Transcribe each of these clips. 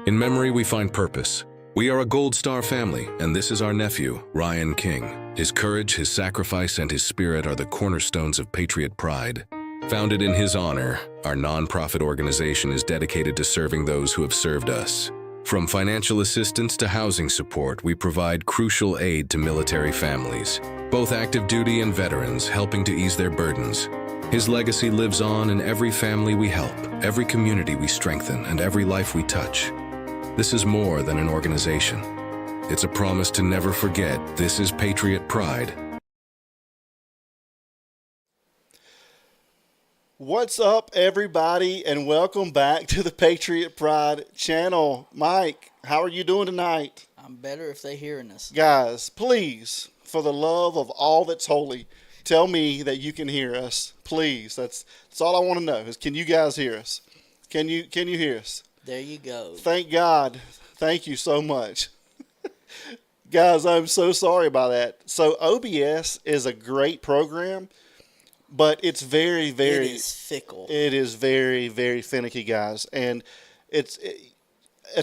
In memory, we find purpose. We are a Gold Star family, and this is our nephew, Ryan King. His courage, his sacrifice, and his spirit are the cornerstones of Patriot Pride. Founded in his honor, our nonprofit organization is dedicated to serving those who have served us. From financial assistance to housing support, we provide crucial aid to military families, both active duty and veterans, helping to ease their burdens. His legacy lives on in every family we help, every community we strengthen, and every life we touch. This is more than an organization. It's a promise to never forget this is Patriot Pride. What's up, everybody, and welcome back to the Patriot Pride channel. Mike, how are you doing tonight? I'm better if they're hearing us. Guys, please, for the love of all that's holy, tell me that you can hear us. Please, that's all I want to know is, can you guys hear us? Can you hear us? There you go. Thank God. Thank you so much. Guys, I'm so sorry about that. So OBS is a great program, but it's very, very... It is fickle. It is very, very finicky, guys. And it's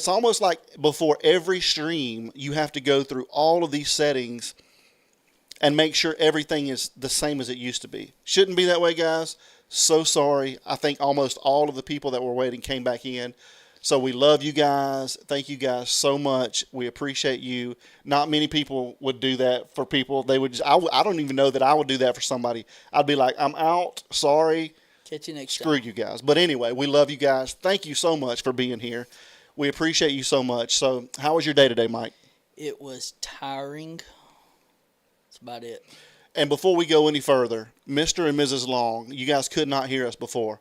almost like before every stream, you have to go through all of these settings and make sure everything is the same as it used to be. Shouldn't be that way, guys. So sorry. I think almost all of the people that were waiting came back in. So we love you guys. Thank you guys so much. We appreciate you. Not many people would do that for people. They would just, I don't even know that I would do that for somebody. I'd be like, I'm out. Sorry. Catch you next Screw time. you guys. But anyway, we love you guys. Thank you so much for being here. We appreciate you so much. So how was your day today, Mike? It was tiring. That's about it. And before we go any further, Mr. and Mrs. Long, you guys could not hear us before.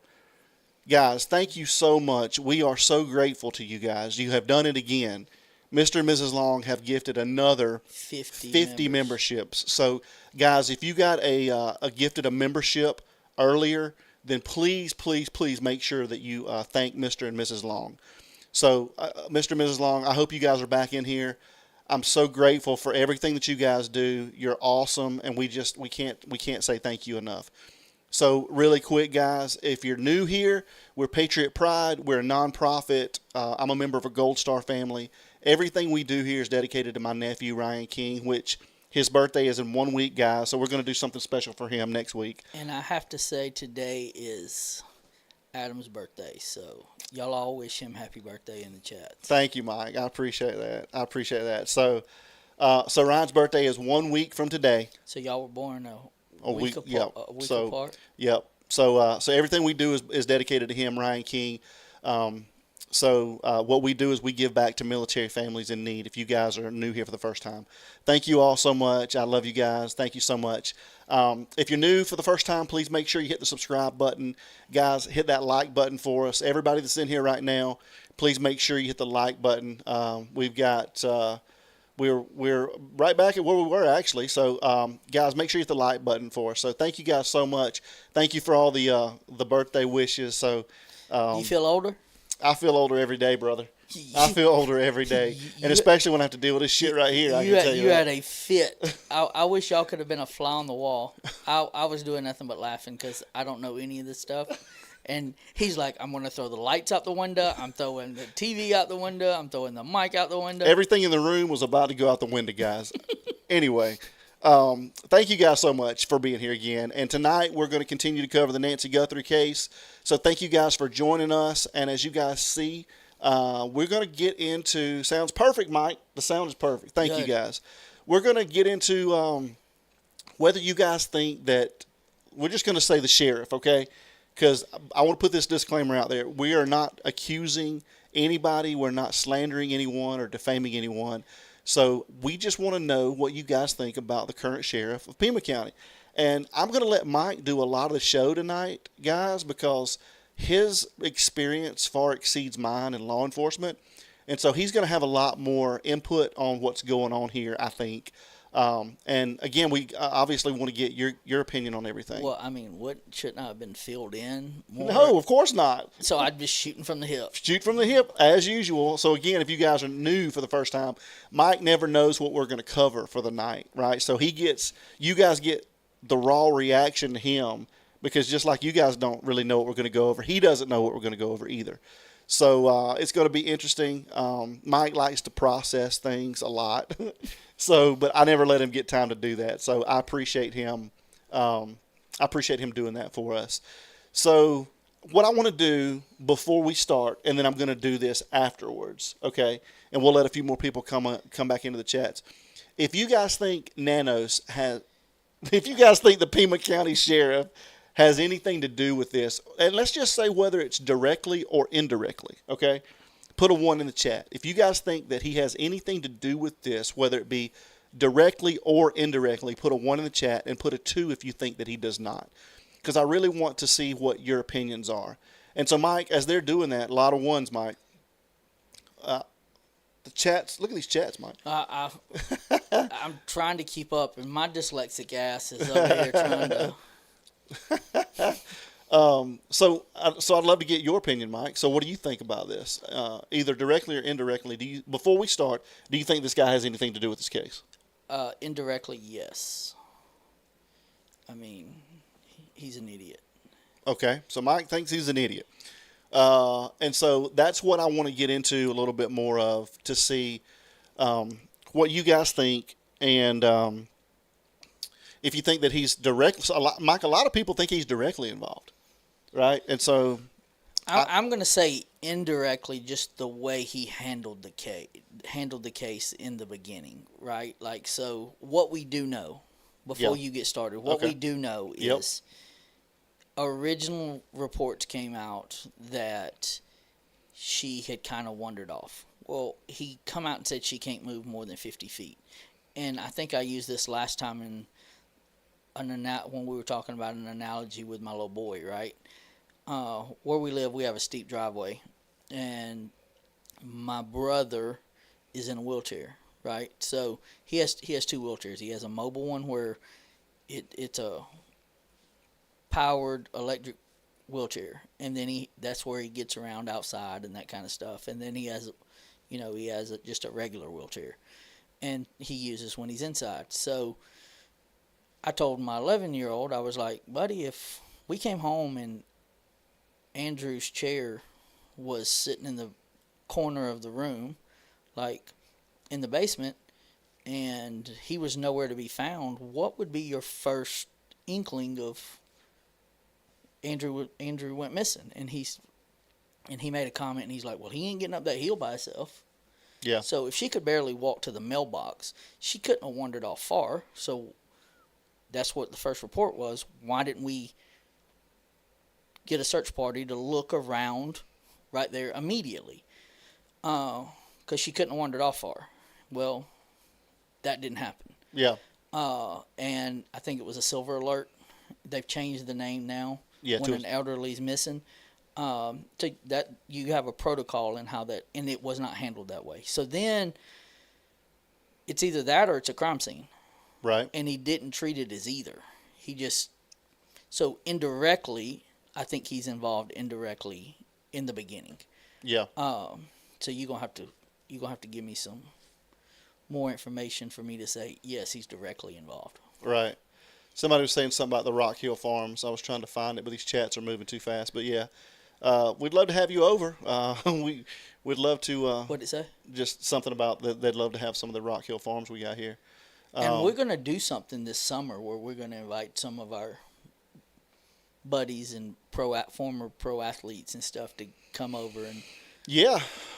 Guys, thank you so much. We are so grateful to you guys. You have done it again. Mr. and Mrs. Long have gifted another 50 memberships. So, guys, if you got a gifted a membership earlier, then please, please, please make sure that you thank Mr. and Mrs. Long. So, Mr. and Mrs. Long, I hope you guys are back in here. I'm so grateful for everything that you guys do. You're awesome, and we can't say thank you enough. So really quick, guys, if you're new here, we're Patriot Pride. We're a nonprofit. I'm a member of a Gold Star family. Everything we do here is dedicated to my nephew, Ryan King, which his birthday is in 1 week, guys. So we're going to do something special for him next week. And I have to say today is Adam's birthday. So y'all all wish him happy birthday in the chat. Thank you, Mike. I appreciate that. So Ryan's birthday is 1 week from today. So y'all were born a week apart. Yep. A week So, apart. Yep. So everything we do is dedicated to him, Ryan King. What we do is we give back to military families in need. If you guys are new here for the first time, thank you all so much. I love you guys. Thank you so much. If you're new for the first time, please make sure you hit the subscribe button. Guys, hit that like button for us. Everybody that's in here right now, please make sure you hit the like button. We've got... We're right back at where we were, actually. So, guys, make sure you hit the like button for us. So, thank you guys so much. Thank you for all the birthday wishes. So, You feel older? I feel older every day, brother. I feel older every day, and especially when I have to deal with this shit right here. I can tell you You that. had a fit. I wish y'all could have been a fly on the wall. I was doing nothing but laughing because I don't know any of this stuff. And he's like, I'm going to throw the lights out the window. I'm throwing the TV out the window. I'm throwing the mic out the window. Everything in the room was about to go out the window, guys. Anyway, thank you guys so much for being here again. And tonight we're going to continue to cover the Nancy Guthrie case. So thank you guys for joining us. And as you guys see, we're going to get into... Sounds perfect, Mike. The sound is perfect. Thank you, guys. We're going to get into whether you guys think that... We're just going to say the sheriff, okay? Because I want to put this disclaimer out there. We are not accusing anybody. We're not slandering anyone or defaming anyone. So we just want to know what you guys think about the current sheriff of Pima County. And I'm going to let Mike do a lot of the show tonight, guys, because his experience far exceeds mine in law enforcement. And so he's going to have a lot more input on what's going on here, I think. And again, we obviously want to get your opinion on everything. Well, I mean, what shouldn't I have been filled in more? No, of course not. So I'd be shooting from the hip. Shoot from the hip, as usual. So again, if you guys are new for the first time, Mike never knows what we're going to cover for the night, right? So you guys get the raw reaction to him, because just like you guys don't really know what we're going to go over, he doesn't know what we're going to go over either. So it's going to be interesting. Mike likes to process things a lot, but I never let him get time to do that. So I appreciate him. I appreciate him doing that for us. So what I want to do before we start, and then I'm going to do this afterwards, okay? And we'll let a few more people come back into the chats. If you guys think Nanos has, if you guys think the Pima County Sheriff has anything to do with this, and let's just say whether it's directly or indirectly, okay? Put a 1 in the chat. If you guys think that he has anything to do with this, whether it be directly or indirectly, put a 1 in the chat, and put a 2 if you think that he does not. Because I really want to see what your opinions are. And so, Mike, as they're doing that, a lot of 1s, Mike. The chats, look at these chats, Mike. I'm trying to keep up, and my dyslexic ass is over here trying to. So I'd love to get your opinion, Mike. So what do you think about this? Either directly or indirectly, before we start, do you think this guy has anything to do with this case? Indirectly, yes. I mean, he's an idiot. Okay, so Mike thinks he's an idiot. And so that's what I want to get into a little bit more of, to see what you guys think, and if you think that he's directly, Mike, a lot of people think he's directly involved, right? And so I'm going to say indirectly, just the way he handled the case in the beginning, right? Like, so what we do know before you get started, what we do know is original reports came out that she had kind of wandered off. Well, he come out and said she can't move more than 50 feet. And I think I used this last time in when we were talking about an analogy with my little boy, right? Where we live, we have a steep driveway, and my brother is in a wheelchair, right? So he has 2 wheelchairs. He has a mobile one where it's a powered electric wheelchair, and then that's where he gets around outside and that kind of stuff. And then he has just a regular wheelchair, and he uses when he's inside. So I told my 11-year-old, I was like, buddy, if we came home and Andrew's chair was sitting in the corner of the room, like in the basement, and he was nowhere to be found, what would be your first inkling of Andrew went missing? And he made a comment, and he's like, well, he ain't getting up that hill by himself. Yeah. So if she could barely walk to the mailbox, she couldn't have wandered off far. So that's what the first report was. Why didn't we get a search party to look around right there immediately? Because she couldn't have wandered off far. Well, that didn't happen. Yeah. And I think it was a silver alert. They've changed the name now. Yeah. When an elderly's missing, that you have a protocol in how that, and it was not handled that way. So then it's either that or it's a crime scene. Right. And he didn't treat it as either. So indirectly, I think he's involved indirectly in the beginning. Yeah. So you're gonna have to give me some more information for me to say yes, he's directly involved. Right. Somebody was saying something about the Rock Hill Farms. I was trying to find it, but these chats are moving too fast. But yeah, we'd love to have you over. We'd love to. What'd it say? Just something about they'd love to have some of the Rock Hill Farms we got here. And we're going to do something this summer where we're going to invite some of our buddies and former pro athletes and stuff to come over and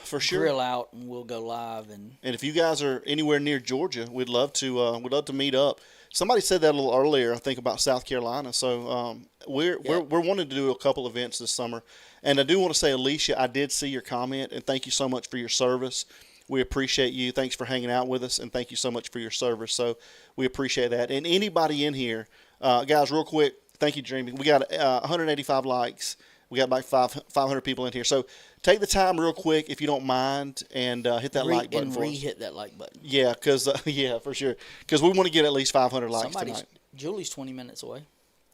for sure, grill out, and we'll go live. And if you guys are anywhere near Georgia, we'd love to meet up. Somebody said that a little earlier, I think, about South Carolina. So we're wanting to do a couple events this summer. And I do want to say, Alicia, I did see your comment, and thank you so much for your service. We appreciate you. Thanks for hanging out with us, and thank you so much for your service. So we appreciate that. And anybody in here, guys, real quick, thank you, Dreamy. We got 185 likes. We got about 500 people in here. So take the time real quick, if you don't mind, and hit that like button for us. Hit that like button. Yeah, because for sure. Because we want to get at least 500 likes tonight. Julie's 20 minutes away.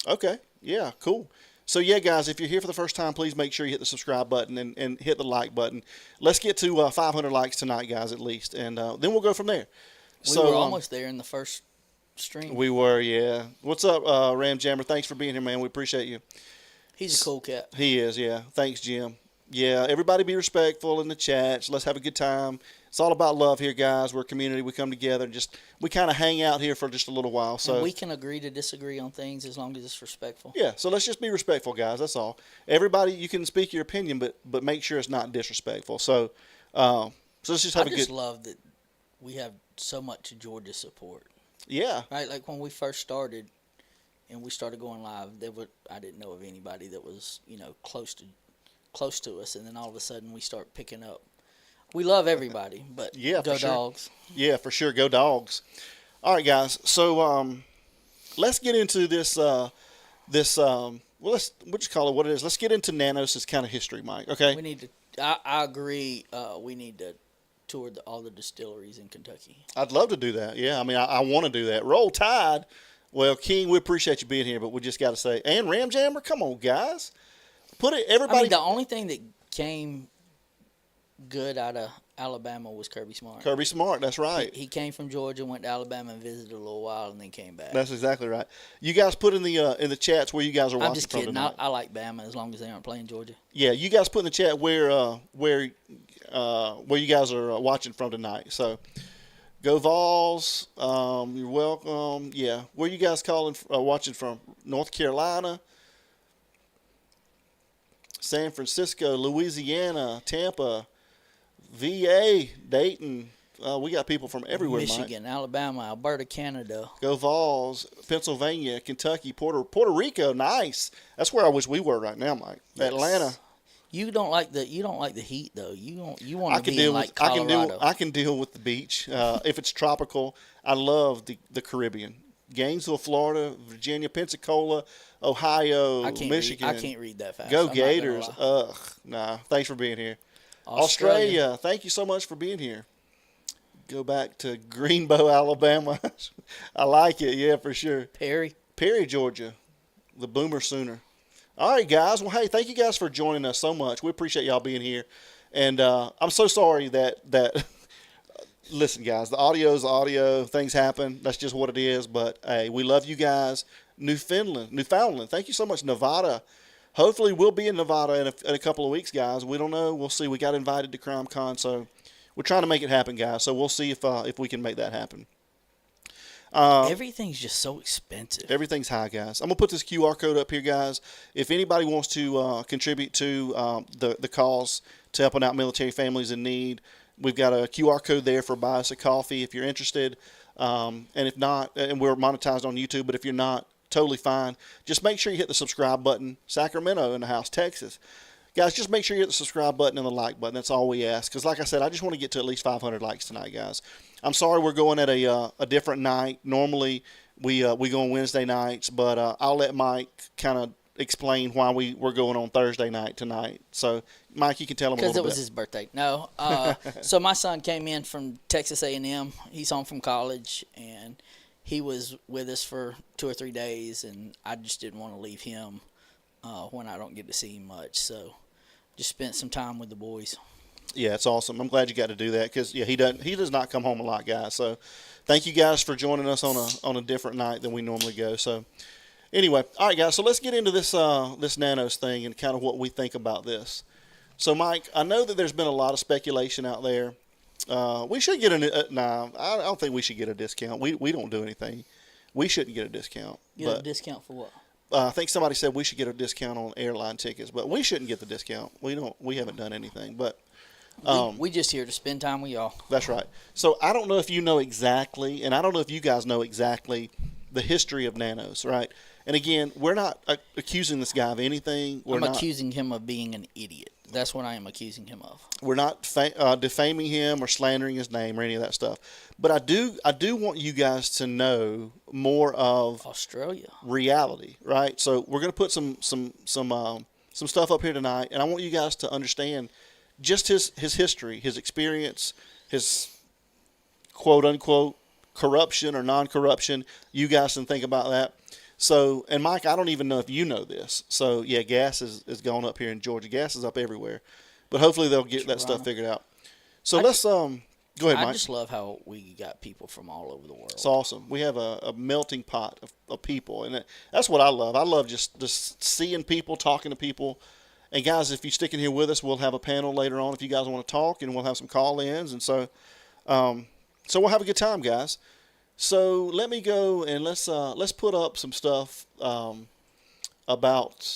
Okay. Yeah, cool. So, yeah, guys, if you're here for the first time, please make sure you hit the subscribe button and hit the like button. Let's get to 500 likes tonight, guys, at least, and then we'll go from there. We were almost there in the first stream. We were, yeah. What's up, Ram Jammer? Thanks for being here, man. We appreciate you. He's a cool cat. He is, yeah. Thanks, Jim. Yeah, everybody be respectful in the chats. Let's have a good time. It's all about love here, guys. We're a community. We come together and we kind of hang out here for just a little while. So and we can agree to disagree on things as long as it's respectful. yeah, so let's just be respectful, guys. That's all. Everybody, you can speak your opinion, but make sure it's not disrespectful. So, let's just have I a just good. love that we have so much Georgia support. Yeah, Right, like when we first started, and we started going live, I didn't know of anybody that was close to us, and then all of a sudden we start picking up. We love everybody, but Yeah, go for sure. Dogs. yeah, for sure. Go Dogs. All right, guys. So let's get into this. Well, we'll just call it what it is. Let's get into Nanos' kind of history, Mike. Okay. We need to. I agree. We need to tour all the distilleries in Kentucky. I'd love to do that. Yeah, I mean, I want to do that. Roll Tide. Well, King, we appreciate you being here, but we just got to say, and Ram Jammer, come on, guys. Put it, everybody. I mean, the only thing that came good out of Alabama was Kirby Smart. Kirby Smart, that's right. He came from Georgia, went to Alabama and visited a little while, and then came back. That's exactly right. You guys put in the chats where you guys are watching I'm just from kidding. tonight. I like Bama as long as they aren't playing Georgia. Yeah, you guys put in the chat where you guys are watching from tonight. So, go Vols. You're welcome. Yeah, where you guys watching from? North Carolina, San Francisco, Louisiana, Tampa, VA, Dayton. We got people from everywhere, Michigan, Mike. Alabama, Alberta, Canada. Go Vols, Pennsylvania, Kentucky, Puerto Rico. Nice. That's where I wish we were right now, Mike. Yes. Atlanta. You don't like the heat though. You want to be deal in like with Colorado. I can deal with the beach if it's tropical. I love the Caribbean. Gainesville, Florida, Virginia, Pensacola, Ohio, Michigan. I can't read that fast. Go I'm not gonna Gators. lie. Nah. Thanks for being here. Australia. Thank you so much for being here. Go back to Greenbow, Alabama. I like it. Yeah, for sure. Perry, Georgia. The Boomer Sooner. All right, guys. Well, hey, thank you guys for joining us so much. We appreciate y'all being here. And I'm so sorry that listen, guys, the audio is audio. Things happen. That's just what it is. But, hey, we love you guys. Newfoundland. Thank you so much. Nevada. Hopefully we'll be in Nevada in a couple of weeks, guys. We don't know. We'll see. We got invited to CrimeCon, so we're trying to make it happen, guys. So we'll see if we can make that happen. everything's just so expensive. Everything's high, guys. I'm going to put this QR code up here, guys. If anybody wants to contribute to the cause to helping out military families in need, we've got a QR code there for buy us a coffee if you're interested. And if not, and we're monetized on YouTube, but if you're not, totally fine. Just make sure you hit the subscribe button. Sacramento in the house, Texas. Guys, just make sure you hit the subscribe button and the like button. That's all we ask. Because like I said, I just want to get to at least 500 likes tonight, guys. I'm sorry we're going at a different night. Normally, we go on Wednesday nights, but I'll let Mike kind of explain why we're going on Thursday night tonight. So, Mike, you can tell him a little bit. Because it was his birthday. No. So my son came in from Texas A&M. He's home from college, and he was with us for 2 or 3 days, and I just didn't want to leave him when I don't get to see him much. So just spent some time with the boys. Yeah, it's awesome. I'm glad you got to do that because he does not come home a lot, guys. So thank you guys for joining us on a different night than we normally go. So anyway, all right, guys. So let's get into this Nanos thing and kind of what we think about this. So Mike, I know that there's been a lot of speculation out there. We should get I don't think we should get a discount. We don't do anything. We shouldn't get a discount. Get a discount for what? I think somebody said we should get a discount on airline tickets, but we shouldn't get the discount. We haven't done anything, but we just here to spend time with y'all. That's right. So I don't know if you know exactly, and I don't know if you guys know exactly the history of Nanos, right? And again, we're not accusing this guy of anything. I'm accusing him of being an idiot. That's what I am accusing him of. We're not defaming him or slandering his name or any of that stuff. But I do want you guys to know more of Australia reality, right? So we're going to put some stuff up here tonight, and I want you guys to understand just his history, his experience, his quote unquote corruption or non-corruption. You guys can think about that. So, and Mike, I don't even know if you know this. So, yeah, gas is gone up here in Georgia. Gas is up everywhere. But hopefully they'll get that stuff figured out. So let's go ahead, Mike. I just love how we got people from all over the world. It's awesome. We have a melting pot of people, and that's what I love. I love just seeing people, talking to people, And guys, if you stick in here with us, we'll have a panel later on if you guys want to talk, and we'll have some call-ins, and so we'll have a good time, guys. So let me go and let's put up some stuff about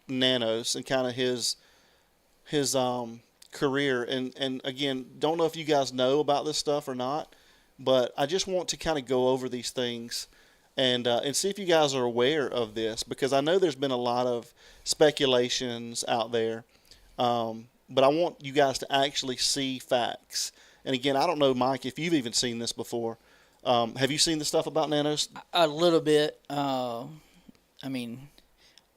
Nanos and kind of his career, and again, don't know if you guys know about this stuff or not, but I just want to kind of go over these things and see if you guys are aware of this, because I know there's been a lot of speculations out there, but I want you guys to actually see facts. And again, I don't know, Mike, if you've even seen this before. Have you seen the stuff about Nanos? A little bit. I mean,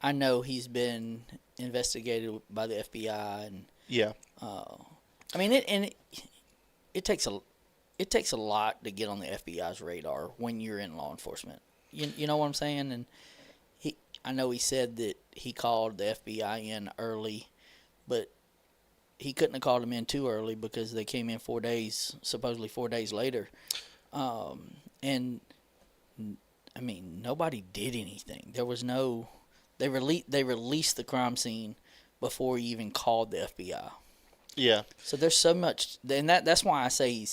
I know he's been investigated by the FBI, and Yeah. I mean, it takes a lot to get on the FBI's radar when you're in law enforcement. You know what I'm saying? And I know he said that he called the FBI in early, but he couldn't have called them in too early because they came in supposedly 4 days later. And I mean, nobody did anything. There was no. They released the crime scene before he even called the FBI. Yeah. So there's so much, and that's why I say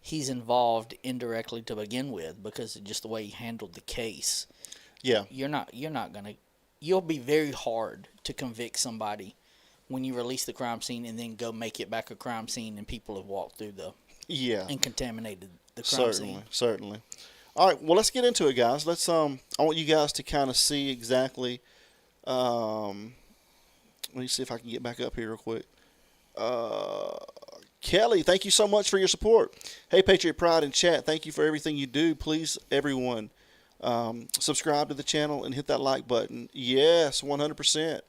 he's involved indirectly to begin with, because of just the way he handled the case. Yeah. You'll be very hard to convict somebody when you release the crime scene and then go make it back a crime scene and people have walked through and contaminated the crime scene. Certainly. All right, well, let's get into it, guys. Let's I want you guys to kind of see exactly. Let me see if I can get back up here real quick. Kelly, thank you so much for your support. Hey, Patriot Pride in chat, thank you for everything you do. Please, everyone, subscribe to the channel and hit that like button. Yes, 100%.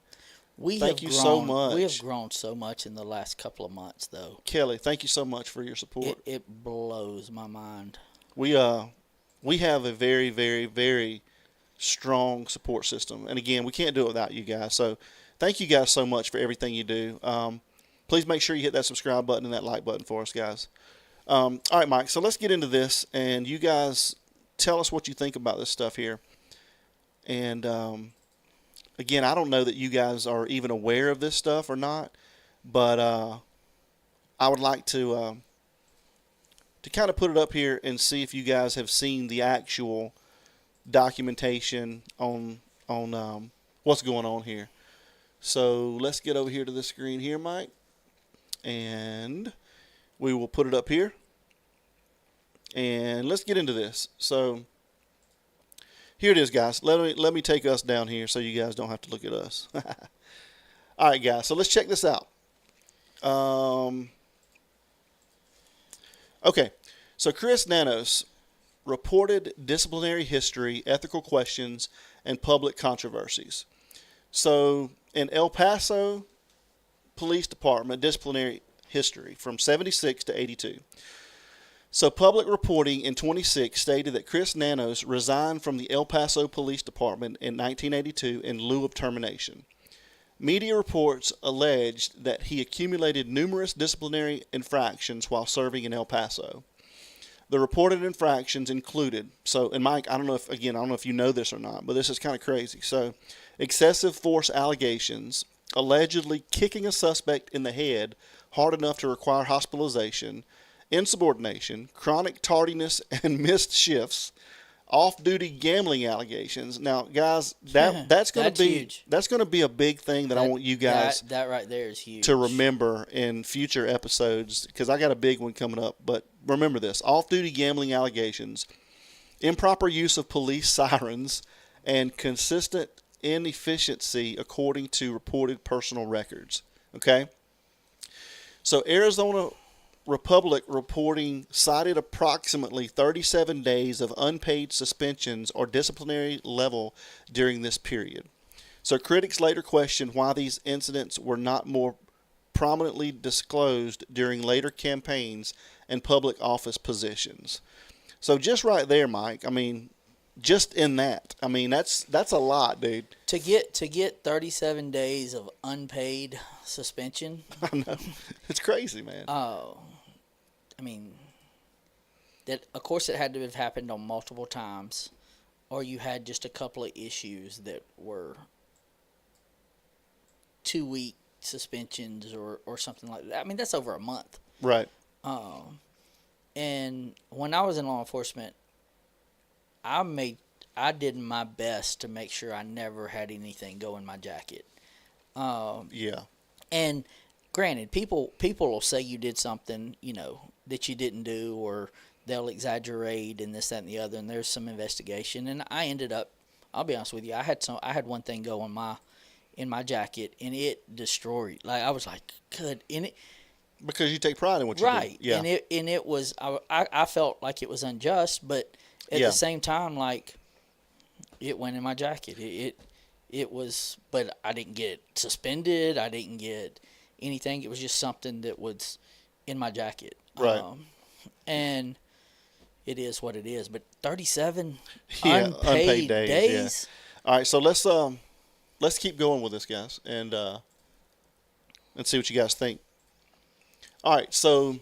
Thank you so much. We have grown so much in the last couple of months, though. Kelly, thank you so much for your support. It blows my mind. We have a very, very, very strong support system. And again, we can't do it without you guys. So thank you guys so much for everything you do. Please make sure you hit that subscribe button and that like button for us, guys. All right, Mike, so let's get into this. And you guys tell us what you think about this stuff here. And again, I don't know that you guys are even aware of this stuff or not. But I would like to kind of put it up here and see if you guys have seen the actual documentation on what's going on here. So let's get over here to the screen here, Mike, and we will put it up here, and let's get into this. So here it is, guys. Let me take us down here so you guys don't have to look at us. All right, guys, so let's check this out. Okay, so Chris Nanos reported disciplinary history, ethical questions, and public controversies. So in El Paso Police Department, disciplinary history from 76 to 82. So public reporting in 26 stated that Chris Nanos resigned from the El Paso Police Department in 1982 in lieu of termination. Media reports alleged that he accumulated numerous disciplinary infractions while serving in El Paso. The reported infractions included, and Mike, I don't know if you know this or not, but this is kind of crazy. So, excessive force allegations, allegedly kicking a suspect in the head hard enough to require hospitalization, insubordination, chronic tardiness and missed shifts, off-duty gambling allegations. Now, guys, that's going to be a big thing that I want you guys that right there is huge to remember in future episodes, because I got a big one coming up. But remember this: off-duty gambling allegations, improper use of police sirens, and consistent inefficiency according to reported personal records. Okay, so Arizona Republic reporting cited approximately 37 days of unpaid suspensions or disciplinary level during this period. So critics later questioned why these incidents were not more prominently disclosed during later campaigns and public office positions. So just right there, Mike, I mean, just in that, I mean, that's a lot, dude. To get 37 days of unpaid suspension. I know. It's crazy, man. I mean, that of course it had to have happened on multiple times, or you had just a couple of issues that were 2-week suspensions or something like that. I mean, that's over a month. Right. And when I was in law enforcement, I did my best to make sure I never had anything go in my jacket. Yeah. And granted, people will say you did something, that you didn't do, or they'll exaggerate and this, that, and the other. And there's some investigation. And I ended up, I'll be honest with you, I had one thing go in my jacket, and it destroyed. Like, I was like, good. And it, because you take pride in what you do. right. Yeah. And it was, I felt like it was unjust, but at the same time, like, it went in my jacket. It was, but I didn't get suspended. I didn't get anything. It was just something that was in my jacket. Right. And it is what it is. But 37 unpaid days. Yeah. All right, so let's keep going with this, guys, and see what you guys think. All right, so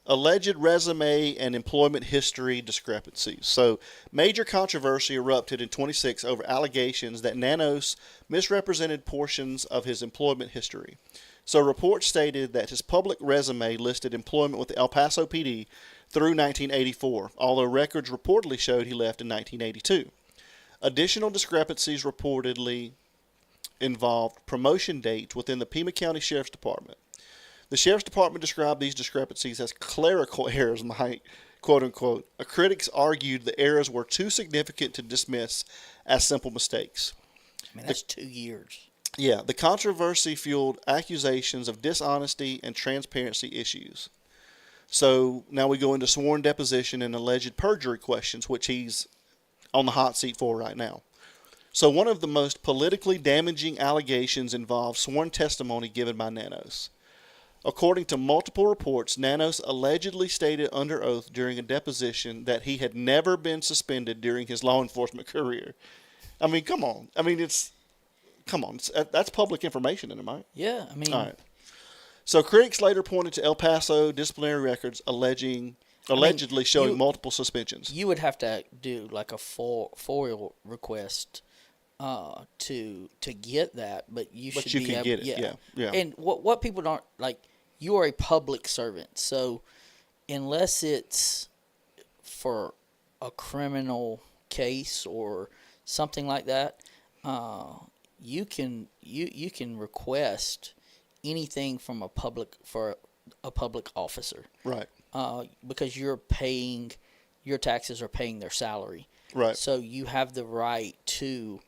alleged resume and employment history discrepancies. So major controversy erupted in 26 over allegations that Nanos misrepresented portions of his employment history. So reports stated that his public resume listed employment with the El Paso PD through 1984, although records reportedly showed he left in 1982. Additional discrepancies reportedly involved promotion dates within the Pima County Sheriff's Department. The Sheriff's Department described these discrepancies as clerical errors, quote unquote. Critics argued the errors were too significant to dismiss as simple mistakes. I mean, that's 2 years. Yeah, the controversy fueled accusations of dishonesty and transparency issues. So now we go into sworn deposition and alleged perjury questions, which he's on the hot seat for right now. So one of the most politically damaging allegations involves sworn testimony given by Nanos. According to multiple reports, Nanos allegedly stated under oath during a deposition that he had never been suspended during his law enforcement career. I mean, come on. I mean, that's public information, isn't it, Mike? Yeah, I mean. All right. So critics later pointed to El Paso disciplinary records allegedly showing multiple suspensions. You would have to do like a FOIL request to get that, but you should be able to get it. Yeah. And what people don't like, you are a public servant, so unless it's for a criminal case or something like that, you can request anything from a public officer, right? Because your taxes are paying their salary, right? So you have the right to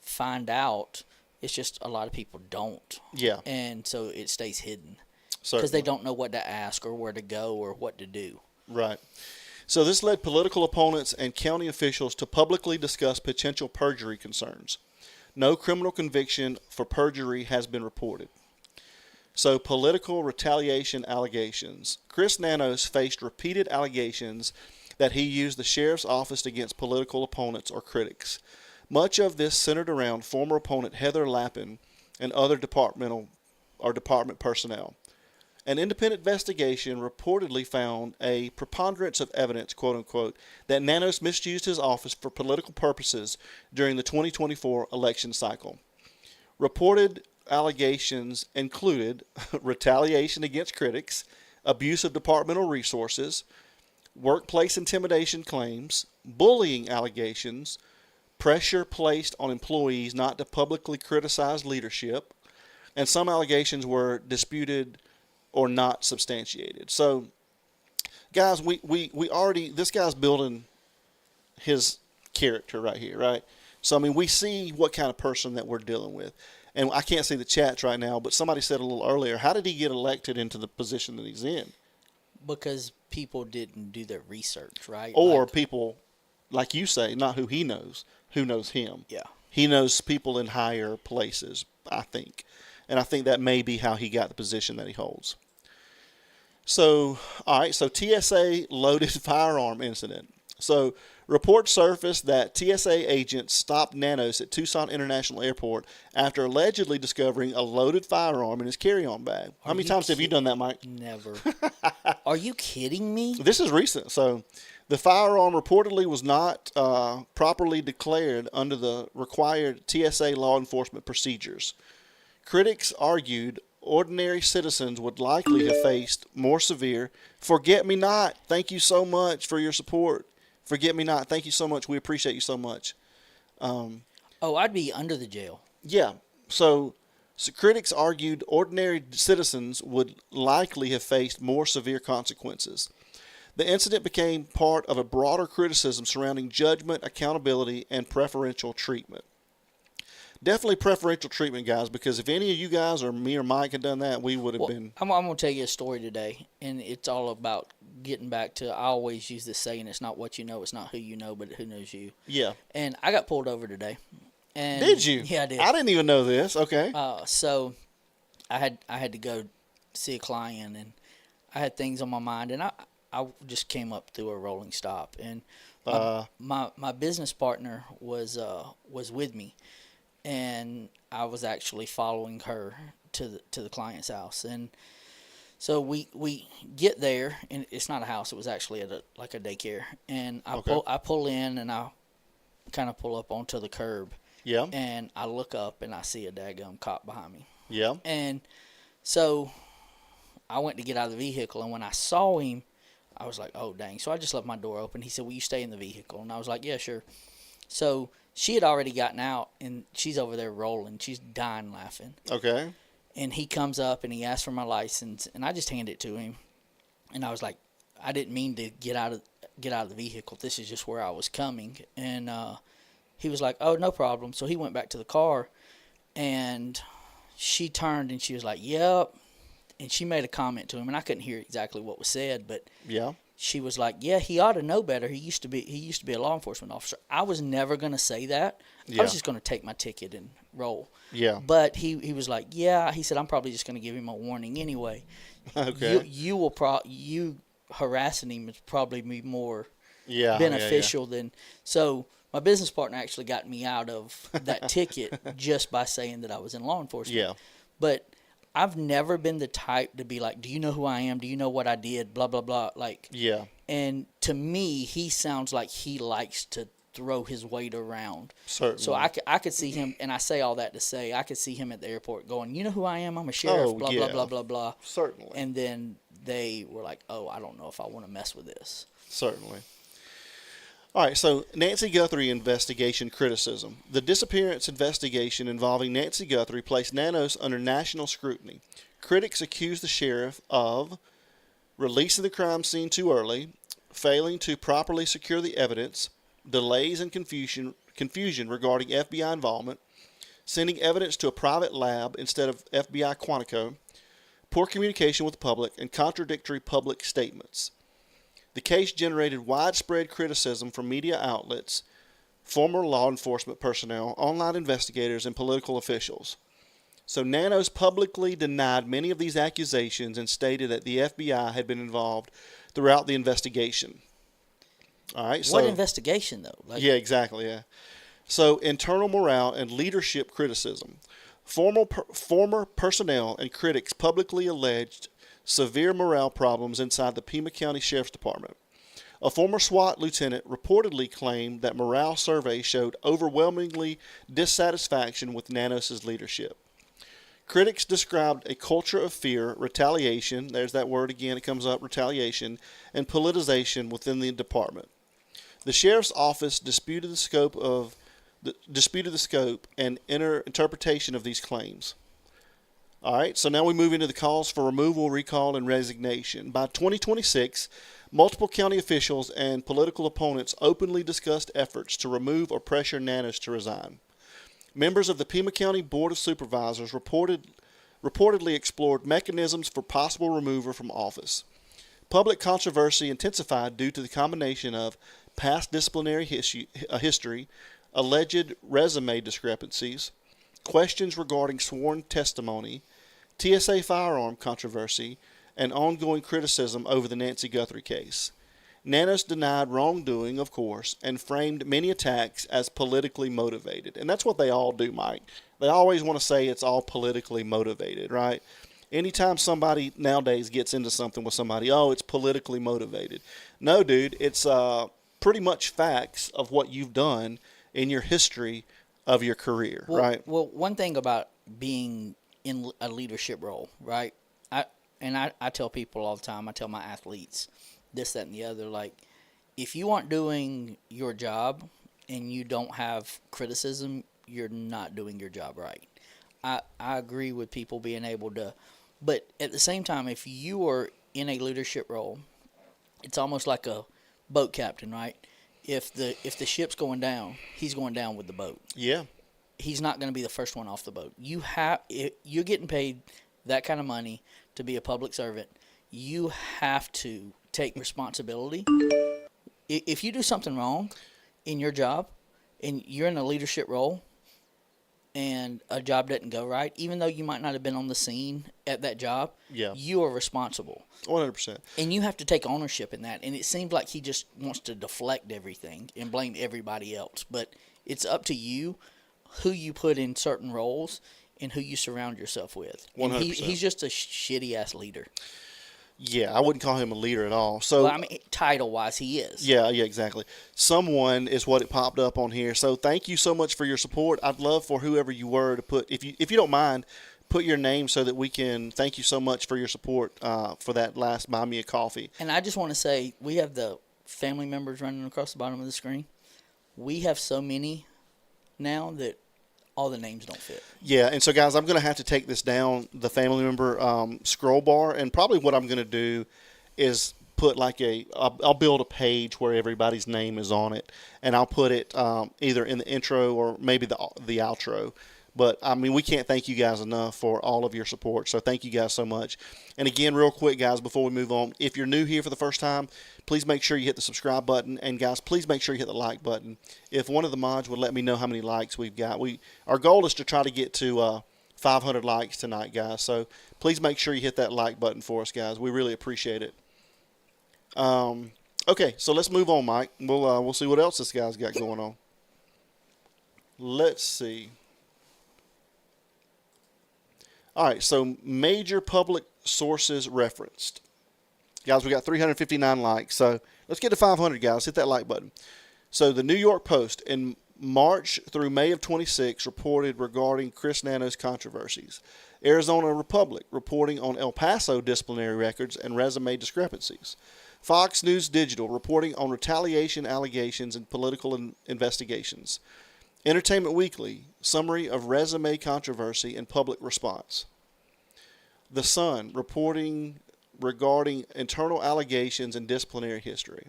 find out. It's just a lot of people don't. Yeah. And so it stays hidden Certainly. because they don't know what to ask or where to go or what to do. Right. So this led political opponents and county officials to publicly discuss potential perjury concerns. No criminal conviction for perjury has been reported. So political retaliation allegations. Chris Nanos faced repeated allegations that he used the sheriff's office against political opponents or critics. Much of this centered around former opponent Heather Lappin and other department personnel. An independent investigation reportedly found a preponderance of evidence, quote unquote, that Nanos misused his office for political purposes during the 2024 election cycle. Reported allegations included retaliation against critics, abuse of departmental resources, workplace intimidation claims, bullying allegations, pressure placed on employees not to publicly criticize leadership, and some allegations were disputed or not substantiated. So, guys, we already, this guy's building his character right here, right? So, I mean, we see what kind of person that we're dealing with. And I can't see the chats right now, but somebody said a little earlier, how did he get elected into the position that he's in? Because people didn't do their research, right? Or people, like you say, not who he knows, who knows him. Yeah. He knows people in higher places, I think. And I think that may be how he got the position that he holds. So, all right, so TSA loaded firearm incident. So, reports surfaced that TSA agents stopped Nanos at Tucson International Airport after allegedly discovering a loaded firearm in his carry-on bag. How many times have you done that, Mike? Never. Are you kidding me? This is recent. So, the firearm reportedly was not properly declared under the required TSA law enforcement procedures. Critics argued ordinary citizens would likely have faced more severe forget-me-not. Thank you so much for your support. Forget-me-not. Thank you so much. We appreciate you so much. I'd be under the jail. Yeah. So critics argued ordinary citizens would likely have faced more severe consequences. The incident became part of a broader criticism surrounding judgment, accountability, and preferential treatment. Definitely preferential treatment, guys, because if any of you guys or me or Mike had done that, we would have been... I'm going to tell you a story today, and it's all about getting back to, I always use this saying, it's not what you know, it's not who you know, but who knows you. Yeah. And I got pulled over today. And did you? Yeah, I did. I didn't even know this. Okay. So I had to go see a client, and I had things on my mind, and I just came up through a rolling stop, and my business partner was with me, and I was actually following her to the client's house, and so we get there, and it's not a house; it was actually at a daycare, and I pull in, and I kind of pull up onto the curb, yeah, and I look up, and I see a daggum cop behind me, yeah, and so I went to get out of the vehicle, and when I saw him, I was like, oh, dang. So I just left my door open. He said, will you stay in the vehicle? And I was like, yeah, sure. So she had already gotten out, and she's over there rolling. She's dying laughing. Okay. And he comes up, and he asks for my license, and I just hand it to him. And I was like, I didn't mean to get out of the vehicle. This is just where I was coming. And he was like, oh, no problem. So he went back to the car, and she turned, and she was like, yep. And she made a comment to him, and I couldn't hear exactly what was said, but yeah, she was like, yeah, he ought to know better. He used to be a law enforcement officer. I was never going to say that. Yeah. I was just going to take my ticket and roll. Yeah. But he was like, yeah, he said, I'm probably just going to give him a warning anyway. Okay. You harassing him is probably be more beneficial than. So my business partner actually got me out of that ticket just by saying that I was in law enforcement. Yeah. But I've never been the type to be like, do you know who I am? Do you know what I did? Blah, blah, blah. Like, yeah. And to me, he sounds like he likes to throw his weight around. Certainly. So I could see him, and I say all that to say, I could see him at the airport going, you know who I am? I'm a sheriff, blah, blah, blah, blah, blah. Certainly. And then they were like, oh, I don't know if I want to mess with this. Certainly. All right, so Nancy Guthrie investigation criticism. The disappearance investigation involving Nancy Guthrie placed Nanos under national scrutiny. Critics accused the sheriff of releasing the crime scene too early, failing to properly secure the evidence, delays and confusion regarding FBI involvement, sending evidence to a private lab instead of FBI Quantico, poor communication with the public, and contradictory public statements. The case generated widespread criticism from media outlets, former law enforcement personnel, online investigators, and political officials. So Nanos publicly denied many of these accusations and stated that the FBI had been involved throughout the investigation. All right. So, what investigation, though? Yeah, exactly. Yeah. So internal morale and leadership criticism. Former personnel and critics publicly alleged severe morale problems inside the Pima County Sheriff's Department. A former SWAT lieutenant reportedly claimed that morale surveys showed overwhelmingly dissatisfaction with Nanos' leadership. Critics described a culture of fear, retaliation, there's that word again, it comes up, retaliation, and politicization within the department. The sheriff's office disputed the scope and interpretation of these claims. All right, so now we move into the calls for removal, recall, and resignation. By 2026, multiple county officials and political opponents openly discussed efforts to remove or pressure Nanos to resign. Members of the Pima County Board of Supervisors reportedly explored mechanisms for possible removal from office. Public controversy intensified due to the combination of past disciplinary history, alleged resume discrepancies, questions regarding sworn testimony, TSA firearm controversy, and ongoing criticism over the Nancy Guthrie case. Nanos denied wrongdoing, of course, and framed many attacks as politically motivated. And that's what they all do, Mike. They always want to say it's all politically motivated, right? Anytime somebody nowadays gets into something with somebody, oh, it's politically motivated. No, dude, it's pretty much facts of what you've done in your history of your career, right? Well, one thing about being in a leadership role, right? I tell people all the time, I tell my athletes this, that, and the other, like, if you aren't doing your job and you don't have criticism, you're not doing your job right. I agree with people being able to, but at the same time, if you are in a leadership role, it's almost like a boat captain, right? If the ship's going down, he's going down with the boat. Yeah. He's not going to be the first one off the boat. You're getting paid that kind of money to be a public servant. You have to take responsibility. If you do something wrong in your job and you're in a leadership role and a job doesn't go right, even though you might not have been on the scene at that job, you are responsible. 100%. And you have to take ownership in that. And it seems like he just wants to deflect everything and blame everybody else. But it's up to you who you put in certain roles and who you surround yourself with. 100%. And he's just a shitty-ass leader. Yeah, I wouldn't call him a leader at all. So, well, I mean, title-wise, he is. Yeah, exactly. Someone is what it popped up on here. So thank you so much for your support. I'd love for whoever you were to put, if you don't mind, put your name so that we can thank you so much for your support for that last Buy Me a Coffee. And I just want to say, we have the family members running across the bottom of the screen. We have so many now that all the names don't fit. Yeah, and so, guys, I'm going to have to take this down, the family member scroll bar, and probably what I'm going to do is put like I'll build a page where everybody's name is on it, and I'll put it either in the intro or maybe the outro. But, I mean, we can't thank you guys enough for all of your support, so thank you guys so much. And, again, real quick, guys, before we move on, if you're new here for the first time, please make sure you hit the subscribe button. And, guys, please make sure you hit the like button. If one of the mods would let me know how many likes we've got. Our goal is to try to get to 500 likes tonight, guys. So please make sure you hit that like button for us, guys. We really appreciate it. Okay, so let's move on, Mike. We'll see what else this guy's got going on. Let's see. All right, so major public sources referenced. Guys, we got 359 likes, so let's get to 500, guys. Hit that like button. So the New York Post in March through May of 26 reported regarding Chris Nanos controversies. Arizona Republic reporting on El Paso disciplinary records and resume discrepancies. Fox News Digital reporting on retaliation allegations and political investigations. Entertainment Weekly, summary of resume controversy and public response. The Sun, reporting regarding internal allegations and disciplinary history.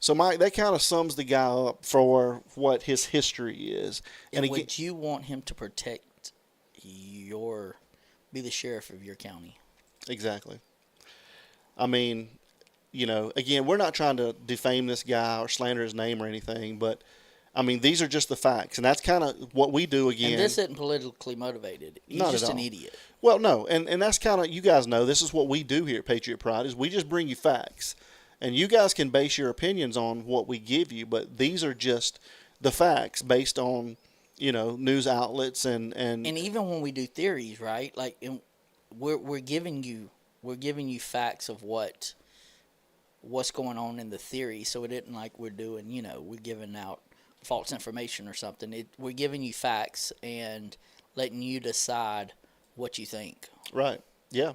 So, Mike, that kind of sums the guy up for what his history is. And would you want him to protect be the sheriff of your county? Exactly. I mean, again, we're not trying to defame this guy or slander his name or anything, but I mean, these are just the facts, and that's kind of what we do again. And this isn't politically motivated. He's not just at an all. idiot. Well, no, and that's kind of, you guys know, this is what we do here at Patriot Pride, is we just bring you facts. And you guys can base your opinions on what we give you, but these are just the facts based on, news outlets and even when we do theories, right? Like, we're giving you facts of what's going on in the theory, so it isn't like we're doing, we're giving out false information or something. We're giving you facts and letting you decide what you think. Right. Yeah.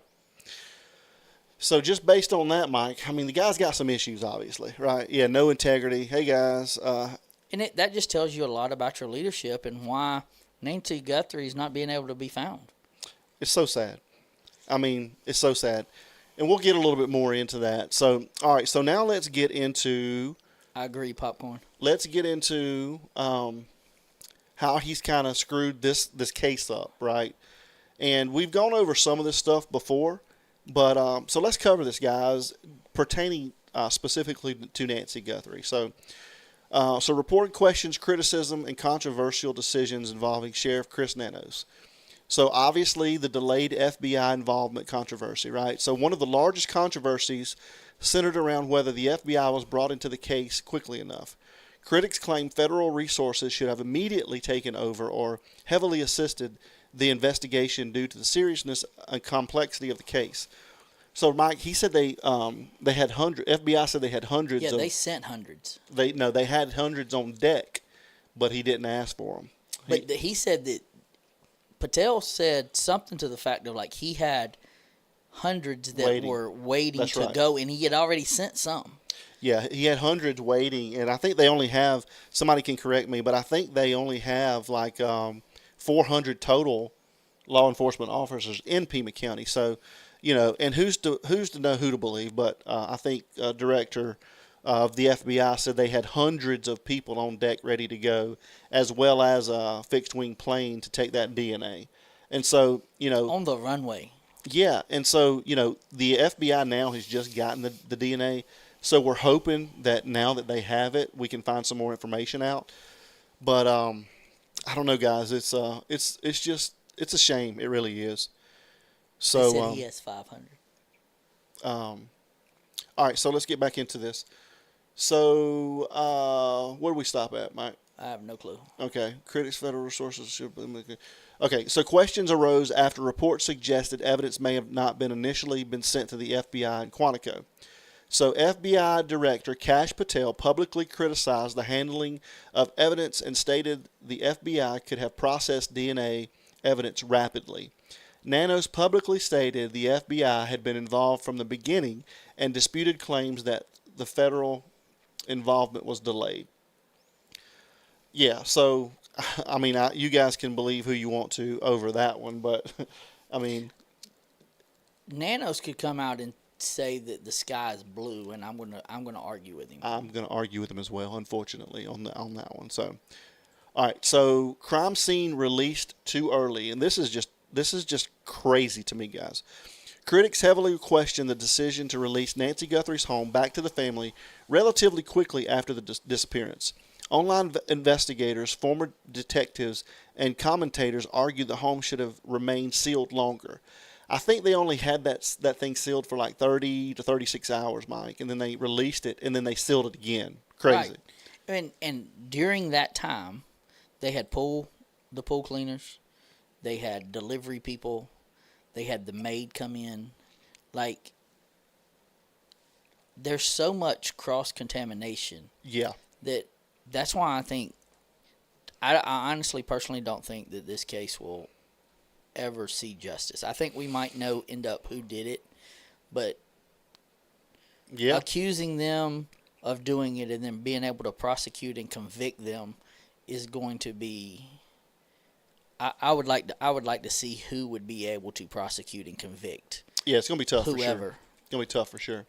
So just based on that, Mike, I mean, the guy's got some issues, obviously, right? Yeah, no integrity. Hey, guys. And that just tells you a lot about your leadership and why Nancy Guthrie is not being able to be found. It's so sad. I mean, it's so sad. And we'll get a little bit more into that. So, all right, so now let's get into... I agree, popcorn. Let's get into how he's kind of screwed this case up, right? And we've gone over some of this stuff before, but so let's cover this, guys, pertaining specifically to Nancy Guthrie. So reported questions, criticism, and controversial decisions involving Sheriff Chris Nanos. So obviously the delayed FBI involvement controversy, right? So one of the largest controversies centered around whether the FBI was brought into the case quickly enough. Critics claim federal resources should have immediately taken over or heavily assisted the investigation due to the seriousness and complexity of the case. So, Mike, he said they had hundreds. FBI said they had hundreds. Yeah, they sent hundreds. They had hundreds on deck, but he didn't ask for them. But he said that Patel said something to the fact of like he had hundreds that were waiting That's to right. go, and he had already sent some. Yeah, he had hundreds waiting, and I think they only have, somebody can correct me, but I think they only have like 400 total law enforcement officers in Pima County. So, and who's to know who to believe? But I think Director of the FBI said they had hundreds of people on deck ready to go, as well as a fixed wing plane to take that DNA. And so, On the runway. yeah, and so the FBI now has just gotten the DNA. So we're hoping that now that they have it, we can find some more information out. But I don't know, guys. It's a shame. It really is. So They said he has 500. all right. So let's get back into this. So where do we stop at, Mike? I have no clue. Okay. Critics, federal resources should. Okay. So questions arose after reports suggested evidence may have not been initially been sent to the FBI in Quantico. So FBI Director Kash Patel publicly criticized the handling of evidence and stated the FBI could have processed DNA evidence rapidly. Nanos publicly stated the FBI had been involved from the beginning and disputed claims that the federal involvement was delayed. Yeah, so, I mean, you guys can believe who you want to over that one, but, I mean... Nanos could come out and say that the sky is blue, and I'm gonna argue with him. I'm gonna argue with him as well, unfortunately, on that one. So, all right. So, crime scene released too early, and this is just crazy to me, guys. Critics heavily question the decision to release Nancy Guthrie's home back to the family relatively quickly after the disappearance. Online investigators, former detectives, and commentators argue the home should have remained sealed longer. I think they only had that thing sealed for like 30 to 36 hours, Mike, and then they released it, and then they sealed it again. Crazy. Right. And during that time, they had the pool cleaners, they had delivery people, they had the maid come in. Like, there's so much cross-contamination. Yeah. That's why I think, I honestly, personally don't think that this case will ever see justice. I think we might end up who did it, but accusing them of doing it and then being able to prosecute and convict them is going to be... I would like to see who would be able to prosecute and convict. Yeah, it's going to be tough whoever. For sure. It's going to be tough for sure.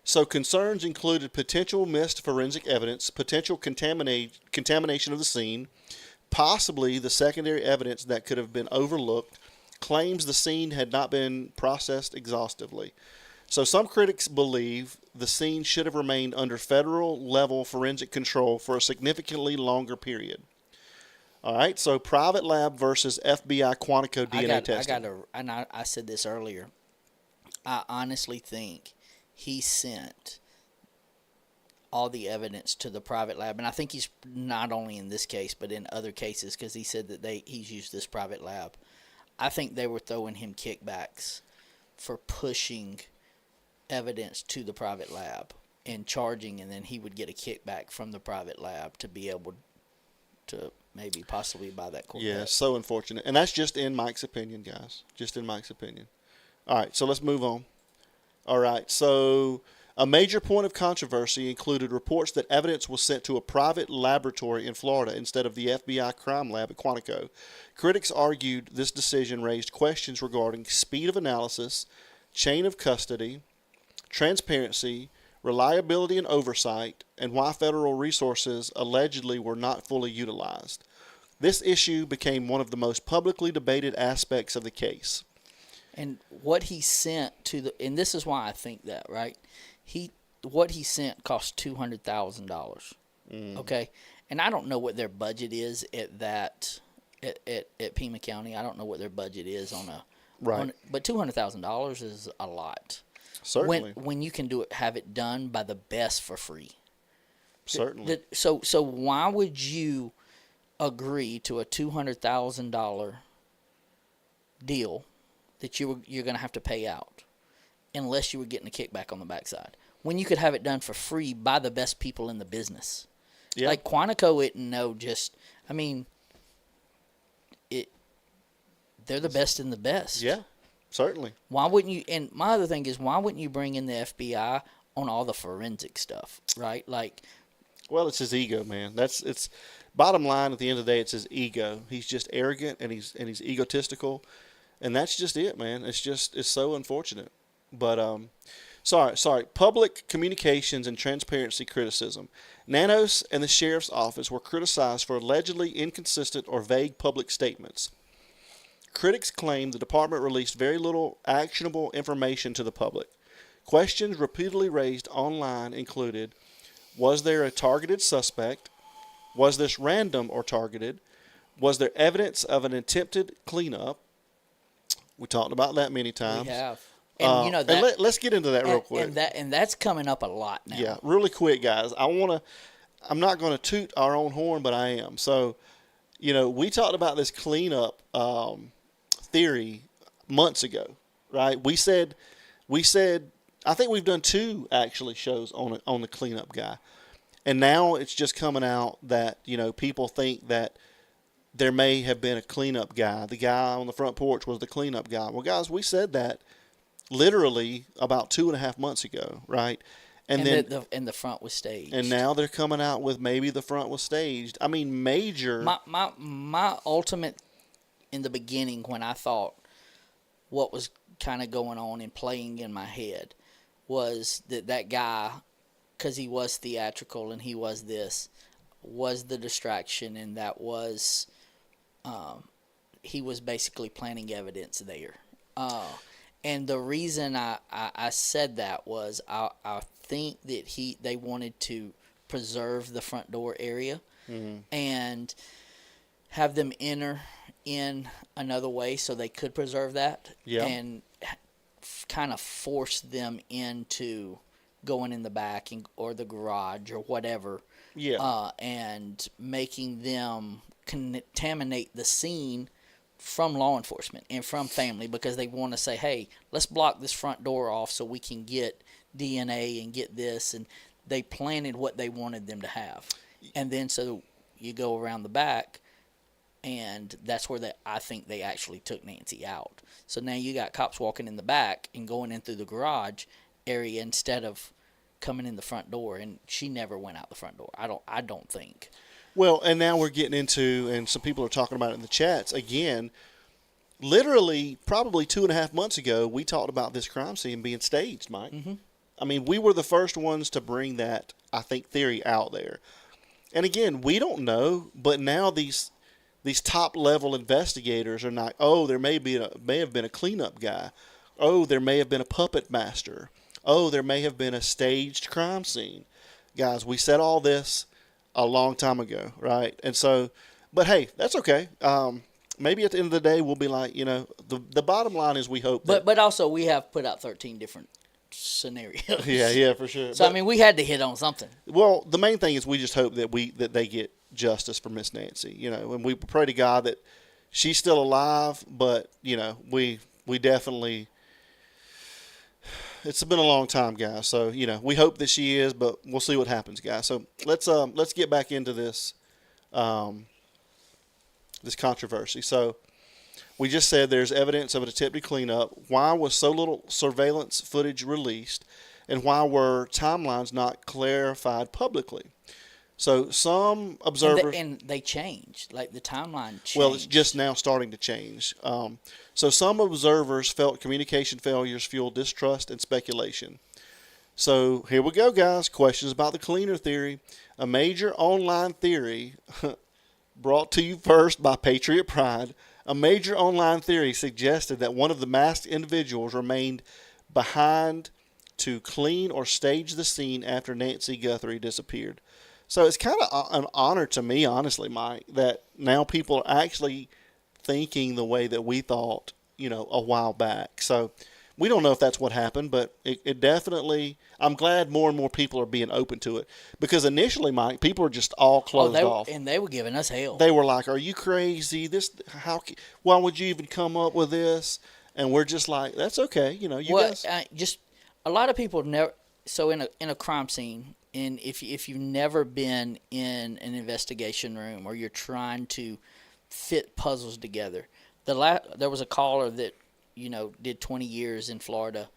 So concerns included potential missed forensic evidence, potential contamination of the scene, possibly the secondary evidence that could have been overlooked, claims the scene had not been processed exhaustively. So some critics believe the scene should have remained under federal level forensic control for a significantly longer period. All right, so private lab versus FBI Quantico DNA testing. I said this earlier. I honestly think he sent all the evidence to the private lab, and I think he's not only in this case but in other cases, because he said that he's used this private lab. I think they were throwing him kickbacks for pushing evidence to the private lab and charging, and then he would get a kickback from the private lab to be able to maybe possibly buy that Corvette. Yeah, so unfortunate. And that's just in Mike's opinion, guys. Just in Mike's opinion. All right, so let's move on. All right, so a major point of controversy included reports that evidence was sent to a private laboratory in Florida instead of the FBI crime lab at Quantico. Critics argued this decision raised questions regarding speed of analysis, chain of custody, transparency, reliability and oversight, and why federal resources allegedly were not fully utilized. This issue became one of the most publicly debated aspects of the case. And what he sent and this is why I think that, right? What he sent cost $200,000. Okay, and I don't know what their budget is at Pima County. I don't know what their budget is but $200,000 is a lot. Certainly. When you can have it done by the best for free. Certainly. So why would you agree to a $200,000 deal that you're going to have to pay out unless you were getting a kickback on the backside, when you could have it done for free by the best people in the business? Yeah. Like Quantico They're the best in the best. Yeah, certainly. Why wouldn't you? And my other thing is, why wouldn't you bring in the FBI on all the forensic stuff, right? Like, Well, it's his ego, man. It's bottom line. At the end of the day, it's his ego. He's just arrogant and he's egotistical, and that's just it, man. It's so unfortunate. But sorry. Public communications and transparency criticism. Nanos and the sheriff's office were criticized for allegedly inconsistent or vague public statements. Critics claim the department released very little actionable information to the public. Questions repeatedly raised online included: was there a targeted suspect? Was this random or targeted? Was there evidence of an attempted cleanup? We talked about that many times. we have. And you know that. And let's get into that real quick. And that's coming up a lot now. Yeah, really quick, guys. I'm not going to toot our own horn, but I am. So, we talked about this cleanup theory months ago, right? We said, I think we've done 2 actually shows on the cleanup guy, and now it's just coming out that people think that there may have been a cleanup guy. The guy on the front porch was the cleanup guy. Well, guys, we said that literally about 2.5 months ago, right? And then the front was staged. And now they're coming out with maybe the front was staged. I mean, major. My ultimate in the beginning, when I thought what was kind of going on and playing in my head, was that guy, because he was theatrical and he was this, was the distraction, and that was he was basically planting evidence there. And the reason I said that was I think that they wanted to preserve the front door area and have them enter in another way so they could preserve that and kind of force them into going in the back or the garage or whatever, and making them contaminate the scene from law enforcement and from family, because they want to say, hey, let's block this front door off so we can get DNA and get this, and they planted what they wanted them to have. And then so you go around the back, and that's where I think they actually took Nancy out. So now you got cops walking in the back and going in through the garage area instead of coming in the front door, and she never went out the front door. I don't think. Well, and now we're getting into, and some people are talking about it in the chats again. Literally, probably 2.5 months ago, we talked about this crime scene being staged, Mike. Mm-hmm. I mean, we were the first ones to bring that, I think, theory out there. And again, we don't know, but now these top level investigators are not. Oh, there may have been a cleanup guy. Oh, there may have been a puppet master. Oh, there may have been a staged crime scene. Guys, we said all this a long time ago, right? And so, but hey, that's okay. Maybe at the end of the day, we'll be like, the bottom line is we hope that. But also, we have put out 13 different scenarios. Yeah, for sure. So, I mean, we had to hit on something. Well, the main thing is we just hope that they get justice for Miss Nancy, and we pray to God that she's still alive, but, we definitely, it's been a long time, guys. So, we hope that she is, but we'll see what happens, guys. So let's get back into this, this controversy. So we just said there's evidence of an attempted cleanup. Why was so little surveillance footage released, and why were timelines not clarified publicly? So some observers... And they changed. Like, the timeline changed. Well, it's just now starting to change. So some observers felt communication failures fueled distrust and speculation. So here we go, guys. Questions about the cleaner theory. A major online theory brought to you first by Patriot Pride. A major online theory suggested that one of the masked individuals remained behind to clean or stage the scene after Nancy Guthrie disappeared. So it's kind of an honor to me, honestly, Mike, that now people are actually thinking the way that we thought, a while back. So we don't know if that's what happened, but it definitely, I'm glad more and more people are being open to it. Because initially, Mike, people were just all closed off. And they were giving us hell. They were like, are you crazy? Why would you even come up with this? And we're just like, that's okay. Guys. Just a lot of people never, so in a crime scene, and if you've never been in an investigation room or you're trying to fit puzzles together, there was a caller that did 20 years in Florida.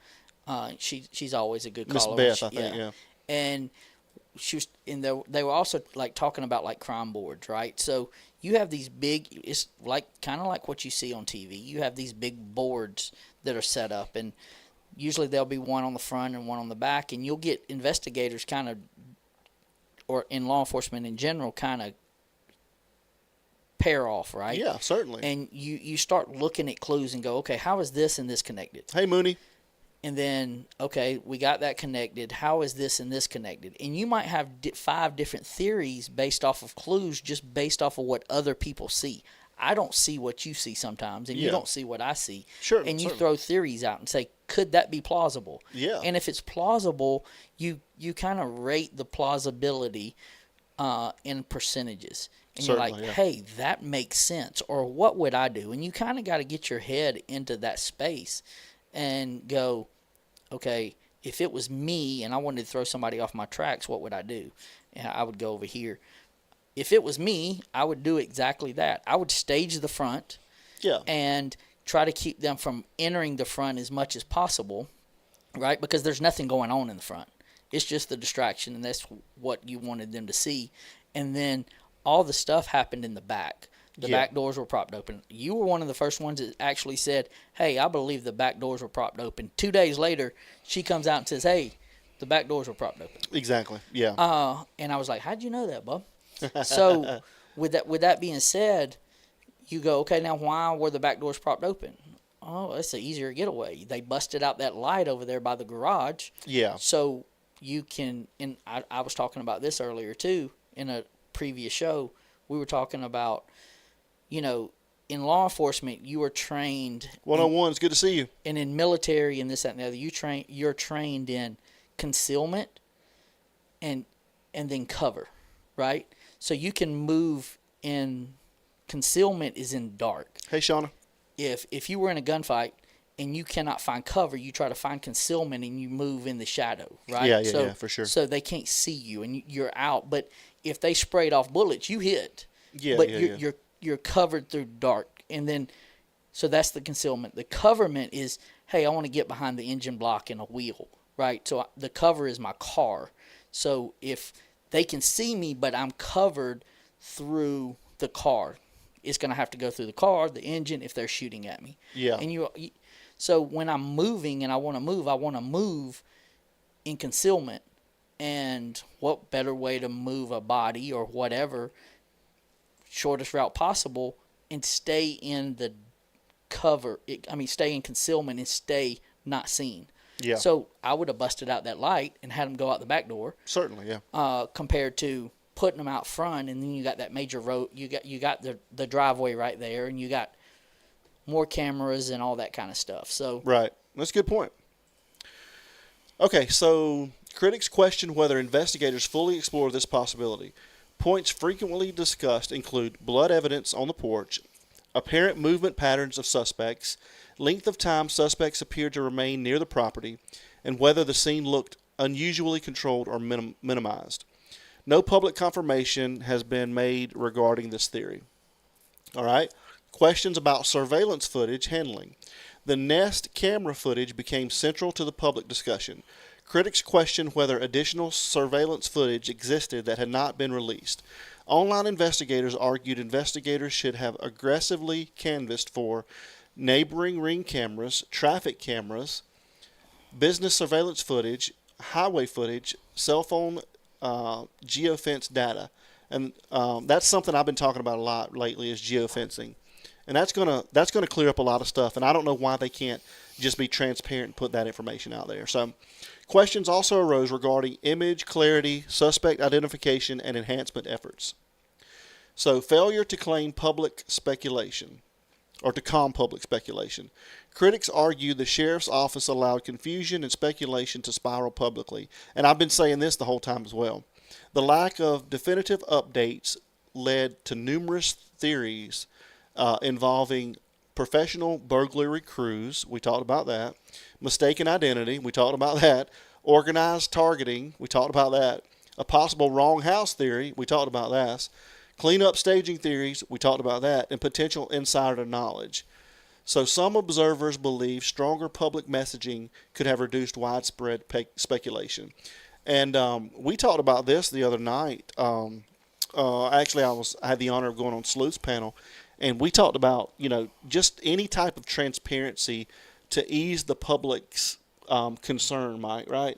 She's always a good caller. Miss Beth, I think, yeah. And she was they were also like talking about like crime boards, right? So you have these big, it's like kind of like what you see on TV. You have these big boards that are set up, and usually there'll be one on the front and one on the back, and you'll get investigators kind of, or in law enforcement in general, kind of pair off, right? Yeah, certainly. And you start looking at clues and go, okay, how is this and this connected? Hey, Mooney. And then, okay, we got that connected. How is this and this connected? And you might have 5 different theories based off of clues, just based off of what other people see. I don't see what you see sometimes, and you don't see what I see. Sure. And you certainly. throw theories out and say, could that be plausible? Yeah. And if it's plausible, you kind of rate the plausibility in percentages. And Certainly, you're like, yeah. hey, that makes sense. Or what would I do? And you kind of got to get your head into that space and go, okay, if it was me and I wanted to throw somebody off my tracks, what would I do? And I would go over here. If it was me, I would do exactly that. I would stage the front and try to keep them from entering the front as much as possible, right? Because there's nothing going on in the front. It's just the distraction, and that's what you wanted them to see. And then all the stuff happened in the back. The back doors were propped open. You were one of the first ones that actually said, hey, I believe the back doors were propped open. 2 days later, she comes out and says, hey, the back doors were propped open. Exactly, yeah. And I was like, how'd you know that, bub? So with that being said, you go, okay, now why were the back doors propped open? Oh, it's an easier getaway. They busted out that light over there by the garage. Yeah. So you can, and I was talking about this earlier too in a previous show. We were talking about, in law enforcement, you are trained. 101, it's good to see you. And in military and this, that, and the other, you're trained in concealment and then cover, right? So you can move in concealment is in dark. Hey, Shauna. If you were in a gunfight and you cannot find cover, you try to find concealment and you move in the shadow, right? Yeah, for sure. So they can't see you and you're out. But if they sprayed off bullets, you hit. Yeah, but yeah, you're covered through dark, and then so that's the concealment. The coverment is, hey, I want to get behind the engine block and a wheel, right? So the cover is my car. So if they can see me, but I'm covered through the car, it's going to have to go through the car, the engine, if they're shooting at me. Yeah. And so when I'm moving and I want to move in concealment. And what better way to move a body or whatever, shortest route possible, and stay in the cover. Stay in concealment and stay not seen. Yeah. So I would have busted out that light and had them go out the back door. Certainly, yeah. Compared to putting them out front, and then you got that major road. You got the driveway right there, and you got more cameras and all that kind of stuff. So right, that's a good point. Okay, so critics question whether investigators fully explore this possibility. Points frequently discussed include blood evidence on the porch, apparent movement patterns of suspects, length of time suspects appeared to remain near the property, and whether the scene looked unusually controlled or minimized. No public confirmation has been made regarding this theory. All right, questions about surveillance footage handling. The Nest camera footage became central to the public discussion. Critics question whether additional surveillance footage existed that had not been released. Online investigators argued investigators should have aggressively canvassed for neighboring ring cameras, traffic cameras, business surveillance footage, highway footage, cell phone geofence data. And that's something I've been talking about a lot lately is geofencing. And that's gonna clear up a lot of stuff. And I don't know why they can't just be transparent and put that information out there. So questions also arose regarding image clarity, suspect identification, and enhancement efforts. So failure to claim public speculation, or to calm public speculation. Critics argue the sheriff's office allowed confusion and speculation to spiral publicly. And I've been saying this the whole time as well. The lack of definitive updates led to numerous theories involving professional burglary crews, we talked about that, mistaken identity, we talked about that, organized targeting, we talked about that, a possible wrong house theory, we talked about that, cleanup staging theories, we talked about that, and potential insider knowledge. So some observers believe stronger public messaging could have reduced widespread speculation. And we talked about this the other night. Actually, I had the honor of going on Sleuth's panel, and we talked about just any type of transparency to ease the public's concern, Mike. Right?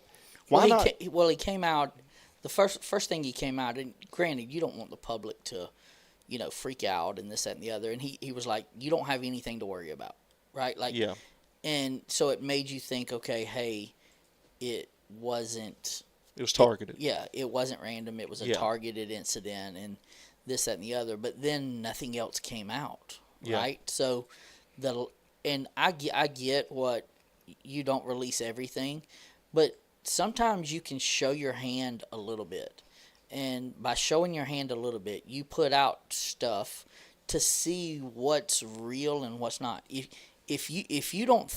Why not? He came out. The first thing he came out, and granted, you don't want the public to, freak out and this, that, and the other. And he was like, you don't have anything to worry about, right? Like, yeah. And so it made you think, okay, hey, it wasn't. It was targeted. It wasn't random. It was a targeted incident and this, that, and the other. But then nothing else came out, right? So I get what you don't release everything, but sometimes you can show your hand a little bit. And by showing your hand a little bit, you put out stuff to see what's real and what's not. If you don't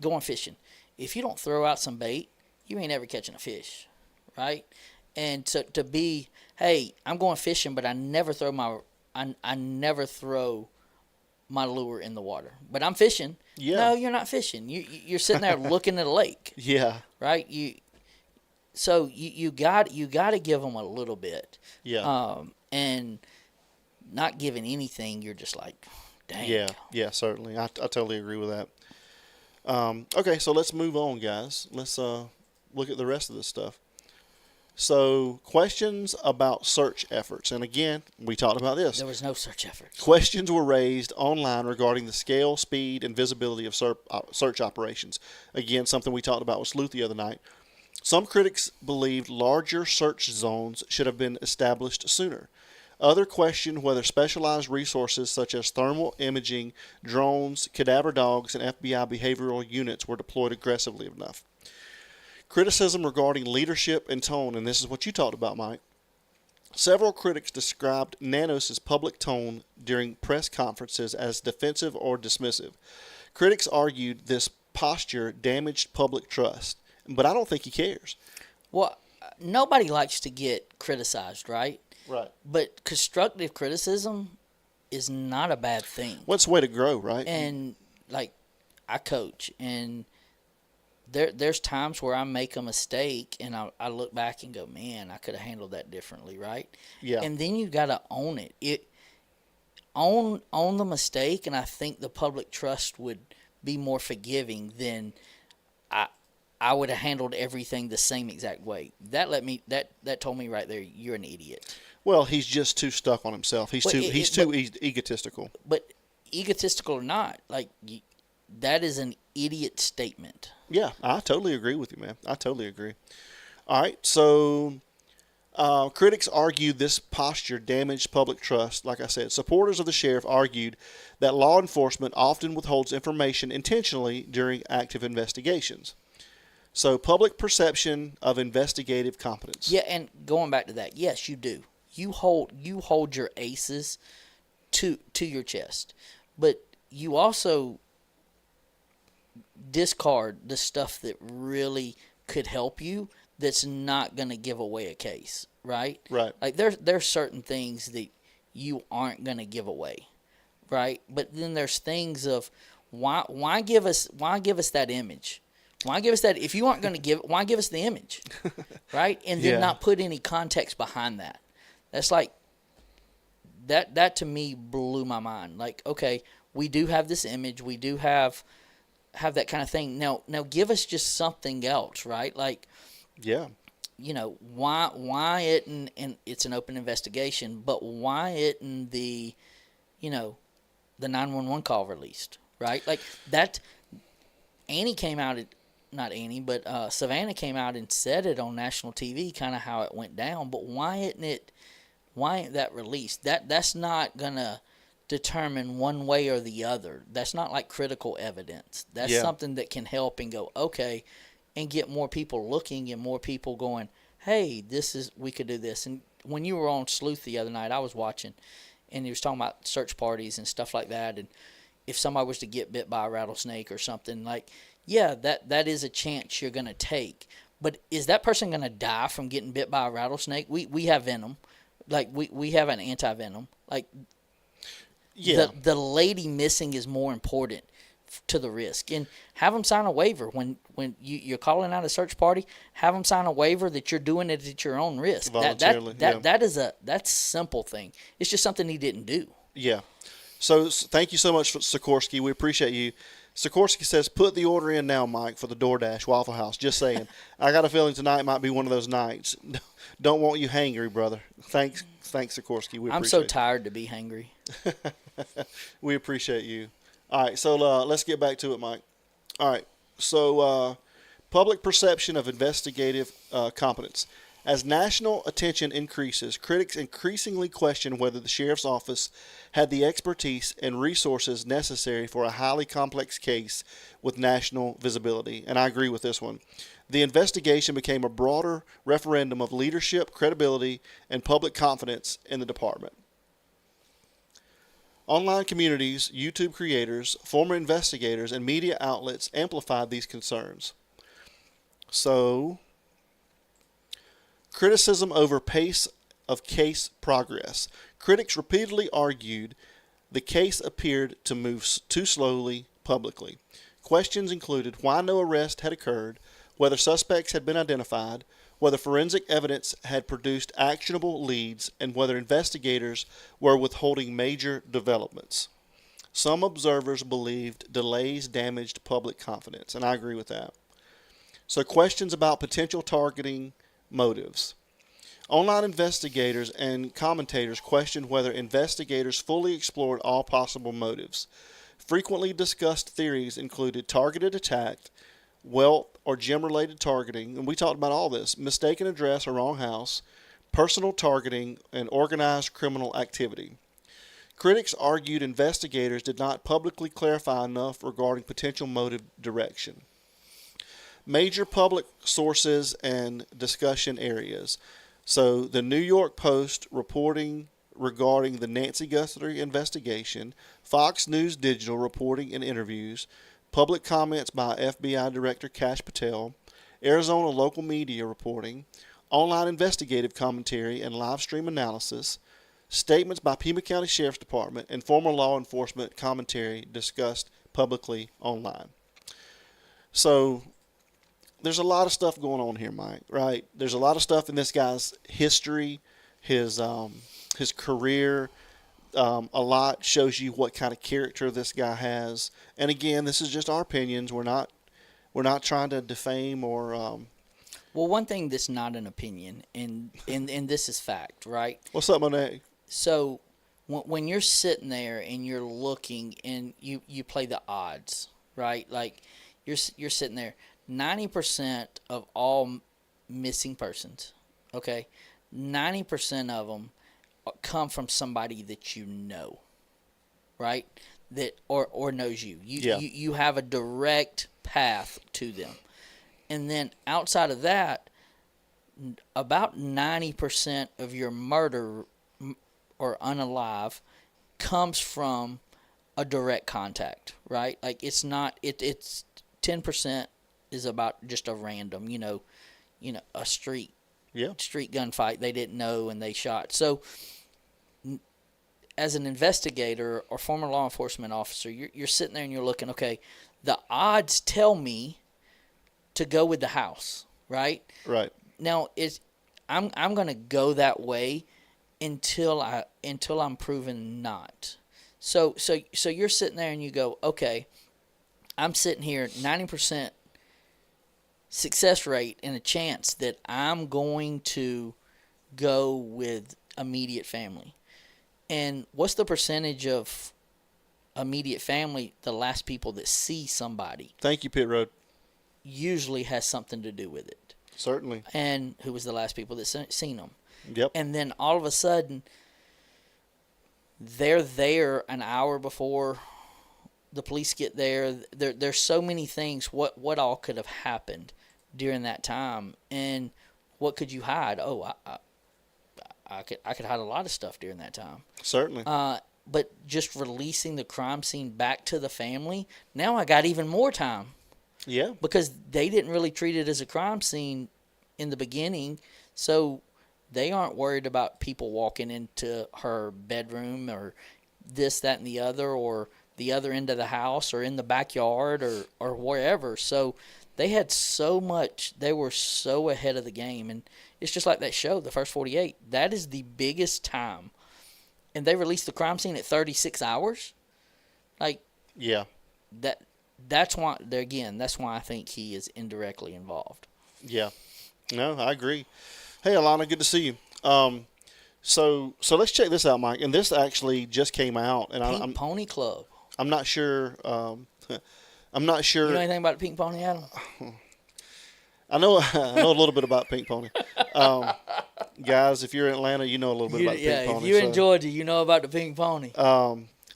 going fishing, if you don't throw out some bait, you ain't ever catching a fish, right? And to be, hey, I'm going fishing, but I never throw my lure in the water. But I'm fishing. Yeah. No, you're not fishing. You're sitting there looking at a lake. Yeah. Right. So you got to give them a little bit. Yeah. And not giving anything, you're just like, dang. Yeah. Yeah. Certainly, I totally agree with that. Okay, so let's move on, guys. Let's look at the rest of this stuff. So, questions about search efforts. And again, we talked about this. There was no search efforts. Questions were raised online regarding the scale, speed, and visibility of search operations. Again, something we talked about with Sleuth the other night. Some critics believed larger search zones should have been established sooner. Others questioned whether specialized resources such as thermal imaging, drones, cadaver dogs, and FBI behavioral units were deployed aggressively enough. Criticism regarding leadership and tone, and this is what you talked about, Mike. Several critics described Nanos' public tone during press conferences as defensive or dismissive. Critics argued this posture damaged public trust, but I don't think he cares. Well, nobody likes to get criticized, right? Right. But constructive criticism is not a bad thing. What's the way to grow, right? And, like, I coach, and there's times where I make a mistake, and I look back and go, man, I could have handled that differently, right? Yeah. And then you got to own it. Own the mistake, and I think the public trust would be more forgiving than I would have handled everything the same exact way. That told me right there, you're an idiot. Well, he's just too stuck on himself. He's too egotistical. But egotistical or not, like that is an idiot statement. Yeah, I totally agree with you, man. I totally agree. All right, so critics argued this posture damaged public trust. Like I said, supporters of the sheriff argued that law enforcement often withholds information intentionally during active investigations. So public perception of investigative competence. Yeah, and going back to that, yes, you do. You hold your aces to your chest, but you also discard the stuff that really could help you. That's not going to give away a case, right? Right. Like there's certain things that you aren't going to give away, right? But then there's things of why give us that image. Why give us that? If you aren't going to give, why give us the image, right? And then not put any context behind that. That's like that to me blew my mind. Like, okay, we do have this image, we do have that kind of thing. Now give us just something else, right? Like, why it and it's an open investigation, but why isn't the 911 call released, right? Like that. Annie came out at. Not Annie, but Savannah came out and said it on national TV, kind of how it went down. But why ain't that released? That's not gonna determine one way or the other. That's not like critical evidence. That's something that can help and go, okay, and get more people looking and more people going, hey, we could do this. And when you were on Sleuth the other night, I was watching, and he was talking about search parties and stuff like that. And if somebody was to get bit by a rattlesnake or something, like, yeah, that is a chance you're going to take. But is that person going to die from getting bit by a rattlesnake? We have venom. Like, we have an anti-venom. Like, Yeah. The lady missing is more important to the risk. And have them sign a waiver when you're calling out a search party. Have them sign a waiver that you're doing it at your own risk. Voluntarily. That's simple thing. It's just something he didn't do. Yeah. So thank you so much, Sikorsky. We appreciate you. Sikorsky says, put the order in now, Mike, for the DoorDash Waffle House. Just saying. I got a feeling tonight might be one of those nights. Don't want you hangry, brother. Thanks, Sikorsky. We appreciate I'm so tired to be hangry. We appreciate you. All right, so let's get back to it, Mike. All right, so public perception of investigative competence. As national attention increases, critics increasingly question whether the sheriff's office had the expertise and resources necessary for a highly complex case with national visibility. And I agree with this one. The investigation became a broader referendum of leadership, credibility, and public confidence in the department. Online communities, YouTube creators, former investigators, and media outlets amplified these concerns. So, criticism over pace of case progress. Critics repeatedly argued the case appeared to move too slowly publicly. Questions included why no arrest had occurred, whether suspects had been identified, whether forensic evidence had produced actionable leads, and whether investigators were withholding major developments. Some observers believed delays damaged public confidence, and I agree with that. So questions about potential targeting motives. Online investigators and commentators questioned whether investigators fully explored all possible motives. Frequently discussed theories included targeted attack, wealth or gym-related targeting, and we talked about all this, mistaken address or wrong house, personal targeting, and organized criminal activity. Critics argued investigators did not publicly clarify enough regarding potential motive direction. Major public sources and discussion areas. So the New York Post reporting regarding the Nancy Guthrie investigation, Fox News Digital reporting and interviews, public comments by FBI Director Kash Patel, Arizona local media reporting, online investigative commentary and live stream analysis, statements by Pima County Sheriff's Department, and former law enforcement commentary discussed publicly online. So there's a lot of stuff going on here, Mike, right? There's a lot of stuff in this guy's history, his career. A lot shows you what kind of character this guy has. And again, this is just our opinions. We're not trying to defame or. Well, one thing that's not an opinion, and this is fact, right? What's up, Monet? So when you're sitting there and you're looking and you play the odds, right? Like you're sitting there. 90% of all missing persons, okay, 90% of them come from somebody that you know, right? That or knows you. You have a direct path to them. And then outside of that, about 90% of your murder or unalive comes from a direct contact, right? Like it's 10% is about just a random, a street gunfight they didn't know and they shot. So as an investigator or former law enforcement officer, you're sitting there and you're looking, okay, the odds tell me to go with the house, right? Right. Now I'm going to go that way until I'm proven not. So you're sitting there and you go, okay, I'm sitting here 90% success rate and a chance that I'm going to go with immediate family. And what's the percentage of immediate family, the last people that see somebody? Thank you, Pit Road. Usually has something to do with it. Certainly. And who was the last people that seen them? Yep. And then all of a sudden, they're there an hour before the police get there. There's so many things. What all could have happened during that time, and what could you hide? Oh, I could hide a lot of stuff during that time. Certainly. But just releasing the crime scene back to the family, now I got even more time. Yeah. Because they didn't really treat it as a crime scene in the beginning, so they aren't worried about people walking into her bedroom or this, that, and the other, or the other end of the house, or in the backyard, or wherever. So they had so much. They were so ahead of the game, and it's just like that show, The First 48. That is the biggest time, and they released the crime scene at 36 hours. Like, Yeah. That's why. That's why I think he is indirectly involved. Yeah. No, I agree. Hey, Alana, good to see you. So let's check this out, Mike. And this actually just came out, and Pink Pony Club. I'm not sure. I'm not sure. You know anything about the Pink Pony, Adam? I know a little bit about Pink Pony. Guys, if you're in Atlanta, you know a little bit about the Pink Pony. If you're in Georgia, you know about the Pink Pony.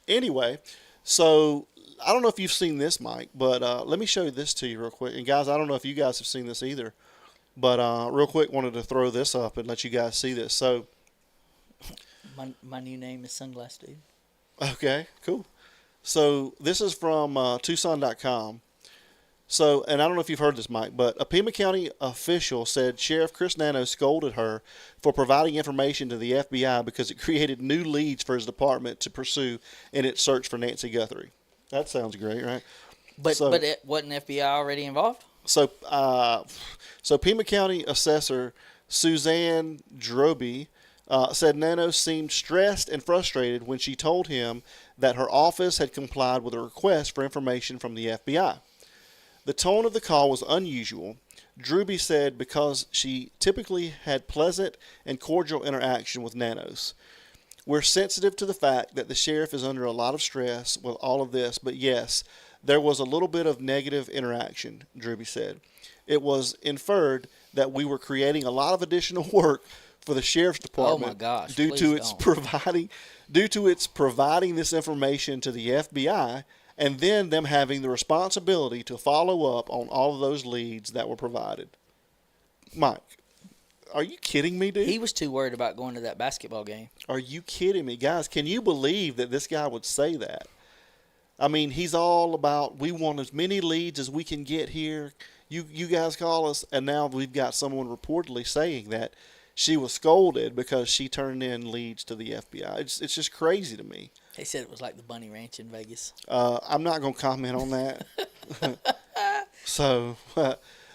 Anyway, so I don't know if you've seen this, Mike, but let me show you this to you real quick. And guys, I don't know if you guys have seen this either, but real quick, wanted to throw this up and let you guys see this. So, my new name is Sunglass Dude. Okay, cool. So this is from Tucson.com. So, and I don't know if you've heard this, Mike, but a Pima County official said Sheriff Chris Nanos scolded her for providing information to the FBI because it created new leads for his department to pursue in its search for Nancy Guthrie. That sounds great, right? But wasn't FBI already involved? So Pima County Assessor Suzanne Droby said Nanos seemed stressed and frustrated when she told him that her office had complied with a request for information from the FBI. The tone of the call was unusual, Droby said, because she typically had pleasant and cordial interaction with Nanos. We're sensitive to the fact that the sheriff is under a lot of stress with all of this, but yes, there was a little bit of negative interaction, Droby said. It was inferred that we were creating a lot of additional work for the sheriff's department due to its providing this information to the FBI, and then them having the responsibility to follow up on all of those leads that were provided. Mike, are you kidding me, dude? He was too worried about going to that basketball game. Are you kidding me? Guys, can you believe that this guy would say that? I mean, he's all about, we want as many leads as we can get here. You guys call us, and now we've got someone reportedly saying that she was scolded because she turned in leads to the FBI. It's just crazy to me. They said it was like the Bunny Ranch in Vegas. I'm not going to comment on that.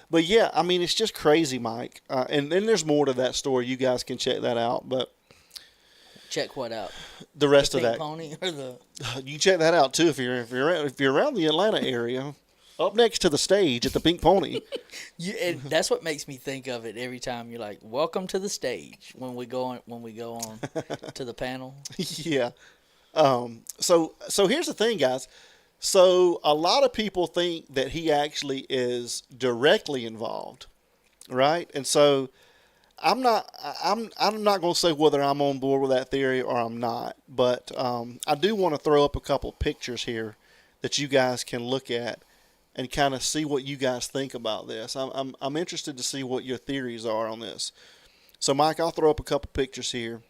But yeah, I mean, it's just crazy, Mike. And then there's more to that story. You guys can check that out. But check what out? The rest the of that. Pony or the? You can check that out too if you're around the Atlanta area. Up next to the stage at the Pink Pony. And that's what makes me think of it every time. You're like, "Welcome to the stage" when we go on to the panel. Yeah. So here's the thing, guys. So a lot of people think that he actually is directly involved, right? And so I'm not going to say whether I'm on board with that theory or I'm not, but I do want to throw up a couple of pictures here that you guys can look at and kind of see what you guys think about this. I'm interested to see what your theories are on this. So, Mike, I'll throw up a couple pictures here,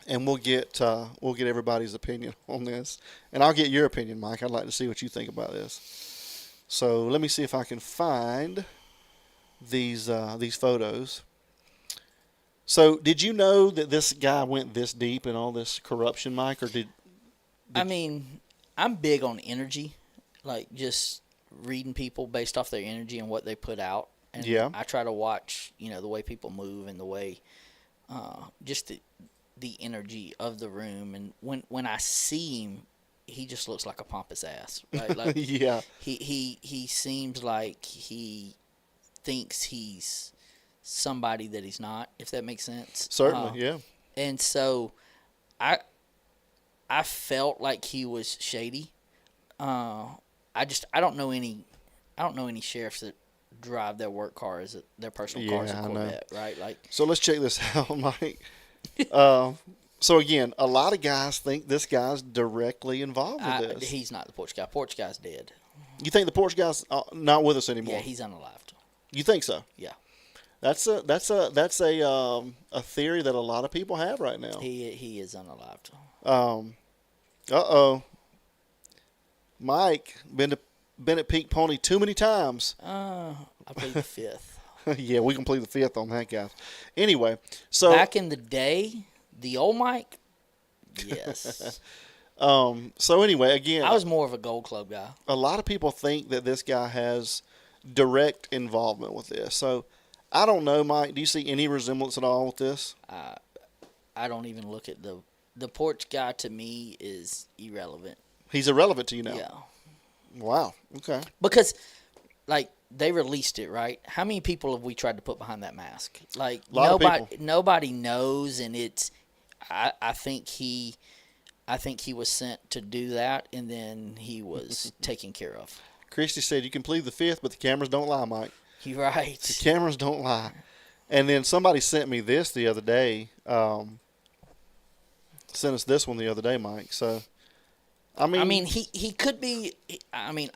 and we'll get everybody's opinion on this, and I'll get your opinion, Mike. I'd like to see what you think about this. So, let me see if I can find these photos. So, did you know that this guy went this deep in all this corruption, Mike, or did I mean, I'm big on energy, like just reading people based off their energy and what they put out. And yeah. I try to watch, the way people move and the way, just the energy of the room. And when I see him, he just looks like a pompous ass, right? Like yeah. He seems like he thinks he's somebody that he's not, if that makes sense. Certainly, yeah. And so I felt like he was shady. I don't know any sheriffs that drive their work car as their personal car as a Corvette, right? Like, so let's check this out, Mike. So again, a lot of guys think this guy's directly involved with this. He's not the porch guy. Porch guy's dead. You think the porch guy's not with us anymore? Yeah, he's unalived. You think so? Yeah. That's a theory that a lot of people have right now. He is unalived. Mike, been at Pink Pony too many times. I played the fifth. Yeah, we can play the fifth on that, guys. Anyway, so back in the day, the old Mike, yes. So anyway, again, I was more of a Gold Club guy. a lot of people think that this guy has direct involvement with this. So I don't know, Mike. Do you see any resemblance at all with this? I don't even look at the porch guy. To me, is irrelevant. He's irrelevant to you now. Yeah, Wow. Okay. because like they released it, right? How many people have we tried to put behind that mask? Like Lot of nobody knows, and it's. I think he was sent to do that, and then he was taken care of. Christy said you can plead the fifth, but the cameras don't lie, Mike. You're right. The cameras don't lie. And then somebody sent me this the other day. Sent us this one the other day, Mike. So, I mean, he could be. I mean,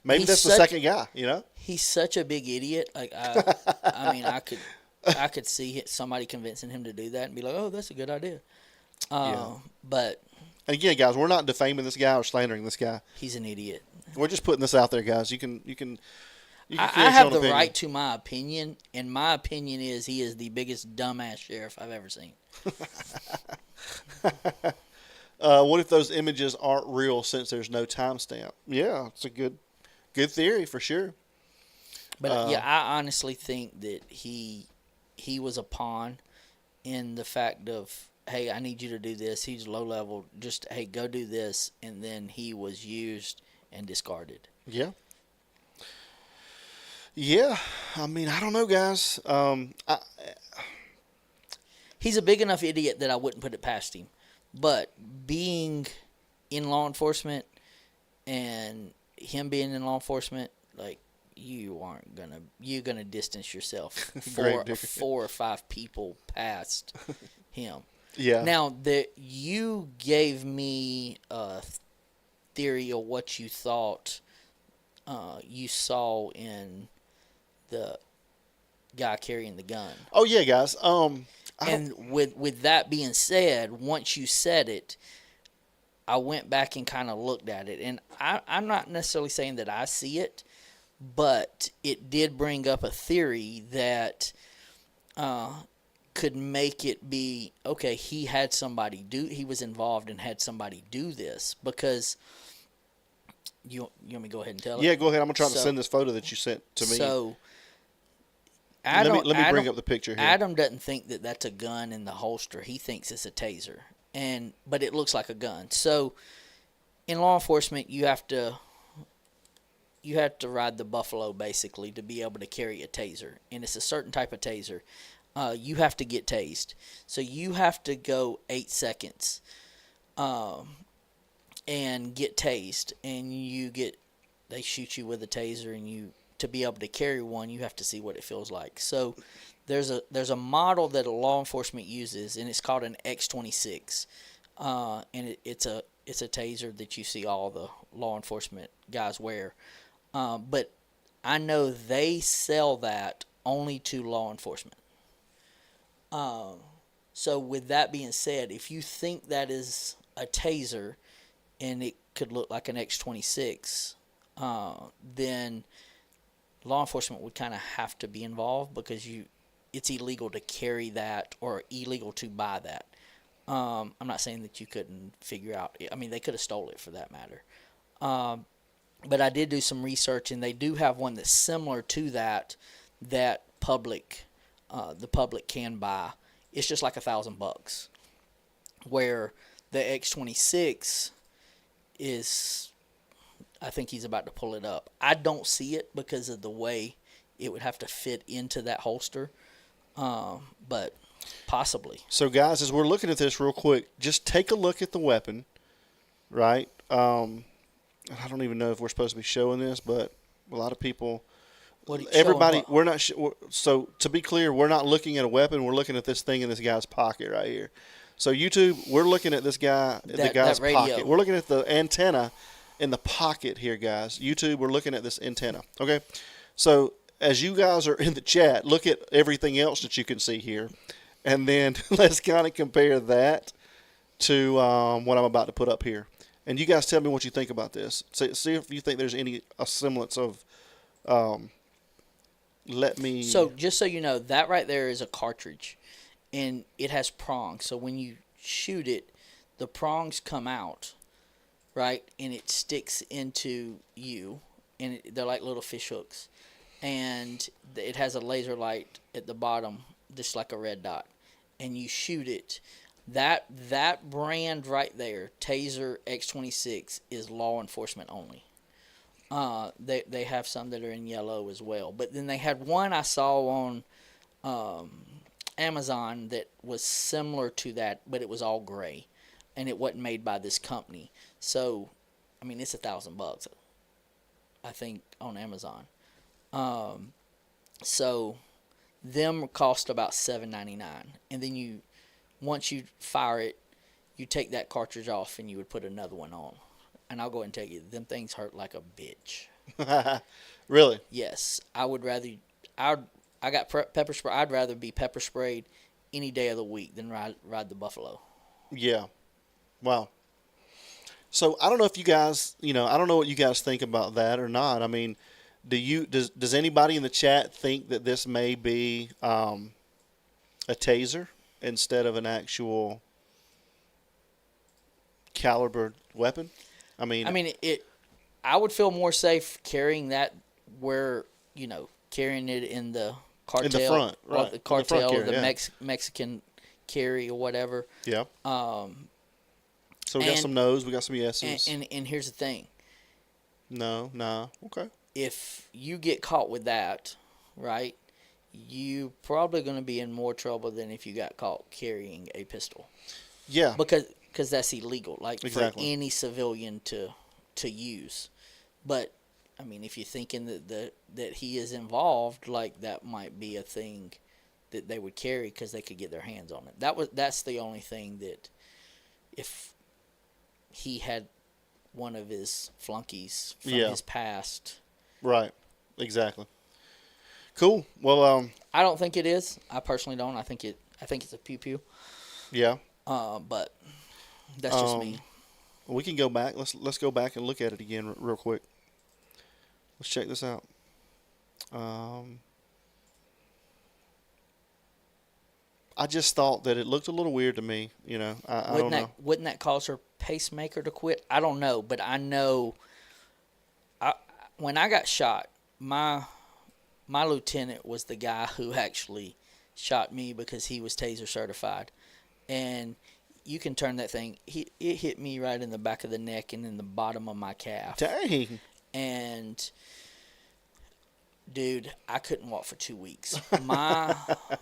maybe that's the second guy. You know, he's such a big idiot. Like I mean, I could see somebody convincing him to do that and be like, oh, that's a good idea. But and again, guys, we're not defaming this guy or slandering this guy. he's an idiot. We're just putting this out there, guys. You can create I your have own the opinion. right to my opinion, and my opinion is he is the biggest dumbass sheriff I've ever seen. What if those images aren't real since there's no timestamp? Yeah, it's a good theory for sure. But yeah, I honestly think that he was a pawn in the fact of, hey, I need you to do this. He's low level. Just, hey, go do this. And then he was used and discarded. Yeah. Yeah. I mean, I don't know, guys. He's a big enough idiot that I wouldn't put it past him. But being in law enforcement and him being in law enforcement, like, you're gonna distance yourself four or five people past him. Yeah. Now that you gave me a theory of what you thought you saw in the guy carrying the gun. Oh yeah, guys. And with that being said, once you said it, I went back and kind of looked at it, and I'm not necessarily saying that I see it, but it did bring up a theory that could make it be, okay, he was involved and had somebody do this, because you want me to go ahead and tell it? Yeah, go ahead. I'm going to try to send this photo that you sent to me. So let me bring up the picture here. Adam doesn't think that that's a gun in the holster. He thinks it's a taser, but it looks like a gun. So in law enforcement, you have to ride the buffalo, basically, to be able to carry a taser. And it's a certain type of taser. You have to get tased. So you have to go 8 seconds and get tased. And they shoot you with a taser, and to be able to carry one, you have to see what it feels like. So there's a model that a law enforcement uses, and it's called an X26. And it's a taser that you see all the law enforcement guys wear. But I know they sell that only to law enforcement. So with that being said, if you think that is a taser and it could look like an X26, then law enforcement would kind of have to be involved, because it's illegal to carry that or illegal to buy that. I'm not saying that you couldn't figure out. I mean, they could have stole it for that matter. But I did do some research, and they do have one that's similar to that the public can buy. It's just like $1,000, where the X26 is, I think he's about to pull it up. I don't see it because of the way it would have to fit into that holster, but possibly. So, guys, as we're looking at this real quick, just take a look at the weapon, right? I don't even know if we're supposed to be showing this, but a lot of people, everybody, we're not. So, to be clear, we're not looking at a weapon. We're looking at this thing in this guy's pocket right here. So, YouTube, we're looking at this guy, the guy's pocket. We're looking at the antenna in the pocket here, guys. YouTube, we're looking at this antenna. Okay, so as you guys are in the chat, look at everything else that you can see here, and then let's kind of compare that to what I'm about to put up here. And you guys tell me what you think about this. See if you think there's any semblance of. So just so you know, that right there is a cartridge, and it has prongs. So when you shoot it, the prongs come out. right? And it sticks into you, and they're like little fish hooks, and it has a laser light at the bottom, just like a red dot, and you shoot it. That brand right there, Taser X26, is law enforcement only. They have some that are in yellow as well, but then they had one I saw on Amazon that was similar to that, but it was all gray, and it wasn't made by this company. So, I mean, it's $1,000, I think, on Amazon. So, them cost about $7.99, and then once you fire it, you take that cartridge off, and you would put another one on. And I'll go ahead and tell you, them things hurt like a bitch. Really? Yes, I would rather. I got pepper spray. I'd rather be pepper sprayed any day of the week than ride the buffalo. Yeah. Wow. So I don't know if you guys, I don't know what you guys think about that or not. I mean, does anybody in the chat think that this may be a taser instead of an actual caliber weapon? I mean, I would feel more safe carrying that carrying it in the cartel, in the front, right? Or the cartel, carry, or the Mexican carry or whatever. Yeah. So we got some no's, we got some yeses. And here's the thing. No, nah, okay. If you get caught with that, right, you probably going to be in more trouble than if you got caught carrying a pistol. Yeah. Because that's illegal, like exactly. for any civilian to use. But I mean, if you're thinking that he is involved, like that might be a thing that they would carry because they could get their hands on it. That's the only thing that if he had one of his flunkies from his past. Right. Exactly. Cool. Well, I don't think it is. I personally don't. I think it's a pew pew. Yeah. But that's just me. We can go back. Let's go back and look at it again real quick. Let's check this out. I just thought that it looked a little weird to me. I don't know. Wouldn't that cause her pacemaker to quit? I don't know, but I know. When I got shot, my lieutenant was the guy who actually shot me because he was taser certified, and you can turn that thing. It hit me right in the back of the neck and in the bottom of my calf. Dang. And dude, I couldn't walk for 2 weeks. My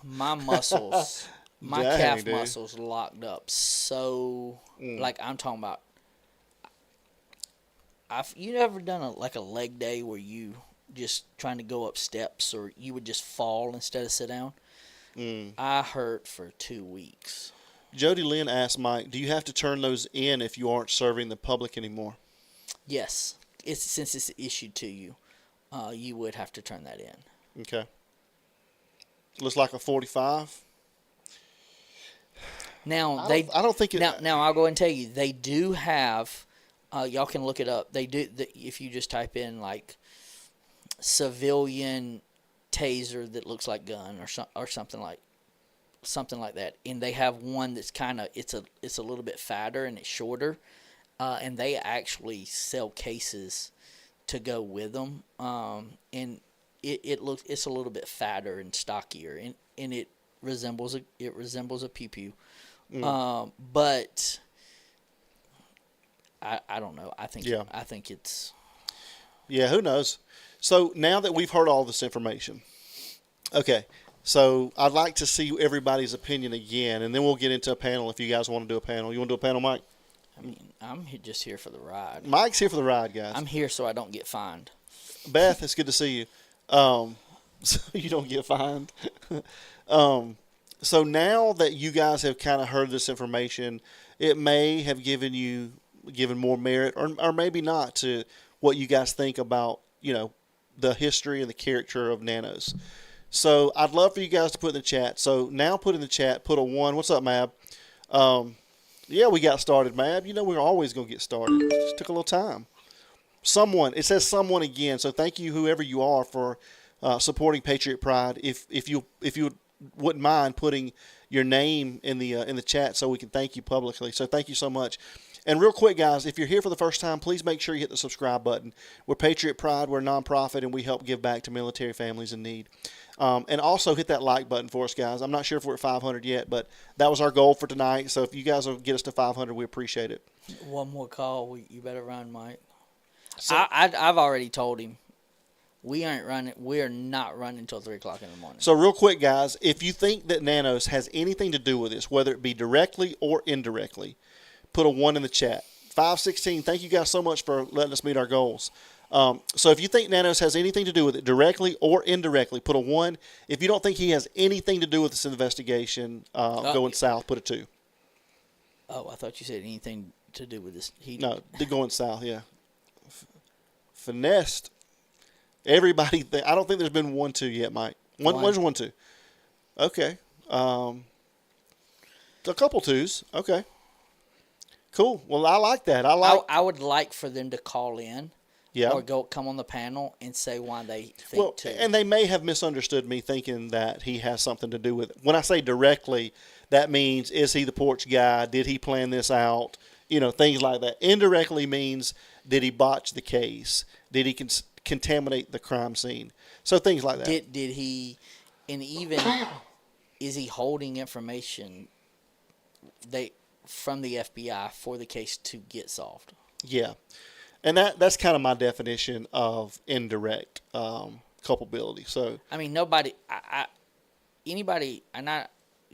muscles, my calf muscles locked up. So, like I'm talking about. You ever done a leg day where you just trying to go up steps, or you would just fall instead of sit down? I hurt for 2 weeks. Jody Lynn asked Mike, do you have to turn those in if you aren't serving the public anymore? Yes. Since it's issued to you, you would have to turn that in. Okay. Looks like a 45. Now I don't think it. Now I'll go ahead and tell you, they do have. Y'all can look it up. They do. If you just type in like civilian taser that looks like gun or something like that, and they have one that's kind of it's a little bit fatter and it's shorter, and they actually sell cases to go with them, and it's a little bit fatter and stockier, and it resembles a pew pew, but I don't know. I think it's. Yeah, who knows? So now that we've heard all this information, okay. So I'd like to see everybody's opinion again, and then we'll get into a panel if you guys want to do a panel. You want to do a panel, Mike? I mean, I'm just here for the ride. Mike's here for the ride, guys. I'm here so I don't get fined. Beth, it's good to see you. So you don't get fined. So now that you guys have kind of heard this information, it may have given more merit, or maybe not, to what you guys think about, the history and the character of Nanos. So I'd love for you guys to put in the chat. So now put in the chat, put a 1. What's up, Mab? Yeah, we got started, Mab. We're always going to get started. It just took a little time. It says someone again. So thank you, whoever you are, for supporting Patriot Pride. If you wouldn't mind putting your name in the chat so we can thank you publicly. So thank you so much. And real quick, guys, if you're here for the first time, please make sure you hit the subscribe button. We're Patriot Pride. We're a nonprofit, and we help give back to military families in need. And also hit that like button for us, guys. I'm not sure if we're at 500 yet, but that was our goal for tonight. So if you guys will get us to 500, we appreciate it. One more call. You better run, Mike. So, I've already told him we aren't running. We are not running until 3 o'clock in the morning. So real quick, guys, if you think that Nanos has anything to do with this, whether it be directly or indirectly, put a 1 in the chat. 516. Thank you guys so much for letting us meet our goals. So if you think Nanos has anything to do with it, directly or indirectly, put a 1. If you don't think he has anything to do with this investigation going south, put a 2. Oh, I thought you said anything to do with this. No, going south, yeah. Finessed. Everybody, I don't think there's been 1, 2 yet, Mike. There's 1, 2. Okay. A couple 2s. Okay. Cool. Well, I like that. I would like for them to call in. Yeah. Or come on the panel and say why they think too. And they may have misunderstood me thinking that he has something to do with it. When I say directly, that means, is he the porch guy? Did he plan this out? Things like that. Indirectly means, did he botch the case? Did he contaminate the crime scene? So things like that. Did he, and even, is he holding information from the FBI for the case to get solved? Yeah. And that's kind of my definition of indirect culpability. So I mean, nobody, anybody,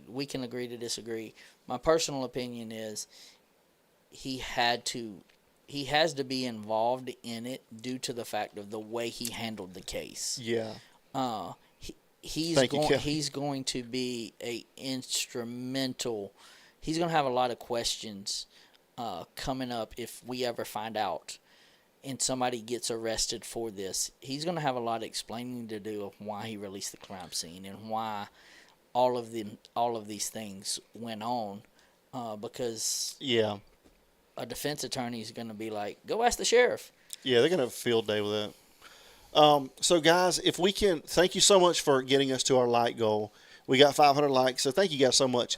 we can agree to disagree. My personal opinion is he has to be involved in it due to the fact of the way he handled the case. Yeah. He's going to be instrumental. He's going to have a lot of questions coming up if we ever find out and somebody gets arrested for this. He's going to have a lot of explaining to do of why he released the crime scene and why all of these things went on. Because a defense attorney is going to be like, go ask the sheriff. Yeah, they're going to have a field day with that. So, guys, if we can, thank you so much for getting us to our like goal. We got 500 likes, so thank you guys so much.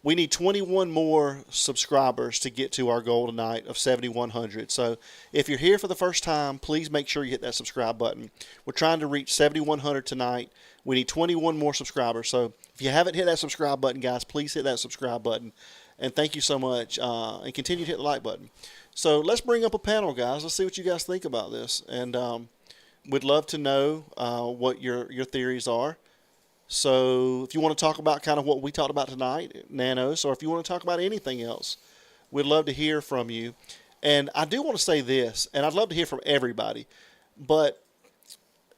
We need 21 more subscribers to get to our goal tonight of 7,100. So if you're here for the first time, please make sure you hit that subscribe button. We're trying to reach 7,100 tonight. We need 21 more subscribers. So if you haven't hit that subscribe button, guys, please hit that subscribe button. And thank you so much. And continue to hit the like button. So let's bring up a panel, guys. Let's see what you guys think about this. And we'd love to know what your theories are. So if you want to talk about kind of what we talked about tonight, Nanos, or if you want to talk about anything else, we'd love to hear from you. And I do want to say this, and I'd love to hear from everybody, but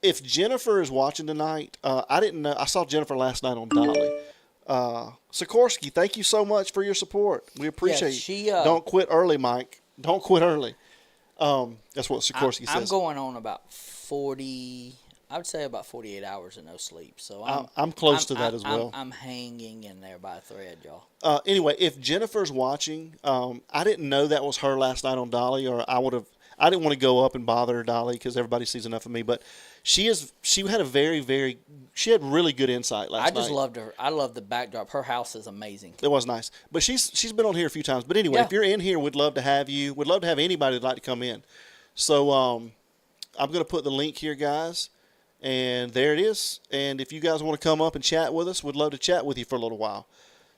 if Jennifer is watching tonight, I didn't know. I saw Jennifer last night on Dolly. Sikorsky, thank you so much for your support. We appreciate you. Don't quit early, Mike. Don't quit early. That's what Sikorsky says. I'm going on about 40... I would say about 48 hours of no sleep. So I'm close to that as well. I'm hanging in there by a thread, y'all. Anyway, if Jennifer's watching, I didn't know that was her last night on Dolly, or I didn't want to go up and bother Dolly because everybody sees enough of me. But she had really good insight last night. I just loved her. I love the backdrop. Her house is amazing. It was nice. But she's been on here a few times. But anyway, if you're in here, we'd love to have you. We'd love to have anybody that'd like to come in. So I'm going to put the link here, guys. And there it is. And if you guys want to come up and chat with us, we'd love to chat with you for a little while.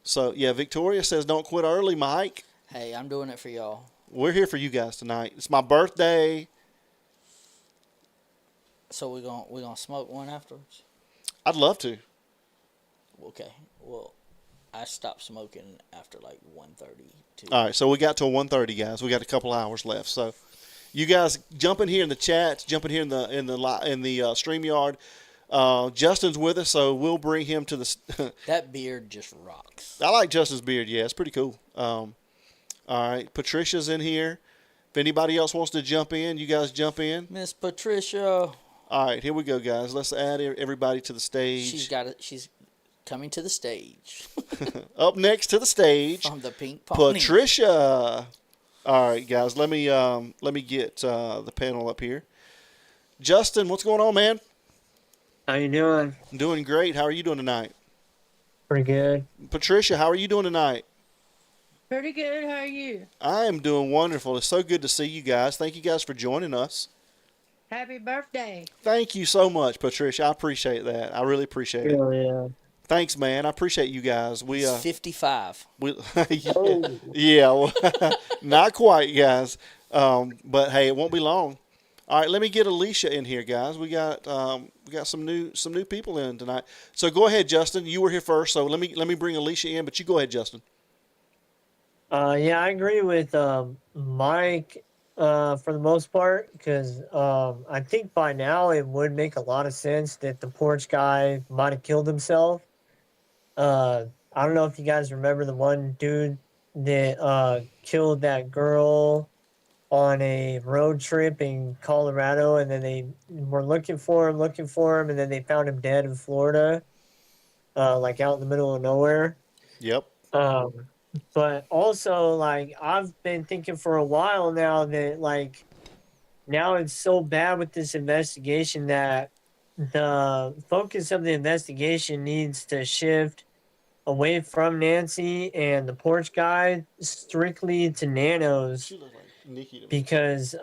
So, yeah, Victoria says, don't quit early, Mike. Hey, I'm doing it for y'all. We're here for you guys tonight. It's my birthday. So we're gonna smoke one afterwards? I'd love to. Okay. Well, I stopped smoking after like 1:30. All right, so we got till 1:30, guys. We got a couple hours left. So you guys jump in here in the chat, jump in here in the StreamYard. Justin's with us, so we'll bring him to the. That beard just rocks. I like Justin's beard. Yeah, it's pretty cool. All right, Patricia's in here. If anybody else wants to jump in, you guys jump in. Miss Patricia. All right, here we go, guys. Let's add everybody to the stage. She's coming to the stage. Up next to the stage, from the pink pony. Patricia. All right, guys. Let me get the panel up here. Justin, what's going on, man? How you doing? I'm doing great. How are you doing tonight? Pretty good. Patricia, how are you doing tonight? Pretty good. How are you? I am doing wonderful. It's so good to see you guys. Thank you guys for joining us. Happy birthday. Thank you so much, Patricia. I appreciate that. I really appreciate it. Yeah. Thanks, man. I appreciate you guys. He's 55. We Oh, yeah, well, not quite, guys. But hey, it won't be long. All right, let me get Alicia in here, guys. We got some new people in tonight. So go ahead, Justin. You were here first, so let me bring Alicia in. But you go ahead, Justin. yeah, I agree with Mike for the most part because I think by now it would make a lot of sense that the porch guy might have killed himself. I don't know if you guys remember the one dude that killed that girl on a road trip in Colorado, and then they were looking for him, and then they found him dead in Florida, like out in the middle of nowhere. Yep. Um, but also, like, I've been thinking for a while now that, like, now it's so bad with this investigation that the focus of the investigation needs to shift away from Nancy and the porch guy strictly to Nanos She looked like Nikki to me. because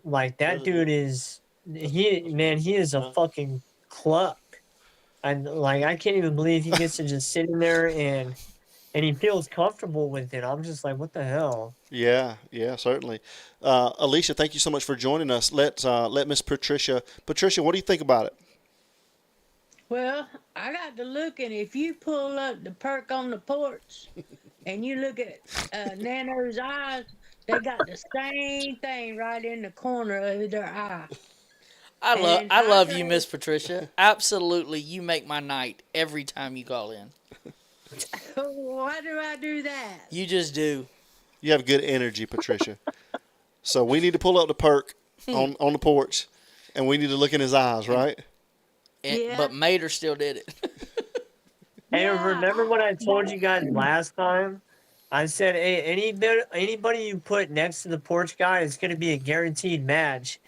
like that Really dude is he is a fucking cluck. And like I can't even believe he gets to just sit in there and he feels comfortable with it. I'm just like, what the hell? Yeah, certainly. Alicia, thank you so much for joining us. Let Miss Patricia. Patricia, what do you think about it? Well, I got to looking. If you pull up the perk on the porch and you look at Nano's eyes, they got the same thing right in the corner of their eye. And I I love you, think, Miss Patricia. Absolutely, you make my night every time you call in. why do I do that? You just do. You have good energy, Patricia. So we need to pull up the perk on the porch, and we need to look in his eyes, right? Yeah. But Mater still did it. Hey, Yeah. remember what I told you guys last time? I said, hey, anybody you put next to the porch guy is going to be a guaranteed match.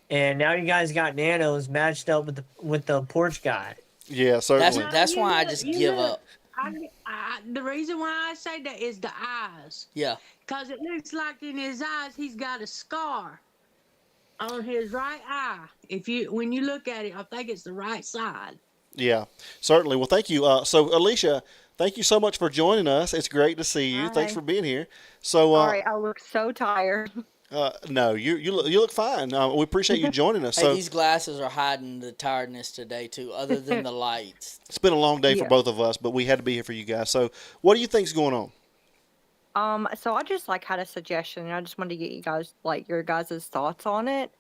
And now you guys got Nanos matched up with the porch guy. Yeah, certainly. That's you why I look- just you give look. up. The reason why I say that is the eyes. Yeah. Because it looks like in his eyes he's got a scar on his right eye. When you look at it, I think it's the right side. Yeah, certainly. Well, thank you. So Alicia, thank you so much for joining us. It's great to see you. Thanks Hi. for being here. So Sorry, I look so tired. no, you look fine. We appreciate you joining us. Hey, So these glasses are hiding the tiredness today too, other than the lights. it's been a long day for Yeah. both of us, but we had to be here for you guys. So what do you think's going on? So I just like had a suggestion, and I just wanted to get you guys like your guys' thoughts on it.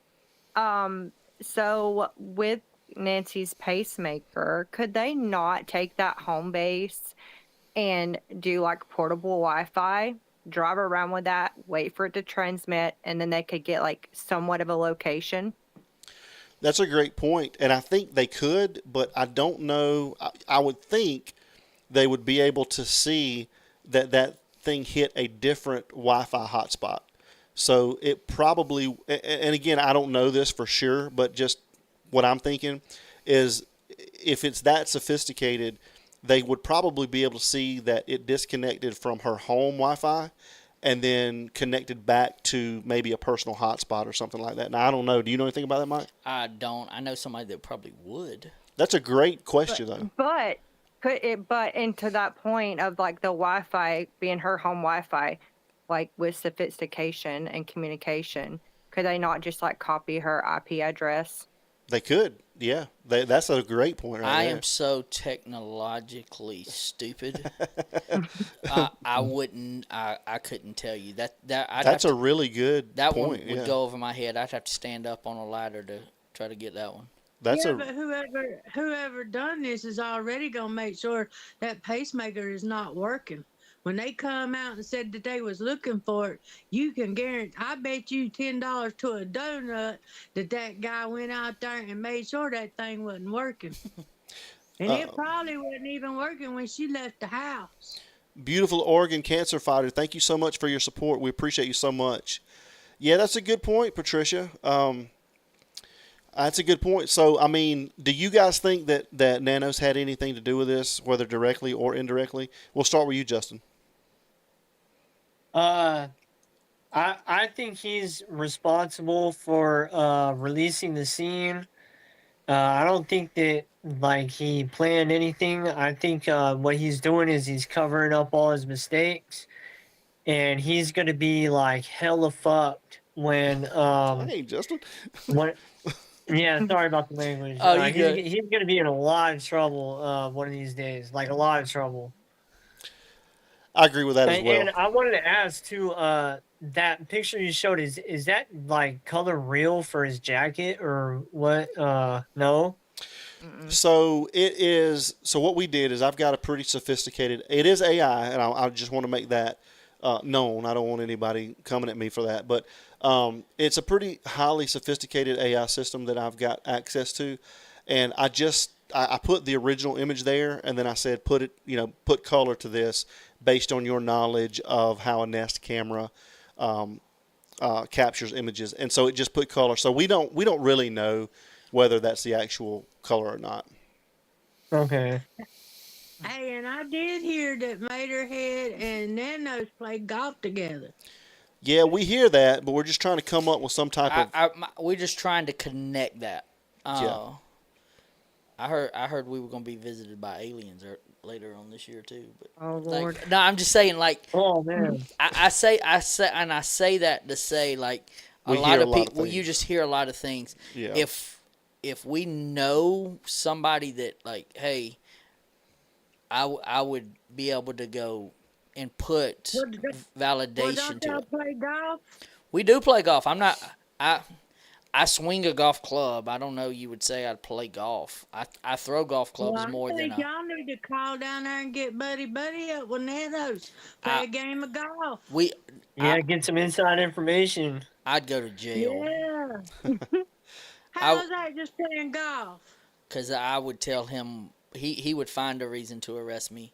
So with Nancy's pacemaker, could they not take that home base and do like portable Wi-Fi, drive around with that, wait for it to transmit, and then they could get like somewhat of a location? That's a great point, and I think they could, but I don't know. I would think they would be able to see that thing hit a different Wi-Fi hotspot. So it probably, and again, I don't know this for sure, but just what I'm thinking is if it's that sophisticated, they would probably be able to see that it disconnected from her home Wi-Fi and then connected back to maybe a personal hotspot or something like that. Now, I don't know. Do you know anything about that, Mike? I don't. I know somebody that probably would. That's a great question, though. But and to that point of like the Wi-Fi being her home Wi-Fi, like with sophistication and communication, could they not just like copy her IP address? They could. Yeah. That's a great point right I there. am so technologically stupid. I wouldn't. I couldn't tell you that. That's a really good that point. one would yeah. go over my head. I'd have to stand up on a ladder to try to get that one. That's yeah, a but whoever done this is already gonna make sure that pacemaker is not working. When they come out and said that they was looking for it, you can guarantee. I bet you $10 to a donut that guy went out there and made sure that thing wasn't working. And it probably wasn't even working when she left the house. beautiful Oregon cancer fighter. Thank you so much for your support. We appreciate you so much. Yeah, that's a good point, Patricia. That's a good point. So, I mean, do you guys think that Nanos had anything to do with this, whether directly or indirectly? We'll start with you, Justin. I think he's responsible for releasing the scene. I don't think that like he planned anything. I think what he's doing is he's covering up all his mistakes, and he's gonna be like hella fucked Hey, Justin. when yeah. Sorry about the language. Oh, you good? He's gonna be in a lot of trouble one of these days, like a lot of trouble. I agree with that as And well. I wanted to ask too, that picture you showed is that like color real for his jacket or what? No. So it is. So what we did is I've got a pretty sophisticated. It is AI, and I just want to make that known. I don't want anybody coming at me for that, but it's a pretty highly sophisticated AI system that I've got access to, and I put the original image there, and then I said put color to this based on your knowledge of how a Nest camera captures images, and so it just put color. So we don't really know whether that's the actual color or not. Okay. Hey, and I did hear that Materhead and Nanos play golf together. Yeah, we hear that, but we're just trying to come up with some type of. We're just trying to connect that. Yeah. I heard we were going to be visited by aliens later on this year too. But Oh Lord. no, I'm just saying like Oh man. I say that to say like a We lot hear of a lot of people. You things. just hear a lot of things. Yeah. If we know somebody that like, hey, I would be able to go and put Well, well, validation don't to y'all it. play golf? We do play golf. I swing a golf club. I don't know. You would say I'd play golf. I throw golf clubs Well, more I than think y'all need to call down there and get buddy up with Nanos. Play I- a game of golf. we. Yeah, get some inside information. I'd go to jail Yeah. How's that just playing golf? because I would tell him he would find a reason to arrest me.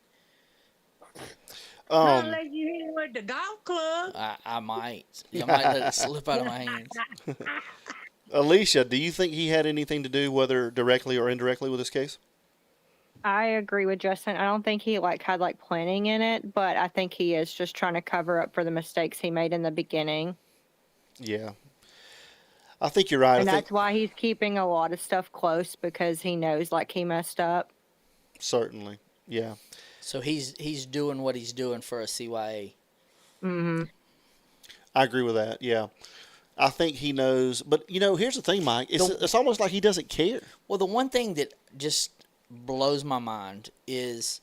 Not Um, unless you hit him with the golf club. I might let it slip out of my hands. Alicia, do you think he had anything to do, whether directly or indirectly, with this case? I agree with Justin. I don't think he had planning in it, but I think he is just trying to cover up for the mistakes he made in the beginning. Yeah. I think you're right. And I think that's why he's keeping a lot of stuff close because he knows he messed up. certainly. Yeah. So he's doing what he's doing for a CYA. Mm-hmm. I agree with that. Yeah. I think he knows, but here's the thing, Mike. It's almost like he doesn't care. Well, the one thing that just blows my mind is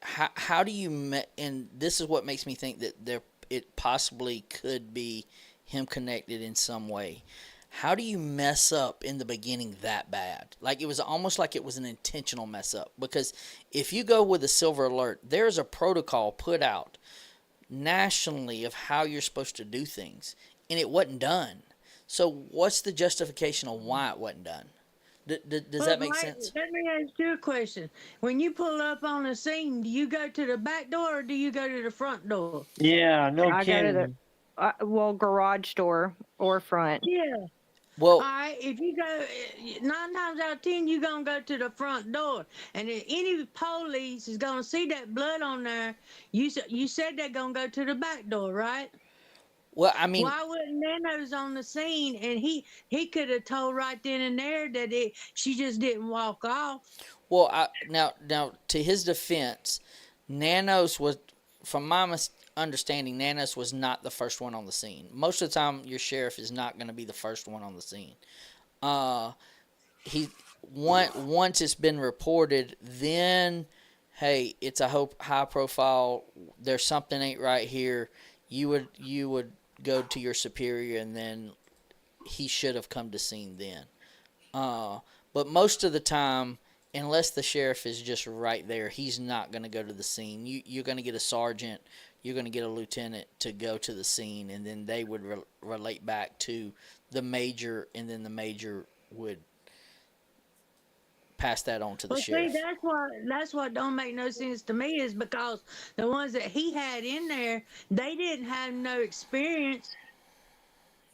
how do you and this is what makes me think that it possibly could be him connected in some way. How do you mess up in the beginning that bad? Like it was almost like it was an intentional mess up, because if you go with a silver alert, there's a protocol put out nationally of how you're supposed to do things, and it wasn't done. So what's the justification of why it wasn't done? Does that make Mike, sense? Let me ask you a question. When you pull up on the scene, do you go to the back door or do you go to the front door? Yeah, no I go kidding. to the garage door or front. Yeah. Well, All right, if you go 9 times out of 10, you're gonna go to the front door, and if any police is gonna see that blood on there, you said they're gonna go to the back door, right? I mean, Why wouldn't Nanos on the scene, and he could have told right then and there that she just didn't walk off. well, now to his defense, Nanos was, from my understanding, Nanos was not the first one on the scene. Most of the time, your sheriff is not going to be the first one on the scene. Once it's been reported, then hey, it's a high profile. There's something ain't right here. You would go to your superior, and then he should have come to scene then. But most of the time, unless the sheriff is just right there, he's not going to go to the scene. You're going to get a sergeant, you're going to get a lieutenant to go to the scene, and then they would relate back to the major, and then the major would pass that on to the sheriff. See, that's what don't make no sense to me, is because the ones that he had in there, they didn't have no experience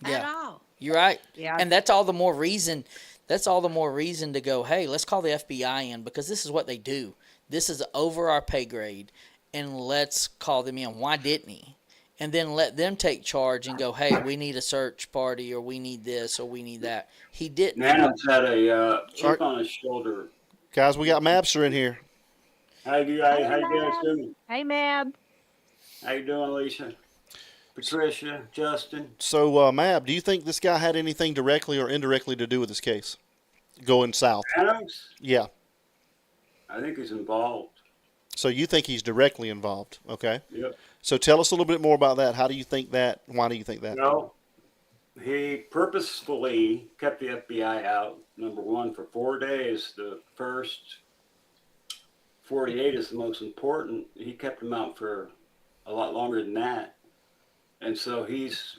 at all. You're right. Yeah. And that's all the more reason. That's all the more reason to go, hey, let's call the FBI in, because this is what they do. This is over our pay grade, and let's call them in. Why didn't he? And then let them take charge and go, hey, we need a search party, or we need this, or we need that. He didn't. Nanos had a All chip right, on his shoulder. guys, we got Mabster in here. How you Hey, guys Mab. doing? Hey, Mab. How you doing, Alicia? Patricia, Justin? So, Mab, do you think this guy had anything directly or indirectly to do with this case going south? Nanos? Yeah. I think he's involved. So you think he's directly involved? Okay. Yep. So tell us a little bit more about that. How do you think that? Why do you think that? No, he purposefully kept the FBI out, number one, for 4 days. The first 48 is the most important. He kept them out for a lot longer than that. And so he's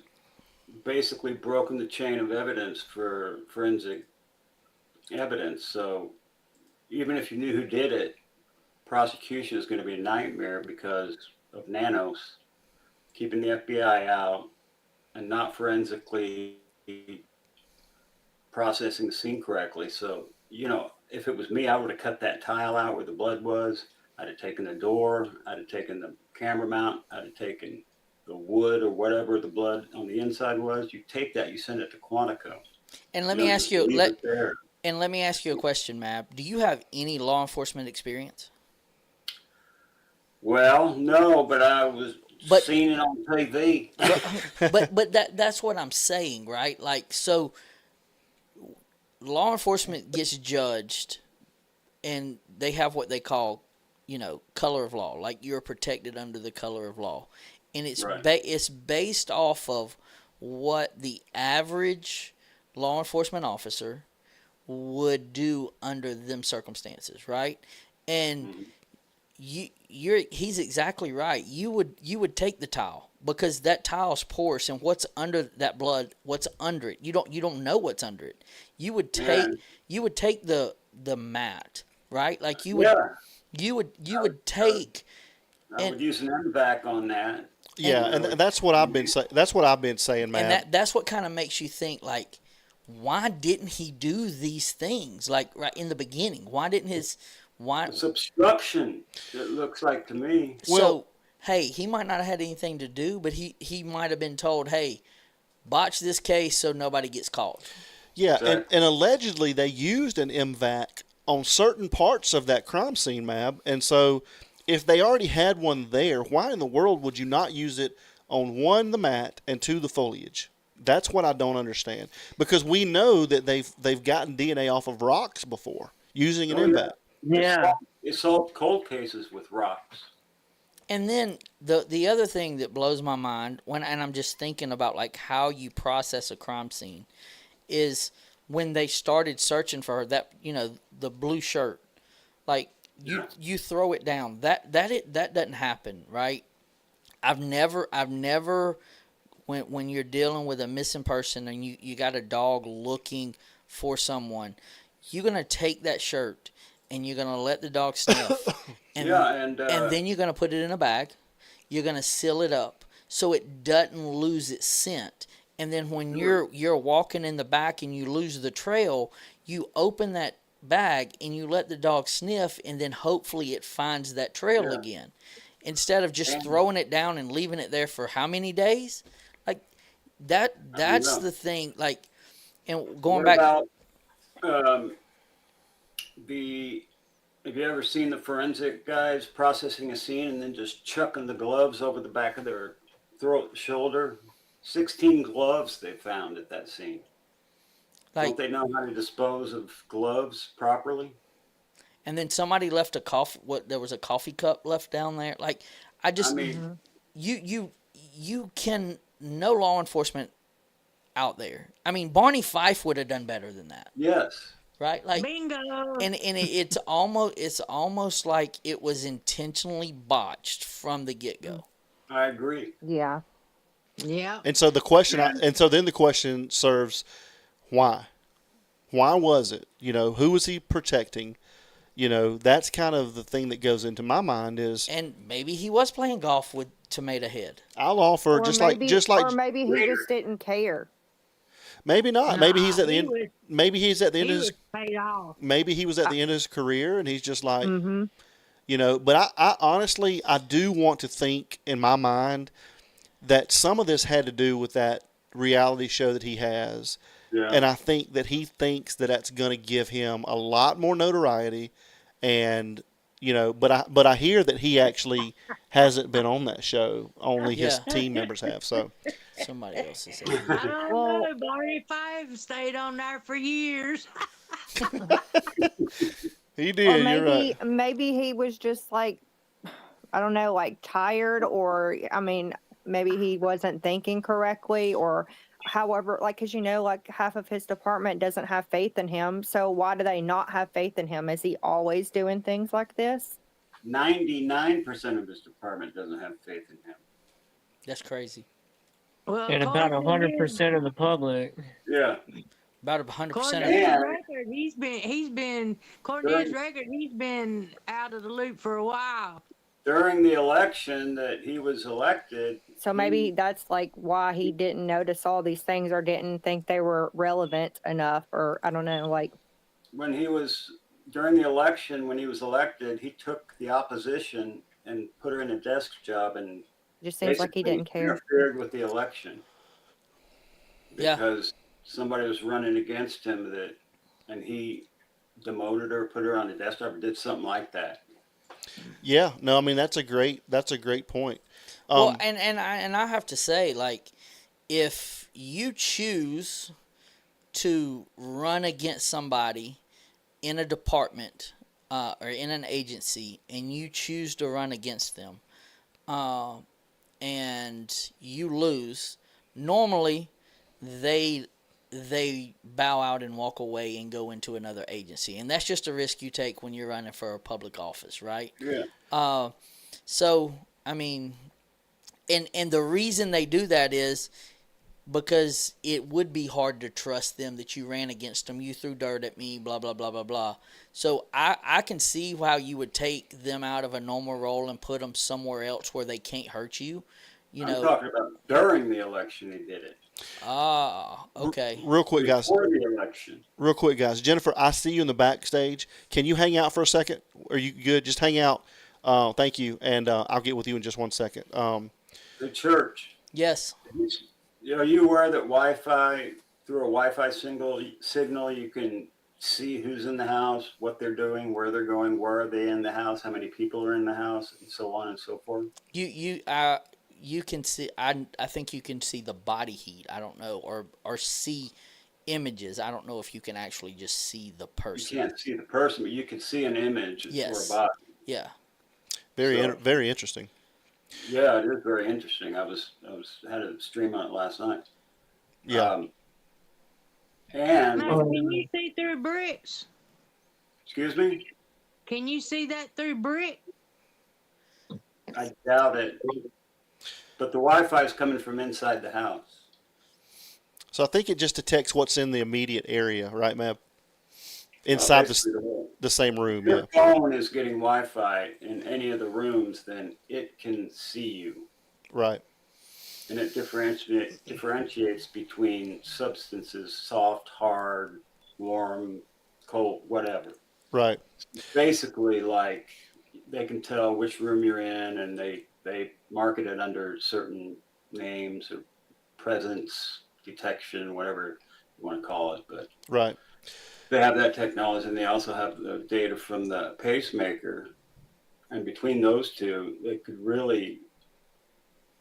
basically broken the chain of evidence for forensic evidence. So even if you knew who did it, prosecution is going to be a nightmare because of Nanos keeping the FBI out and not forensically processing the scene correctly. So, if it was me, I would have cut that tile out where the blood was. I'd have taken the door. I'd have taken the camera mount. I'd have taken the wood or whatever the blood on the inside was. You take that, you send it to Quantico. And let me ask you, leave it there. let me ask you a question, Mab. Do you have any law enforcement experience? Well, no, but I was seeing it on TV. But that's what I'm saying, right? Like, so law enforcement gets judged, and they have what they call, color of law. Like, you're protected under the color of law, and it's Right. it's based off of what the average law enforcement officer would do under them circumstances, right? And he's exactly right. You would take the tile because that tile's porous, and what's under that blood, what's under it, you don't know what's under it. You would take the mat, right? Like you would take. I would use an MVAC on that. Yeah, and that's what I've been saying. That's what I've been saying, man. And that's what kind of makes you think, like, why didn't he do these things? Like, right in the beginning, why didn't It's obstruction, it looks like to me. So, hey, he might not have had anything to do, but he might have been told, hey, botch this case so nobody gets caught. Yeah, Exactly. and allegedly they used an MVAC on certain parts of that crime scene, Mab. And so if they already had one there, why in the world would you not use it on one, the mat, and two, the foliage? That's what I don't understand. Because we know that they've gotten DNA off of rocks before using an MVAC. Yeah. It solved cold cases with rocks. And then the other thing that blows my mind, and I'm just thinking about like how you process a crime scene, is when they started searching for her, that the blue shirt, like you throw it down. That doesn't happen, right? I've never when you're dealing with a missing person and you got a dog looking for someone, you're gonna take that shirt and you're gonna let the dog sniff, and then you're gonna put it in a bag. You're gonna seal it up so it doesn't lose its scent. And then when you're walking in the back and you lose the trail, you open that bag and you let the dog sniff, and then hopefully it finds that trail again, instead of just throwing it down and leaving it there for how many days? Like that's the thing. Like, and going back. About have you ever seen the forensic guys processing a scene and then just chucking the gloves over the back of their throat, shoulder? 16 gloves they found at that scene. Like, don't they know how to dispose of gloves properly? And then somebody left a coffee. There was a coffee cup left down there. Like, you can no law enforcement out there. I mean, Barney Fife would have done better than that. Yes. Right? Like, Bingo. And it's almost like it was intentionally botched from the get-go. I agree. Yeah. Yeah. And so the question, then the question serves, why? Why was it? Who was he protecting? That's kind of the thing that goes into my mind is. And maybe he was playing golf with Tomato Head. I'll offer Or maybe he just didn't care. Maybe not. Maybe he's at the end. Maybe he's at the end of his. Paid off. Maybe he was at the end of his career, and he's just like, But I honestly, I do want to think in my mind that some of this had to do with that reality show that he has. Yeah. And I think that he thinks that that's going to give him a lot more notoriety. And, but I hear that he actually hasn't been on that show. Only his Yeah. team members have. So, Somebody else is. I don't Well, know. Barney Five stayed on there for years. he or did. You're right. maybe he was just like, I don't know, like tired, or I mean, maybe he wasn't thinking correctly, or however, like, because like half of his department doesn't have faith in him. So why do they not have faith in him? Is he always doing things like this? 99% of his department doesn't have faith in him. That's crazy. Well, And about according to his- 100% of the public. Yeah. About 100% according of to his Yeah. record, according to his record, he's been out of the loop for a while. During the election that he was elected, So maybe that's like why he didn't notice all these things or didn't think they were relevant enough, or I don't know, like. when he was during the election, when he was elected, he took the opposition and put her in a desk job and Just seems like he didn't care. interfered with the election Yeah. because somebody was running against him and he demoted her, put her on the desktop, or did something like that. Yeah. No, I mean, that's a great point. Well, and I have to say, like, if you choose to run against somebody in a department or in an agency, and you choose to run against them, and you lose, normally they bow out and walk away and go into another agency, and that's just a risk you take when you're running for a public office, right? Yeah. So I mean, and the reason they do that is because it would be hard to trust them that you ran against them, you threw dirt at me, blah blah blah blah blah. So I can see how you would take them out of a normal role and put them somewhere else where they can't hurt you. I'm talking about during the election he did it. Ah, okay. Real quick, guys. Before the election. Real quick, guys. Jennifer, I see you in the backstage. Can you hang out for a second? Are you good? Just hang out. Thank you, and I'll get with you in just 1 second. The church. Yes. Are you aware that Wi-Fi, through a Wi-Fi signal, you can see who's in the house, what they're doing, where they're going, where are they in the house, how many people are in the house, and so on and so forth? You can see. I think you can see the body heat. I don't know, or see images. I don't know if you can actually just see the person. You can't see the person, but you can see an image Yes. or a body. Yeah. Very interesting. Yeah, it is very interesting. I had a stream on it last night. Yeah. And Now, can you see through bricks? excuse me, Can you see that through brick? I doubt it. But the Wi-Fi is coming from inside the house. So I think it just detects what's in the immediate area, right, Mab? Inside the same room. If your Yeah. phone is getting Wi-Fi in any of the rooms, then it can see you. Right. And it differentiates between substances, soft, hard, warm, cold, whatever. Right. Basically, like, they can tell which room you're in, and they market it under certain names or presence detection, whatever you want to call it. But Right. they have that technology, and they also have the data from the pacemaker. And between those two, they could really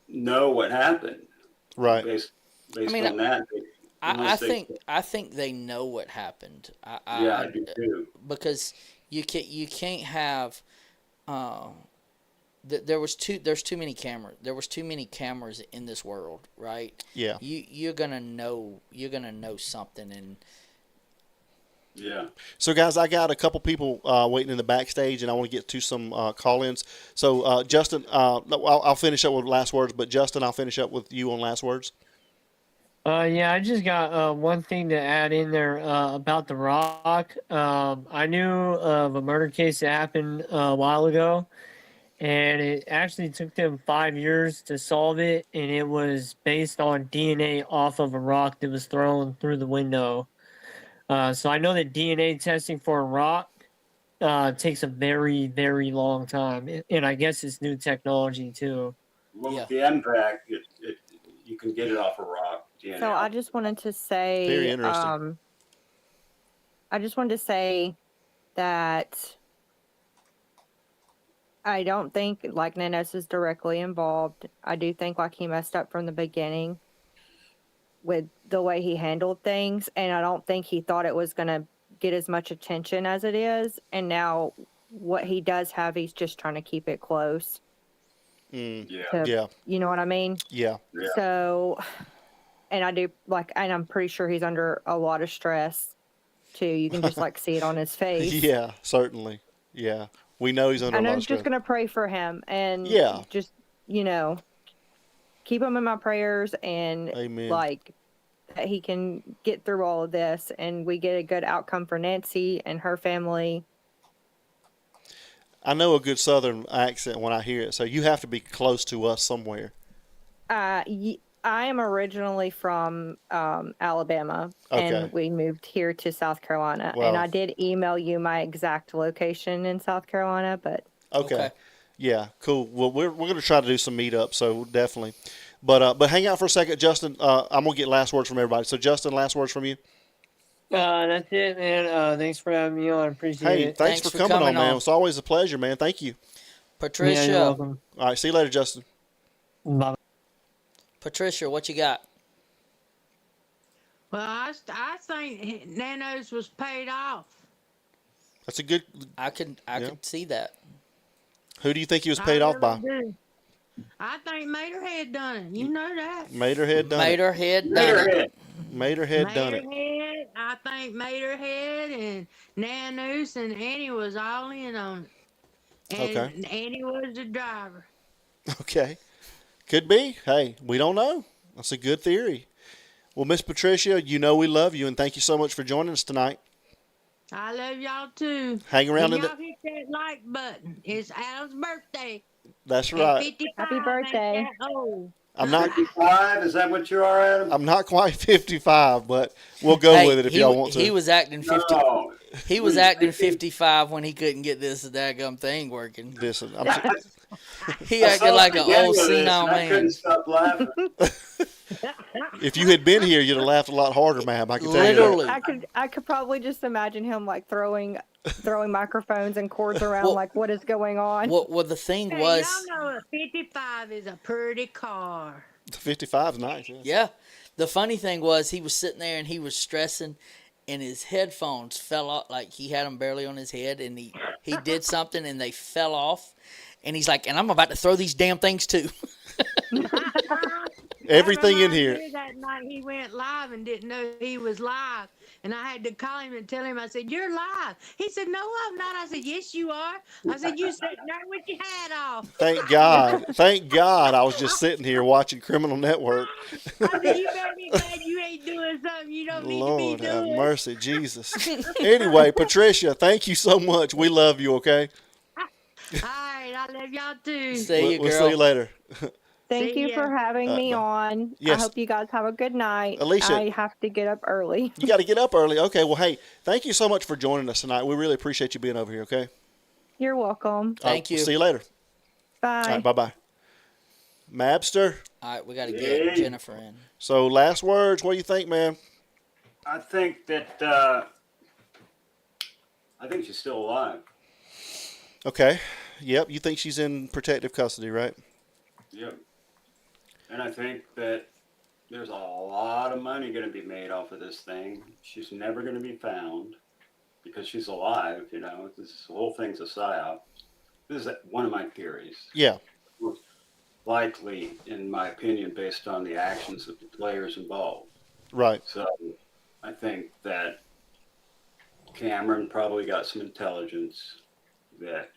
know what happened. Right. Based mean, on that. I think they know what happened. I do too. Because you can't have. There's too many cameras. There was too many cameras in this world, right? Yeah. You're gonna know something, and Yeah. So, guys, I got a couple people waiting in the backstage, and I want to get to some call-ins. So, Justin, I'll finish up with last words, but Justin, I'll finish up with you on last words. Yeah, I just got one thing to add in there about The Rock. I knew of a murder case that happened a while ago, and it actually took them 5 years to solve it, and it was based on DNA off of a rock that was thrown through the window. So I know that DNA testing for a rock takes a very, very long time. And I guess it's new technology too. Well, Yeah. with the MVAC, you can get it off a rock DNA. So I just wanted to say, Very interesting. I just wanted to say that I don't think like Nanos is directly involved. I do think like he messed up from the beginning with the way he handled things, and I don't think he thought it was going to get as much attention as it is. And now what he does have, he's just trying to keep it close. Yeah. Yeah. You know what I mean? Yeah. Yeah. So, and I do like, and I'm pretty sure he's under a lot of stress too. You can just like see it on his face. Yeah, certainly. Yeah. We know he's under a And lot I'm of stress. just going to pray for him and Yeah. just, you know, keep him in my prayers and Amen. like that he can get through all of this and we get a good outcome for Nancy and her family. I know a good Southern accent when I hear it, so you have to be close to us somewhere. I am originally from Alabama, Okay. and we moved here to South Carolina. Well- And I did email you my exact location in South Carolina, but Okay. Yeah, cool. Well, we're going to try to do some meetups, so definitely. But hang out for a second, Justin. I'm going to get last words from everybody. So, Justin, last words from you. That's it, man. Thanks for having me on. Appreciate Hey, it. thanks for coming on, man. It's always a pleasure, man. Thank you. Patricia. Yeah, you're welcome. All right, see you later, Justin. Bye. Patricia, what you got? Well, I think Nanos was paid off. That's a good. I could see that. Who do you think he was paid off by? Do. I think Materhead done it. You know that. Materhead done it. Materhead done it. Materhead done it. Materhead, I think Materhead and Nanos and Annie was all in on it. And Okay. Annie was the driver. Okay. Could be. Hey, we don't know. That's a good theory. Well, Miss Patricia, you know we love you, and thank you so much for joining us tonight. I love y'all too. Hang around in and the. y'all hit that like button. It's Adam's birthday. That's At right. 55, Happy birthday. ain't that old. I'm not. 55? Is that what you are, Adam? I'm not quite 55, but we'll go Hey, with it if y'all want to. He was acting 50. No. He was acting 55 when he couldn't get this daggum thing working. Listen, He acted like an old senile I couldn't man. stop laughing. if you had been here, you'd have laughed a lot harder, ma'am. I can tell you Literally. I could probably just imagine him like throwing microphones and cords around Well- like what is going on. Well, the thing Hey, was, y'all know a 55 is a pretty car. that. 55 is nice. Yeah. yeah, the funny thing was he was sitting there and he was stressing, and his headphones fell off. Like he had them barely on his head, and he did something and they fell off, and he's like, and I'm about to throw these damn things too. Everything in That here. reminds me That night he went live and didn't know he was live. And I had to call him and tell him, I said, "You're live." He said, "No, I'm not." I said, "Yes, you are." I said, "You sitting there with your hat off." Thank God. Thank God I was just sitting here watching Criminal Network. I said, "You better be glad you ain't doing something you don't need Lord to be have doing." mercy, Jesus. Anyway, Patricia, thank you so much. We love you, okay? All right, I love y'all too. See you, We'll girl. see you later. Thank See you ya. for having me on. yes. I hope you guys have a good night. Alicia- I have to get up early. You got to get up early. Okay, well, hey, thank you so much for joining us tonight. We really appreciate you being over here, okay? You're welcome. Thank you. We'll see you later. Bye. All right, bye-bye. Mabster, All right, we got to get Hey. Jennifer in. so last words. What do you think, man? I think that I think she's still alive. Okay. Yep, you think she's in protective custody, right? Yep. And I think that there's a lot of money going to be made off of this thing. She's never going to be found because she's alive. You know, this whole thing's a psyop. This is one of my theories. Yeah. Likely, in my opinion, based on the actions of the players involved. Right. So I think that Cameron probably got some intelligence that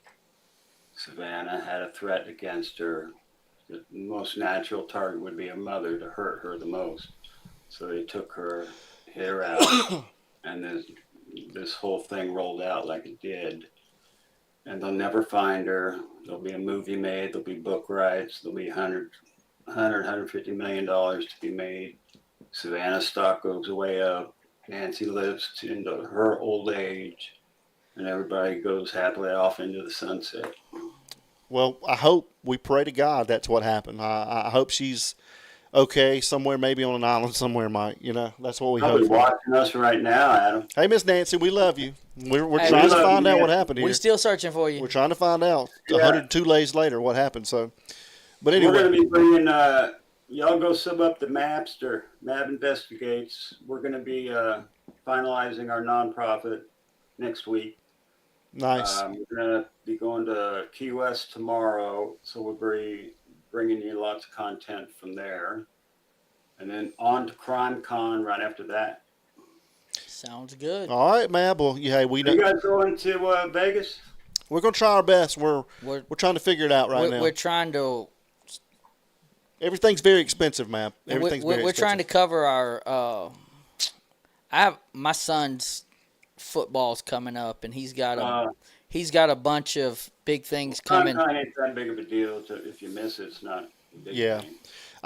Savannah had a threat against her. The most natural target would be a mother to hurt her the most. So they took her, hit her out, and this whole thing rolled out like it did. And they'll never find her. There'll be a movie made. There'll be book rights. There'll be $150 million to be made. Savannah's stock goes way up. Nancy lives into her old age. and everybody goes happily off into the sunset. Well, we pray to God that's what happened. I hope she's okay somewhere, maybe on an island somewhere, Mike. That's what we hope Probably for. watching us right now, Adam. Hey, Miss Nancy, we love you. We're Hey, trying we to love find you, out what Nancy. happened here. We're still searching for you. We're trying to find out Yeah. 102 days later what happened. So, but We're anyway, going to be bringing, y'all go sub up to Mapster, Map Investigates. We're going to be finalizing our nonprofit next week. nice. We're going to be going to Key West tomorrow, so we'll be bringing you lots of content from there. And then on to Crime Con right after that. Sounds good. All right, man. Well, hey, we Are you know guys going to Vegas? we're gonna try our best. We're trying to figure it out right now. We're trying to. Everything's very expensive, man. Everything's very We're expensive. trying to cover our. I have my son's football's coming up, and he's got a bunch of big things coming. Crime Con ain't that big of a deal. If you miss it, it's not a big Yeah. thing.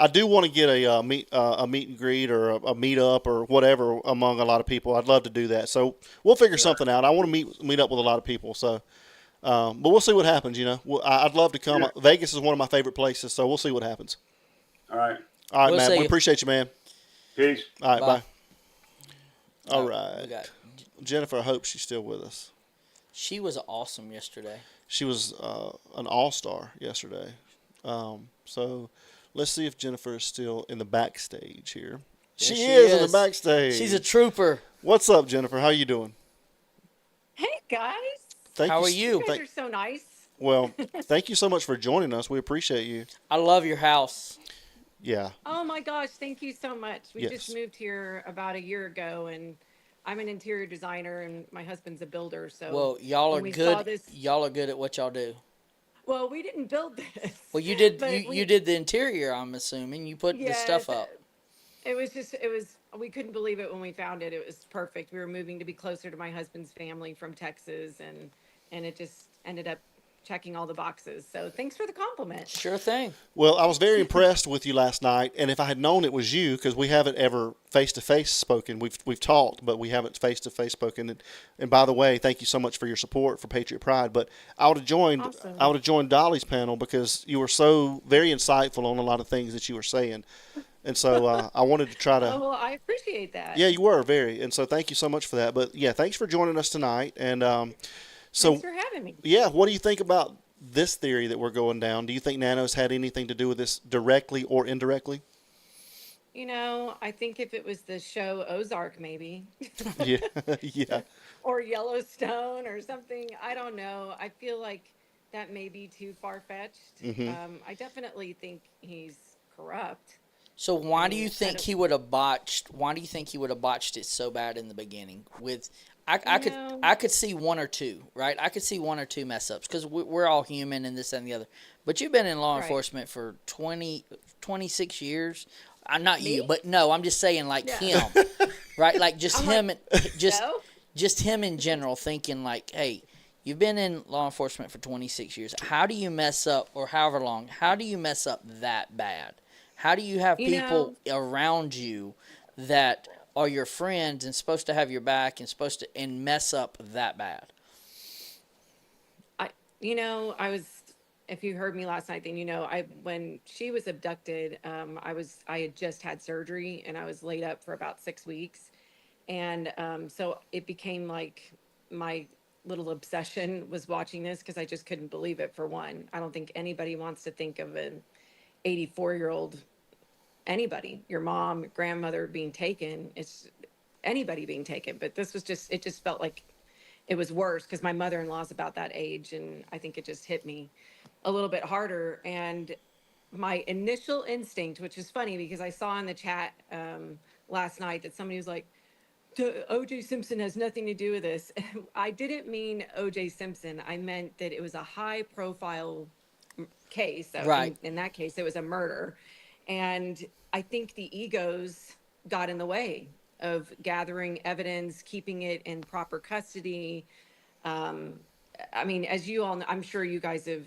I do want to get a meet and greet or a meet up or whatever among a lot of people. I'd love to do that. So we'll figure something out. I want to meet up with a lot of people. So, but we'll see what happens. I'd love to come. Yeah. Vegas is one of my favorite places. So we'll see what happens. All right. All right, We'll man. see We you. appreciate you, man. Peace. All right, Bye. bye. All We right, got- Jennifer. I hope she's still with us. She was awesome yesterday. She was an all-star yesterday. So let's see if Jennifer is still in the backstage here. Yes, She is in the is. backstage. She's a trooper. What's up, Jennifer? How you doing? Hey guys, How are you you? guys are so nice. Well, thank you so much for joining us. We appreciate you. I love your house. Yeah. Oh my gosh, thank you so much. We Yes. just moved here about a year ago, and I'm an interior designer, and my husband's a builder. So Well, y'all are when we saw good. this- Y'all are good at what y'all do. well, we didn't build this. Well, you did. But You did the interior. I'm assuming you put the stuff Yes, up. It was. We couldn't believe it when we found it. It was perfect. We were moving to be closer to my husband's family from Texas, and it just ended up checking all the boxes. So thanks for the compliment. Sure thing. Well, I was very impressed with you last night, and if I had known it was you, because we haven't ever face to face spoken, we've talked, but we haven't face to face spoken. And by the way, thank you so much for your support for Patriot Pride. But I would have joined. Awesome. I would have joined Dolly's panel because you were so very insightful on a lot of things that you were saying, and so I wanted to try to. Oh well, I appreciate that. Yeah, you were very, and so thank you so much for that. But yeah, thanks for joining us tonight, and so. Thanks for having me. Yeah, what do you think about this theory that we're going down? Do you think Nanos had anything to do with this directly or indirectly? I think if it was the show Ozark, maybe, Yeah, yeah, or Yellowstone or something, I don't know. I feel like that may be too far fetched. I definitely think he's corrupt. So why do mean, you I think don't- he would have botched? Why do you think he would have botched it so bad in the beginning? I could see one or two, right? I could see one or two mess ups because we're all human and this and the other. But you've been in law Right. enforcement for 26 years. Not you, Me? but no, I'm just saying like Yeah. him, right? Like just I'm him, like, and No? just him in general, thinking like, hey, you've been in law enforcement for 26 years. How do you mess up, or however long? How do you mess up that bad? How do you have You people around you that are your friends and supposed to have your back and mess up that bad? I was. If you heard me last night, then when she was abducted, I had just had surgery and I was laid up for about 6 weeks, and so it became like my little obsession was watching this because I just couldn't believe it. For one, I don't think anybody wants to think of an 84-year-old, anybody, your mom, grandmother being taken. It's anybody being taken, but this was just. It just felt like it was worse because my mother-in-law's about that age, and I think it just hit me a little bit harder. And my initial instinct, which is funny because I saw in the chat last night that somebody was like, OJ Simpson has nothing to do with this. I didn't mean OJ Simpson. I meant that it was a high profile case. So Right. In that case, it was a murder. And I think the egos got in the way of gathering evidence, keeping it in proper custody. I mean, as you all know, I'm sure you guys have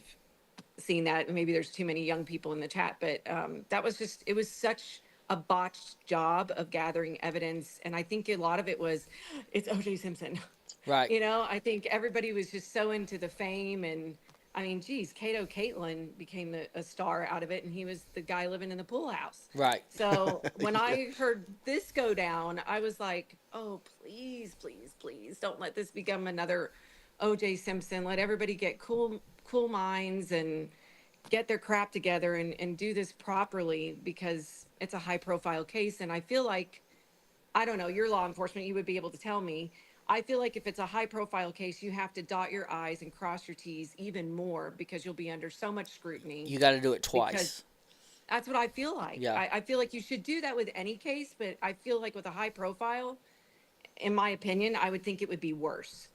seen that. Maybe there's too many young people in the chat, but that was just, it was such a botched job of gathering evidence. And I think a lot of it was, it's OJ Simpson. Right. I think everybody was just so into the fame. And I mean, geez, Kato Caitlin became a star out of it, and he was the guy living in the pool house. Right. So when I heard this go down, I was like, oh, please, please, please don't let this become another OJ Simpson. Let everybody get cool minds and get their crap together and do this properly, because it's a high profile case. And I feel like, I don't know, you're law enforcement, you would be able to tell me. I feel like if it's a high profile case, you have to dot your I's and cross your T's even more, because you'll be under so much scrutiny. You got to do it Because twice. that's what I feel like. Yeah. I feel like you should do that with any case, but I feel like with a high profile, in my opinion, I would think it would be worse.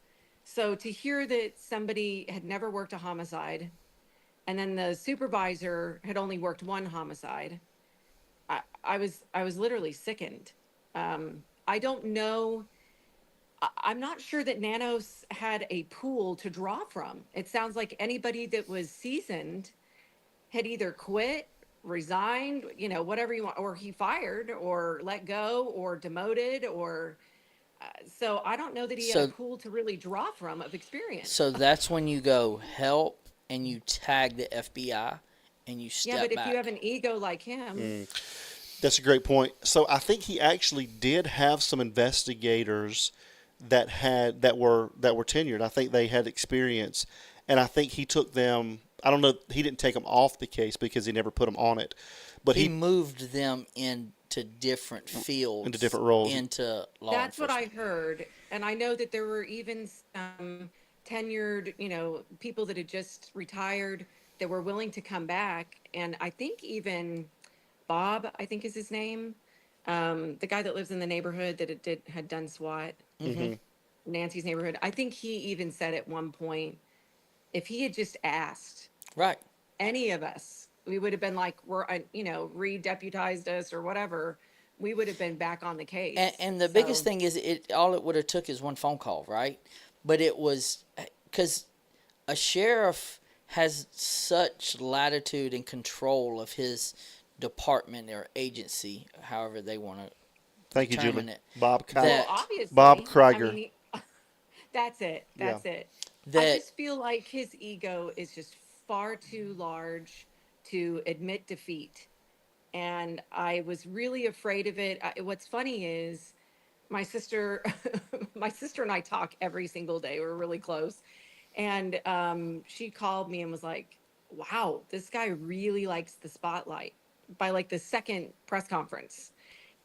So to hear that somebody had never worked a homicide, and then the supervisor had only worked one homicide, I was literally sickened. I don't know. I'm not sure that Nanos had a pool to draw from. It sounds like anybody that was seasoned had either quit, resigned, whatever you want, or he fired, or let go, or demoted, or so I don't know that he had a So pool to really draw from of experience. so that's when you go help and you tag the FBI and you Yeah, step but if back. you have an ego like him, That's a great point. So I think he actually did have some investigators that were tenured. I think they had experience, and I think he took them. I don't know. He didn't take them off the case because he never put them on it, but he he moved them into different fields, into different roles. into law that's what I enforcement. heard. And I know that there were even some tenured, people that had just retired that were willing to come back. And I think even Bob, I think is his name, the guy that lives in the neighborhood that had done SWAT, Nancy's neighborhood. I think he even said at one point, if he had just asked Right. any of us, we would have been like, re-deputized us or whatever. We would have been back on the case. And the biggest So- thing is all it would have took is one phone call, right? But it was because a sheriff has such latitude and control of his department or agency, however they want to. thank you, determine Julie. it. Bob That- Kyle. Well, obviously, Bob Krieger. That's it. That's it. I That just feel like his ego is just far too large to admit defeat. And I was really afraid of it. What's funny is my sister, my sister and I talk every single day. We're really close. And she called me and was like, wow, this guy really likes the spotlight by like the second press conference.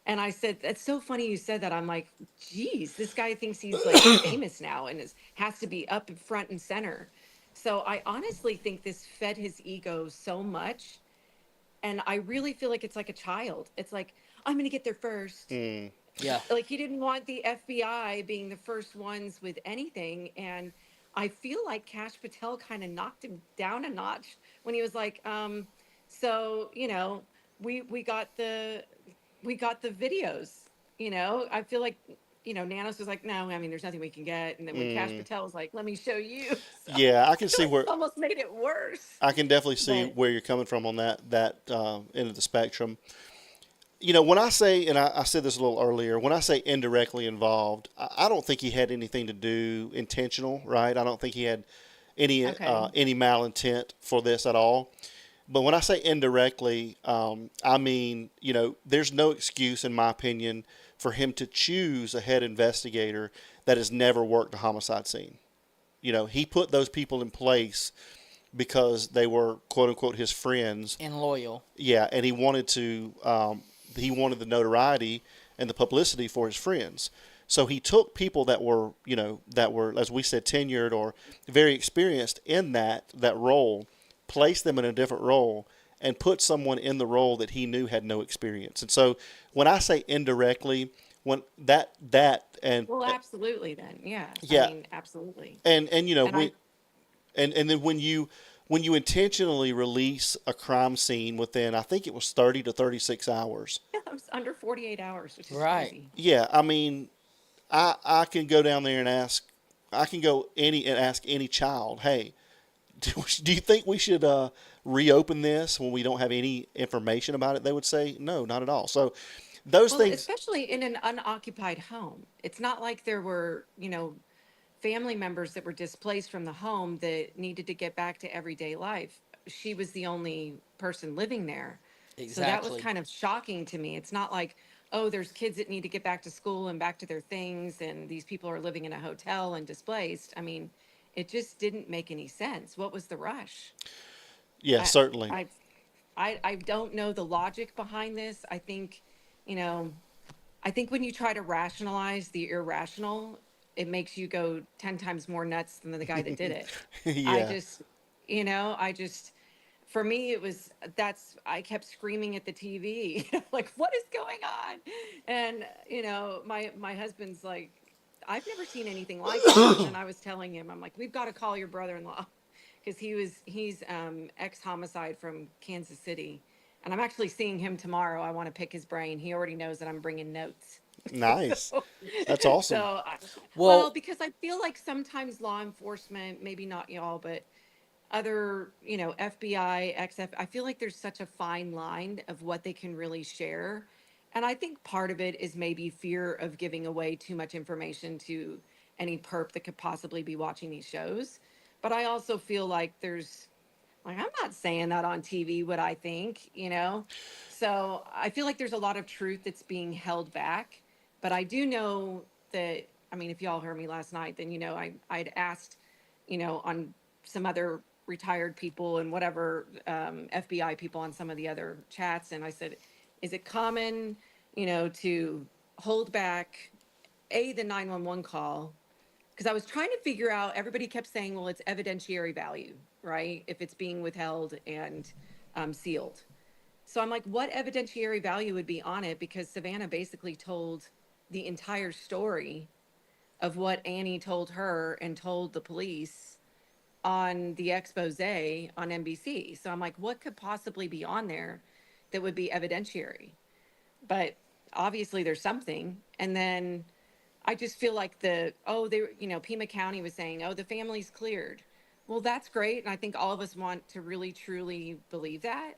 And I said, that's so funny you said that. I'm like, geez, this guy thinks he's like famous now and has to be up in front and center. So I honestly think this fed his ego so much. And I really feel like it's like a child. It's like, I'm going to get there first. yeah. Like he didn't want the FBI being the first ones with anything. And I feel like Kash Patel kind of knocked him down a notch when he was like, so, we got the videos, I feel like, Nanos was like, no, I mean, there's nothing we can get. And then when Kash Patel was like, let me show you. So Yeah, I can see where almost made it worse. I can definitely see But- where you're coming from on that end of the spectrum. When I say, and I said this a little earlier, when I say indirectly involved, I don't think he had anything to do intentional, right? I don't think he had any any malintent for this at all. But when I say indirectly, I mean, there's no excuse, in my opinion, for him to choose a head investigator that has never worked a homicide scene. He put those people in place because they were, quote unquote, his friends. And loyal. Yeah, and he wanted the notoriety and the publicity for his friends. So he took people that were, as we said, tenured or very experienced in that role, placed them in a different role, and put someone in the role that he knew had no experience. And so when I say indirectly, when that and Well, absolutely then. Yeah. Yeah. I mean, absolutely. and And then when you intentionally release a crime scene within, I think it was 30 to 36 hours. Yeah, it was under 48 hours, which is Right. crazy. Yeah, I mean, I can go down there and ask any child, hey, do you think we should reopen this when we don't have any information about it? They would say, no, not at all. So those Well, things, especially in an unoccupied home. It's not like there were, family members that were displaced from the home that needed to get back to everyday life. She was the only person living there. So that was Exactly. kind of shocking to me. It's not like, oh, there's kids that need to get back to school and back to their things, and these people are living in a hotel and displaced. I mean, it just didn't make any sense. What was the rush? Yeah, I, certainly. I, I don't know the logic behind this. I think, you know, I think when you try to rationalize the irrational, it makes you go 10 times more nuts than the guy that did it. I Yeah. just, I just, for me, it was I kept screaming at the TV, like, what is going on? And, my husband's like, I've never seen anything like this. And I was telling him, I'm like, we've got to call your brother-in-law because he's ex-homicide from Kansas City. And I'm actually seeing him tomorrow. I want to pick his brain. He already knows that I'm bringing notes. Nice. so, That's awesome. so well, Well, because I feel like sometimes law enforcement, maybe not y'all, but other, FBI, XF, I feel like there's such a fine line of what they can really share. And I think part of it is maybe fear of giving away too much information to any perp that could possibly be watching these shows. But I also feel like I'm not saying that on TV, what I think. So I feel like there's a lot of truth that's being held back. But I do know that, I mean, if y'all heard me last night, then, I'd asked, on some other retired people and whatever, FBI people on some of the other chats. And I said, is it common, to hold back the 911 call? Because I was trying to figure out, everybody kept saying, well, it's evidentiary value, right? If it's being withheld and sealed. So I'm like, what evidentiary value would be on it? Because Savannah basically told the entire story of what Annie told her and told the police on the expose on NBC. So I'm like, what could possibly be on there that would be evidentiary? But obviously there's something. And then I just feel like Pima County was saying, oh, the family's cleared. Well, that's great. And I think all of us want to really, truly believe that.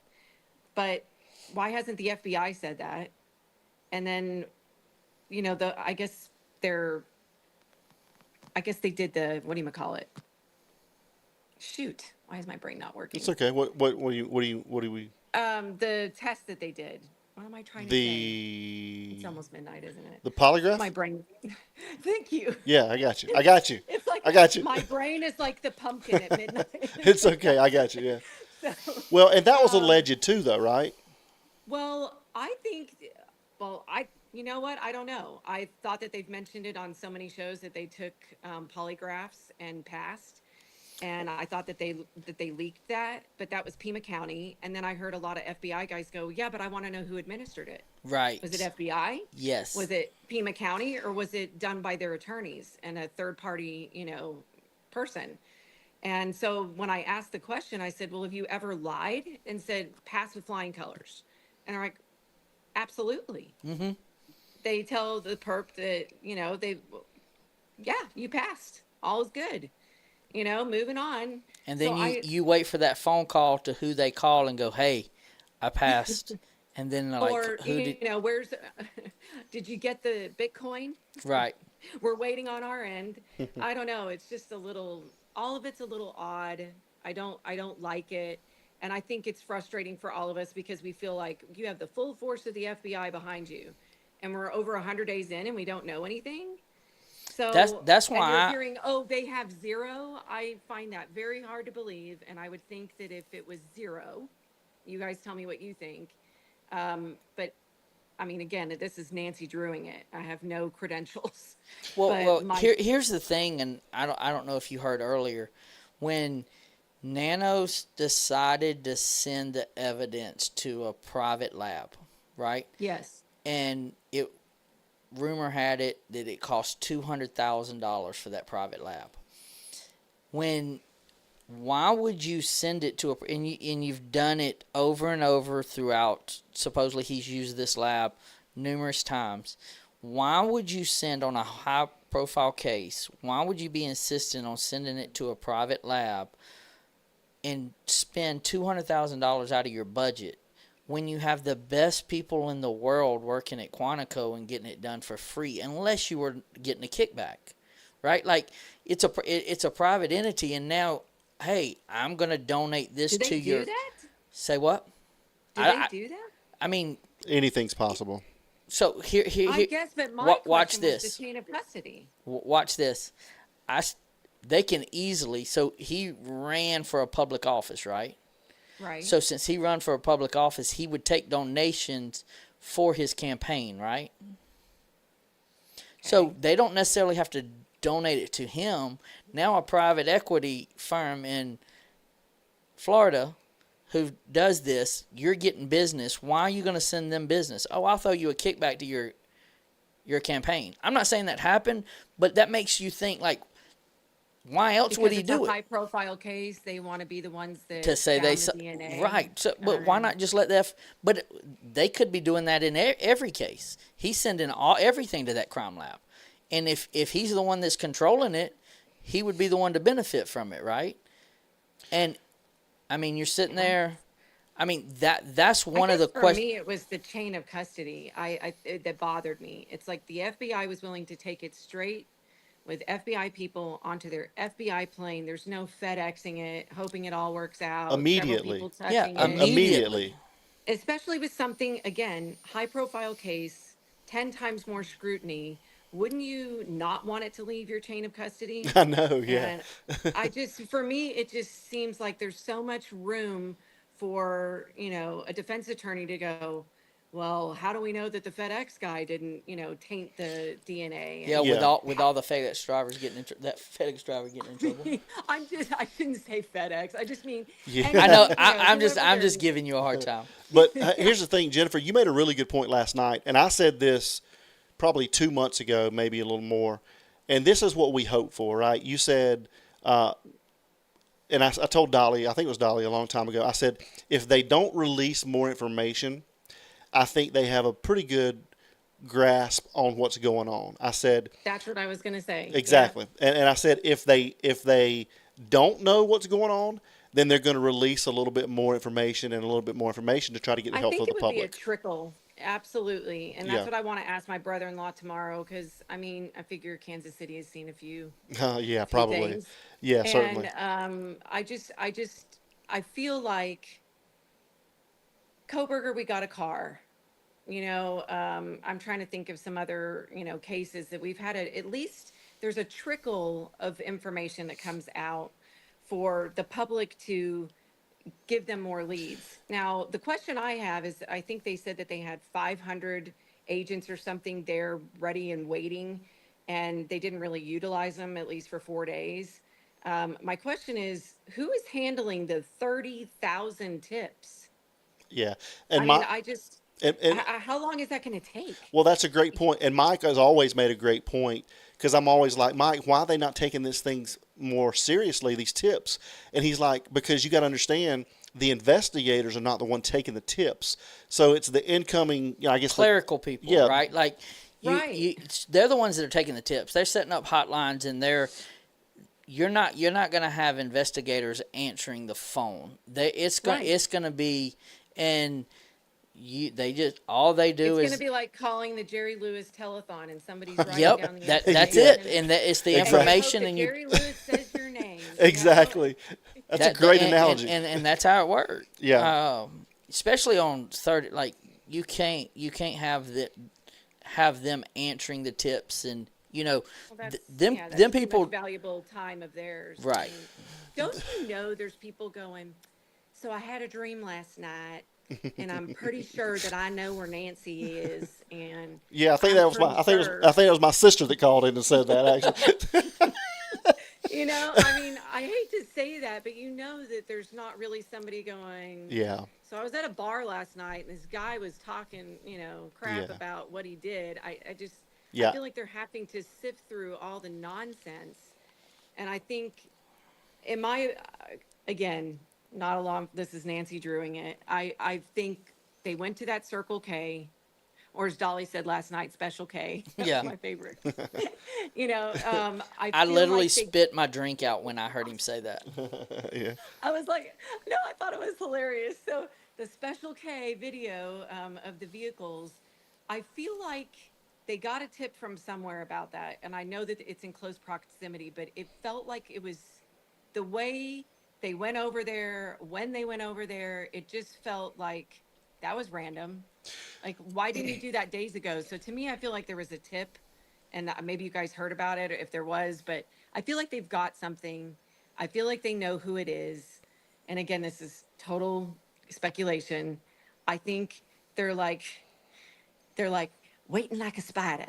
But why hasn't the FBI said that? And then, I guess they did what do you call it? Shoot. Why is my brain not working? It's okay. What do we? The test that they did. What am I trying to say? It's almost midnight, isn't it? The polygraph? My brain. Thank you. Yeah, I got you. I got you. It's like I got you. my brain is like the pumpkin at midnight. It's okay. I got you. Yeah. So, Well, and that was alleged too, though, right? well, I think. Well, you know what? I don't know. I thought that they've mentioned it on so many shows that they took polygraphs and passed. And I thought that they leaked that, but that was Pima County. And then I heard a lot of FBI guys go, yeah, but I want to know who administered it. right. Was it FBI? Yes. Was it Pima County, or was it done by their attorneys and a third party, person? And so when I asked the question, I said, well, have you ever lied and said pass with flying colors? And they're like, absolutely. Mm-hmm. They tell the perp that, yeah, you passed. All is good. Moving on. And then So you wait for that phone call to who they call and go, hey, I passed. And then they're like, or, who did? where's, did you get the Bitcoin? Right. We're waiting on our end. I don't know. It's just all of it's a little odd. I don't like it. And I think it's frustrating for all of us because we feel like you have the full force of the FBI behind you. And we're over 100 days in and we don't know anything. So That's why and you're hearing, oh, they have zero. I find that very hard to believe. And I would think that if it was zero, you guys tell me what you think. But I mean, again, this is Nancy Drewing it. I have no credentials. Well, But here's the thing, and I don't know if you heard earlier, when Nanos decided to send the evidence to a private lab, right? yes. And rumor had it that it cost $200,000 for that private lab. Why would you send it to and you've done it over and over throughout, supposedly he's used this lab numerous times. Why would you send on a high profile case, why would you be insistent on sending it to a private lab and spend $200,000 out of your budget when you have the best people in the world working at Quantico and getting it done for free, unless you were getting a kickback, right? Like it's a private entity, and now, hey, I'm gonna donate this Do to they your. do that? Say what? Do they do that? I mean, Anything's possible. so here, I guess, but my watch question was this. the chain of custody. Watch this. They can easily. So he ran for a public office, right? Right. So since he ran for a public office, he would take donations for his campaign, right? So they don't necessarily have to donate it to him. Now a private equity firm in Florida who does this, you're getting business. Why are you going to send them business? Oh, I'll throw you a kickback to your campaign. I'm not saying that happened, but that makes you think, like, why else would he it's do a it? high profile case. They want to be the ones that To say found they the DNA. right. So, but why not just let that? But they could be doing that in every case. He's sending everything to that crime lab, and if he's the one that's controlling it, he would be the one to benefit from it, right? And I mean, you're sitting there. I mean, that's one of the questions. For me, it was the chain of custody. That bothered me. It's like the FBI was willing to take it straight with FBI people onto their FBI plane. There's no FedExing it, hoping it all works out. Immediately. Several people touching it. Immediately. Especially with something, again, high profile case, 10 times more scrutiny. Wouldn't you not want it to leave your chain of custody? I know, yeah. And for me, it just seems like there's so much room for, a defense attorney to go, well, how do we know that the FedEx guy didn't, taint the DNA? Yeah, with all the FedEx drivers getting in FedEx driver getting in trouble. I shouldn't say FedEx. I just mean, I know. I'm just giving you a hard time. But here's the thing, Jennifer, you made a really good point last night, and I said this probably 2 months ago, maybe a little more, and this is what we hope for, right? You said, and I told Dolly, I think it was Dolly a long time ago, I said, if they don't release more information, I think they have a pretty good grasp on what's going on. I said that's what I was going to say. Exactly. Yeah. And I said if they don't know what's going on, then they're going to release a little bit more information and a little bit more information to try to get the help of the public. I think it would be a trickle. Absolutely. And that's what I want to ask my brother-in-law tomorrow, because I figure Kansas City has seen a few yeah, probably things. Yeah, certainly. And I feel like Koberger, we got a car. I'm trying to think of some other, cases that we've had. At least there's a trickle of information that comes out for the public to give them more leads. Now, the question I have is, I think they said that they had 500 agents or something there ready and waiting, and they didn't really utilize them, at least for 4 days. My question is, who is handling the 30,000 tips? Yeah. And how long is that going to take? Well, that's a great point. And Mike has always made a great point, because I'm always like, Mike, why are they not taking these things more seriously, these tips? And he's like, because you got to understand, the investigators are not the one taking the tips. So it's the incoming, I guess, clerical people, right? Like, they're the ones that are taking the tips. They're setting up hotlines, and you're not going to have investigators answering the phone. It's going to be, and all they do it's is going to be like calling the Jerry Lewis telethon, and somebody's writing down the that's it, and it's the information, and Jerry Lewis says your name. Exactly. That's a great analogy, and that's how it works. Yeah. Especially on 30, like you can't have them answering the tips, and them people valuable time of theirs, right? Don't you know there's people going, so I had a dream last night, and I'm pretty sure that I know where Nancy is. And I think that was my sister that called in and said that, actually. I hate to say that, but that there's not really somebody going, yeah. So I was at a bar last night, and this guy was talking, crap about what he did. I feel like they're having to sift through all the nonsense. And I think, this is Nancy Drewing it. I think they went to that Circle K, or as Dolly said last night, Special K. That's my favorite. I literally spit my drink out when I heard him say that. Yeah. I was like, no, I thought it was hilarious. So the Special K video of the vehicles, I feel like they got a tip from somewhere about that, and I know that it's in close proximity, but it felt like it was the way they went over there, when they went over there, it just felt like that was random. Like, why didn't you do that days ago? So to me, I feel like there was a tip, and maybe you guys heard about it, or if there was, but I feel like they've got something. I feel like they know who it is. And again, this is total speculation. I think they're like, they're like waiting like a spider.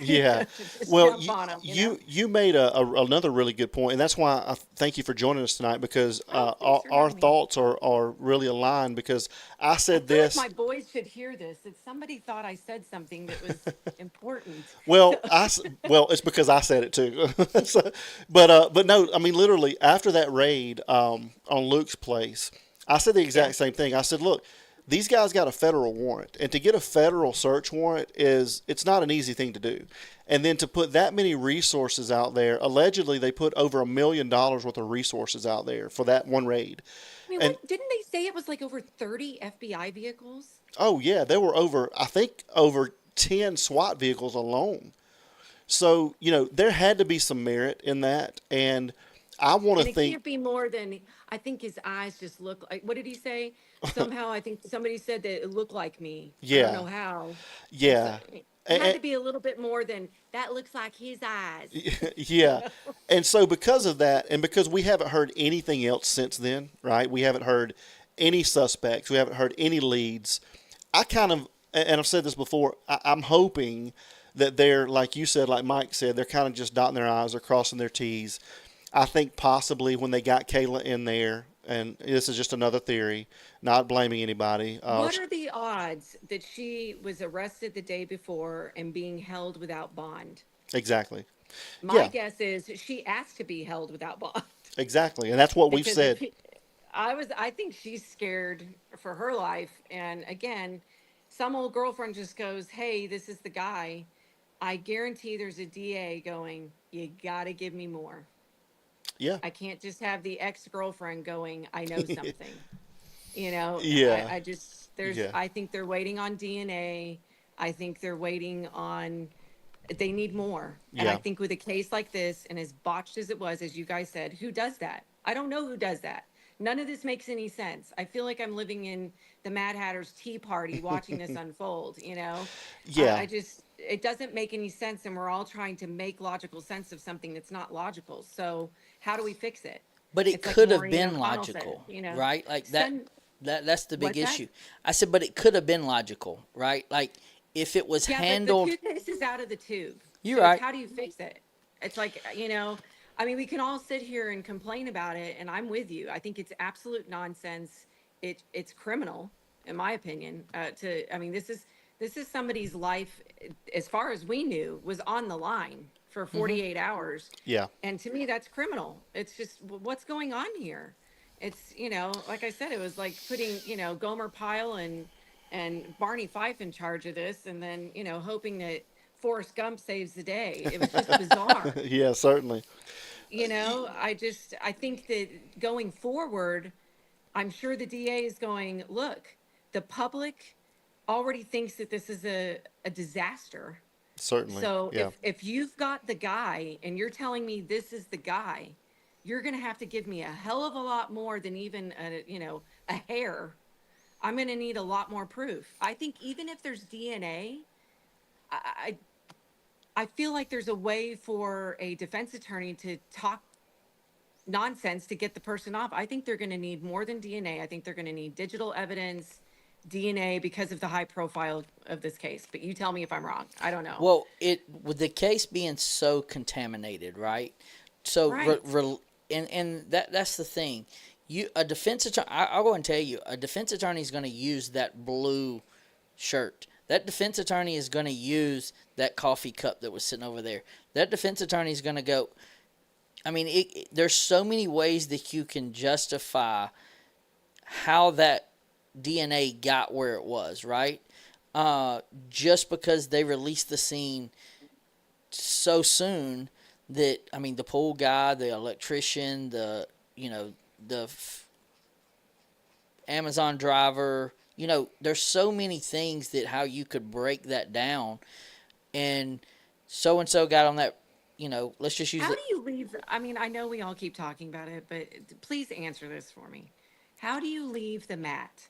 Yeah. To just Well, jump on 'em, you know? you made another really good point, and that's why I thank you for joining us tonight, because Oh, our, thanks for our having me. thoughts are really aligned, because I I said feel like this. my boys should hear this. That somebody thought I said something that was important. So, Well, it's because I said it too. So, but no, I mean, literally after that raid on Luke's place, I said the yeah. exact same thing. I said, look, these guys got a federal warrant, and to get a federal search warrant it's not an easy thing to do. And then to put that many resources out there, allegedly they put over $1 million worth of resources out there for that one raid. I mean, And what didn't they say it was like over 30 FBI vehicles? oh yeah, there were I think over 10 SWAT vehicles alone. So, there had to be some merit in that. And I want to And it think, can't be more than, I think his eyes just look like, what did he say? Somehow I think somebody said that it looked like me. I don't yeah, know how. And so yeah, it had and, to be a little bit more than that looks like his eyes. You yeah. know? And so because of that, and because we haven't heard anything else since then, right? We haven't heard any suspects. We haven't heard any leads. I kind of, and I've said this before, I'm hoping that they're, like you said, like Mike said, they're kind of just dotting their I's or crossing their T's. I think possibly when they got Kayla in there, and this is just another theory, not blaming anybody. What are the odds that she was arrested the day before and being held without bond? Exactly. My Yeah, guess is she asked to be held without bond. exactly. And that's what we've Because if said. she, I think she's scared for her life. And again, some old girlfriend just goes, "Hey, this is the guy." I guarantee there's a DA going, "You got to give me more. Yeah. I can't just have the ex-girlfriend going, I know something." You know, Yeah. I just, Yeah. I think they're waiting on DNA. I think they're waiting on, they need more. And I Yeah. think with a case like this, and as botched as it was, as you guys said, who does that? I don't know who does that. None of this makes any sense. I feel like I'm living in the Mad Hatter's Tea Party watching this unfold, you know? Yeah. I just, it doesn't make any sense. And we're all trying to make logical sense of something that's not logical. So how do we fix it? But it It's like could have Maureen been O'Connell said, logical, you know, right? Like that. send, That's the big what's that? issue. I said, but it could have been logical, right? Like if it was Yeah, but the handled. toothpaste is out of the tube. You're So it's right. how do you fix it? It's like, you know, I mean, we can all sit here and complain about it, and I'm with you. I think it's absolute nonsense. It's criminal, in my opinion. I mean, this is somebody's life, as far as we knew, was on the line for 48 hours. Yeah. And to me, that's criminal. It's just, what's going on here? It's, you know, like I said, it was like putting, you know, Gomer Pyle and Barney Fife in charge of this, and then, you know, hoping that Forrest Gump saves the day. It was just bizarre. Yeah, certainly. You know, I think that going forward, I'm sure the DA is going, look, the public already thinks that this is a disaster. Certainly. So Yeah. if you've got the guy and you're telling me this is the guy, you're going to have to give me a hell of a lot more than even a, you know, a hair. I'm going to need a lot more proof. I think even if there's DNA, I I feel like there's a way for a defense attorney to talk nonsense to get the person off. I think they're going to need more than DNA. I think they're going to need digital evidence, DNA, because of the high profile of this case. But you tell me if I'm wrong. I don't know. Well, it with the case being so contaminated, right? So, Right. and that's the thing. A defense attorney. I'll go and tell you, a defense attorney is going to use that blue shirt. That defense attorney is going to use that coffee cup that was sitting over there. That defense attorney is going to go. I mean, there's so many ways that you can justify how that DNA got where it was, right? Just because they released the scene so soon that, I mean, the pool guy, the electrician, the Amazon driver, there's so many things that how you could break that down. and so got on that. Let's just use How it. do you leave? I mean, I know we all keep talking about it, but please answer this for me. How do you leave the mat?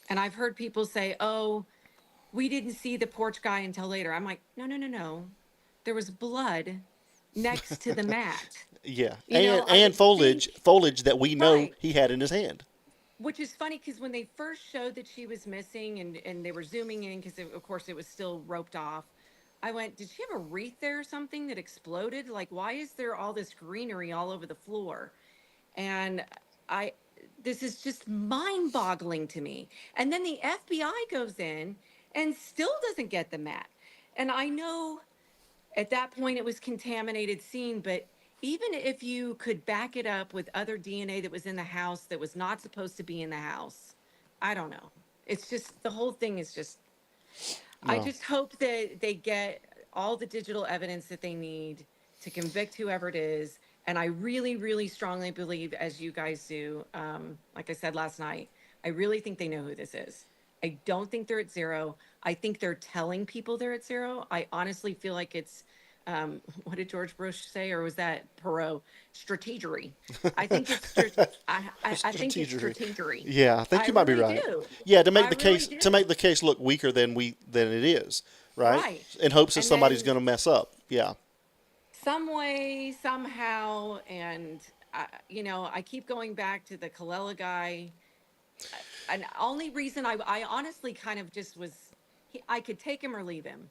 And I've heard people say, "Oh, we didn't see the porch guy until later." I'm like, no, no, no, no. There was blood next to the mat. Yeah, I and would foliage, think, foliage that we know right. he had in his hand. Which is funny because when they first showed that she was missing and they were zooming in because, of course, it was still roped off, I went, did she have a wreath there or something that exploded? Like, why is there all this greenery all over the floor? And I, this is just mind boggling to me. And then the FBI goes in and still doesn't get the mat. And I know at that point it was contaminated scene, but even if you could back it up with other DNA that was in the house that was not supposed to be in the house, I don't know. It's just the whole thing is just, I No. just hope that they get all the digital evidence that they need to convict whoever it is. And I really, really strongly believe, as you guys do, like I said last night, I really think they know who this is. I don't think they're at zero. I think they're telling people they're at zero. I honestly feel like it's, what did George Bush say, or was that Perot? Strategery. I think it's I think it's Strategery. strategery. Yeah, I think I you might be really right. do. Yeah, to make I the really case do. to make the case look weaker than it is, right? Right. In hopes that And somebody's then going to mess up. Yeah. some way, somehow, and I keep going back to the Kalila guy. And only reason I honestly kind of just was, I could take him or leave him.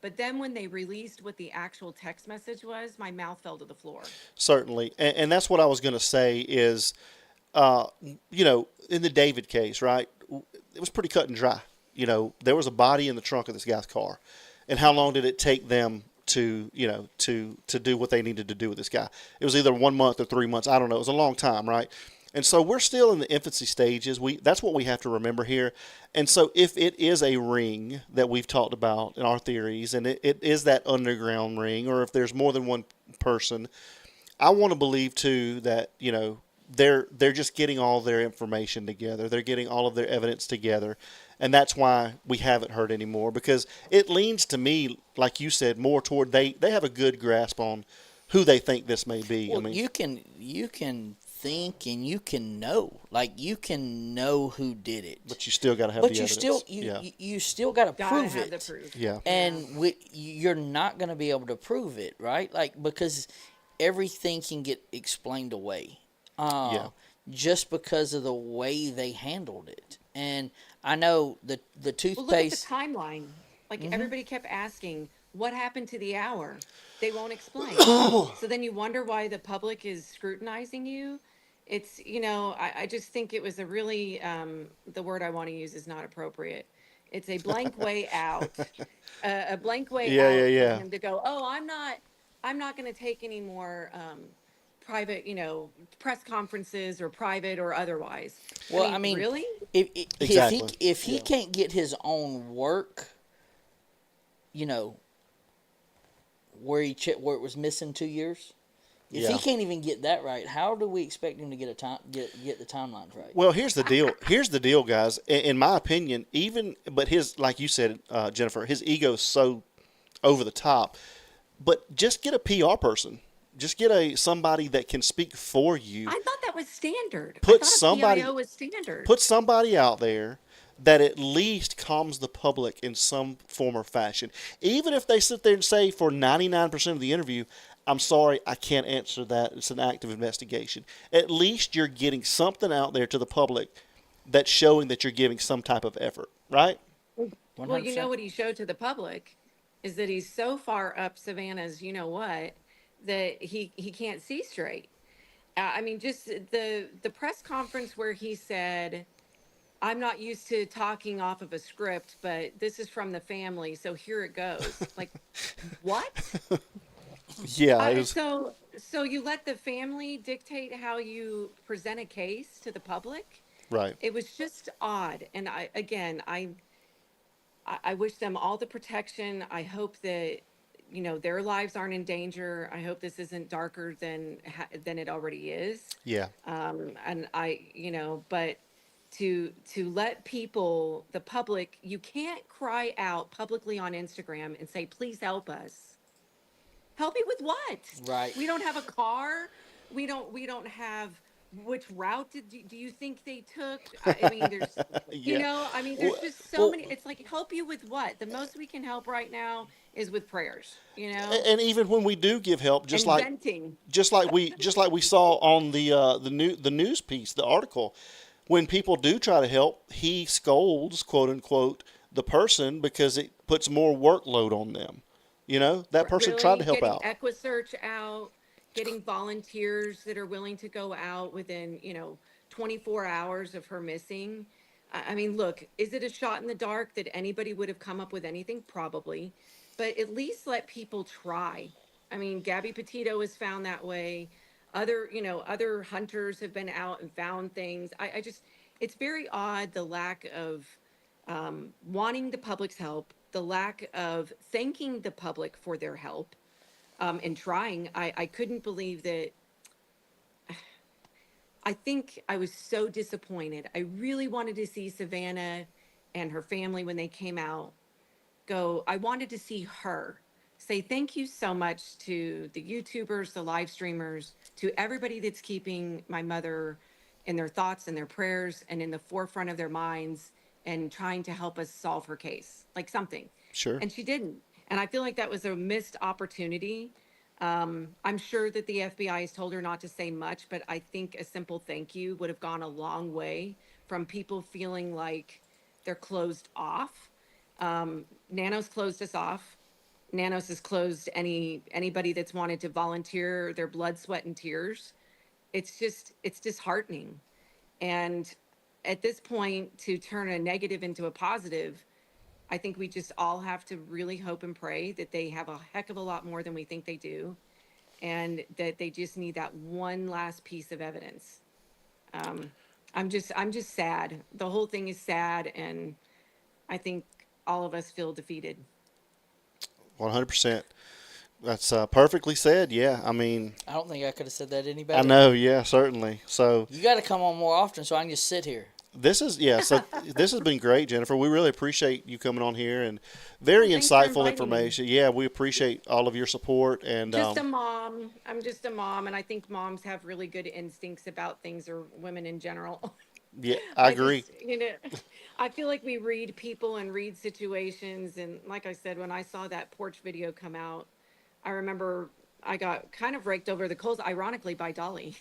But then when they released what the actual text message was, my mouth fell to the floor. Certainly, and that's what I was going to say is, uh, in the David case, right? It was pretty cut and dry. There was a body in the trunk of this guy's car, and how long did it take them to, to do what they needed to do with this guy? It was either 1 month or 3 months. I don't know. It was a long time, right? And so we're still in the infancy stages. That's what we have to remember here. And so if it is a ring that we've talked about in our theories, and it is that underground ring, or if there's more than one person, I want to believe too that they're just getting all their information together. They're getting all of their evidence together, and that's why we haven't heard anymore, because it leans to me, like you said, more toward they have a good grasp on who they think this may be. Well, you can think and you can know, like you can know who did it, but you still got to have but the you evidence. still Yeah. you still got to Gotta prove have the it. proof. Yeah. And you're not going to be able to prove it, right? Like, because everything can get explained away. Yeah. Just because of the way they handled it. And I know the Well, look at the toothpaste. timeline. Like everybody kept asking, what happened to the hour? They won't explain. So then you wonder why the public is scrutinizing you. It's, I just think it was a really, the word I want to use is not appropriate. It's a blank way out, a blank way Yeah, out yeah, for yeah. him to go, oh, I'm not going to take any more, private, press conferences or private or otherwise. Well, I mean, really? Exactly. if he Yeah. can't get his own work, you know, where where it was missing 2 years, if he Yeah. can't even get that right, how do we expect him to get get the timelines right? Well, here's the deal. Here's the deal, guys. In my opinion, but his, like you said, Jennifer, his ego's so over the top. But just get a PR person. Just get somebody that can speak for you. I thought that was standard. I Put thought somebody- a PIO was standard. Put somebody out there that at least calms the public in some form or fashion. Even if they sit there and say for 99% of the interview, I'm sorry, I can't answer that. It's an active investigation. At least you're getting something out there to the public that's showing that you're giving some type of effort, right? Well, you 100%. know what he showed to the public is that he's so far up Savannah's, you know what, that he can't see straight. I mean, just the press conference where he said, "I'm not used to talking off of a script, but this is from the family, so here it goes." Like, what? Yeah. It was, So you let the family dictate how you present a case to the public? right. It was just odd, and I wish them all the protection. I hope that their lives aren't in danger. I hope this isn't darker than it already is. Yeah. And but to let people, the public, you can't cry out publicly on Instagram and say, please help us. Help me with what? Right. We don't have a car. We don't have, which route do you think they took? I mean, there's, Yeah. I mean, Well, there's just so Well, many. It's like, help you with what? The most we can help right now is with prayers, and even when we do give help, and venting. just like we saw on the news piece, the article, when people do try to help, he scolds, quote unquote, the person because it puts more workload on them. That person tried to Really help getting out. EquiSearch out, getting volunteers that are willing to go out within, 24 hours of her missing. I mean, look, is it a shot in the dark that anybody would have come up with anything? Probably, but at least let people try. I mean, Gabby Petito was found that way. Other hunters have been out and found things. I just, it's very odd, the lack of wanting the public's help, the lack of thanking the public for their help, and trying. I couldn't believe that. I think I was so disappointed. I really wanted to see Savannah and her family when they came out go. I wanted to see her say thank you so much to the YouTubers, the live streamers, to everybody that's keeping my mother in their thoughts and their prayers and in the forefront of their minds and trying to help us solve her case, like something. Sure. And she didn't. And I feel like that was a missed opportunity. I'm sure that the FBI has told her not to say much, but I think a simple thank you would have gone a long way from people feeling like they're closed off. Nanos closed us off. Nanos has closed anybody that's wanted to volunteer their blood, sweat, and tears. It's disheartening. And at this point, to turn a negative into a positive, I think we just all have to really hope and pray that they have a heck of a lot more than we think they do, and that they just need that one last piece of evidence. I'm just sad. The whole thing is sad, and I think all of us feel defeated. 100%. That's perfectly said. Yeah. I mean, I don't think I could have said that any I better. know. Yeah, certainly. So You got to come on more often so I can just sit here. this is, yeah. So this has been great, Jennifer. We really appreciate you coming on here and very Thanks for insightful inviting me. information. Yeah, we appreciate all of your support and Just a mom. I'm just a mom, and I think moms have really good instincts about things, or women in general. yeah, I agree. I feel like we read people and read situations. And like I said, when I saw that porch video come out, I remember I got kind of raked over the coals, ironically, by Dolly.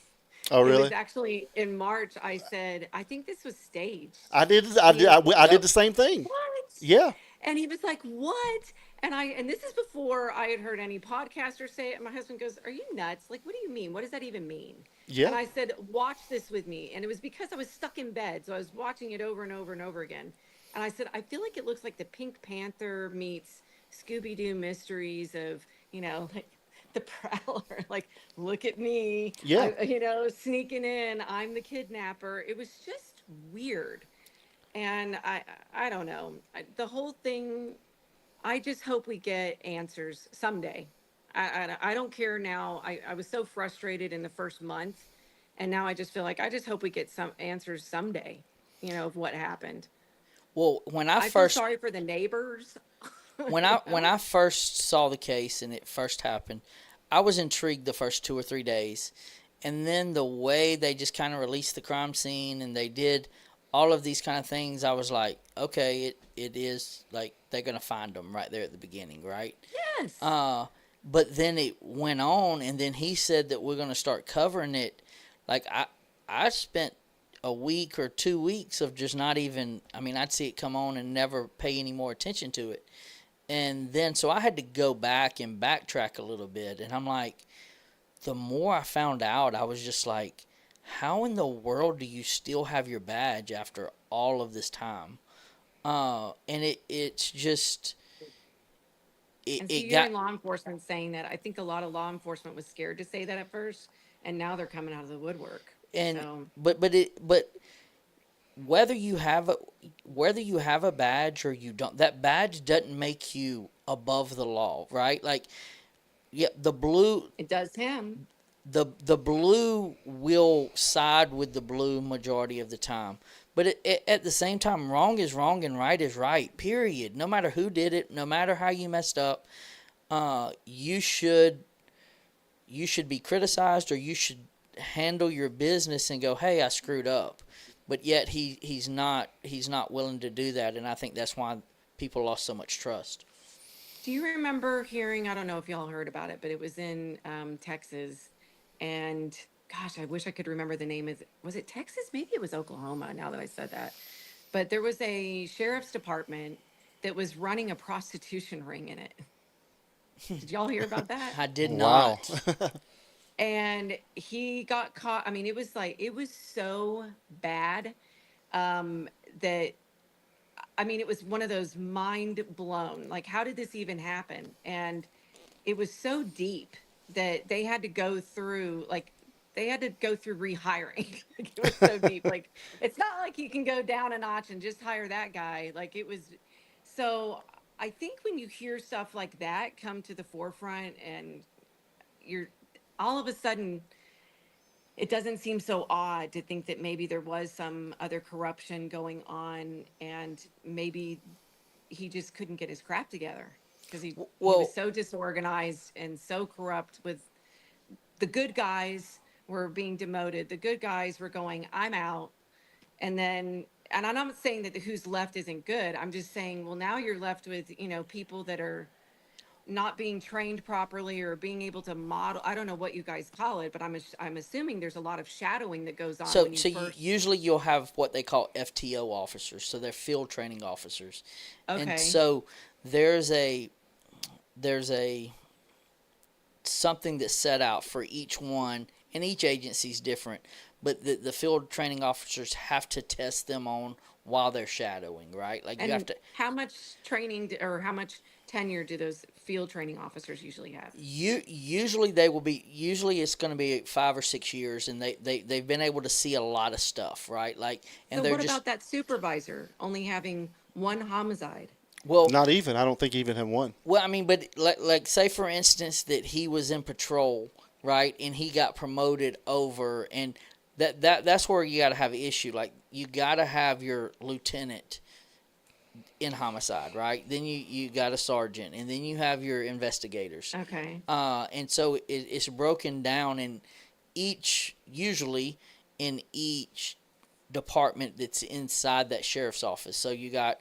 Oh, It was really? actually in March. I said, I think this was staged. I did. I did the same thing. What? Yeah. And he was like, what? And this is before I had heard any podcaster say it. And my husband goes, are you nuts? Like, what do you mean? What does that even mean? Yeah. And I said, watch this with me. And it was because I was stuck in bed. So I was watching it over and over and over again. And I said, I feel like it looks like the Pink Panther meets Scooby-Doo Mysteries of, like the Prowler. Like, look at me. Yeah. Sneaking in. I'm the kidnapper. It was just weird. And I don't know. The whole thing, I just hope we get answers someday. I don't care now. I was so frustrated in the first month, and now I just feel like I just hope we get some answers someday, of what happened. Well, when I I feel first sorry for the neighbors. when I first saw the case and it first happened, I was intrigued the first 2 or 3 days, and then the way they just kind of released the crime scene and they did all of these kind of things, I was like, okay, it is like they're gonna find them right there at the beginning, right? Yes. But then it went on, and then he said that we're gonna start covering it. Like I spent a week or 2 weeks of just not even. I mean, I'd see it come on and never pay any more attention to it, and then so I had to go back and backtrack a little bit, and I'm like, the more I found out, I was just like, how in the world do you still have your badge after all of this time? And it's just And so it you're got in law enforcement saying that. I think a lot of law enforcement was scared to say that at first, and now they're coming out of the woodwork. and So but whether you have a badge or you don't, that badge doesn't make you above the law, right? Like, yeah, the blue it does him. the blue will side with the blue majority of the time. But at the same time, wrong is wrong and right is right, period. No matter who did it, no matter how you messed up, you should be criticized, or you should handle your business and go, hey, I screwed up. But yet he's not willing to do that, and I think that's why people lost so much trust. Do you remember hearing, I don't know if y'all heard about it, but it was in Texas, and gosh, I wish I could remember the name. Was it Texas? Maybe it was Oklahoma, now that I said that. But there was a sheriff's department that was running a prostitution ring in it. Did y'all hear about that? I did Wow. not. And he got caught. I mean, it was so bad that, I mean, it was one of those mind blown. Like, how did this even happen? And it was so deep that they had to go through, rehiring. Like, it was so deep. Like, it's not like you can go down a notch and just hire that guy. Like, it was. So I think when you hear stuff like that come to the forefront, and you're all of a sudden, it doesn't seem so odd to think that maybe there was some other corruption going on, and maybe he just couldn't get his crap together because he was so disorganized and so corrupt. With the good guys were being demoted, the good guys were going, I'm out. And I'm not saying that the who's left isn't good. I'm just saying, well, now you're left with, people that are not being trained properly or being able to model. I don't know what you guys call it, but I'm assuming there's a lot of shadowing that goes on. So when you first... usually you'll have what they call FTO officers, so they're field training officers. Okay. And so there's a something that's set out for each one, and each agency's different, but the field training officers have to test them on while they're shadowing, right? Like, you have to. How much training or how much tenure do those field training officers usually have? Usually it's going to be 5 or 6 years, and they've been able to see a lot of stuff, right? Like, and so what about that supervisor only having one homicide? Well, Not even. I don't think even him one. well, I mean, but like say for instance that he was in patrol, right, and he got promoted over, and that's where you got to have an issue. Like, you got to have your lieutenant in homicide, right? Then you got a sergeant, and then you have your investigators. Okay. And so it's broken down in usually in each department that's inside that sheriff's office. So you got,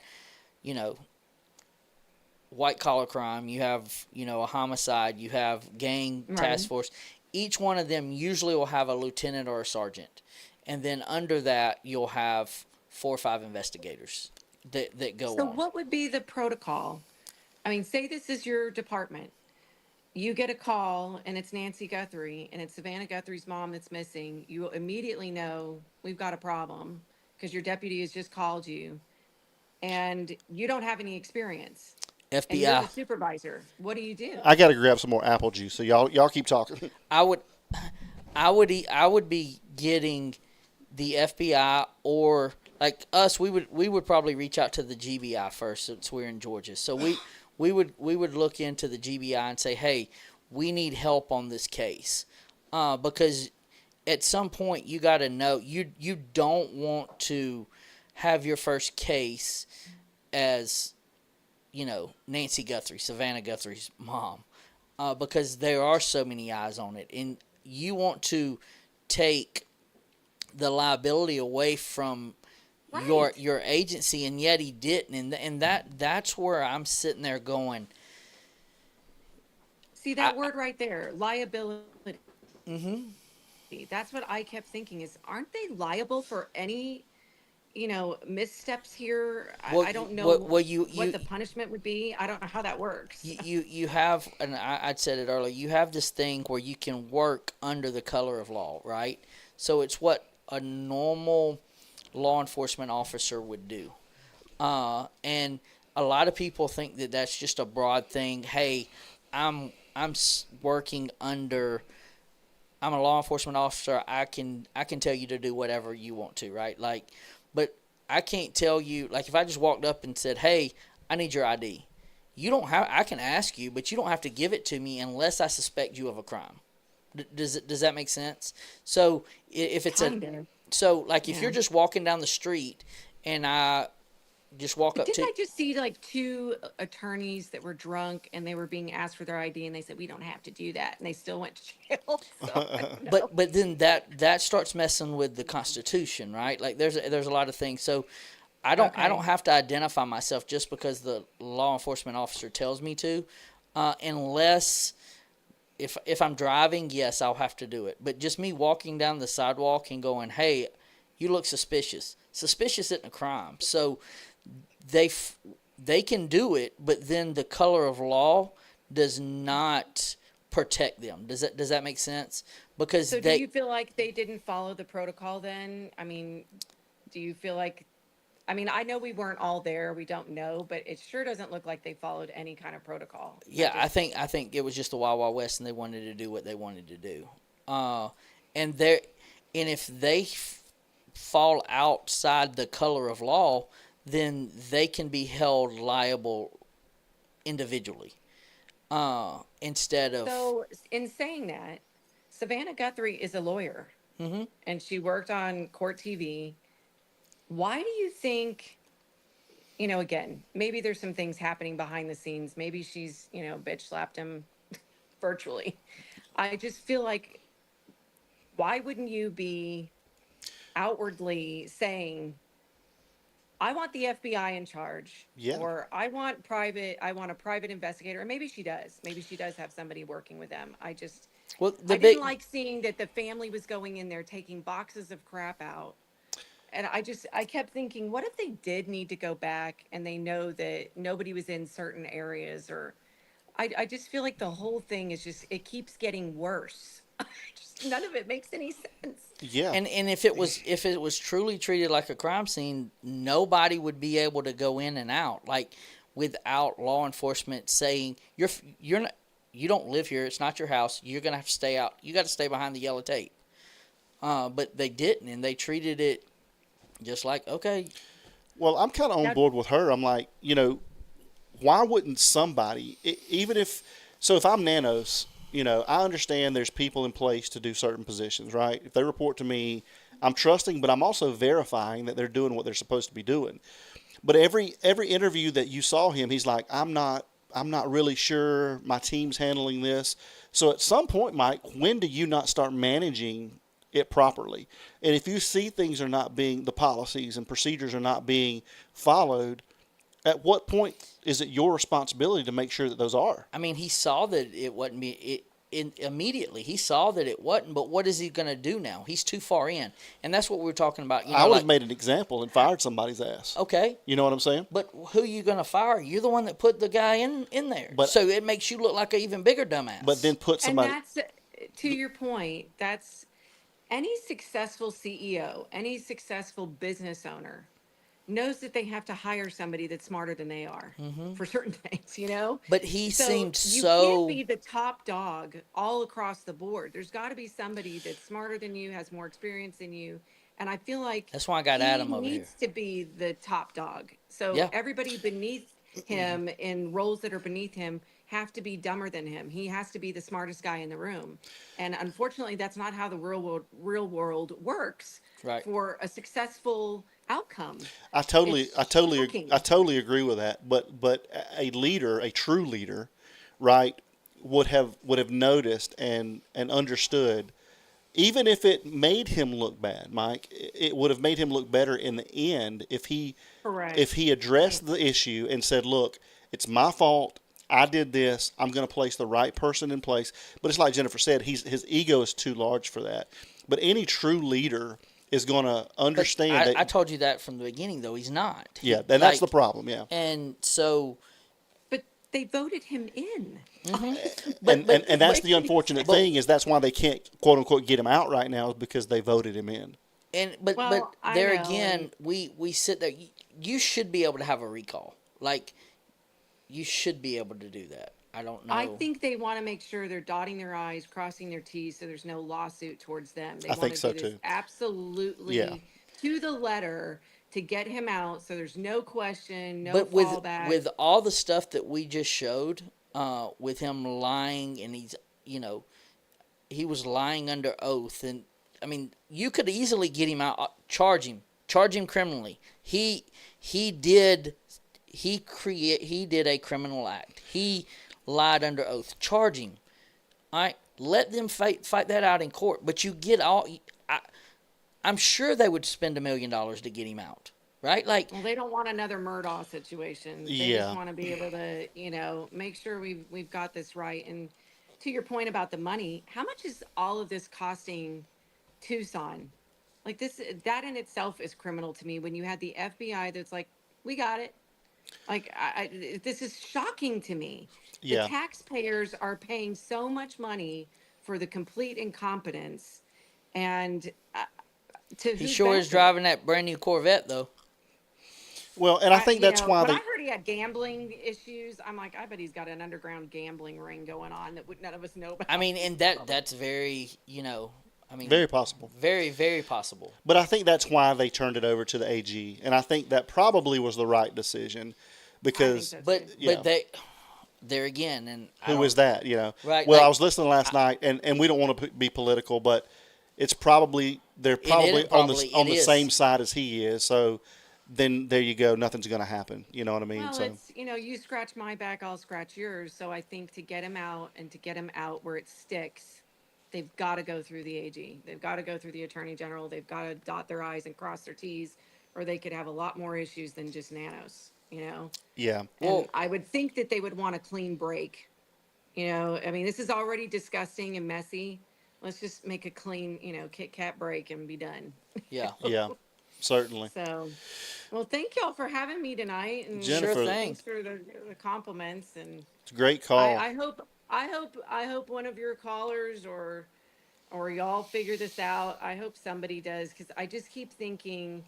white collar crime, you have, a homicide, you have gang task force. Each one of them usually will have a lieutenant or a sergeant. And then under that, you'll have 4 or 5 investigators that go on. So what would be the protocol? I mean, say this is your department. You get a call, and it's Nancy Guthrie, and it's Savannah Guthrie's mom that's missing. You will immediately know we've got a problem because your deputy has just called you, and you don't have any experience. FBI. And you're the supervisor. What do you do? I got to grab some more apple juice. So y'all keep talking. I would be getting the FBI, or like us. We would probably reach out to the GBI first, since we're in Georgia. So we would look into the GBI and say, hey, we need help on this case, because at some point you got to know you don't want to have your first case as Nancy Guthrie, Savannah Guthrie's mom, because there are so many eyes on it, and you want to take the liability away from your agency, and yet he didn't, and that's where I'm sitting there going. See that word right there, liability. Mm-hmm. That's what I kept thinking is, aren't they liable for any missteps here? Well, I don't know what the punishment would be. I don't know how that works. You have, and I'd said it earlier, you have this thing where you can work under the color of law, right? So it's what a normal law enforcement officer would do. And a lot of people think that that's just a broad thing. Hey, I'm working under, I'm a law enforcement officer. I can tell you to do whatever you want to, right? Like, but I can't tell you, like, if I just walked up and said, hey, I need your ID. You don't have, I can ask you, but you don't have to give it to me unless I suspect you of a crime. Does that make sense? So if it's Kind of. so like if Yeah. you're just walking down the street and I just walk But up didn't to I just see like two attorneys that were drunk and they were being asked for their ID and they said we don't have to do that and they still went to jail. So I don't know. but then that starts messing with the Constitution, right? Like there's a lot of things. So I don't Okay. have to identify myself just because the law enforcement officer tells me to, unless if I'm driving, yes, I'll have to do it. But just me walking down the sidewalk and going, hey, you look suspicious. Suspicious isn't a crime. So they can do it, but then the color of law does not protect them. Does that make sense? Because So do you feel like they didn't follow the protocol then? I mean, do you feel like, I mean, I know we weren't all there, we don't know, but it sure doesn't look like they followed any kind of protocol. yeah, I think it was just the Wild Wild West, and they wanted to do what they wanted to do. And there, and if they fall outside the color of law, then they can be held liable individually, instead of. So in saying that, Savannah Guthrie is a lawyer Mhm. and she worked on court TV. Why do you think, again, maybe there's some things happening behind the scenes. Maybe she's, bitch slapped him virtually. I just feel like, why wouldn't you be outwardly saying, I want the FBI in charge, Yeah. or I want a private investigator, or maybe she does. Maybe she does have somebody working with them. Well, I didn't like seeing that the family was going in there taking boxes of crap out. And I kept thinking, what if they did need to go back and they know that nobody was in certain areas, or I just feel like the whole thing is it keeps getting worse. None of it makes any sense. Yeah. And if it was truly treated like a crime scene, nobody would be able to go in and out, like, without law enforcement saying you don't live here, it's not your house, you're gonna have to stay out, you got to stay behind the yellow tape. But they didn't, and they treated it just like, okay. Well, I'm kind of on board with her. I'm like, why wouldn't somebody, even if I'm Nanos, I understand there's people in place to do certain positions, right? If they report to me, I'm trusting, but I'm also verifying that they're doing what they're supposed to be doing. But every interview that you saw him, he's like, I'm not really sure. My team's handling this. So at some point, Mike, when do you not start managing it properly? And if you see things are not being, the policies and procedures are not being followed, at what point is it your responsibility to make sure that those are? I mean, he saw that it wasn't immediately. He saw that it wasn't, but what is he going to do now? He's too far in. And that's what we were talking about. I would have made an example and fired somebody's ass. Okay. You know what I'm saying? But who are you going to fire? You're the one that put the guy in there. But, so it makes you look like an even bigger dumbass. But then put somebody. And that's, to your point, that's any successful CEO, any successful business owner knows that they have to hire somebody that's smarter than they are for certain things. But he seemed you so. can't be the top dog all across the board. There's got to be somebody that's smarter than you, has more experience than you. And I feel like That's why I got Adam over he here. needs to be the top dog. So Yeah. everybody beneath him in roles that are beneath him have to be dumber than him. He has to be the smartest guy in the room. And unfortunately, that's not how the real world works Right. for a successful outcome. I totally shocking. agree with that. But a leader, a true leader, right, would have noticed and understood. Even if it made him look bad, Mike, it would have made him look better in the end if he addressed the issue and said, "Look, it's my fault. I did this. I'm going to place the right person in place." But it's like Jennifer said, his ego is too large for that. But any true leader is going to understand that. I told you that from the beginning, though. He's not. Yeah, and that's the problem. Yeah. And so. But they voted him in. And that's the unfortunate thing, is that's why they can't, quote unquote, get him out right now, is because they voted him in. And but I there know. again, we sit there. You should be able to have a recall. Like, you should be able to do that. I don't know. I think they want to make sure they're dotting their I's, crossing their T's, so there's no lawsuit towards them. They I want think to so do this too. absolutely to the letter to get him out, so there's no question, no but fallback. with all the stuff that we just showed, with him lying, and he's, he was lying under oath, and I mean, you could easily get him out, charge him criminally. He did a criminal act. He lied under oath. Charge him. All right, let them fight that out in court. But you get all. I'm sure they would spend $1 million to get him out, right? Like, Well, they don't want another Murdaugh situation. They Yeah. just want to be able to, make sure we've got this right. And to your point about the money, how much is all of this costing Tucson? Like that in itself is criminal to me. When you had the FBI that's like, we got it. Like, this is shocking to me. Yeah. The taxpayers are paying so much money for the complete incompetence, and to he whose sure is benefit? driving that brand new Corvette, though. Well, and I think that's why when they. I heard he had gambling issues, I'm like, I bet he's got an underground gambling ring going on that none of us know about. I mean, and that's very, I mean, Very possible. very, very possible. But I think that's why they turned it over to the AG, and I think that probably was the right decision, because that's But good. Yeah. but there again, and who is that? Right, Well, like- I was listening last night, and we don't want to be political, but it's probably they're probably on the is. same side as he is. So then there you go. Nothing's going to happen. You know what I mean? Well, so it's you scratch my back, I'll scratch yours. So I think to get him out and to get him out where it sticks, they've got to go through the AG. They've got to go through the Attorney General. They've got to dot their I's and cross their T's, or they could have a lot more issues than just Nanos. yeah, And Well- I would think that they would want a clean break. I mean, this is already disgusting and messy. Let's just make a clean, Kit Kat break and be done. Yeah. yeah, certainly. So, well, thank y'all for having me tonight. And Jennifer- Sure thing. thanks for the compliments. And It's a great call. I hope one of your callers or y'all figure this out. I hope somebody does, because I just keep thinking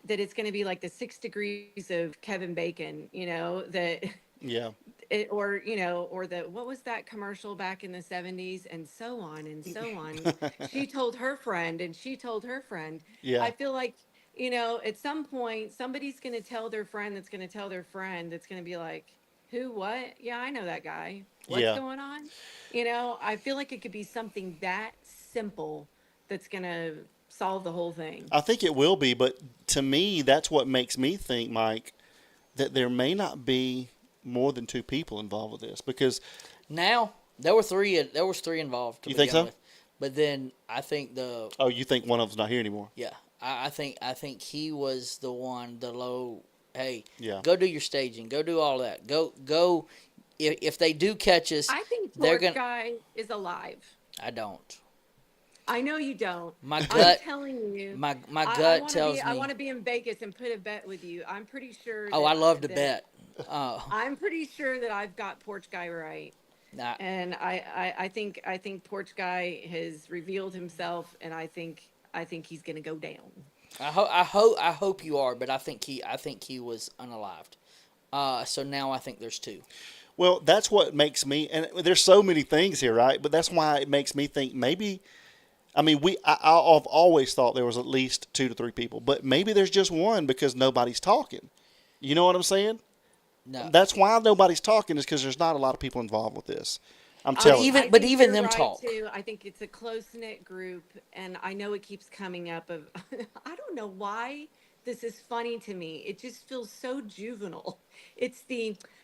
that it's going to be like the 6 degrees of Kevin Bacon, that yeah, or the, what was that commercial back in the 70s, and so on and so on. She told her friend and she told her friend. Yeah. I feel like, at some point somebody's going to tell their friend that's going to tell their friend that's going to be like, who, what? Yeah, I know that guy. What's Yeah. going on? I feel like it could be something that simple that's going to solve the whole thing. I think it will be. But to me, that's what makes me think, Mike, that there may not be more than 2 people involved with this, because Now there was 3 involved. You think begin so? with. But then I think you think one of them's not here anymore? yeah, I think he was the one, the low. Hey, Yeah. go do your staging. Go do all that. Go. If they do catch us, I think they're Porch gonna. Guy is alive. I don't. I know you don't. My I'm gut. telling you. My I gut wanna tells I me. want to be in Vegas and put a bet with you. I'm pretty sure. Oh, that- I love to that- bet. I'm pretty sure that I've got Porch Guy right. Nah, And I think Porch Guy has revealed himself, and I think he's gonna go down. I hope you are, but I think he was unalived. So now I think there's 2. Well, that's what makes me, and there's so many things here, right? But that's why it makes me think maybe, I mean, I've always thought there was at least 2 to 3 people, but maybe there's just one because nobody's talking. You know what I'm saying? No. That's why nobody's talking, is because there's not a lot of people involved with this. I'm telling you. But think even you're them right, talk. too. I think it's a close knit group, and I know it keeps coming up. Of I don't know why this is funny to me. It just feels so juvenile. It's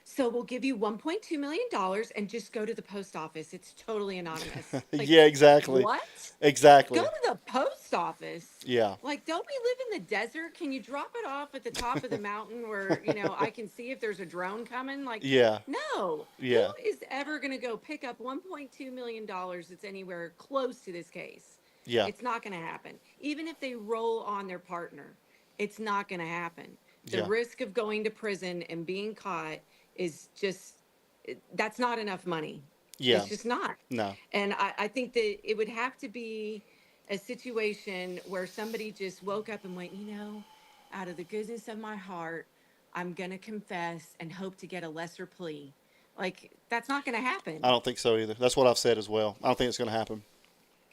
so we'll give you $1.2 million and just go to the post office. It's totally anonymous. Like, Yeah, exactly. What? Exactly. Go to the post office. Yeah. Like, don't we live in the desert? Can you drop it off at the top of the mountain where, I can see if there's a drone coming? Like, Yeah. no. Yeah. Who is ever going to go pick up $1.2 million that's anywhere close to this case? Yeah. It's not going to happen. Even if they roll on their partner, it's not going to happen. The Yeah. risk of going to prison and being caught is just, that's not enough money. Yeah. It's just not. No. And I think that it would have to be a situation where somebody just woke up and went, out of the goodness of my heart, I'm going to confess and hope to get a lesser plea. Like, that's not going to happen. I don't think so either. That's what I've said as well. I don't think it's going to happen.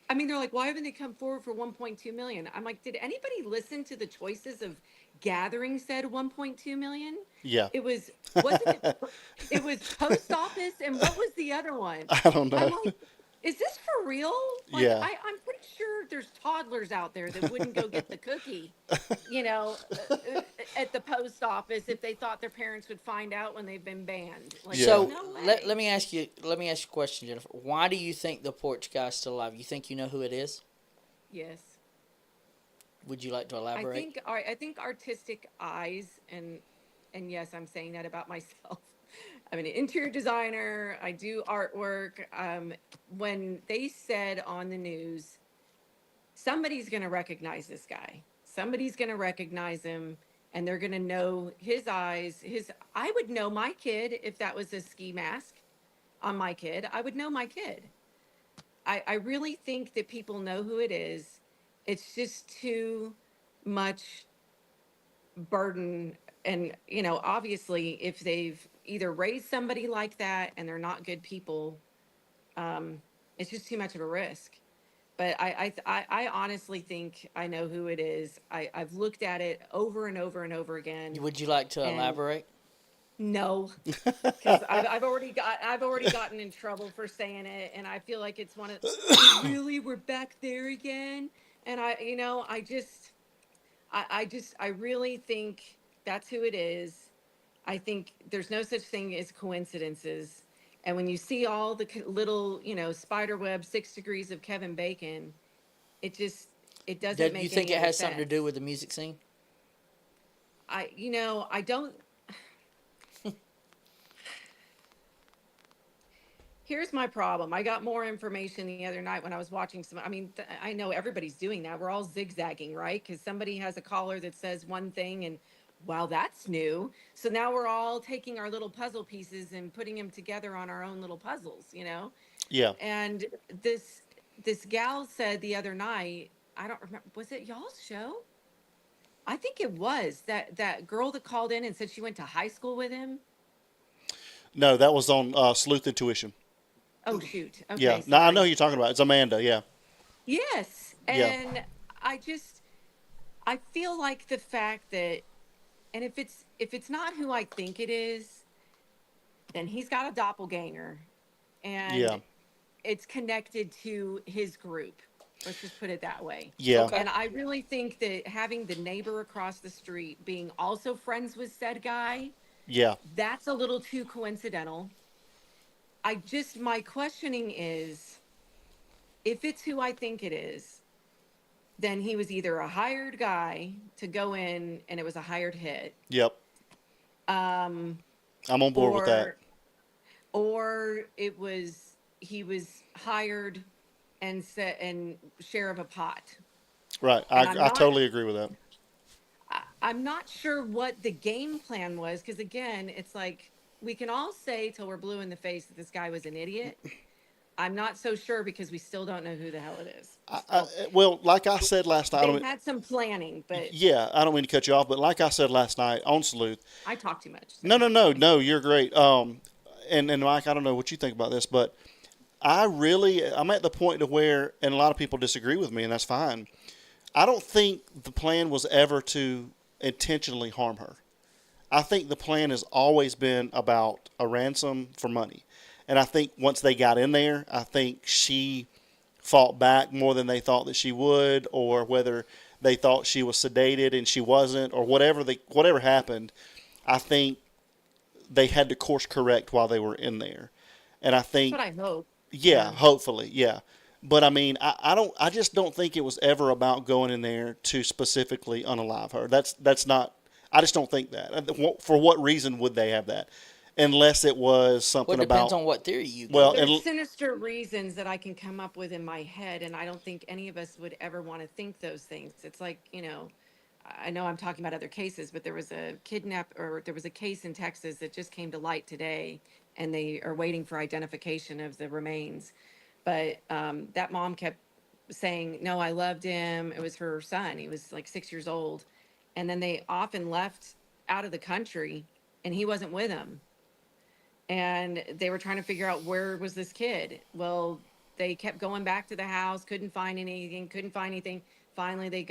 I mean, they're like, why haven't they come forward for 1.2 million? I'm like, did anybody listen to the choices of gathering said 1.2 million? Yeah. Wasn't it, it was post office, and what was the other one? I don't know. I'm like, is this for real? Like, Yeah. I'm pretty sure there's toddlers out there that wouldn't go get the cookie, you know, at the post office if they thought their parents would find out when they've been banned. Like, Yeah. there's So no let, way. let me ask you a question, Jennifer. Why do you think the porch guy's still alive? You think you know who it is? Yes. Would you like to elaborate? I think artistic eyes, and yes, I'm saying that about myself. I'm an interior designer. I do artwork. When they said on the news, somebody's going to recognize this guy. Somebody's going to recognize him, and they're going to know his eyes. I would know my kid if that was a ski mask on my kid. I would know my kid. I really think that people know who it is. It's just too much burden. And, you know, obviously, if they've either raised somebody like that and they're not good people, it's just too much of a risk. But I honestly think I know who it is. I've looked at it over and over and over again. Would you like to And elaborate? no, because I've already gotten in trouble for saying it, and I feel like it's one of really, we're back there again. And you know, I really think that's who it is. I think there's no such thing as coincidences. And when you see all the little, you know, spider web 6 degrees of Kevin Bacon, it doesn't Do you make think any it other has something to do sense. with the music scene? I don't. Here's my problem. I got more information the other night when I was watching some. I mean, I know everybody's doing that. We're all zigzagging, right? Because somebody has a caller that says one thing, and wow, that's new. So now we're all taking our little puzzle pieces and putting them together on our own little puzzles, you know? Yeah. And this gal said the other night, I don't remember, was it y'all's show? I think it was that girl that called in and said she went to high school with him. No, that was on Sleuth Intuition. Oh shoot. Yeah. Okay, No, I know who sorry. you're talking about. It's Amanda. Yeah. Yes. Yeah. And I just I feel like the fact that, and if it's not who I think it is, then he's got a doppelganger, Yeah. and it's connected to his group. Let's just put it that way. Yeah. Okay. And I really think that having the neighbor across the street being also friends with said guy, Yeah. that's a little too coincidental. My questioning is, if it's who I think it is, then he was either a hired guy to go in and it was a hired hit, Yep. um, I'm on board with that. or he was hired and set and share of a pot. Right. And I'm I not totally agree with that. I'm not sure what the game plan was, because again, it's like we can all say till we're blue in the face that this guy was an idiot. I'm not so sure because we still don't know who the hell it is. Well, like I said last night, They had some planning, but yeah, I don't mean to cut you off, but like I said last night on Sleuth, I talk too much. So. no, you're great. And Mike, I don't know what you think about this, but I'm at the point to where, and a lot of people disagree with me, and that's fine. I don't think the plan was ever to intentionally harm her. I think the plan has always been about a ransom for money. And I think once they got in there, I think she fought back more than they thought that she would, or whether they thought she was sedated and she wasn't, or whatever happened. I think they had to course correct while they were in there. And I That's think, what I hope. yeah, hopefully, yeah. But I mean, I just don't think it was ever about going in there to specifically unalive her. That's not. I just don't think that. For what reason would they have that? Unless it was something Well, it depends about. on what theory you Well, go. and There's sinister reasons that I can come up with in my head, and I don't think any of us would ever want to think those things. It's like, you know, I know I'm talking about other cases, but there was a there was a case in Texas that just came to light today, and they are waiting for identification of the remains. But that mom kept saying, "No, I loved him. It was her son. He was like 6 years old," and then they often left out of the country, and he wasn't with them, and they were trying to figure out where was this kid. Well, they kept going back to the house, couldn't find anything. Finally, they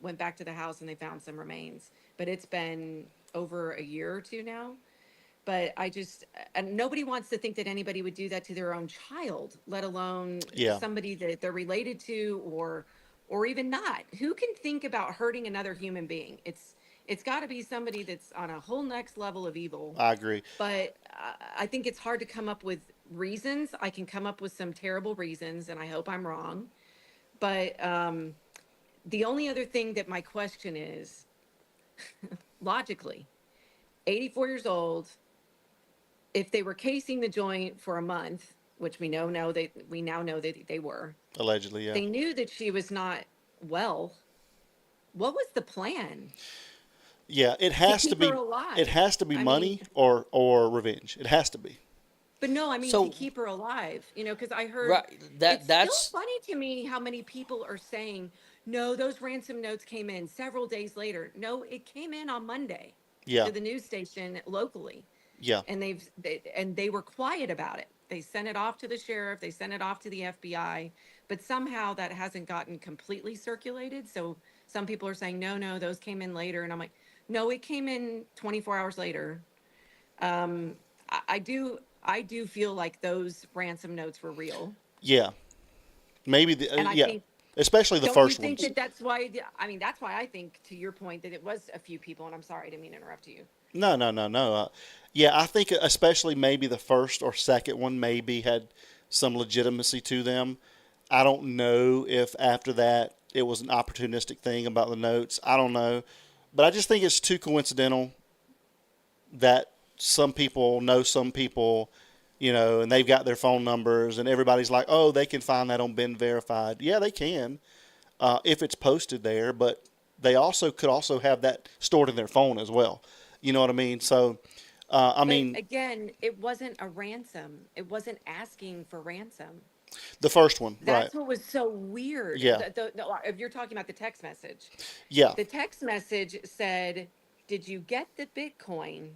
went back to the house and they found some remains. But it's been over a year or two now. But I just, and nobody wants to think that anybody would do that to their own child, let alone Yeah. somebody that they're related to, or even not. Who can think about hurting another human being? It's got to be somebody that's on a whole next level of evil. I agree. But I think it's hard to come up with reasons. I can come up with some terrible reasons, and I hope I'm wrong. But the only other thing that my question is, logically, 84 years old, if they were casing the joint for a month, which we now know that they were, Allegedly, yeah. they knew that she was not well. What was the plan? Yeah, it has to keep be. her alive. It has to be I money mean- or revenge. It has to be. But no, I mean So- to keep her alive, because I heard Right, it's that's still funny to me how many people are saying, no, those ransom notes came in several days later. No, it came in on Monday Yeah, to the news station locally. yeah, And they were quiet about it. They sent it off to the sheriff, they sent it off to the FBI, but somehow that hasn't gotten completely circulated. So some people are saying, no, those came in later. And I'm like, no, it came in 24 hours later. I do feel like those ransom notes were real. yeah. Maybe the And I yeah, think, especially the don't first you think ones. that that's why, that's why I think, to your point, that it was a few people, and I'm sorry, I didn't mean to interrupt you. No, no, no, no. Yeah, I think especially maybe the first or second one maybe had some legitimacy to them. I don't know if after that it was an opportunistic thing about the notes. I don't know. But I just think it's too coincidental that some people know some people, and they've got their phone numbers, and everybody's like, oh, they can find that on Ben Verified. Yeah, they can if it's posted there, but they could also have that stored in their phone as well. You know what I mean? So, I But mean, again, it wasn't a ransom. It wasn't asking for ransom. the first one, right? That's what was so weird. Yeah. If you're talking about the text message, Yeah, the text message said, "Did you get the Bitcoin?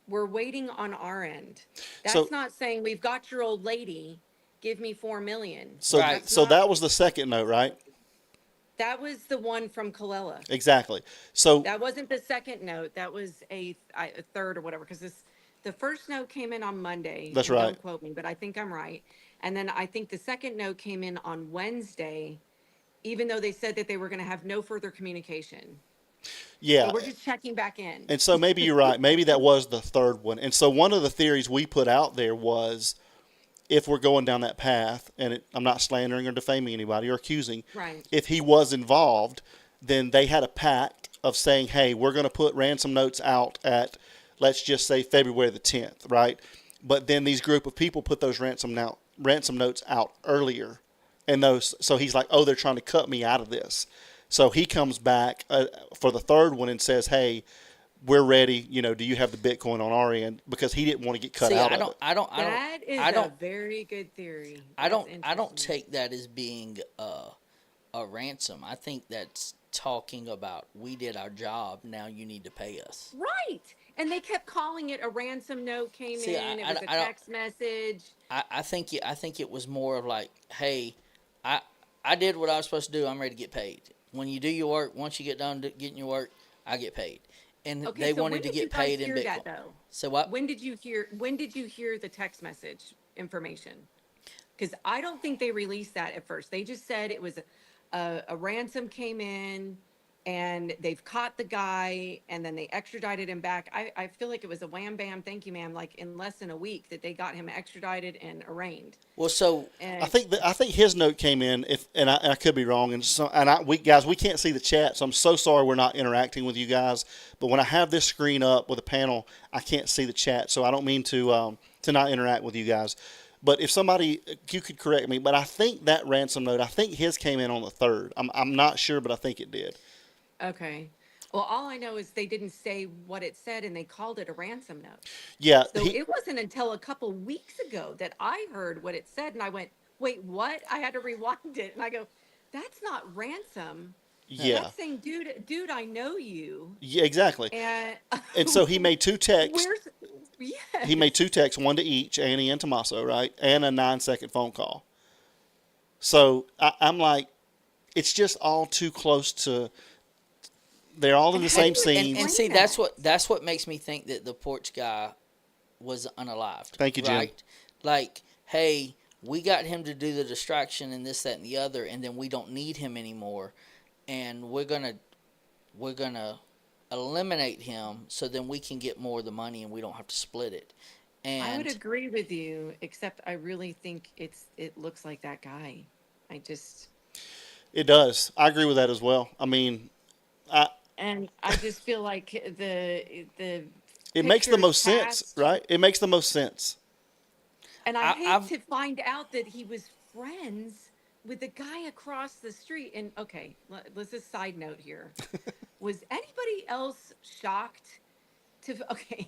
We're waiting on our end." That's So- not saying we've got your old lady. Give me 4 million. so Right. That's so not- that was the second note, right? That was the one from Colella. Exactly. So That wasn't the second note. That was a third or whatever. Because the first note came in on Monday. That's and right. Don't quote me, but I think I'm right. And then I think the second note came in on Wednesday, even though they said that they were going to have no further communication. yeah, So we're just checking back in. and so maybe you're right. Maybe that was the third one. And so one of the theories we put out there was, if we're going down that path, and I'm not slandering or defaming anybody or accusing, Right. if he was involved, then they had a pact of saying, hey, we're going to put ransom notes out at, let's just say, February the 10th, right? But then these group of people put those ransom notes out earlier. And so he's like, oh, they're trying to cut me out of this. So he comes back for the third one and says, hey, we're ready. Do you have the Bitcoin on our end? Because he didn't want to get cut see. out I of don't. it. That is I a don't. very good theory. I don't. That's I don't interesting. take that as being a ransom. I think that's talking about we did our job. Now you need to pay us. Right. And they kept calling it a ransom note came See, in. It was a I don't- text message. I think it was more of like, hey, I did what I was supposed to do. I'm ready to get paid. When you do your work, once you get done getting your work, I get paid. And Okay, they so wanted when to did you get guys paid in hear Bitcoin. that, though? So what? When did you hear the text message information? Because I don't think they released that at first. They just said it was a ransom came in and they've caught the guy and then they extradited him back. I feel like it was a wham bam, thank you, ma'am, like in less than a week that they got him extradited and arraigned. Well, so And I think his note came in. And I could be wrong. We can't see the chat, so I'm so sorry we're not interacting with you guys. But when I have this screen up with a panel, I can't see the chat, so I don't mean to not interact with you guys. But if you could correct me, but I think that ransom note, I think his came in on the 3rd. I'm not sure, but I think it did. okay. Well, all I know is they didn't say what it said and they called it a ransom note. Yeah, So it wasn't until a couple weeks ago that I heard what it said and I went, wait, what? I had to rewind it and I go, that's not ransom. yeah, That's saying, dude, I know you. yeah, exactly. And So he made 2 texts. Yes. He made 2 texts, one to each, Annie and Tommaso, right? And a 9-second phone call. So I'm like, it's just all too close to. They're all in the same scene. and see, that's what makes me think that the porch guy was unalived. Thank you, Jim. Right? Like, hey, we got him to do the distraction and this, that, and the other, and then we don't need him anymore, and we're gonna eliminate him so then we can get more of the money and we don't have to split it. And I would agree with you, except I really think it looks like that guy. I just It does. I agree with that as well. I mean, and I just feel like the it makes the pictures most sense, passed, right? It makes the most sense. and I hate I've to find out that he was friends with the guy across the street. And okay, let's just side note here. Was anybody else shocked okay,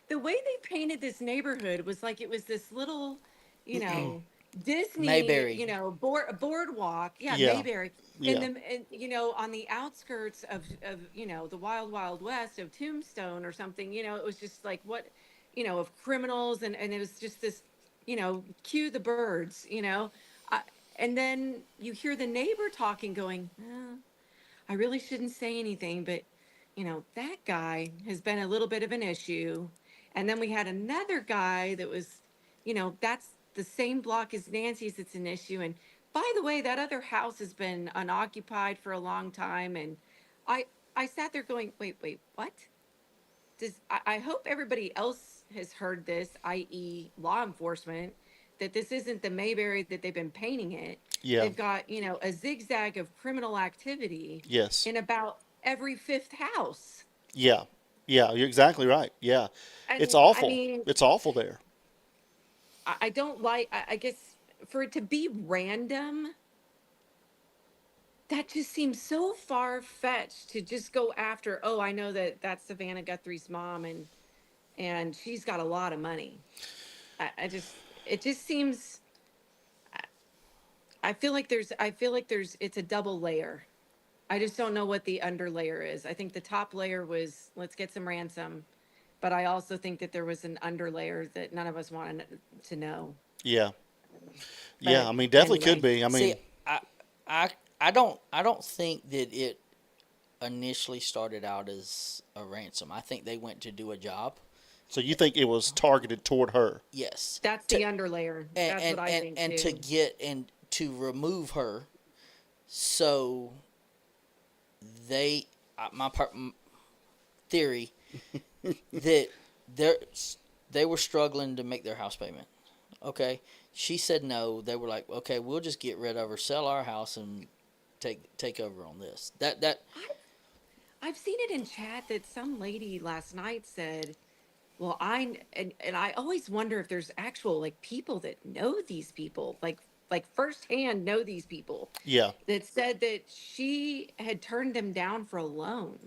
the way they painted this neighborhood was like it was this little, you know, Disney, Mayberry. you know, boardwalk. Yeah, Yeah. Mayberry. Yeah. And you know, on the outskirts of, you know, the wild, wild west of Tombstone or something, you know, it was just like what, you know, of criminals. And it was just this, you know, cue the birds, you know. And then you hear the neighbor talking going, I really shouldn't say anything, but, you know, that guy has been a little bit of an issue. And then we had another guy that was, you know, that's the same block as Nancy's that's an issue. And by the way, that other house has been unoccupied for a long time. And I sat there going, wait, what? I hope everybody else has heard this, i.e. law enforcement, that this isn't the Mayberry that they've been painting it. Yeah. They've got, you know, a zigzag of criminal activity Yes. in about every fifth house. Yeah. Yeah. You're exactly right. Yeah. And It's awful. I mean, It's awful there. I don't like, I guess for it to be random, that just seems so far fetched to just go after, oh, I know that that's Savannah Guthrie's mom and she's got a lot of money. It just seems, I feel like there's, it's a double layer. I just don't know what the under layer is. I think the top layer was, let's get some ransom. But I also think that there was an under layer that none of us wanted to know. Yeah. But Yeah. I mean, definitely anyway. could be. I mean, See, I don't think that it initially started out as a ransom. I think they went to do a job. so you think it was targeted toward her? Yes. That's the under layer. That's what I think and too. to get and to remove her, so they theory that they were struggling to make their house payment. Okay, she said no. They were like, okay, we'll just get rid of her, sell our house, and take over on this. That I've seen it in chat that some lady last night said, well, and I always wonder if there's actual like people that know these people, like firsthand know these people, Yeah. that said that she had turned them down for a loan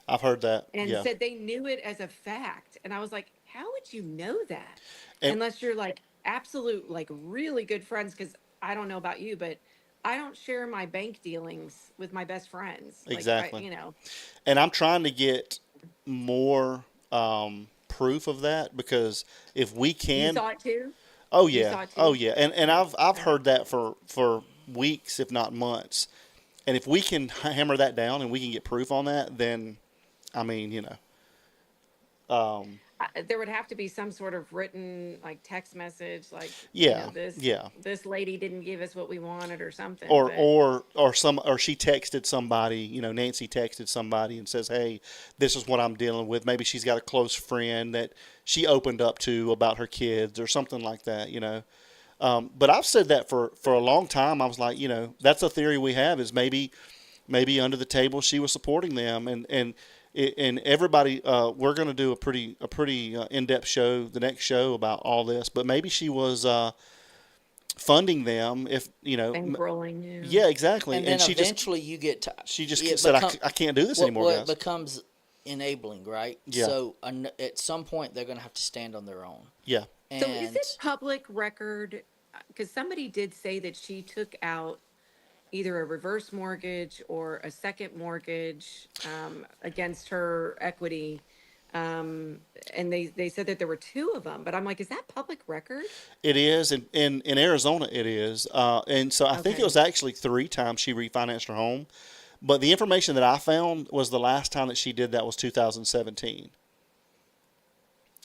I've heard that. and Yeah. said they knew it as a fact. And I was like, how would you know that? And- Unless you're like absolute, like really good friends. Cause I don't know about you, but I don't share my bank dealings with my best friends. Exactly. You know, And I'm trying to get more proof of that because if we you can, saw it too. oh You yeah, saw it too? oh yeah, and I've heard that for weeks, if not months. And if we can hammer that down and we can get proof on that, then I mean, you know, There would have to be some sort of written like text message, like Yeah, this yeah. this lady didn't give us what we wanted or something. or but- or she texted somebody, you know, Nancy texted somebody and says, hey, this is what I'm dealing with. Maybe she's got a close friend that she opened up to about her kids or something like that, you know. But I've said that for a long time. I was like, you know, that's a theory we have is maybe under the table she was supporting them and everybody, we're going to do a pretty in-depth show, the next show about all this, but maybe she was funding them if, you know. bankrolling you. Yeah, exactly. and then she eventually you get to she just it said, become- I can't do this well, anymore, well, guys. it becomes enabling, right? Yeah. So at some point they're going to have to stand on their own. Yeah. And So is it public record? Because somebody did say that she took out either a reverse mortgage or a second mortgage against her equity. And they said that there were two of them, but I'm like, is that public record? It is in Arizona. It is, and so I think it Okay. was actually 3 times she refinanced her home. But the information that I found was the last time that she did that was 2017.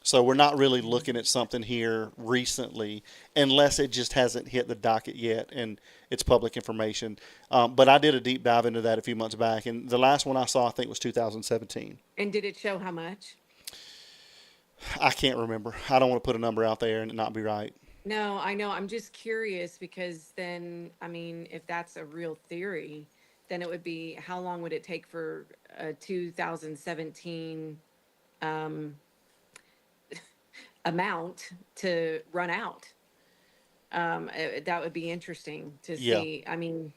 So we're not really looking at something here recently, unless it just hasn't hit the docket yet and it's public information. But I did a deep dive into that a few months back, and the last one I saw, I think, was 2017. And did it show how much? I can't remember. I don't want to put a number out there and it not be right. No, I know. I'm just curious because then, I mean, if that's a real theory, then it would be how long would it take for a 2017 amount to run out? That would be interesting to Yeah. see. I mean,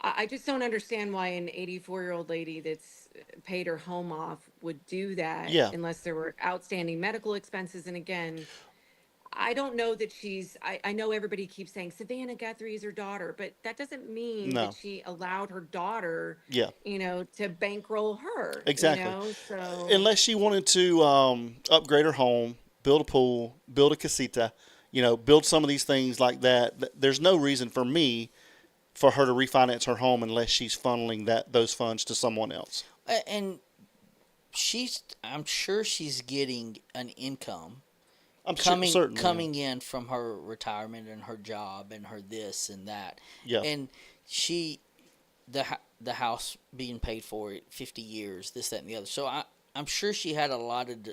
I just don't understand why an 84-year-old lady that's paid her home off would do that Yeah. unless there were outstanding medical expenses. And again, I don't know that I know everybody keeps saying Savannah Guthrie is her daughter, but that doesn't mean No. that she allowed her daughter, Yeah. to bankroll her. Exactly. So Unless she wanted to upgrade her home, build a pool, build a casita, build some of these things like that. There's no reason for me for her to refinance her home unless she's funneling those funds to someone else. And I'm sure she's getting an income Certainly. coming in from her retirement and her job and her this and that. Yeah. And the house being paid for it 50 years, this, that, and the other. So I'm sure she had a lot of,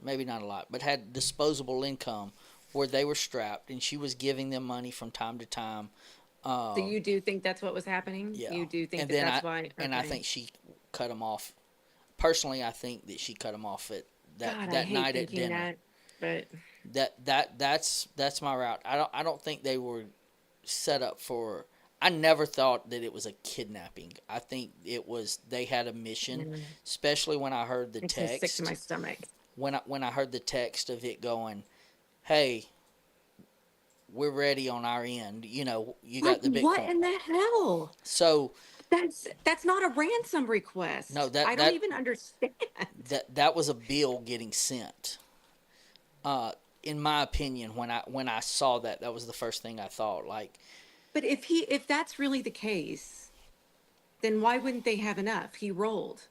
maybe not a lot, but had disposable income where they were strapped, and she was giving them money from time to time. so you do think that's what was happening? Yeah. You do think And that then that's why? And I Okay. think she cut them off. Personally, I think that she cut them off at God, I that hate night at thinking dinner. that, That's my route. I don't think they were set up for. I never thought that it was a kidnapping. I think they had a mission, especially when I heard the Makes me sick text. to my stomach. When I heard the text of it going, "Hey, we're ready on our end." You got the Bitcoin. What in the hell? So That's not a ransom request. No, I don't even understand. that was a bill getting sent. In my opinion, when I saw that was the first thing I thought. Like, But if that's really the case, then why wouldn't they have enough? He rolled.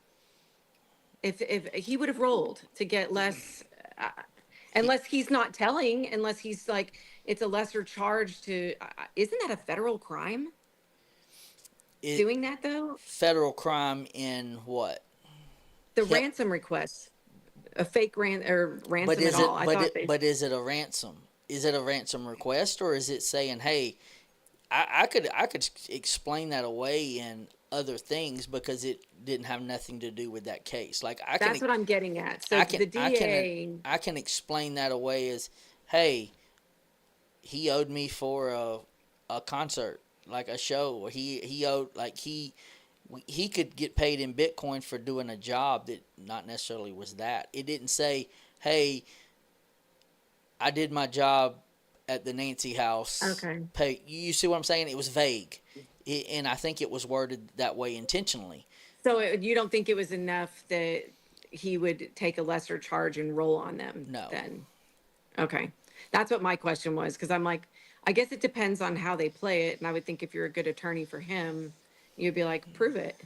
If he would have rolled to get less, unless he's not telling, unless he's like it's a lesser charge to. Isn't that a federal crime? Doing that though? Federal crime in what? The Yep. ransom request, a fake ransom But is at all. but is it a ransom? Is it a ransom request, or is it saying, "Hey, I could explain that away in other things because it didn't have nothing to do with that case." Like That's what I'm getting at. So the DA, I can explain that away as, "Hey, he owed me for a concert, like a show, or he owed, like he could get paid in Bitcoin for doing a job that not necessarily was that." It didn't say, "Hey, I did my job at the Nancy house." Okay. Pay. You see what I'm saying? It was vague, and I think it was worded that way intentionally. so you don't think it was enough that he would take a lesser charge and roll on them? No. Then, okay, that's what my question was, because I'm like, I guess it depends on how they play it, and I would think if you're a good attorney for him, you'd be like, prove it.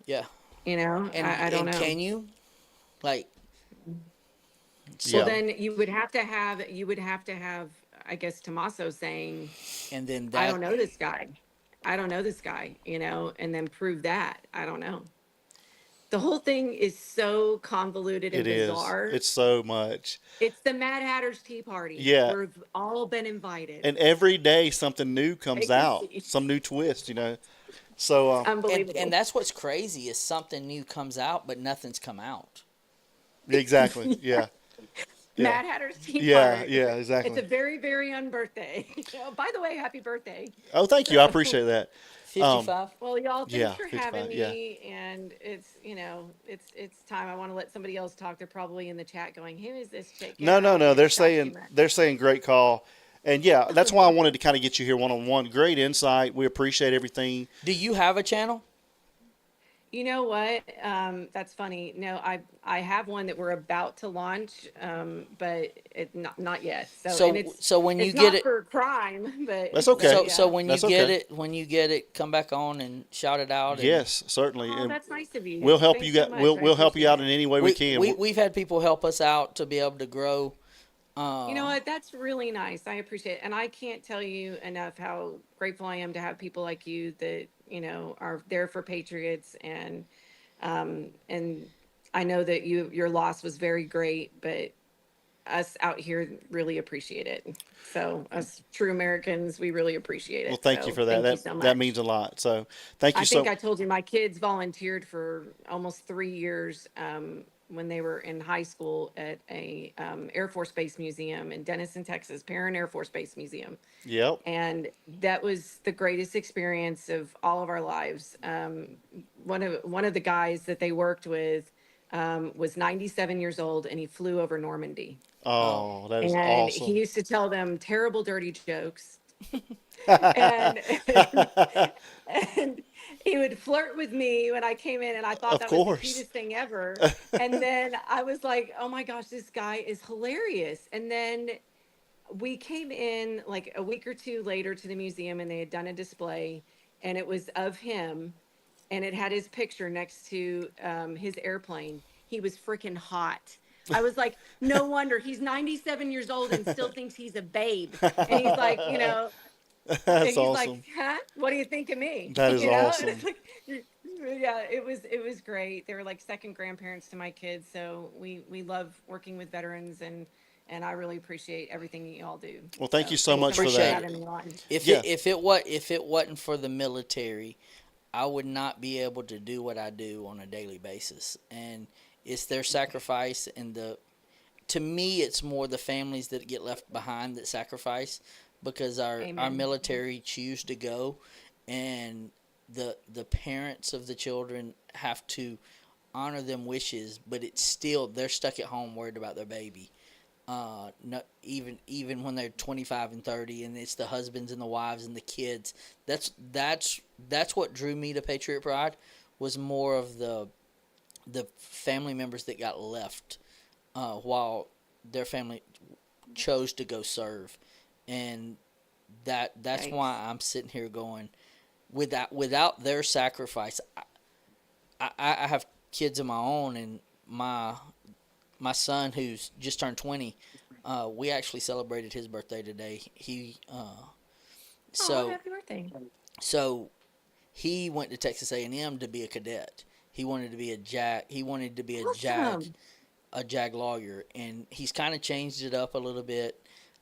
Yeah. And I don't know. Can you, like? So then you would have to have, I guess, Tommaso saying, And then I don't know this guy. And then prove that. I don't know. The whole thing is so convoluted and It is. bizarre. It's so much. It's the Mad Hatter's Tea Party. Yeah. We've all been invited. And every day something new comes out, some new twist, So Unbelievable. and that's what's crazy is something new comes out, but nothing's come out. exactly, yeah. Mad Hatter's Tea Yeah, Party. yeah, exactly. It's a very, very young birthday. By the way, happy birthday. Oh, thank you. I appreciate that. 55. Well, y'all, Yeah, thanks for 55, having yeah. me. And it's, it's time. I want to let somebody else talk. They're probably in the chat going, "Who is this chick?" No. Yeah, They're it's not too saying much. great call. And yeah, that's why I wanted to kind of get you here one-on-one. Great insight. We appreciate everything. Do you have a channel? You know what? That's funny. No, I have one that we're about to launch, but it not yet. So- and it's, so when you it's get not it- for crime, but That's okay. So yeah. so when That's you get okay. it, come back on and shout it out. And Yes, certainly. Oh, And that's nice of you. we'll help Thanks you so get much. we'll I help you out in appreciate any way we can. We've had people help us out to be able to grow You know what? That's really nice. I appreciate it. And I can't tell you enough how grateful I am to have people like you that, are there for patriots. And I know that your loss was very great, but us out here really appreciate it. So us true Americans, we really appreciate Well, it. thank you So for that. thank you That so that much. means a lot. So thank you I think so. I told you my kids volunteered for almost 3 years when they were in high school at a Air Force Base Museum in Denison, Texas, Perrin Air Force Base Museum, Yep. and that was the greatest experience of all of our lives. One of the guys that they worked with was 97 years old, and he flew over Normandy, Oh, Oh, that is and he awesome. used to tell them terrible, dirty jokes, and and he would flirt with me when I came in, and I thought Of that was the course. cutest thing ever. And then I was like, "Oh my gosh, this guy is hilarious!" And then we came in like a week or two later to the museum, and they had done a display, and it was of him, and it had his picture next to his airplane. He was freaking hot. I was like, no wonder he's 97 years old and still thinks he's a babe. And he's like, That's he's like, awesome. huh? What do you think of me? That is And it's awesome. like, yeah, it was great. They were like second grandparents to my kids, so we love working with veterans, and I really appreciate everything that you all do. Well, thank you So so thanks well, so much for much for appreciate that. having it. me on. Yes. If it wasn't for the military, I would not be able to do what I do on a daily basis. And it's their sacrifice and the to me it's more the families that get left behind that sacrifice because our Amen. military choose to go, and the parents of the children have to honor them wishes, but it's still they're stuck at home worried about their baby. No, even when they're 25 and 30, and it's the husbands and the wives and the kids. That's what drew me to Patriot Pride, was more of the family members that got left while their family chose to go serve, and that's why Thanks. I'm sitting here going, without their sacrifice. I have kids of my own, and my son who's just turned 20, we actually celebrated his birthday today. Oh, So happy birthday. so he went to Texas A&M to be a cadet. He wanted to be a JAG. He wanted to be Awesome. a JAG lawyer, and he's kind of changed it up a little bit.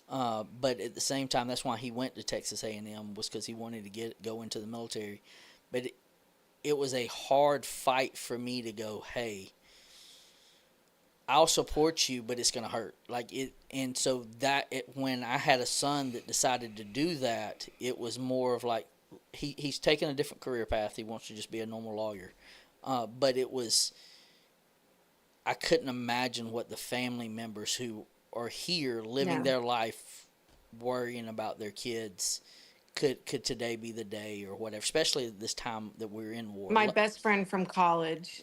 But at the same time, that's why he went to Texas A&M, was because he wanted to go into the military. But it was a hard fight for me to go, hey, I'll support you, but it's gonna hurt. Like it, and so when I had a son that decided to do that, it was more of like he's taking a different career path. He wants to just be a normal lawyer, but it was I couldn't imagine what the family members who are here living No. their life, worrying about their kids, could today be the day or whatever. Especially this time that we're in war. My best friend from college,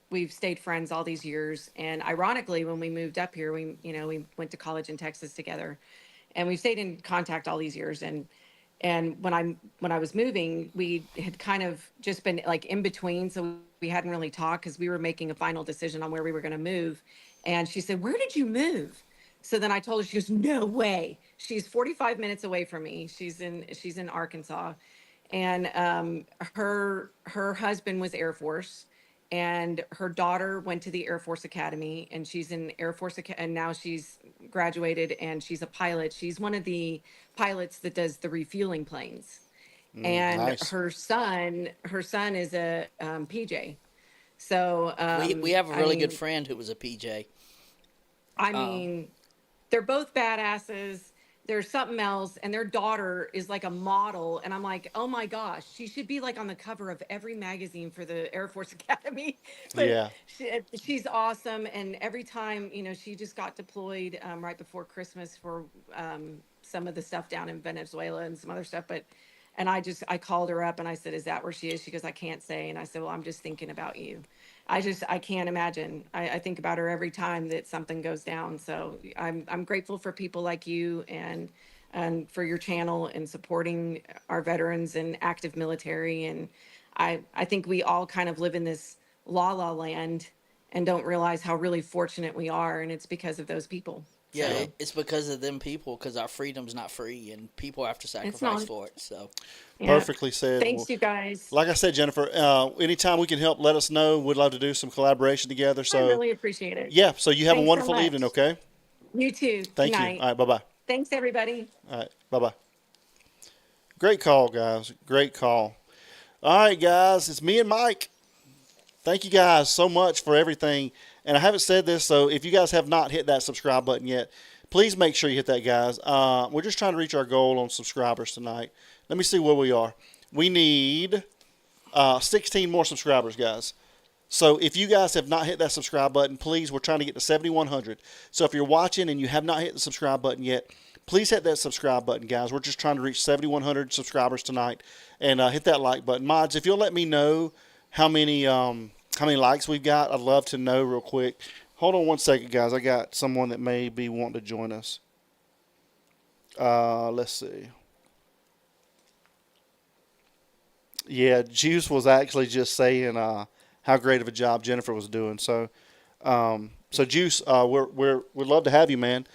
we've stayed friends all these years. And ironically, when we moved up here, we went to college in Texas together, and we've stayed in contact all these years. And when I was moving, we had kind of just been like in between, so we hadn't really talked because we were making a final decision on where we were going to move. And she said, "Where did you move?" So then I told her. She goes, "No way." She's 45 minutes away from me. She's in Arkansas, and her husband was Air Force, and her daughter went to the Air Force Academy, and she's in Air Force and now she's graduated, and she's a pilot. She's one of the pilots that does the refueling planes. And Nice. her son is a PJ. So We have a I really good mean, friend who was a PJ. I Uh, mean, they're both badasses. There's something else, and their daughter is like a model, and I'm like, oh my gosh, she should be like on the cover of every magazine for the Air Force Academy. But Yeah. she's awesome, and every time, she just got deployed right before Christmas for some of the stuff down in Venezuela and some other stuff. And I called her up and I said, "Is that where she is?" She goes, "I can't say." And I said, "Well, I'm just thinking about you." I can't imagine. I think about her every time that something goes down. So I'm grateful for people like you, and for your channel and supporting our veterans and active military. And I think we all kind of live in this la la land and don't realize how really fortunate we are, and it's because of those people. Yeah, So, it's because of them people, because our freedom's not free, and people have to sacrifice not. for it. So, yeah. Perfectly said. Thanks, Well, you guys. like I said, Jennifer, anytime we can help, let us know. We'd love to do some collaboration together. I So, really appreciate it. yeah, so you have a Thanks so wonderful much. evening, okay? You too. Thank Good you. night. All right, bye-bye. Thanks, everybody. All right, bye-bye. Great call, guys. Great call. All right, guys, it's me and Mike. Thank you guys so much for everything. And I haven't said this, so if you guys have not hit that subscribe button yet, please make sure you hit that, guys. We're just trying to reach our goal on subscribers tonight. Let me see where we are. We need 16 more subscribers, guys. So if you guys have not hit that subscribe button, please, we're trying to get to 7,100. So if you're watching and you have not hit the subscribe button yet, please hit that subscribe button, guys. We're just trying to reach 7,100 subscribers tonight. And hit that like button. Mods, if you'll let me know how many likes we've got, I'd love to know real quick. Hold on one second, guys. I got someone that may be wanting to join us. Let's see. Yeah, Juice was actually just saying how great of a job Jennifer was doing. So, Juice, we'd love to have you, man.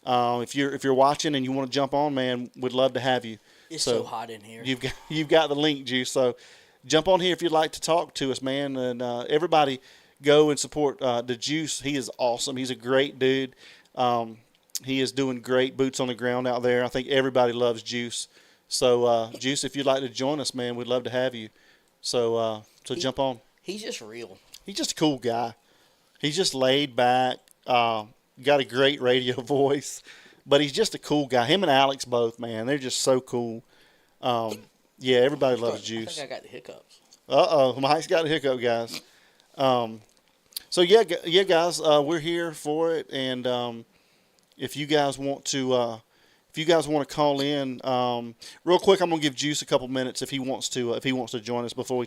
If you're watching and you want to jump on, man, we'd love to have you. it's so hot in here. You've got the link, Juice. So jump on here if you'd like to talk to us, man. And everybody go and support the Juice. He is awesome. He's a great dude. He is doing great, boots on the ground out there. I think everybody loves Juice. So Juice, if you'd like to join us, man, we'd love to have you. So jump on. He's just real. He's just a cool guy. He's just laid back. Got a great radio voice, but he's just a cool guy. Him and Alex both, man, they're just so cool. Yeah, everybody loves I Juice. think I got the hiccups. Mike's got a hiccup, guys. So yeah, guys, we're here for it, and if you guys want to call in, real quick, I'm gonna give Juice a couple minutes if he wants to join us before we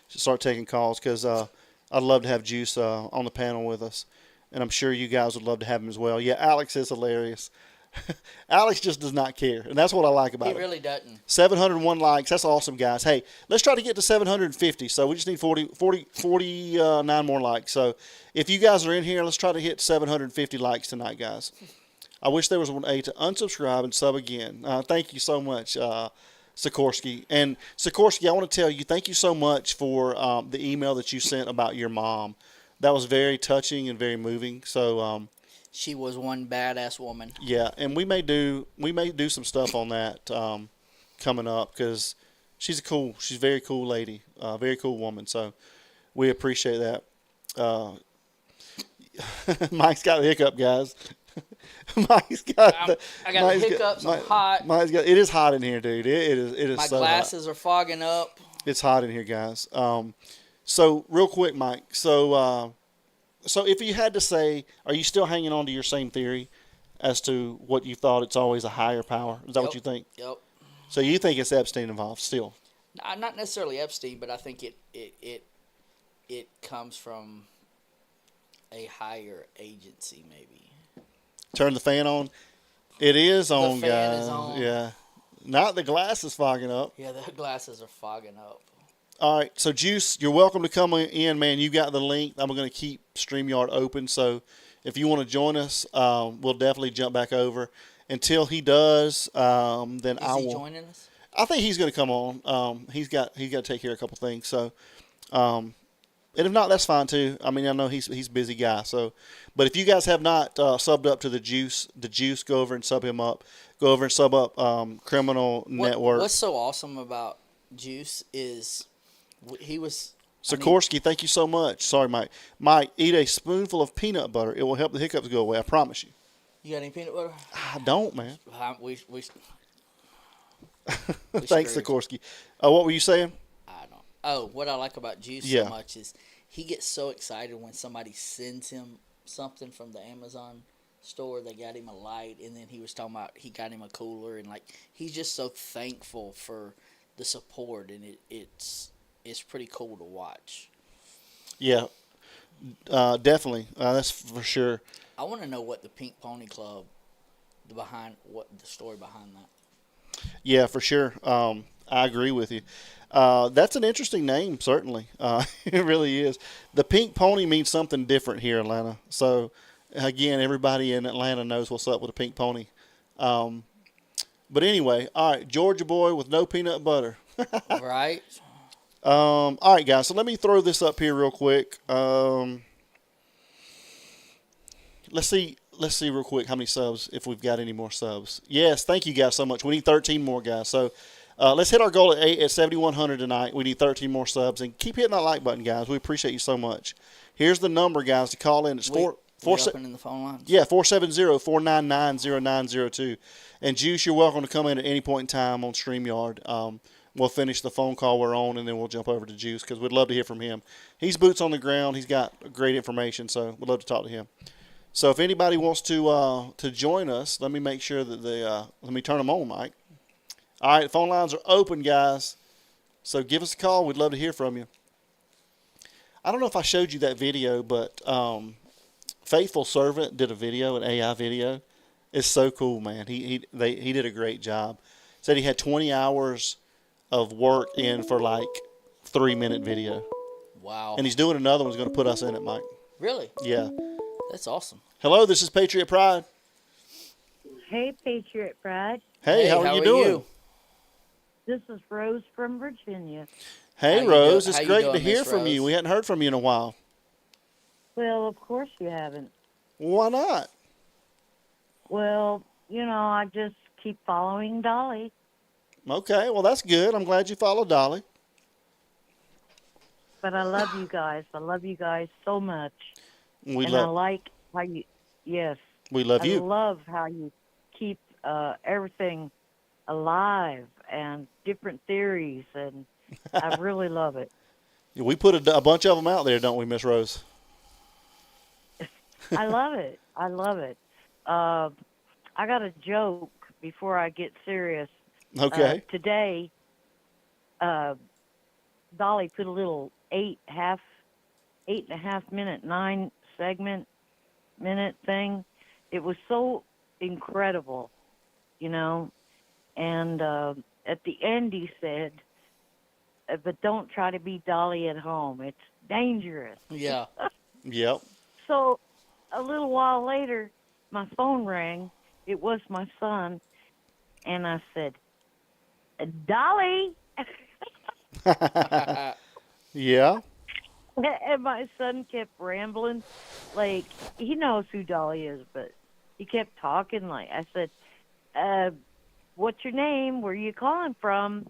start taking calls, because I'd love to have Juice on the panel with us, and I'm sure you guys would love to have him as well. Yeah, Alex is hilarious. Alex just does not care, and that's what I like about He him. really doesn't. 701 likes. That's awesome, guys. Hey, let's try to get to 750. So we just need 49 more likes. So if you guys are in here, let's try to hit 750 likes tonight, guys. I wish there was a way to unsubscribe and sub again. Thank you so much, Sikorsky. And Sikorsky, I want to tell you, thank you so much for the email that you sent about your mom. That was very touching and very moving. So She was one badass woman. yeah, and we may do some stuff on that coming up, because she's a very cool lady, very cool woman. So we appreciate that. Mike's got a hiccup, guys. Mike's got. I got hiccups. I'm hot. It is hot in here, dude. It is. My so glasses are fogging up. hot. It's hot in here, guys. So real quick, Mike. So if you had to say, are you still hanging on to your same theory as to what you thought it's always a higher power? Is that what you think? Yep. So you think it's Epstein involved still? Not necessarily Epstein, but I think it comes from a higher agency, maybe. Turn the fan on. It is on, fan guys. is on. Yeah. Not the glasses fogging up. Yeah, the glasses are fogging up. All right, so Juice, you're welcome to come in, man. You got the link. I'm going to keep StreamYard open, so if you want to join us, we'll definitely jump back over. Until he does, then I will. Is he joining us? I think he's going to come on. He's got to take care of a couple things. So, and if not, that's fine too. I mean, I know he's a busy guy. So, but if you guys have not subbed up to the Juice, go over and sub him up. Go over and sub up Criminal Network. What's so awesome about Juice is he was. Sikorsky, thank you so much. Sorry, Mike. Mike, eat a spoonful of peanut butter. It will help the hiccups go away. I promise you. You got any peanut butter? I don't, man. We Thanks, screwed. Sikorsky. What were you saying? I don't. Oh, what I like about Juice Yeah. so much is he gets so excited when somebody sends him something from the Amazon store. They got him a light, and then he was talking about he got him a cooler, and like he's just so thankful for the support, and it's pretty cool to watch. Yeah, definitely. That's for sure. I want to know what the Pink Pony Club, what the story behind that. Yeah, for sure. I agree with you. That's an interesting name, certainly. It really is. The Pink Pony means something different here in Atlanta. So Again, everybody in Atlanta knows what's up with a pink pony. But anyway, all right, Georgia boy with no peanut butter. Right. All right, guys. So let me throw this up here real quick. Let's see real quick how many subs, if we've got any more subs. Yes, thank you guys so much. We need 13 more, guys. So let's hit our goal at 7,100 tonight. We need 13 more subs, and keep hitting that like button, guys. We appreciate you so much. Here's the number, guys, to call in. It's We opening the phone lines. Yeah, 470-499-0902. And Juice, you're welcome to come in at any point in time on StreamYard. We'll finish the phone call we're on, and then we'll jump over to Juice because we'd love to hear from him. He's boots on the ground. He's got great information, so we'd love to talk to him. So if anybody wants to join us, let me make sure that let me turn them on, Mike. All right, phone lines are open, guys. So give us a call. We'd love to hear from you. I don't know if I showed you that video, but Faithful Servant did a video, an AI video. It's so cool, man. He did a great job. Said he had 20 hours of work in for like 3-minute video. Wow. And he's doing another one. He's going to put us in it, Mike. Really? Yeah. That's awesome. Hello, this is Patriot Pride. Hey, Patriot Pride. Hey, how are you doing? This is Rose from Virginia. Hey, Rose. It's great to hear from you. We hadn't heard from you in a while. Well, of course you haven't. Why not? Well, I just keep following Dolly. Okay, well, that's good. I'm glad you followed Dolly. But I love you guys. I love you guys so much. I like how you, yes. We love you. I love how you keep everything alive and different theories, and I really love it. We put a bunch of them out there, don't we, Miss Rose? I love it. I love it. I got a joke before I get serious. Okay. Today, Dolly put a little 8.5 minute, 9 segment thing. It was so incredible, and at the end he said, but don't try to be Dolly at home. It's dangerous. Yeah. Yep. So a little while later, my phone rang. It was my son, and I said, Dolly. Yeah. And my son kept rambling, like he knows who Dolly is, but he kept talking. Like I said, "What's your name? Where are you calling from?"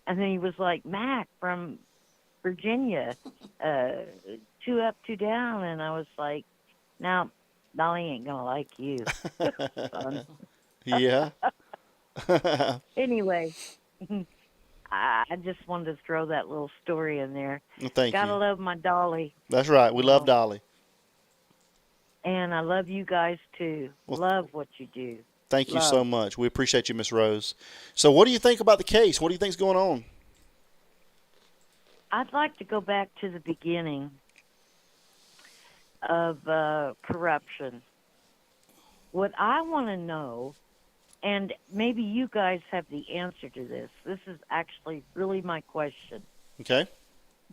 And then he was like, "Mac from Virginia, 2 up, 2 down." And I was like, "Now, Dolly ain't gonna like you, son." Yeah. Anyway. I just wanted to throw that little story in there. Well, thank you. Gotta love my Dolly. That's right. We love Dolly. And I love you guys, too. Well, love what you do. Thank you so much. We appreciate you, Miss Rose. So what do you think about the case? What do you think's going on? I'd like to go back to the beginning of corruption. What I want to know, and maybe you guys have the answer to this. This is actually really my question. Okay.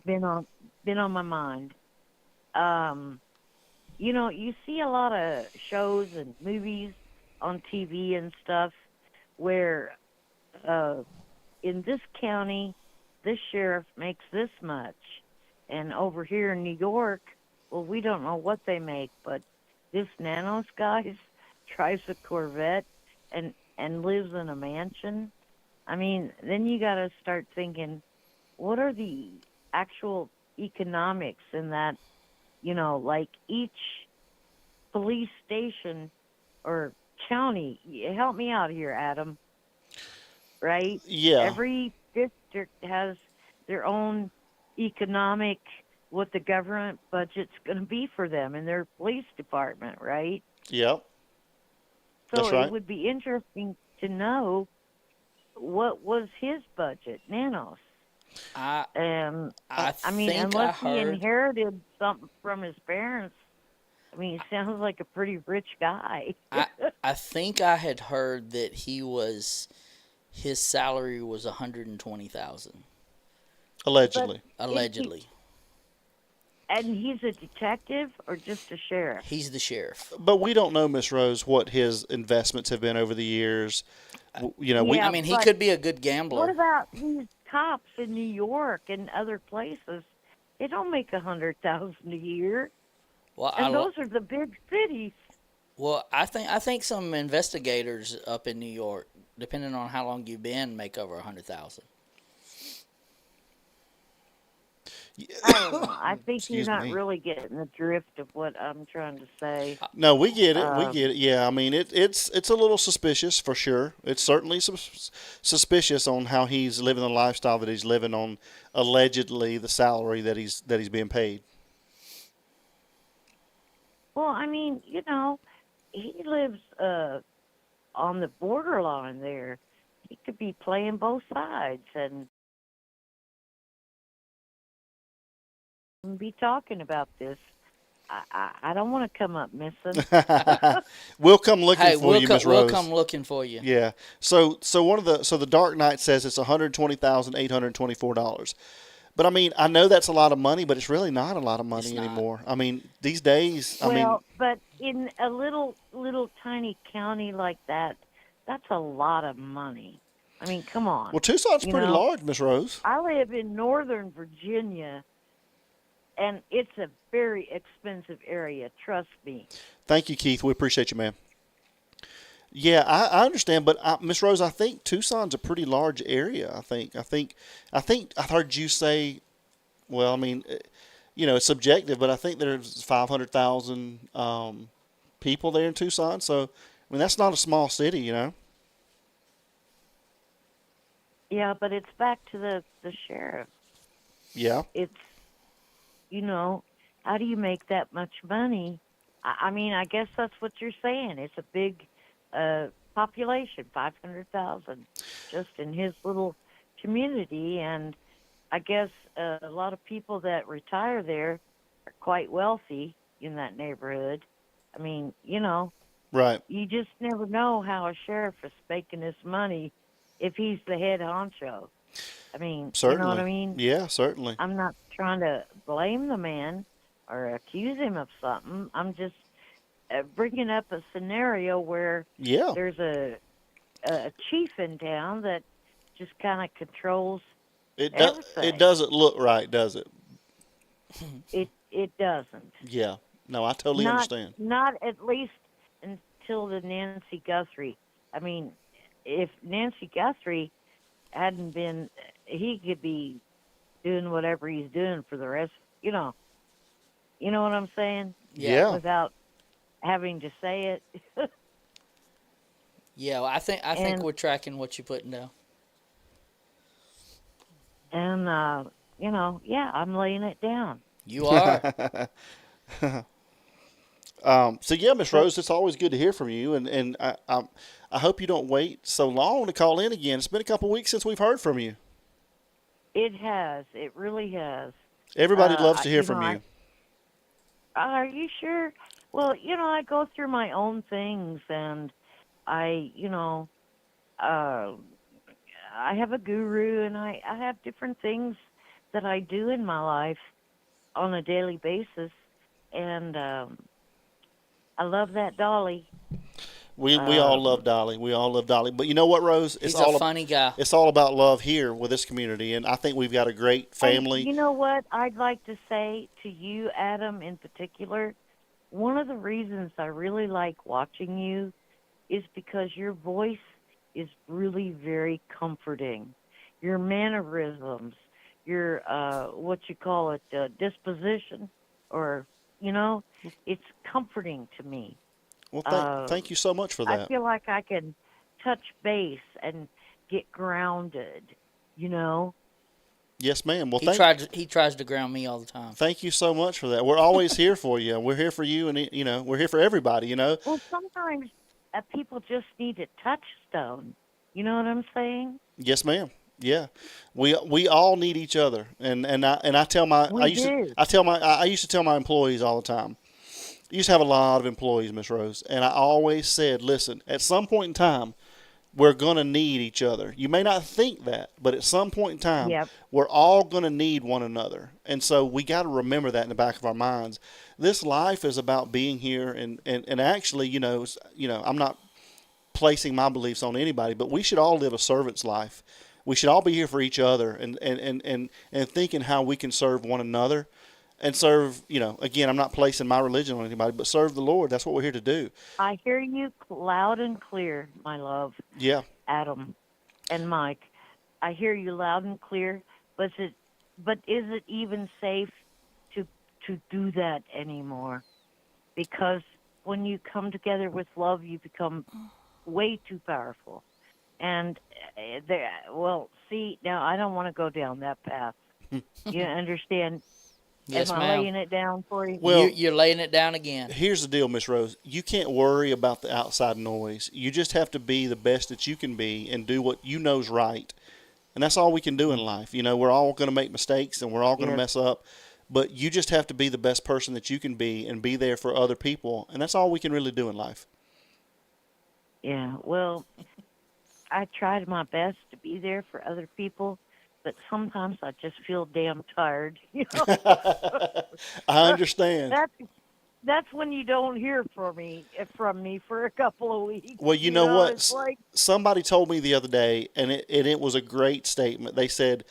Been on my mind. You see a lot of shows and movies on TV and stuff where in this county, this sheriff makes this much. And over here in New York, well, we don't know what they make, but this Nanos guy drives a Corvette and lives in a mansion. I mean, then you got to start thinking, what are the actual economics in that, like each police station or county, help me out here, Adam, right? Yeah. Every district has their own economic, what the government budget's going to be for them in their police department, right? Yep. So That's right. It would be interesting to know what was his budget, Nanos. I mean, think unless I he heard, inherited something from his parents, I mean, he sounds like a pretty rich guy. I think I had heard that his salary was $120,000. Allegedly. Allegedly. And he's a detective or just a sheriff? He's the sheriff. But we don't know, Miss Rose, what his investments have been over the years. You know, Yeah, I mean, he but could be a good what gambler. about these cops in New York and other places? They don't make 100,000 a year, Well, and those are the big cities. I think some investigators up in New York, depending on how long you've been, make over 100,000. I don't know. I think you're Excuse not me. really getting the drift of what I'm trying to say. No, we get it. We Um, get it. Yeah, I mean, it's a little suspicious for sure. It's certainly suspicious on how he's living the lifestyle that he's living on, allegedly the salary that he's being paid. Well, I mean, he lives on the borderline there. He could be playing both sides and be talking about this. I don't want to come up missing. We'll come looking Hey, for you, Miss we'll Rose. come looking for you. Yeah. So the Dark Knight says it's $120,824. But I mean, I know that's a lot of money, but it's really not a lot of It's money not. anymore. I mean, these days, Well, but in a little tiny county like that, that's a lot of money. I mean, come on. well, Tucson's You pretty know, large, Miss Rose. I live in Northern Virginia, and it's a very expensive area. Trust me. Thank you, Keith. We appreciate you, man. Yeah, I understand, but Miss Rose, I think Tucson's a pretty large area. I think I heard you say. Well, I mean, it's subjective, but I think there's 500,000 people there in Tucson. So, I mean, that's not a small city, Yeah, but it's back to the sheriff. Yeah. It's, how do you make that much money? I mean, I guess that's what you're saying. It's a big population, 500,000, just in his little community. And I guess a lot of people that retire there are quite wealthy in that neighborhood. I mean, Right. you just never know how a sheriff is making his money if he's the head honcho. I mean, Certainly. you know what I mean? Yeah, certainly. I'm not trying to blame the man or accuse him of something. I'm just bringing up a scenario where Yeah. there's a chief in town that just kind of controls everything. It doesn't look right, does it? It doesn't. Yeah. No, I totally understand. Not at least until the Nancy Guthrie. I mean, if Nancy Guthrie hadn't been, he could be doing whatever he's doing for the rest. You know what I'm saying? Yeah. Without having to say it. Yeah, well, I think And- we're tracking what you're putting down. And yeah, I'm laying it down. You are. So yeah, Miss Rose, it's always good to hear from you, and I hope you don't wait so long to call in again. It's been a couple weeks since we've heard from you. It has. It really has. Everybody loves to hear you know, from you. Are you sure? Well, I go through my own things, and I have a guru, and I have different things that I do in my life on a daily basis, and I love that Dolly. We all love Dolly. We all love Dolly. But you know what, Rose? He's a funny guy. It's all about love here with this community, and I think we've got a great family. And you know what I'd like to say to you, Adam, in particular? One of the reasons I really like watching you is because your voice is really very comforting. Your mannerisms, your, what you call it, disposition, or, it's comforting to me. Well, thank you so much for that. I feel like I can touch base and get grounded, Yes, ma'am. Well, He tries to ground me all the time. thank you so much for that. We're always here for you. We're here for you, and we're here for everybody. Well, sometimes people just need a touchstone. You know what I'm saying? Yes, ma'am. Yeah, we all need each other, and I tell my We I used do. to I tell my I used to tell my employees all the time. I used to have a lot of employees, Miss Rose, and I always said, listen, at some point in time, we're going to need each other. You may not think that, but at some point in time, Yep. we're all going to need one another. And so we got to remember that in the back of our minds. This life is about being here, and actually, I'm not placing my beliefs on anybody, but we should all live a servant's life. We should all be here for each other and thinking how we can serve one another and serve, again, I'm not placing my religion on anybody, but serve the Lord. That's what we're here to do. I hear you loud and clear, my love, Yeah. Adam and Mike. I hear you loud and clear, but is it even safe to do that anymore? Because when you come together with love, you become way too powerful. And see, now I don't want to go down that path. You understand? Yes, Am I ma'am. laying it down for you? Well, You're laying it down again. Here's the deal, Miss Rose. You can't worry about the outside noise. You just have to be the best that you can be and do what you know's right. And that's all we can do in life. We're all going to make mistakes and we're all going to mess up. But you just have to be the best person that you can be and be there for other people. And that's all we can really do in life. Yeah, well, I tried my best to be there for other people, but sometimes I just feel damn tired. I understand. That's when you don't hear from me for a couple of weeks. Well, you know what? It's like, Somebody told me the other day, and it was a great statement. They said,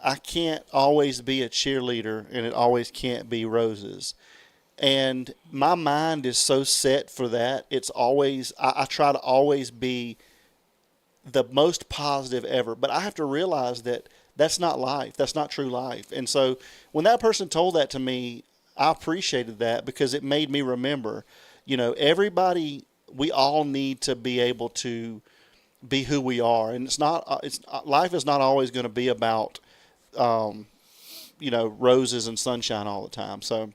I can't always be a cheerleader, and it always can't be roses. And my mind is so set for that. It's always, I try to always be the most positive ever. But I have to realize that that's not life. That's not true life. And so when that person told that to me, I appreciated that because it made me remember, everybody, we all need to be able to be who we are. And life is not always going to be about, roses and sunshine all the time. So,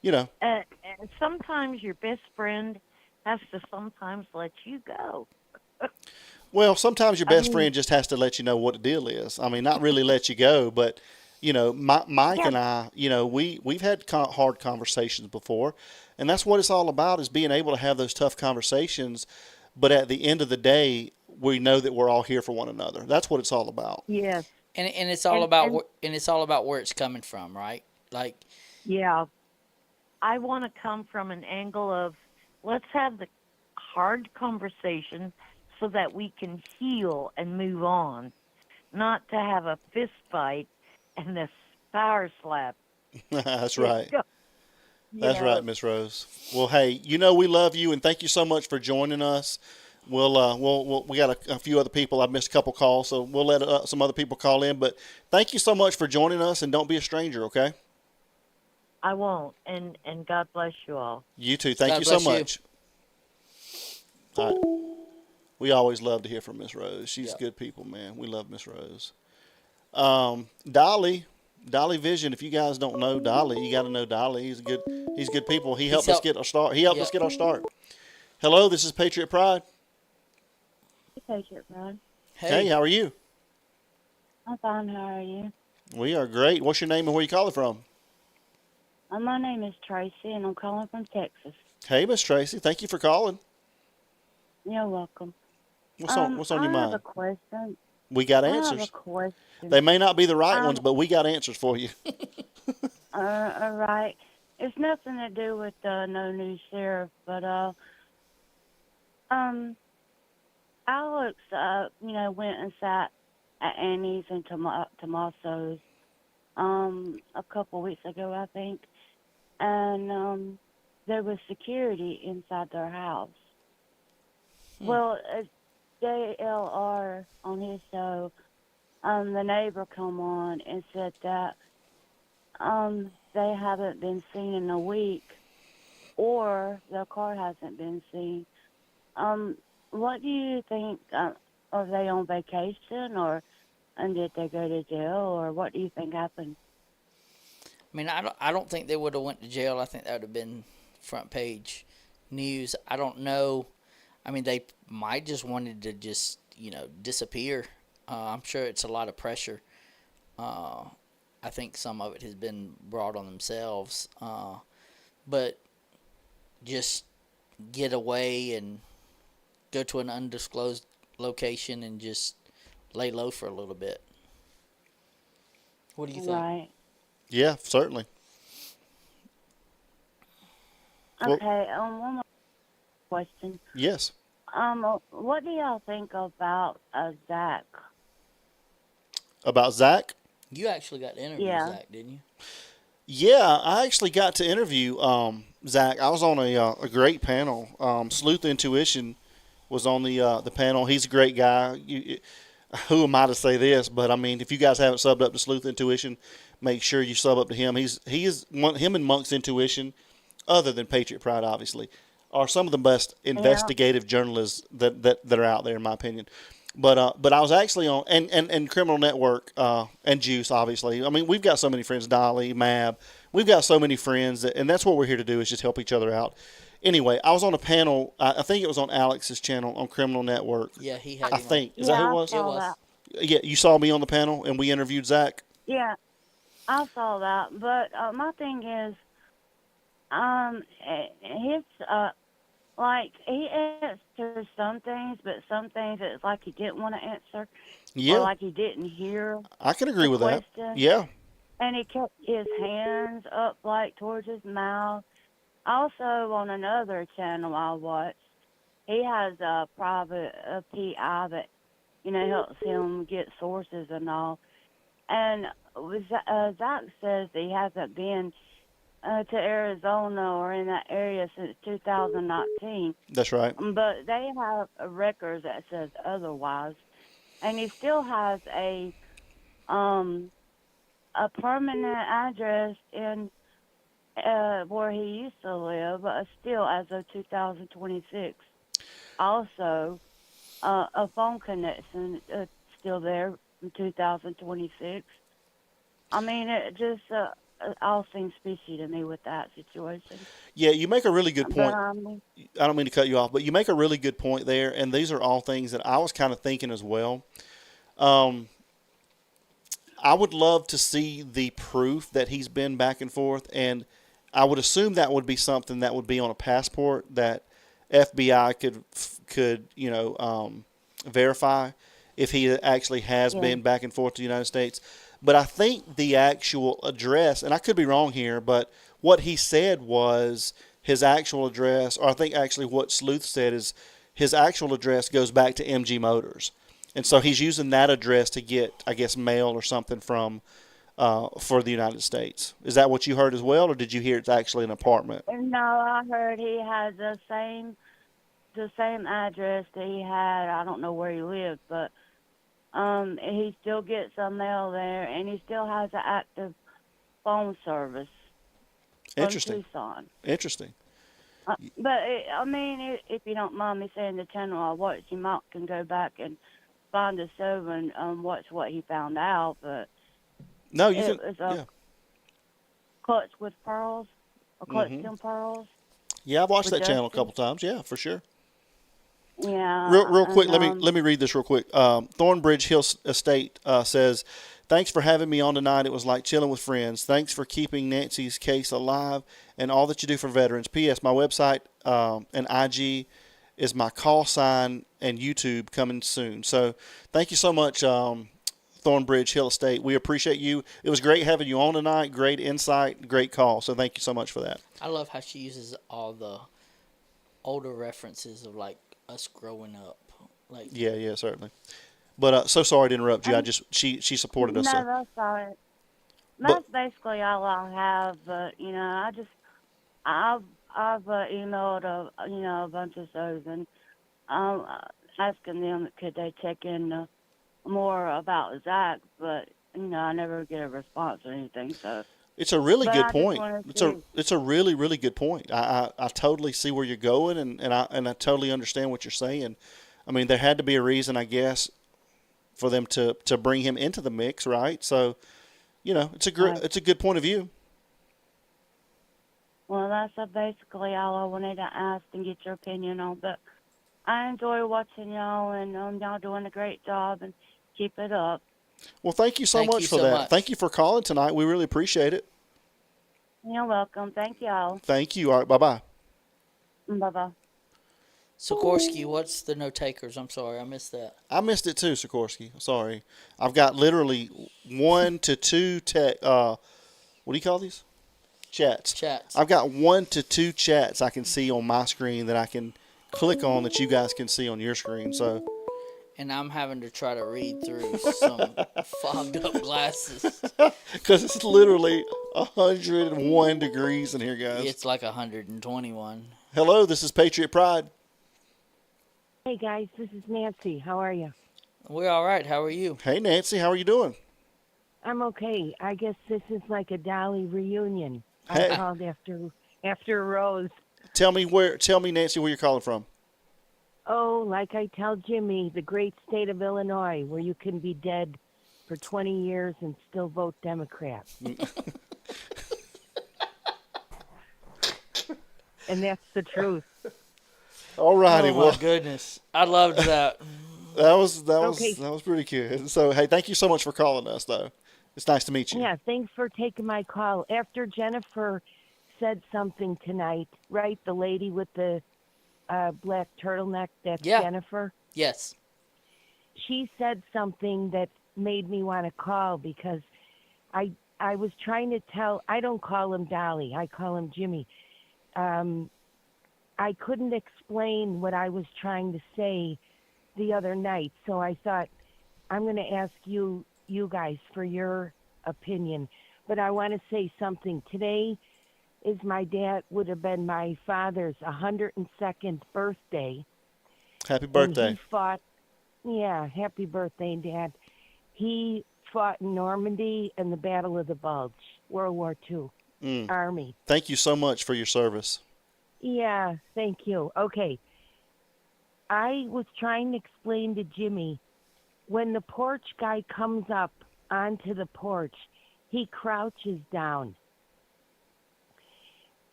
and sometimes your best friend has to sometimes let you go. Well, sometimes your best friend just has to let you know what the deal is. I mean, not really let you go, but Mike and I, we've had hard conversations before, and that's what it's all about, is being able to have those tough conversations. But at the end of the day, we know that we're all here for one another. That's what it's all about. Yes. And it's all about it's all about where it's coming from, right? Like, Yeah. I want to come from an angle of, let's have the hard conversation so that we can heal and move on, not to have a fist fight and a power slap. That's right. That's know. right, Miss Rose. Well, hey, we love you, and thank you so much for joining us. We got a few other people. I missed a couple calls, so we'll let some other people call in. But thank you so much for joining us, and don't be a stranger, okay? I won't, and God bless you all. You too. Thank God you so bless you. much. All right. We always love to hear from Miss Rose. She's good people, man. We love Miss Rose. Dolly Vision. If you guys don't know Dolly, you got to know Dolly. He's good people. He helped us get our start. Hello, this is Patriot Pride. Patriot Pride. Hey, how are you? I'm fine. How are you? We are great. What's your name and where you calling from? My name is Tracy, and I'm calling from Texas. Hey, Miss Tracy. Thank you for calling. You're welcome. What's on your mind? I have a question. We got I answers. have a question. They may not be the right ones, but we got answers for you. All right. It's nothing to do with no new sheriff, but Alex, went and sat at Annie's and Tommaso's a couple weeks ago, I think, and there was security inside their house. Well, JLR on his show, the neighbor come on and said that they haven't been seen in a week, or their car hasn't been seen. What do you think? Are they on vacation, and did they go to jail, or what do you think happened? I mean, I don't think they would have went to jail. I think that would have been front page news. I don't know. I mean, they might just wanted to disappear. I'm sure it's a lot of pressure. I think some of it has been brought on themselves. But just get away and go to an undisclosed location and just lay low for a little bit. What do you think? Right. Yeah, certainly. Well, Okay. One more question. yes. What do y'all think about Zach? About Zach? You actually got to interview Yeah. Zach, didn't you? Yeah, I actually got to interview Zach. I was on a great panel. Sleuth Intuition was on the panel. He's a great guy. Who am I to say this? But I mean, if you guys haven't subbed up to Sleuth Intuition, make sure you sub up to him. Him and Monk's Intuition, other than Patriot Pride, obviously, are some of the best investigative journalists that are out there, in my opinion. But I was actually on and Criminal Network and Juice, obviously. I mean, we've got so many friends, Dolly, Mab. We've got so many friends, and that's what we're here to do, is just help each other out. Anyway, I was on a panel. I think it was on Alex's channel on Criminal Network. Yeah, he had. I think. Is that who it was? It was. Yeah, you saw me on the panel, and we interviewed Zach. Yeah, I saw that. But my thing is, his like he answers some things, but some things it's like he didn't want to answer. Yeah, or like he didn't hear. I can agree with that. Question. Yeah. And he kept his hands up like towards his mouth. Also, on another channel I watched, he has a private PI that, helps him get sources and all. And Zach says he hasn't been to Arizona or in that area since 2019. That's right. But they have a record that says otherwise. And he still has a permanent address in where he used to live, still as of 2026. Also, a phone connection still there in 2026 I mean, it just all seems fishy to me with that situation. Yeah, you make a really good point. But, I don't mean to cut you off, but you make a really good point there, and these are all things that I was kind of thinking as well. I would love to see the proof that he's been back and forth, and I would assume that would be something that would be on a passport that FBI could verify if he actually has been back and forth to the United States. But I think the actual address, and I could be wrong here, but what he said was his actual address, or I think actually what Sleuth said is his actual address goes back to MG Motors. And so he's using that address to get, I guess, mail or something from for the United States. Is that what you heard as well, or did you hear it's actually an apartment? no, I heard he has the same address that he had. I don't know where he lived, but he still gets some mail there, and he still has an active phone service from Tucson. Interesting. But, if you don't mind me saying the channel I watched, you might can go back and find the show and watch what he found out. But no, you it was Clutch with Pearls, or Clutch in Pearls. Yeah, I've watched that Justin. channel a couple times. Yeah, for sure. Yeah. Real quick, let me read this real quick. Thornbridge Hill Estate says, "Thanks for having me on tonight. It was like chilling with friends. Thanks for keeping Nancy's case alive and all that you do for veterans. P.S. My website and IG is my call sign, and YouTube coming soon." So thank you so much, Thornbridge Hill Estate. We appreciate you. It was great having you on tonight. Great insight, great call. So thank you so much for that. I love how she uses all the older references of like us growing up. Like Yeah, certainly. But so sorry to interrupt you. She supported us. No, So. that's all right. That's basically all I have. But I've emailed a bunch of shows and asking them could they check in more about Zach, but I never get a response or anything. So It's a really good point. To It's a really, really good point. I totally see where you're going, and I totally understand what you're saying. I mean, there had to be a reason, I guess, for them to bring him into the mix, right? So, it's a good point of view. Well, that's basically all I wanted to ask and get your opinion on. But I enjoy watching y'all, and y'all doing a great job, and keep it up. Well, thank you so much for that. Thank you for calling tonight. We really appreciate it. You're welcome. Thank y'all. Thank you. All right, bye-bye. Bye-bye. Sikorsky, what's the no takers? I'm sorry, I missed that. I missed it too, Sikorsky. Sorry. I've got literally 1 to 2 what do you call these? Chats. Chats. I've got 1 to 2 chats I can see on my screen that I can click on that you guys can see on your screen. So, And I'm having to try to read through some fogged up glasses. because it's literally 101 degrees in here, guys. It's like 121. Hello, this is Patriot Pride. Hey guys, this is Nancy. How are you? We're all right. How are you? Hey, Nancy, how are you doing? I'm okay. I guess this is like a Dolly reunion. Hey. I called after Rose. Tell me, Nancy, where you're calling from. Oh, like I tell Jimmy, the great state of Illinois, where you can be dead for 20 years and still vote Democrat. And that's the truth. All righty, Oh my well, goodness, I loved that. that was Okay. that was pretty good. So, hey, thank you so much for calling us, though. It's nice to meet you. Yeah, thanks for taking my call. After Jennifer said something tonight, right? The lady with the black turtleneck, that's Yeah. Jennifer. Yes. She said something that made me want to call because I was trying to tell, I don't call him Dolly, I call him Jimmy. I couldn't explain what I was trying to say the other night, so I thought I'm going to ask you guys for your opinion. But I want to say something. Today is would have been my father's 102nd birthday. Happy birthday. And he fought, happy birthday, Dad. He fought in Normandy and the Battle of the Bulge, World War II, Army. Thank you so much for your service. Yeah, thank you. Okay. I was trying to explain to Jimmy, when the porch guy comes up onto the porch, he crouches down.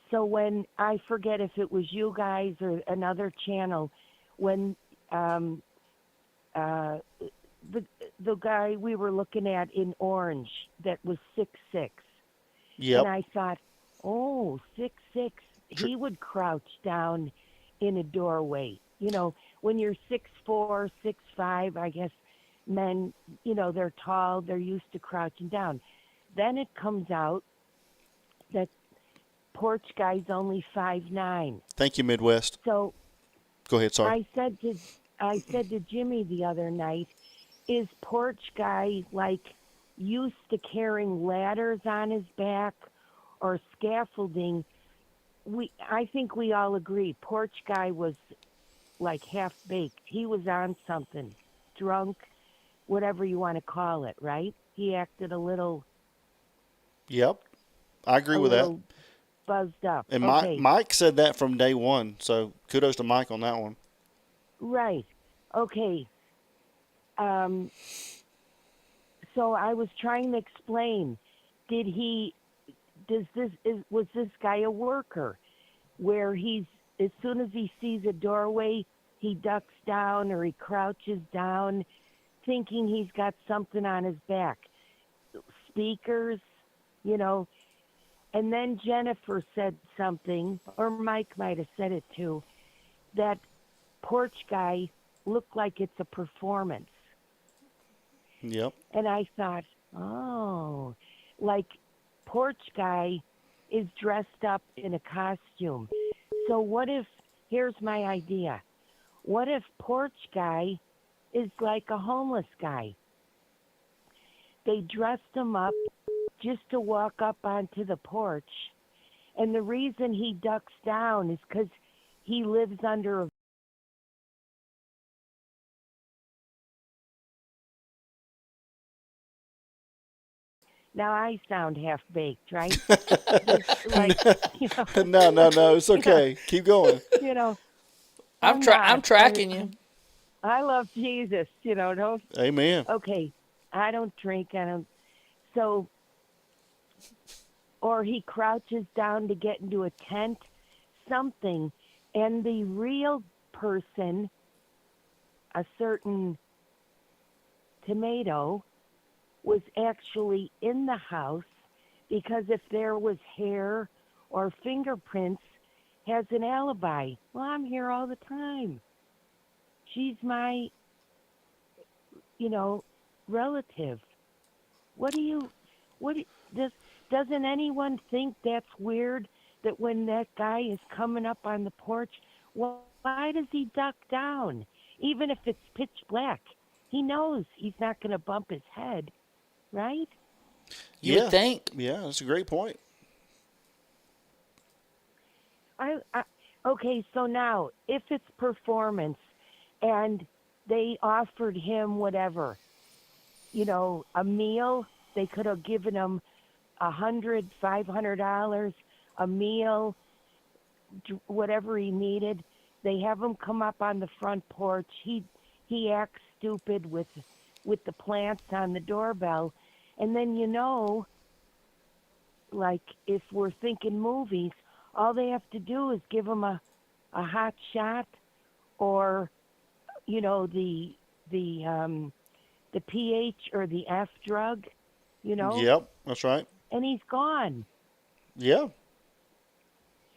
So when, I forget if it was you guys or another channel, when the guy we were looking at in orange that was 6'6", Yep. and I thought, 6'6", he would crouch down in a doorway. You know, when you're 6'4", 6'5", I guess men, they're tall, they're used to crouching down. Then it comes out that porch guy's only 5'9". Thank you, Midwest. So Go ahead, sorry. I said to Jimmy the other night, is porch guy like used to carrying ladders on his back or scaffolding? I think we all agree porch guy was like half baked. He was on something, drunk, whatever you want to call it, right? He acted a little. Yep. I agree with that. Buzzed up. And okay. Mike said that from day one, so kudos to Mike on that one. Right. Okay. So I was trying to explain. Was this guy a worker, where as soon as he sees a doorway, he ducks down or he crouches down, thinking he's got something on his back, speakers, And then Jennifer said something, or Mike might have said it too, that porch guy looked like it's a performance. Yep. And I thought, like porch guy is dressed up in a costume. So what if, here's my idea, what if porch guy is like a homeless guy? They dressed him up just to walk up onto the porch. And the reason he ducks down is because he lives under a Now I sound half-baked, right? No, it's okay. Keep going. I'm tracking you. I love Jesus, don't. Amen. Okay, I don't drink, so, or he crouches down to get into a tent, something, and the real person, a certain tomato, was actually in the house, because if there was hair or fingerprints, has an alibi. Well, I'm here all the time. She's my, you know, relative. What do you, what do- does doesn't anyone think that's weird that when that guy is coming up on the porch, why does he duck down? Even if it's pitch black, he knows he's not going to bump his head, right? You would think. Yeah, that's a great point. I okay, so now if it's performance and they offered him whatever, a meal, they could have given him $500, a meal, whatever he needed. They have him come up on the front porch. He acts stupid with the plants on the doorbell, and then like if we're thinking movies, all they have to do is give him a hot shot, or the pH or the F drug, Yep, that's right. and he's gone. Yeah.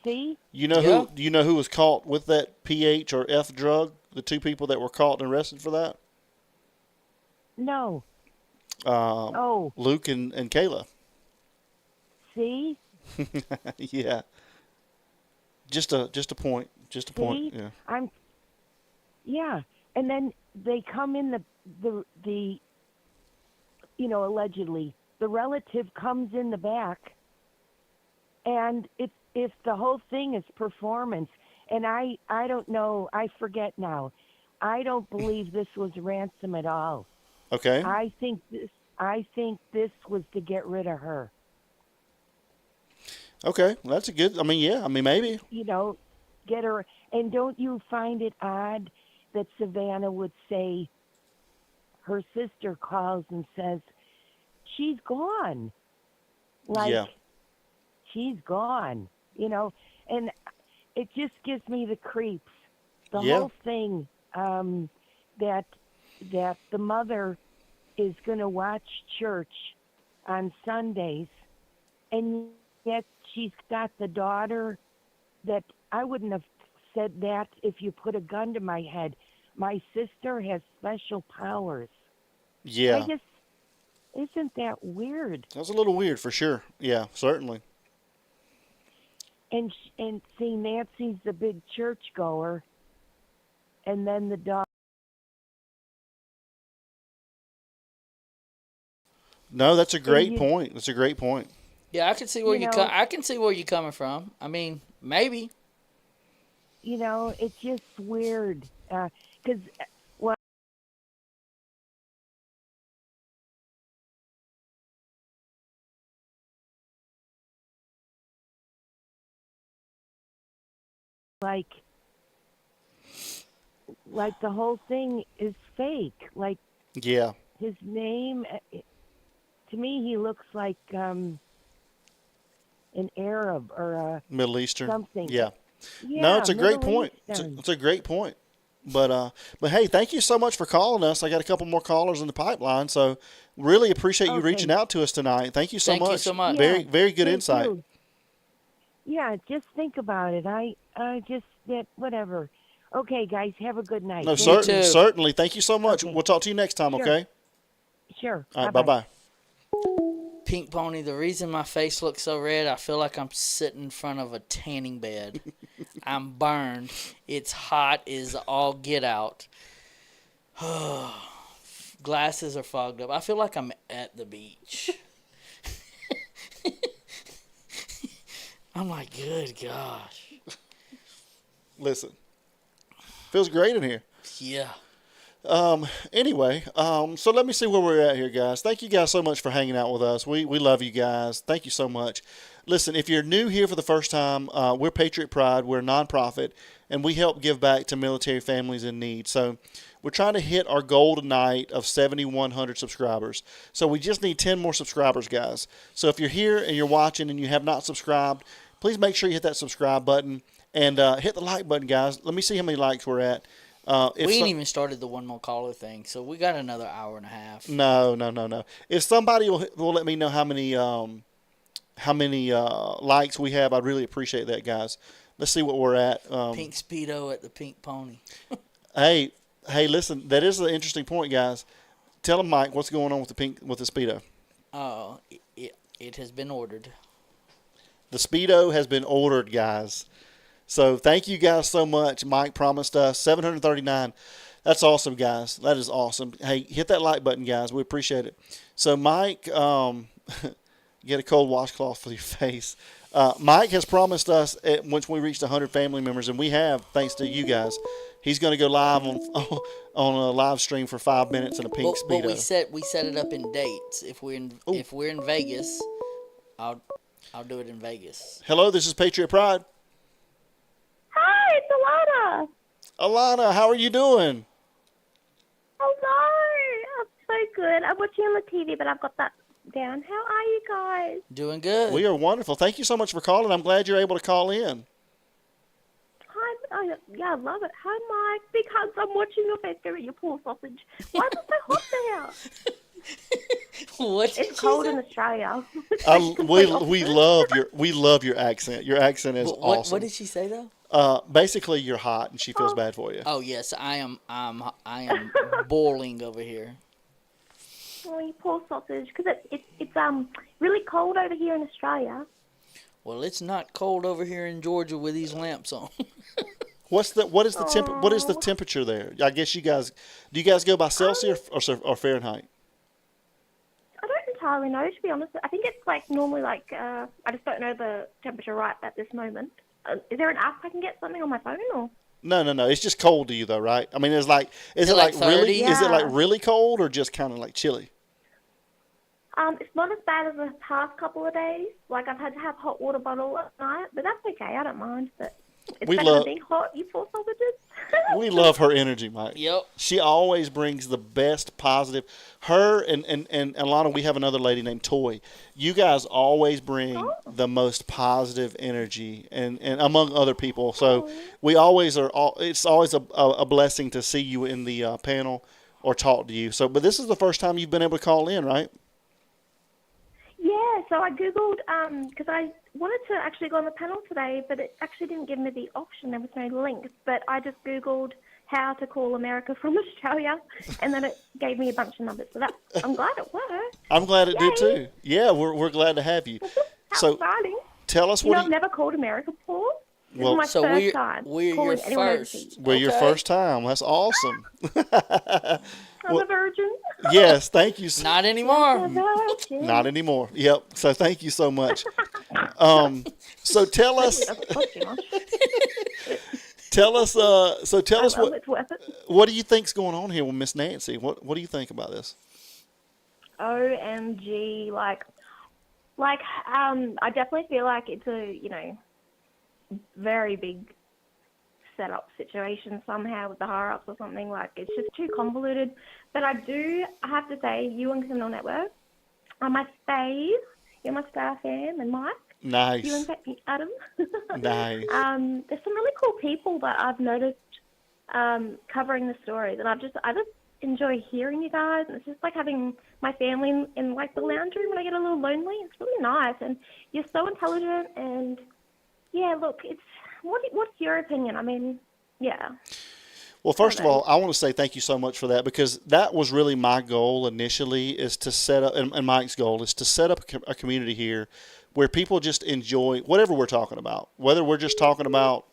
See? You know who? Do you know who was caught with that pH or F drug? The two people that were caught and arrested for that? No. Oh. Luke and Kayla. See? Yeah. Just a point. Just a point. See? Yeah. Yeah. And then they come in the allegedly the relative comes in the back, and if the whole thing is performance, and I don't know, I forget now. I don't believe this was ransom at all. Okay. I think this was to get rid of her. Okay, well, that's a good. I mean, yeah. I mean, maybe. Get her. And don't you find it odd that Savannah would say her sister calls and says she's gone, like she's gone, and it just gives me the creeps. The whole thing that the mother is going to watch church on Sundays, and yet she's got the daughter that I wouldn't have said that if you put a gun to my head. My sister has special powers. Yeah. Isn't that weird? That's a little weird for sure. Yeah, certainly. And see, Nancy's the big church goer, and then the dog. No, that's a great point. That's a great point. Yeah, I can see where I can see where you're coming from. I mean, maybe. It's just weird because like the whole thing is fake. Like his name, to me, he looks like an Arab or a Middle Eastern. Something. Yeah. Yeah, No, it's a great Middle point. It's a great point. But hey, thank you so much for calling us. I got a couple more callers in the pipeline, so really appreciate you reaching out to us tonight. Thank you so much. Thank you so much. Very, very good insight. You. Yeah, just think about it. I just whatever. Okay, guys, have a good night. No, certainly. Thank you so much. Okay. We'll talk to you next time. Sure. Okay. Sure. All right. Bye-bye. Pink Pony, the reason my face looks so red, I feel like I'm sitting in front of a tanning bed. I'm burned. It's hot as all get out. Glasses are fogged up. I feel like I'm at the beach. I'm like, good gosh. Listen, feels great in here. Yeah. Anyway, so let me see where we're at here, guys. Thank you guys so much for hanging out with us. We love you guys. Thank you so much. Listen, if you're new here for the first time, we're Patriot Pride. We're a nonprofit, and we help give back to military families in need. So we're trying to hit our goal tonight of 7,100 subscribers. So we just need 10 more subscribers, guys. So if you're here and you're watching and you have not subscribed, please make sure you hit that subscribe button and hit the like button, guys. Let me see how many likes we're at. We ain't even started the one more caller thing, so we got another hour and a half. No. If somebody will let me know how many likes we have, I'd really appreciate that, guys. Let's see what we're at. Pink Speedo at the Pink Pony. Hey, Hey, listen, that is an interesting point, guys. Tell them, Mike, what's going on with the Speedo. Oh, it has been ordered. The Speedo has been ordered, guys. So thank you guys so much. Mike promised us 739. That's awesome, guys. That is awesome. Hey, hit that like button, guys. We appreciate it. So Mike, get a cold washcloth for your face. Mike has promised us once we reach 100 family members, and we have, thanks to you guys. He's going to go live on a live stream for 5 minutes in a pink Speedo. But we set it up in dates. If we're in Vegas, I'll do it in Vegas. Hello, this is Patriot Pride. Hi, it's Alana. Alana, how are you doing? Hello. I'm so good. I'm watching on the TV, but I've got that down. How are you guys? Doing good. We are wonderful. Thank you so much for calling. I'm glad you're able to call in. Hi. Oh, yeah, I love it. Hi, Mike. Big hugs. I'm watching your face go eat your poor sausage. Why is it so hot there? It's cold in Australia. We love your accent. Your accent is awesome. What did she say though? Basically, you're hot, and she feels bad for you. Oh yes, I am boiling over here. Oh, you poor sausage. Because it's really cold over here in Australia. Well, it's not cold over here in Georgia with these lamps on. What is the temperature there? I guess do you guys go by Celsius or Fahrenheit? I don't entirely know, to be honest. I think it's like normally like I just don't know the temperature right at this moment. Is there an app I can get something on my phone or? No. It's just cold to you though, right? I mean, is it like 30? really? Yeah. Is it like really cold or just kind of like chilly? It's not as bad as the past couple of days. Like I've had to have hot water bottle at night, but that's okay. I don't mind. But it's better than being hot. You poor sausages. We love her energy, Mike. Yep. She always brings the best positive. Her and Alana, we have another lady named Toy. You guys always bring the most positive energy, and among other people. So we always are. It's always a blessing to see you in the panel or talk to you. So, but this is the first time you've been able to call in, right? Yeah, so I Googled, because I wanted to actually go on the panel today, but it actually didn't give me the option. There was no link. But I just Googled how to call America from Australia, and then it gave me a bunch of numbers. So I'm glad it worked. I'm glad it did too. Yeah, we're glad to have you. How exciting. Tell us I've never called America before. This is my first time. We're your first. We're your first time. That's awesome. I'm a virgin. Yes, thank you. Not anymore. Not anymore. Yep. So thank you so much. So tell us. Tell us what do you think's going on here with Miss Nancy? What do you think about this? OMG, I definitely feel like it's a very big setup situation somehow with the higher ups or something. Like it's just too convoluted. But I have to say, you and Criminal Network are my fave. You're my star fan, and Mike. Nice. You and Adam. Nice. There's some really cool people that I've noticed covering the stories, and I just enjoy hearing you guys. And it's just like having my family in like the lounge room when I get a little lonely. It's really nice, and you're so intelligent. And yeah, look, what's your opinion? I mean, yeah. Well, first of all, I want to say thank you so much for that, because that was really my goal initially, is to set up, and Mike's goal is to set up a community here where people just enjoy whatever we're talking about, whether we're just talking about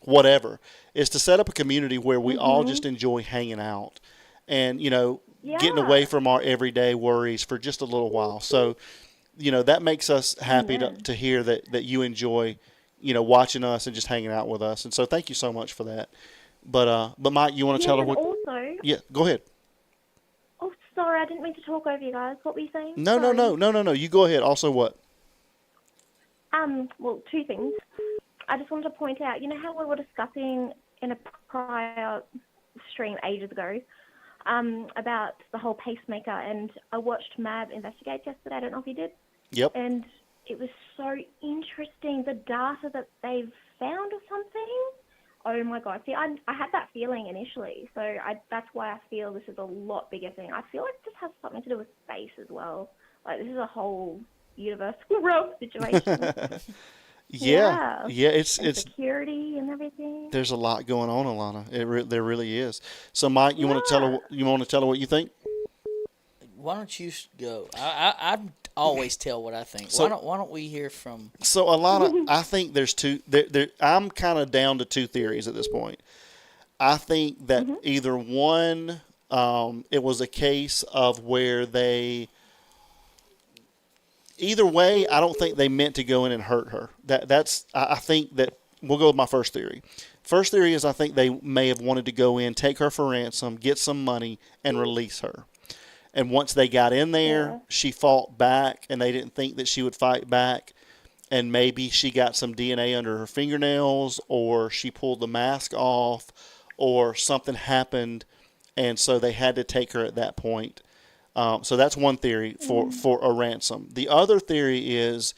whatever, is to set up a community where we all just enjoy hanging out and, getting away from our everyday worries for just a little while. So, that makes us happy to hear that you enjoy, watching us and just hanging out with us. And so thank you so much for that. But Mike, you want to tell her what? Also, yeah, go ahead. Oh, sorry, I didn't mean to talk over you guys. What were you saying? No. You go ahead. Also, what? Well, two things. I just wanted to point out, how we were discussing in a prior stream ages ago about the whole pacemaker, and I watched Mav Investigate yesterday. I don't know if you did. Yep. And it was so interesting, the data that they've found or something. Oh my God. See, I had that feeling initially, so that's why I feel this is a lot bigger thing. I feel like this has something to do with space as well. Like this is a whole universal realm situation. Yeah, yeah. It's And it's security and everything. there's a lot going on, Alana. There really is. So, Mike, you want to Yeah. tell her what you think? Why don't you go? I always tell what I think. So- why don't we hear from? So, Alana, I think there's two. I'm kind of down to two theories at this point. I think that either one, it was a case of where they. Either way, I don't think they meant to go in and hurt her. I think that we'll go with my first theory. First theory is I think they may have wanted to go in, take her for ransom, get some money, and release her. And once they got in there, she fought back, and they didn't think that she would fight back. And maybe she got some DNA under her fingernails, or she pulled the mask off, or something happened, and so they had to take her at that point. So that's one theory for a ransom. The other theory is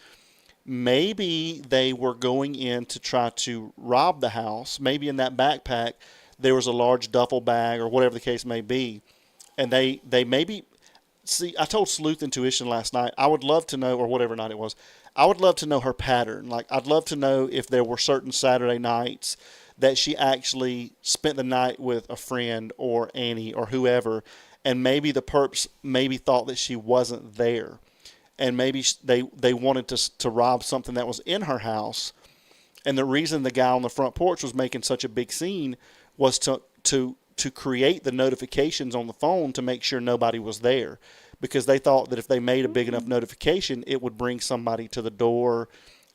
maybe they were going in to try to rob the house. Maybe in that backpack there was a large duffel bag or whatever the case may be. And they maybe see. I told Sleuth Intuition last night. I would love to know, or whatever night it was. I would love to know her pattern. Like I'd love to know if there were certain Saturday nights that she actually spent the night with a friend or Annie or whoever, and maybe the perps maybe thought that she wasn't there, and maybe they wanted to rob something that was in her house, and the reason the guy on the front porch was making such a big scene was to create the notifications on the phone to make sure nobody was there, because they thought that if they made a big enough notification, it would bring somebody to the door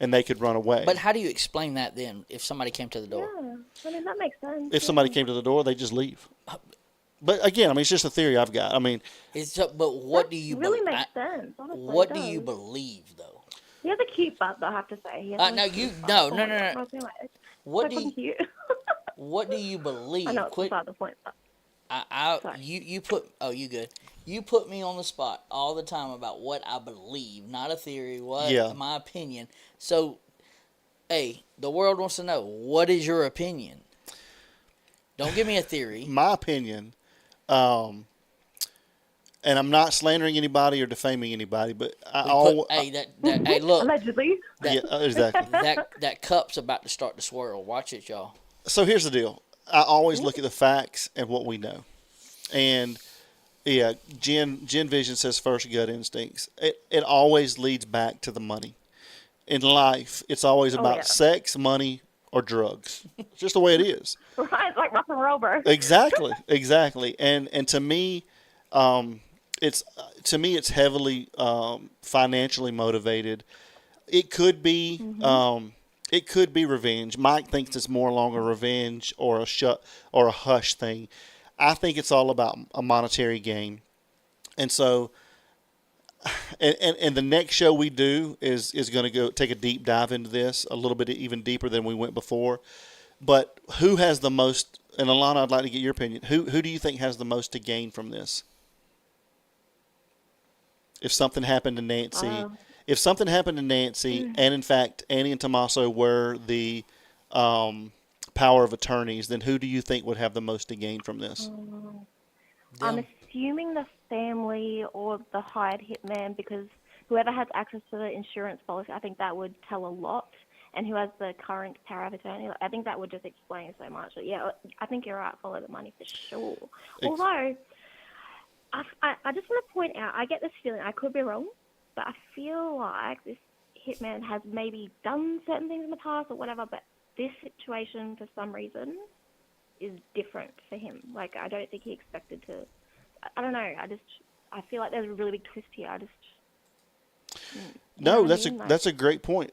and they could run away. But how do you explain that then? If somebody came to the door, Yeah, I mean that makes sense. If somebody came to the door, they just leave. But again, I mean, it's just a theory I've got. I mean, but what do you really makes sense? Honestly, What it do you does. believe though? He has a cute butt, though, I have to say. He has a No, cute you butt. no Oh no my no God, no. I was like, What so do you cute. What do you believe? I know it's Quit. beside the point. But You put you good. You put me on the spot all the time about what I believe, not a theory. What my opinion. So, hey, the world wants to know, what is your opinion? Don't give me a theory. My opinion, and I'm not slandering anybody or defaming anybody, but hey, look. Allegedly. Yeah, exactly. That cup's about to start to swirl. Watch it, y'all. So here's the deal. I always look at the facts and what we know. And yeah, Gen Vision says first gut instincts. It always leads back to the money. In life, it's always about sex, money, or drugs. It's just the way it is. Right, it's like rock and roll, bro. Exactly. And to me, it's heavily financially motivated. It could be revenge. Mike thinks it's more along a revenge or a hush thing. I think it's all about a monetary gain. And so, and the next show we do is going to go take a deep dive into this, a little bit even deeper than we went before. But who has the most? And Alana, I'd like to get your opinion. Who do you think has the most to gain from this? If something happened to Nancy, and in fact Annie and Tommaso were the power of attorneys, then who do you think would have the most to gain from this? I'm assuming the family or the hired hitman, because whoever has access to the insurance policy, I think that would tell a lot. And who has the current power of attorney, I think that would just explain so much. But yeah, I think you're right. Follow the money for sure. Although, I just want to point out, I get this feeling, I could be wrong, but I feel like this hitman has maybe done certain things in the past or whatever, but this situation, for some reason, is different for him. Like, I don't think he expected to. I don't know. I feel like there's a really big twist here. No, that's a great point.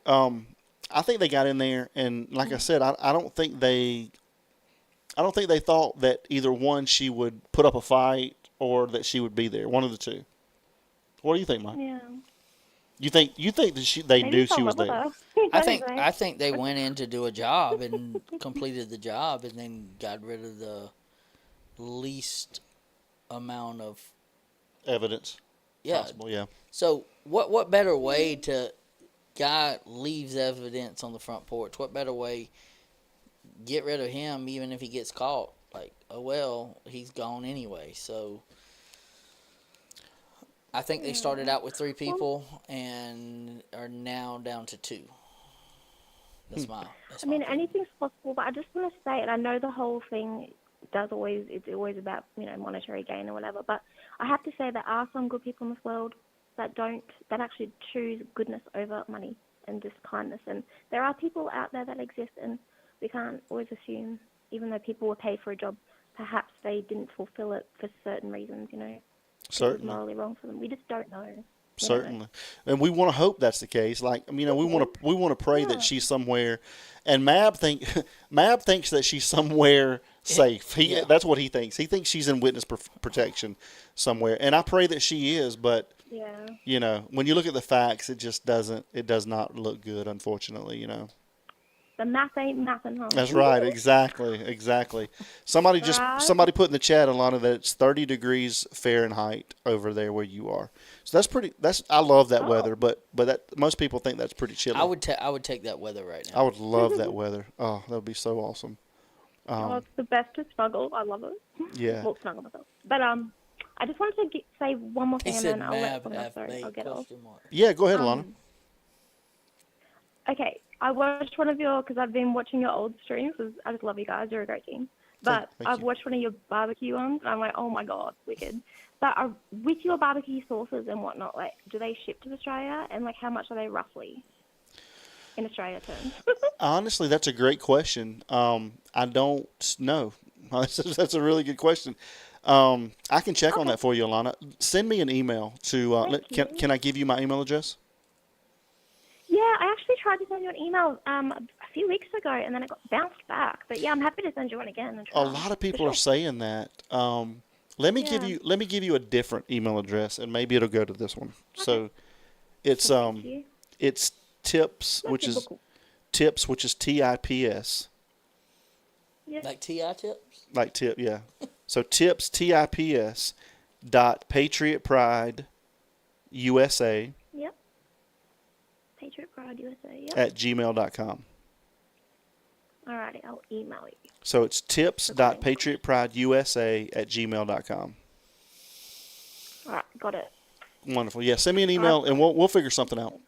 I think they got in there, and like I said, I don't think they thought that either one, she would put up a fight or that she would be there. One of the two. What do you think, Mike? Yeah. You think that they knew she was there? I think they went in to do a job and completed the job, and then got rid of the least amount of evidence. Yeah. Possible, yeah. So what better way to guy leaves evidence on the front porch? What better way get rid of him even if he gets caught? Like, oh well, he's gone anyway. So I think they started out with 3 people and are now down to 2. That's my. I mean, anything's possible, but I just want to say, and I know the whole thing it's always about, monetary gain or whatever, but I have to say there are some good people in this world that actually choose goodness over money and just kindness. And there are people out there that exist, and we can't always assume, even though people were paid for a job, perhaps they didn't fulfill it for certain reasons, Certainly. It was morally wrong for them. We just don't know. Certainly, and we want to hope that's the case. Like, we want to pray that she's somewhere, and Mab thinks that she's somewhere safe. That's what he thinks. He thinks she's in witness protection somewhere, and I pray that she is. But when you look at the facts, it just doesn't. It does not look good, unfortunately. The math ain't nothing, huh? That's right. Exactly. Somebody put in the chat, Alana, that it's 30 degrees Fahrenheit over there where you are. So I love that weather, but most people think that's pretty chilly. I would take that weather right now. I would love that weather. Oh, that would be so awesome. It's the best to snuggle. I love it. Yeah. Well, snuggle myself. But I just wanted to say one more thing, He and said then I'll let Mab someone else have I'll get off. Yeah, go ahead, Alana. Okay, I watched one of your, because I've been watching your old streams, 'cause I just love you guys, you're a great team. But I've watched one of your barbecue ones, and I'm like, oh my god, wicked. But with your barbecue sauces and whatnot, like, do they ship to Australia? And, like, how much are they roughly in Australia terms? Honestly, that's a great question. I don't know. That's a really good question. I can check on that for you, Alana. Send me an email to, can I give you my email address? Yeah, I actually tried to send you an email a few weeks ago, and then it got bounced back. But yeah, I'm happy to send you one again. A lot of people are saying that. Let me give you a different email address, and maybe it'll go to this one. Okay. So, it's tips, which is TIPS. Yeah. Like TI tips. Like tip, yeah. So tips TIPS .patriotpride.USA. Yep. Patriot Pride USA. Yep. At gmail.com. Alrighty, I'll email you. So it's tips.patriotprideusa at gmail.com. Alright, got it. Wonderful. Yeah, send me an email and we'll figure something out.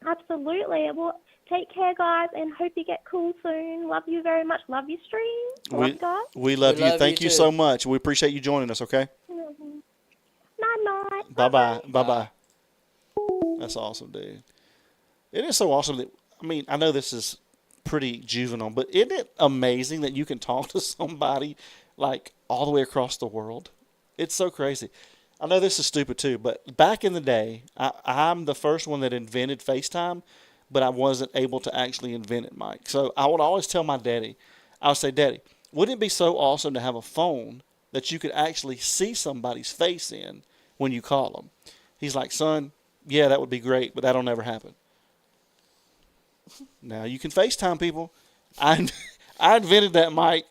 Absolutely. Well, take care, guys, and hope you get cool soon. Love you very much. Love your stream. Love you guys. We love you. Thank you so much. We appreciate you joining us, okay? Mm-hmm. Night. Bye-bye. Bye-bye. That's awesome, dude. It is so awesome that, I know this is pretty juvenile, but isn't it amazing that you can talk to somebody like all the way across the world? It's so crazy. I know this is stupid too, but back in the day, I'm the first one that invented FaceTime, but I wasn't able to actually invent it, Mike. So I would always tell my daddy, I would say, Daddy, wouldn't it be so awesome to have a phone that you could actually see somebody's face in when you call them? He's like, son, yeah, that would be great, but that'll never happen. Now you can FaceTime people. I invented that, Mike,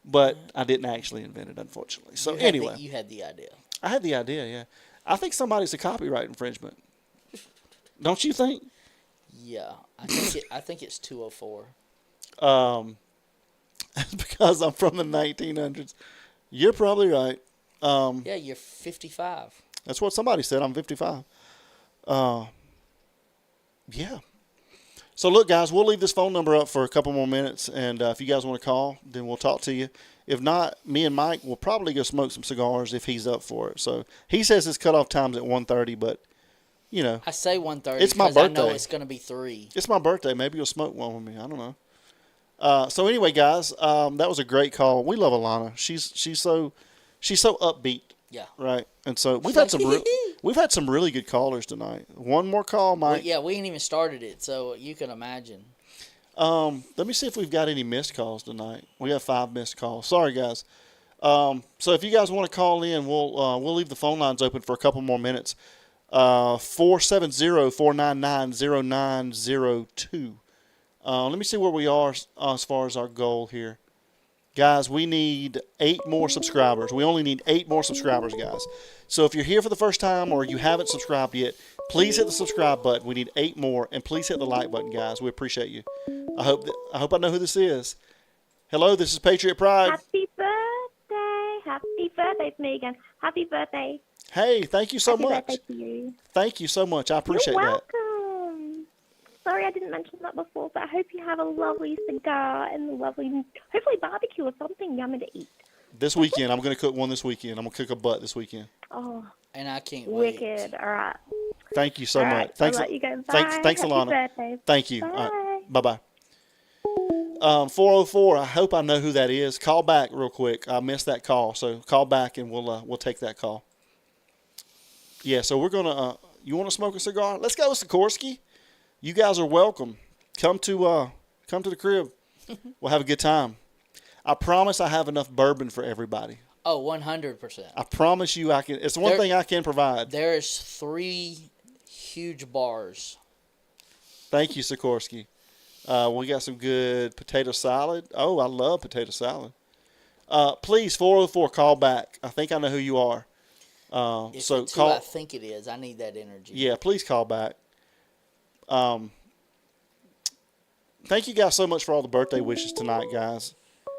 but I didn't actually invent it, unfortunately. So anyway. You had the idea. I had the idea, yeah. I think somebody's a copyright infringement. Don't you think? Yeah, I think it's 204. Because I'm from the 1900s. You're probably right. Yeah, you're 55. That's what somebody said. I'm 55. Yeah. So look, guys, we'll leave this phone number up for a couple more minutes, and if you guys want to call, then we'll talk to you. If not, me and Mike will probably go smoke some cigars if he's up for it. So he says his cutoff time's at 1:30, but I say 1:30. It's my birthday. I know it's going to be 3. It's my birthday. Maybe you'll smoke one with me. I don't know. So anyway, guys, that was a great call. We love Alana. She's so upbeat. Yeah. Right. And so we've had some really good callers tonight. One more call, Mike. Well, yeah, we ain't even started it, so you can imagine. Let me see if we've got any missed calls tonight. We have 5 missed calls. Sorry, guys. So if you guys want to call in, we'll leave the phone lines open for a couple more minutes. 470-499-0902. Let me see where we are as far as our goal here. Guys, we need 8 more subscribers. We only need 8 more subscribers, guys. So if you're here for the first time or you haven't subscribed yet, please hit the subscribe button. We need 8 more, and please hit the like button, guys. We appreciate you. I hope I know who this is. Hello, this is Patriot Pride. Happy birthday. Happy birthday. It's me again. Happy birthday. Hey, thank you so much. Happy birthday to you. Thank you so much. I appreciate You're that. welcome. sorry I didn't mention that before, but I hope you have a lovely cigar and a lovely, hopefully barbecue or something yummy to eat. This weekend, I'm going to cook one this weekend. I'm going to cook a butt this weekend. Oh, And I can't wait. wicked. All right. Thank you so All right. much. Thanks, I'll let you go. thanks, Bye. thanks, Happy Alana. birthday. Thank you. Bye. All right. Bye-bye. 404. I hope I know who that is. Call back real quick. I missed that call, so call back and we'll take that call. Yeah. So we're gonna. You want to smoke a cigar? Let's go, Sikorsky. You guys are welcome. Come to the crib. We'll have a good time. I promise I have enough bourbon for everybody. Oh, 100%. I promise you I can. It's the one thing I can provide. There's 3 huge bars. Thank you, Sikorsky. We got some good potato salad. Oh, I love potato salad. Please, 404, call back. I think I know who you are. If So it's call. who I think it is, I need that energy. Yeah, please call back. Thank you guys so much for all the birthday wishes tonight, guys.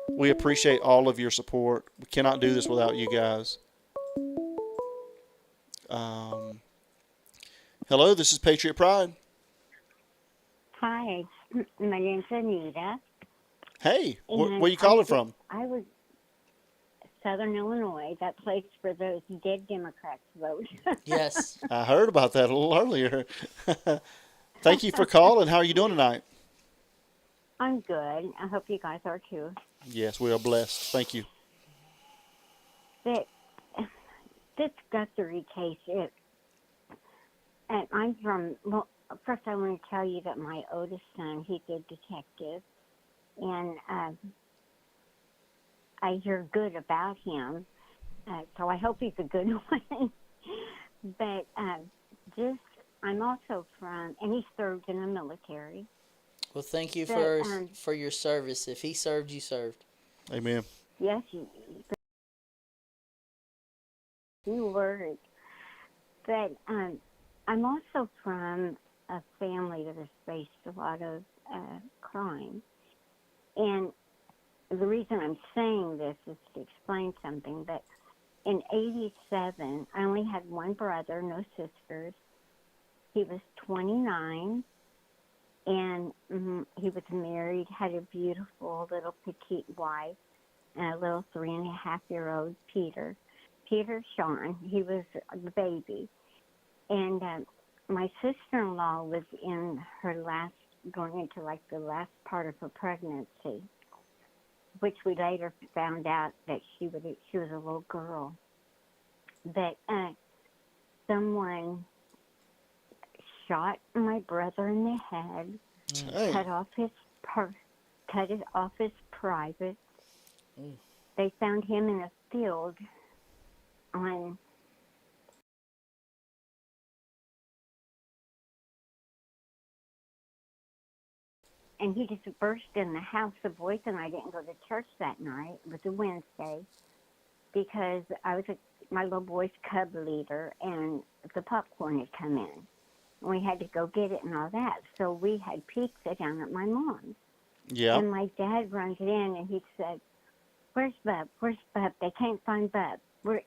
We appreciate all of your support. We cannot do this without you guys. Hello, this is Patriot Pride. Hi, my name's Anita. Hey, where And you calling from? I was Southern Illinois, that place where those dead Democrats vote. Yes. I heard about that a little earlier. Thank you for calling. How are you doing tonight? I'm good. I hope you guys are too. Yes, we are blessed. Thank you. This Guthrie case, and I'm from, well, first I want to tell you that my oldest son, he's a detective, and I hear good about him, so I hope he's a good one. But I'm also from, and he served in the military. Well, thank you But, for your service. If he served, you served. Amen. Yes, you were. But I'm also from a family that has faced a lot of crime. And the reason I'm saying this is to explain something. But in '87, I only had one brother, no sisters. He was 29. And he was married, had a beautiful little petite wife, and a little 3.5-year-old Peter. Peter Sean, he was the baby. And my sister-in-law was in her going into like the last part of her pregnancy, which we later found out that she was a little girl. But someone shot my brother in the head, cut it off his private. They found him in a field and he just burst in the house. The boys and I didn't go to church that night. It was a Wednesday because I was my little boy's cub leader, and the popcorn had come in. We had to go get it and all that. So we had pizza down at my mom's. Yeah. And my dad runs in and he said, "Where's Bub? Where's Bub? They can't find Bub." And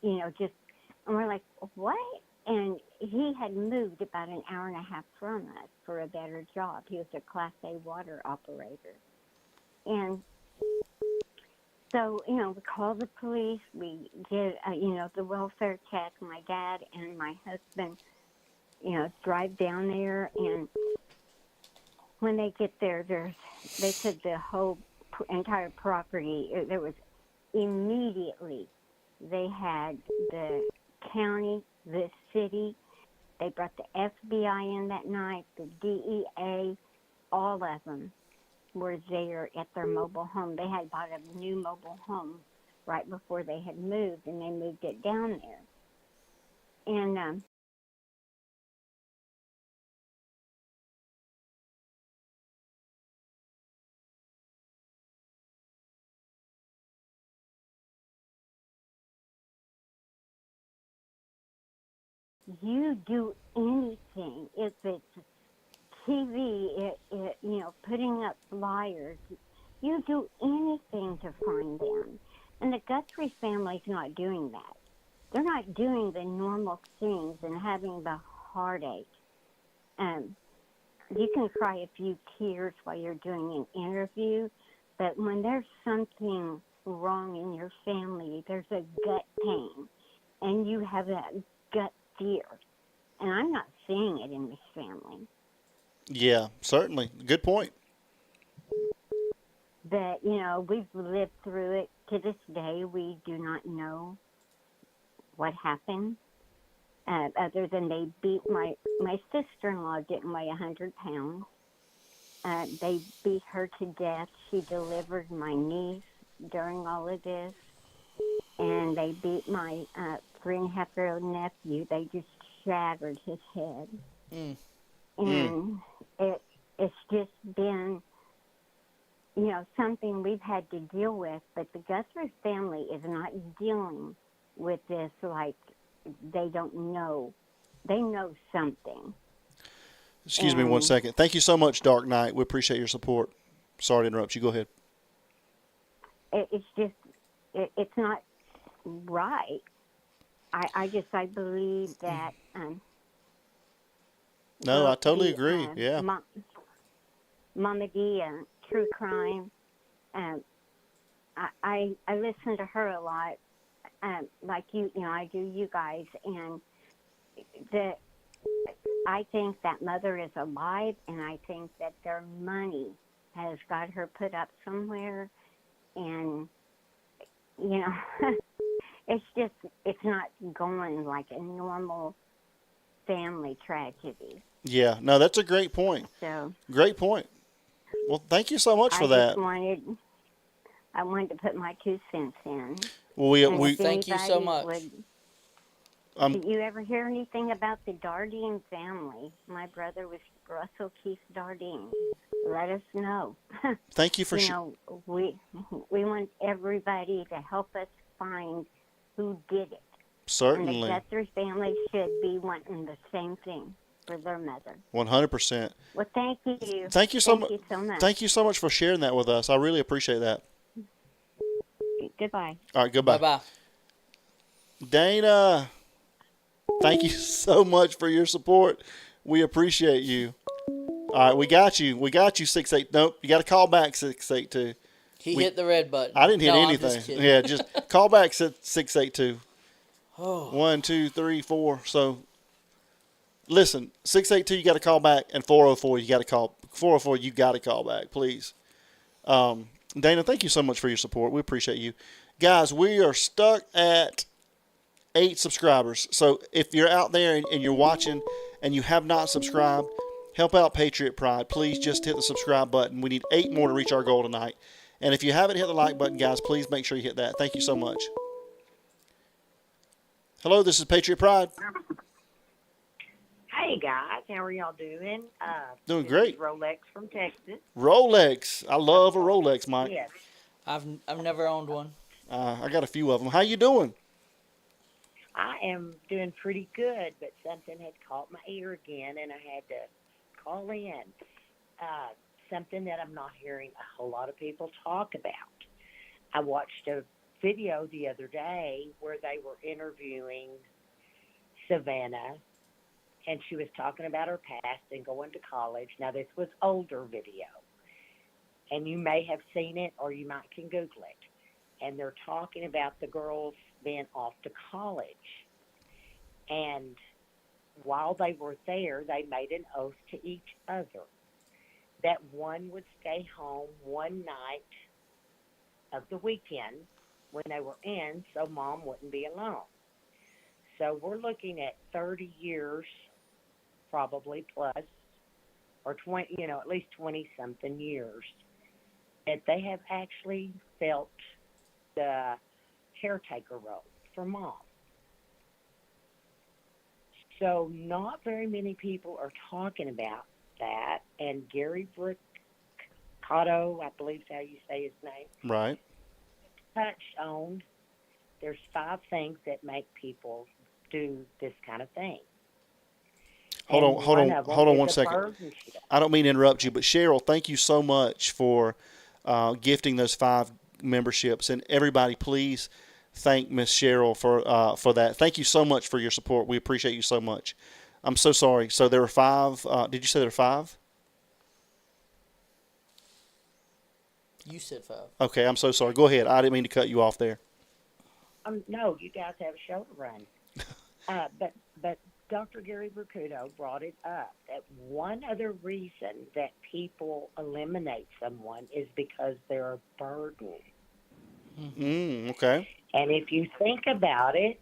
we're like, "What?" And he had moved about an hour and a half from us for a better job. He was a Class A water operator. And so, we called the police. We did, the welfare check. My dad and my husband drive down there, and when they get there, they said the whole entire property, there was immediately, they had the county, the city, they brought the FBI in that night, the DEA, all of them were there at their mobile home. They had bought a new mobile home right before they had moved, and they moved it down there. And you do anything, if it's TV, putting up flyers, you do anything to find them. And the Guthrie family's not doing that. They're not doing the normal things and having the heartache. you can cry a few tears while you're doing an interview, but when there's something wrong in your family, there's a gut pain, and you have that gut fear. And I'm not seeing it in this family. Yeah, certainly. Good point. But, we've lived through it. To this day, we do not know what happened. Other than they beat my sister-in-law didn't weigh 100 pounds. They beat her to death. She delivered my niece during all of this. And they beat my 3.5-year-old nephew. They just shattered his head. And it's just been, something we've had to deal with. But the Guthrie family is not dealing with this like they don't know. They know something. Excuse me 1 second. Thank you so much, Dark Knight. We appreciate your support. Sorry to interrupt you. Go ahead. It's just, it's not right. I believe that. No, I totally agree. Yeah. Mama D, True Crime. I listen to her a lot, like I do you guys, and I think that mother is alive, and I think that their money has got her put up somewhere, and it's not going like a normal family tragedy. Yeah. No, that's a great point. So great point. Well, thank you so much for that. I wanted to put my 2 cents in. Well, we thank you so much. Did you ever hear anything about the Dardine family? My brother was Russell Keith Dardine. Let us know. Thank you for we want everybody to help us find who did it. Certainly. And the Guthrie family should be wanting the same thing for their mother. 100%. Well, thank you. Thank you so much. Thank you so much for sharing that with us. I really appreciate that. Goodbye. All right, goodbye. Bye-bye. Dana, thank you so much for your support. We appreciate you. All right, we got you. 68. Nope, you got to call back 682. He hit the red button. I didn't hit No, anything. I'm just kidding. Yeah, just call back 682. Oh. 1, 2, 3, 4. So, listen, 682, you got to call back, and 404, you got to call. 404, you got to call back, please. Dana, thank you so much for your support. We appreciate you. Guys, we are stuck at 8 subscribers. So if you're out there and you're watching and you have not subscribed, help out Patriot Pride. Please just hit the subscribe button. We need 8 more to reach our goal tonight. And if you haven't hit the like button, guys, please make sure you hit that. Thank you so much. Hello, this is Patriot Pride. Hey guys, how are y'all doing? Doing this great. is Rolex from Texas. Rolex. I love a Rolex, Mike. Yes. I've never owned one. I got a few of them. How you doing? I am doing pretty good, but something had caught my ear again, and I had to call in. Something that I'm not hearing a whole lot of people talk about. I watched a video the other day where they were interviewing Savannah, and she was talking about her past and going to college. Now, this was older video, and you may have seen it or you might can Google it. And they're talking about the girls being off to college. And while they were there, they made an oath to each other that one would stay home one night of the weekend when they were in so mom wouldn't be alone. So we're looking at 30 years probably plus, or 20, at least 20 something years that they have actually felt the caretaker role for mom. So not very many people are talking about that. And Gary Briccato, I believe is how you say his name. Right. Touched on there's 5 things that make people do this kind of thing. Hold on 1 second. I don't mean to interrupt you, but Cheryl, thank you so much for gifting those 5 memberships. And everybody, please thank Miss Cheryl for that. Thank you so much for your support. We appreciate you so much. I'm so sorry. So there were 5. Did you say there were 5? You said 5. Okay, I'm so sorry. Go ahead. I didn't mean to cut you off there. No, you guys have a show to run. But Dr. Gary Bercudo brought it up that one other reason that people eliminate someone is because they're a burden. Okay. And if you think about it,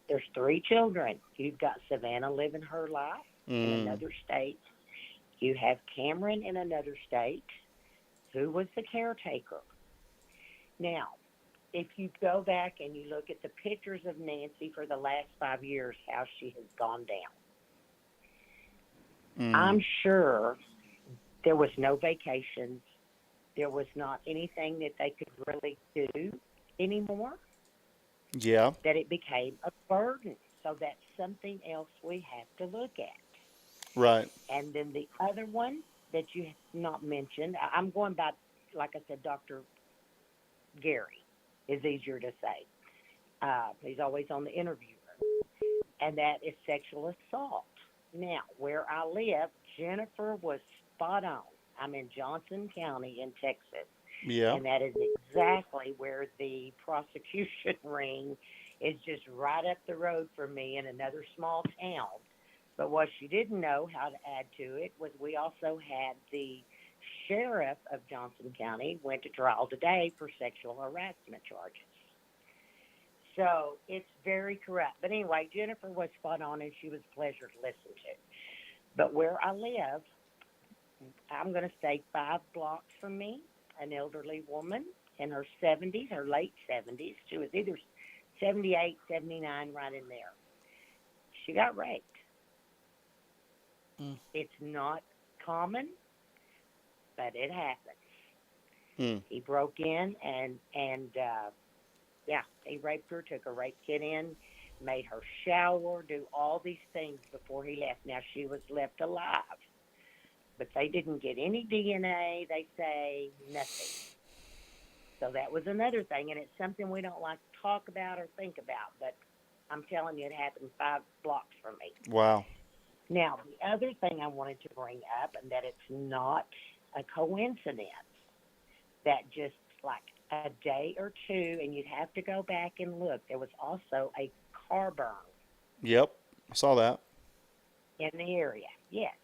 there's 3 children. You've got Savannah living her life in another state. You have Cameron in another state, who was the caretaker. Now, if you go back and you look at the pictures of Nancy for the last 5 years, how she has gone down. I'm sure there was no vacations. There was not anything that they could really do anymore. Yeah. That it became a burden. So that's something else we have to look at. Right. And then the other one that you have not mentioned, I'm going by, like I said, Dr. Gary is easier to say. He's always on the interview room. And that is sexual assault. Now, where I live, Jennifer was spot on. I'm in Johnson County in Texas. Yeah. And that is exactly where the prosecution ring is, just right up the road from me in another small town. But what she didn't know how to add to it was we also had the sheriff of Johnson County went to trial today for sexual harassment charges. So it's very corrupt. But anyway, Jennifer was spot on, and she was a pleasure to listen to. But where I live, I'm going to say 5 blocks from me, an elderly woman in her 70s, her late 70s. She was either 78, 79, right in there. She got raped. It's not common, but it happens. He broke in and he raped her, took a rape kit in, made her shower, do all these things before he left. Now, she was left alive, but they didn't get any DNA, they say, nothing. So that was another thing, and it's something we don't like to talk about or think about, but I'm telling you, it happened 5 blocks from me. Wow. Now, the other thing I wanted to bring up, and that it's not a coincidence, that just like a day or two, and you'd have to go back and look, there was also a car burn. Yep. I saw that. In the area, yes.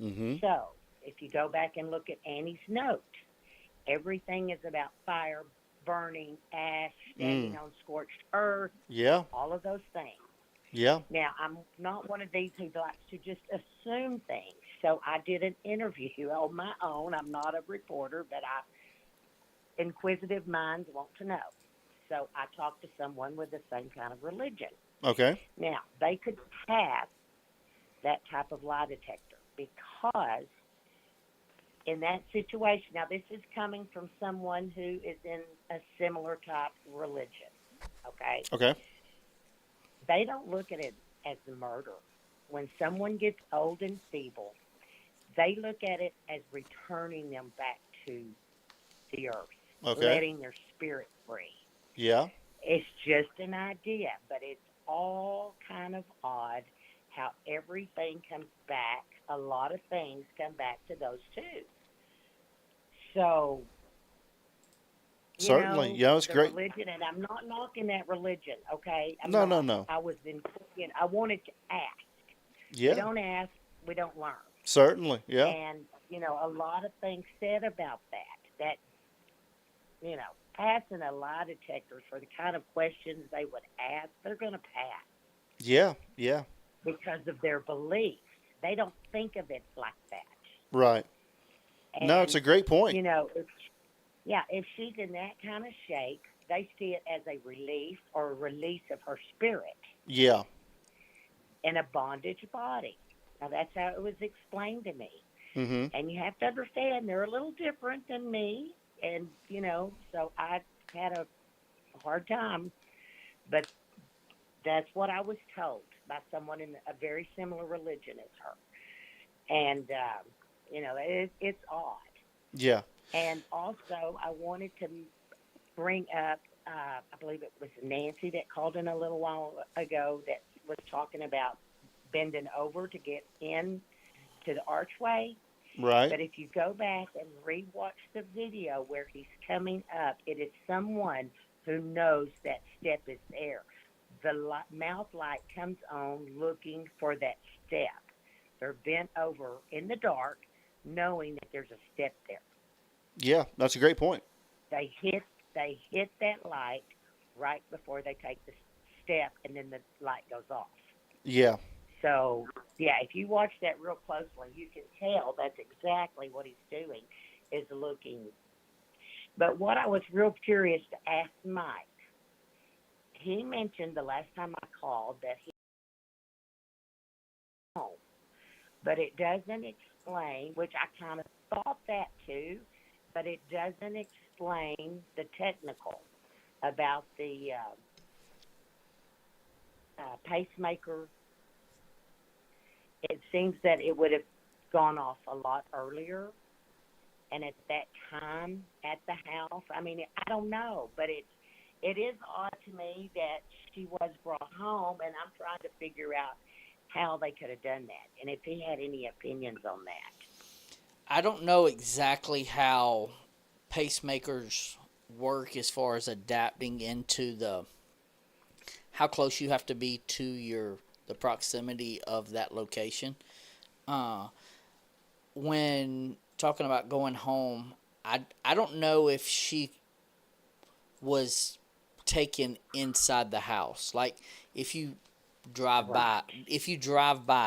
Mm-hmm. So, if you go back and look at Annie's note, everything is about fire, burning, ash, standing on scorched earth, all of those things. Yeah. Now, I'm not one of these who likes to just assume things. So I did an interview on my own. I'm not a reporter, but inquisitive minds want to know. So I talked to someone with the same kind of religion. Okay. Now, they could pass that type of lie detector because in that situation, now this is coming from someone who is in a similar type religion, okay? Okay. They don't look at it as a murder. When someone gets old and feeble, they look at it as returning them back to the earth, letting their spirit free. Yeah. It's just an idea, but it's all kind of odd how everything comes back. A lot of things come back to those two. So, certainly, yeah, it's great. Religion, and I'm not knocking that religion, okay? No. I wanted to ask. Yeah. We don't ask, we don't learn. Certainly, yeah. And, a lot of things said about that, passing a lie detector for the kind of questions they would ask, they're going to pass. Yeah. Because of their beliefs. They don't think of it like that. Right. And, no, it's a great point. If she's in that kind of shape, they see it as a relief or a release of her spirit. Yeah. In a bondage body. Now, that's how it was explained to me. Mm-hmm. And you have to understand, they're a little different than me. And, so I had a hard time. But that's what I was told by someone in a very similar religion as her. And, it's odd. Yeah. And also, I wanted to bring up, I believe it was Nancy that called in a little while ago that was talking about bending over to get in to the archway. Right. But if you go back and rewatch the video where he's coming up, it is someone who knows that step is there. The mouth light comes on looking for that step. They're bent over in the dark, knowing that there's a step there. Yeah, that's a great point. They hit that light right before they take the step, and then the light goes off. Yeah. So, yeah, if you watch that real closely, you can tell that's exactly what he's doing, is looking. But what I was real curious to ask Mike, he mentioned the last time I called that he was home, but it doesn't explain, which I kind of thought that too, but it doesn't explain the technical about the pacemaker. It seems that it would have gone off a lot earlier, and at that time at the house. I mean, I don't know, but it is odd to me that she was brought home, and I'm trying to figure out how they could have done that, and if he had any opinions on that. I don't know exactly how pacemakers work as far as adapting into how close you have to be to the proximity of that location. When talking about going home, I don't know if she was taken inside the house. Like if you drive by,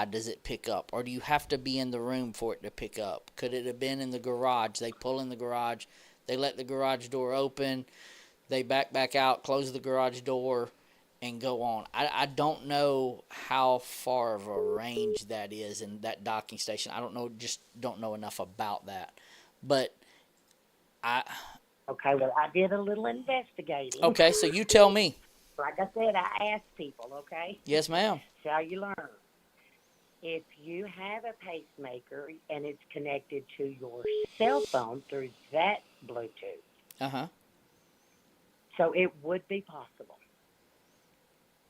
does it pick up, or do you have to be in the room for it to pick up? Could it have been in the garage? They pull in the garage, they let the garage door open, they back out, close the garage door, and go on. I don't know how far of a range that is in that docking station. I don't know, just don't know enough about that. But Okay, well, I did a little investigating. Okay, so you tell me. Like I said, I asked people, okay? Yes, ma'am. That's how you learn. If you have a pacemaker and it's connected to your cell phone through that Bluetooth, so it would be possible.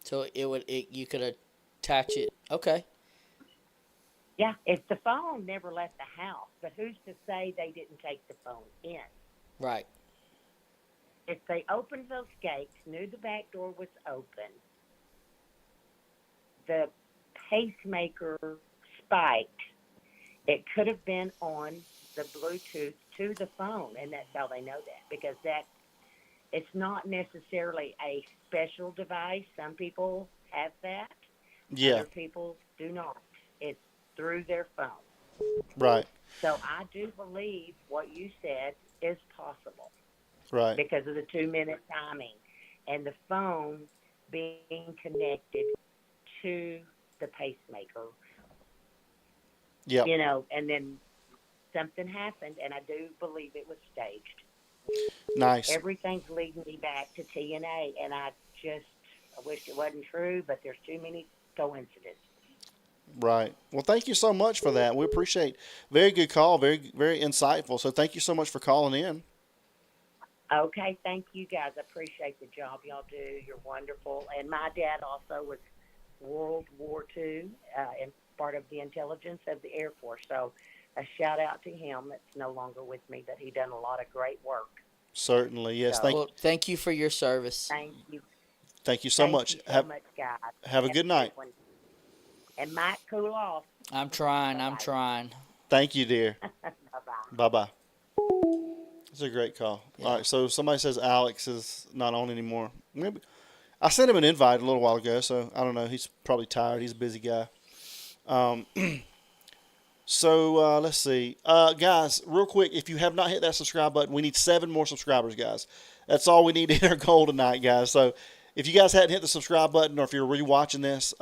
So you could attach it. Okay. Yeah, if the phone never left the house, but who's to say they didn't take the phone in? Right. If they opened those gates, knew the back door was open, the pacemaker spiked, it could have been on the Bluetooth to the phone, and that's how they know that, because it's not necessarily a special device. Some people have that. Yeah. Other people do not. It's through their phone. Right. So I do believe what you said is possible. Right. Because of the 2-minute timing and the phone being connected to the pacemaker. Yeah. You know, and then something happened, and I do believe it was staged. Nice. Everything's leading me back to TNA, and I wish it wasn't true, but there's too many coincidences. Right. Well, thank you so much for that. We appreciate. Very good call. Very, very insightful. So thank you so much for calling in. Okay, thank you guys. I appreciate the job y'all do. You're wonderful. And my dad also was World War II and part of the intelligence of the Air Force. So a shout out to him. That's no longer with me, but he done a lot of great work. Certainly, yes. So, thank you for your service. Thank you. Thank you so much. Thank you so much, guys. Have a good night. And Mike, cool off. I'm trying. Thank you, dear. Bye-bye. Bye-bye. It's a great call. Yeah. All right, so somebody says Alex is not on anymore. Maybe I sent him an invite a little while ago, so I don't know. He's probably tired. He's a busy guy. So let's see. Guys, real quick, if you have not hit that subscribe button, we need 7 more subscribers, guys. That's all we need to hit our goal tonight, guys. So if you guys hadn't hit the subscribe button, or if you're rewatching this,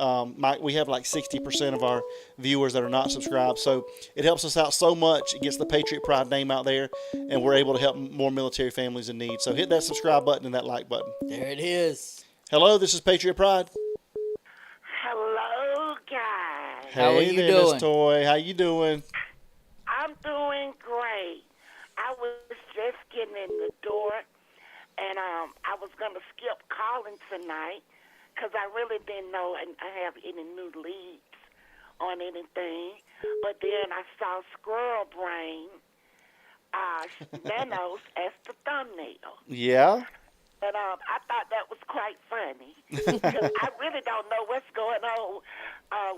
we have like 60% of our viewers that are not subscribed. So it helps us out so much. It gets the Patriot Pride name out there, and we're able to help more military families in need. So hit that subscribe button and that like button. There it is. Hello, this is Patriot Pride. Hello, guys. How are you doing, Miss Toy? How you doing? I'm doing great. I was just getting in the door, and I was going to skip calling tonight because I really didn't know I have any new leads on anything. but then I saw Squirrel Brain, Nanos as the thumbnail. Yeah. And I thought that was quite funny because I really don't know what's going on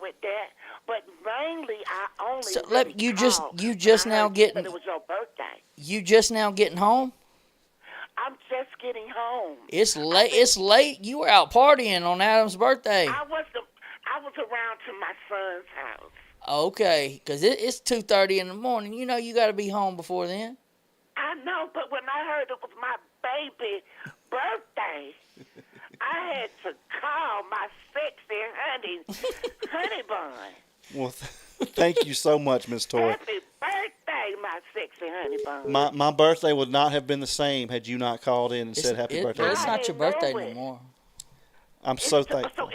with that. But mainly, I only So really you called just when I now heard you getting said it was your birthday. you just now getting home? I'm just getting home. It's late. It's late. You were out partying on Adam's birthday. I was around to my son's house. Okay, because it's 2:30 in the morning. You know you got to be home before then. I know, but when I heard it was my baby birthday, I had to call my sexy honey bun. Well, thank you so much, Miss Toy. Happy birthday, my sexy honey bun. My birthday would not have been the same had you not called in and said happy birthday. But it's not your birthday no more. I'm so thankful.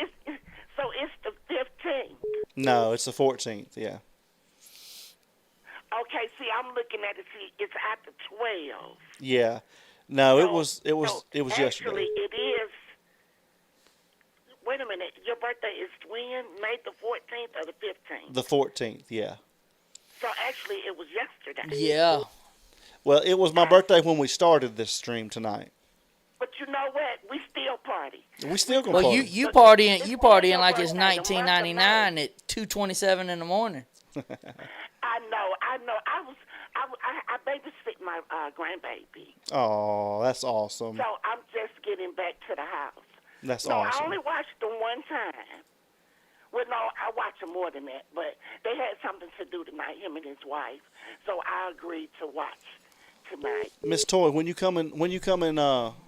So it's the 15th. No, it's the 14th. Yeah. Okay, see, I'm looking at it. See, it's after 12. Yeah. No, it was Actually, yesterday. it is. Wait a minute. Your birthday is when? May the 14th or the 15th? The 14th. Yeah. So actually, it was yesterday. Yeah. Well, it was my birthday when we started this stream tonight. But you know what? We still party. We still gonna Well, party. you partying like it's 1999 at 2:27 in the morning. I know. I babysit my grandbaby. Oh, that's awesome. So I'm just getting back to the house. That's so awesome. I only watched them one time. Well, no, I watched them more than that, but they had something to do tonight, him and his wife. So I agreed to watch tonight. Miss Toy, when you coming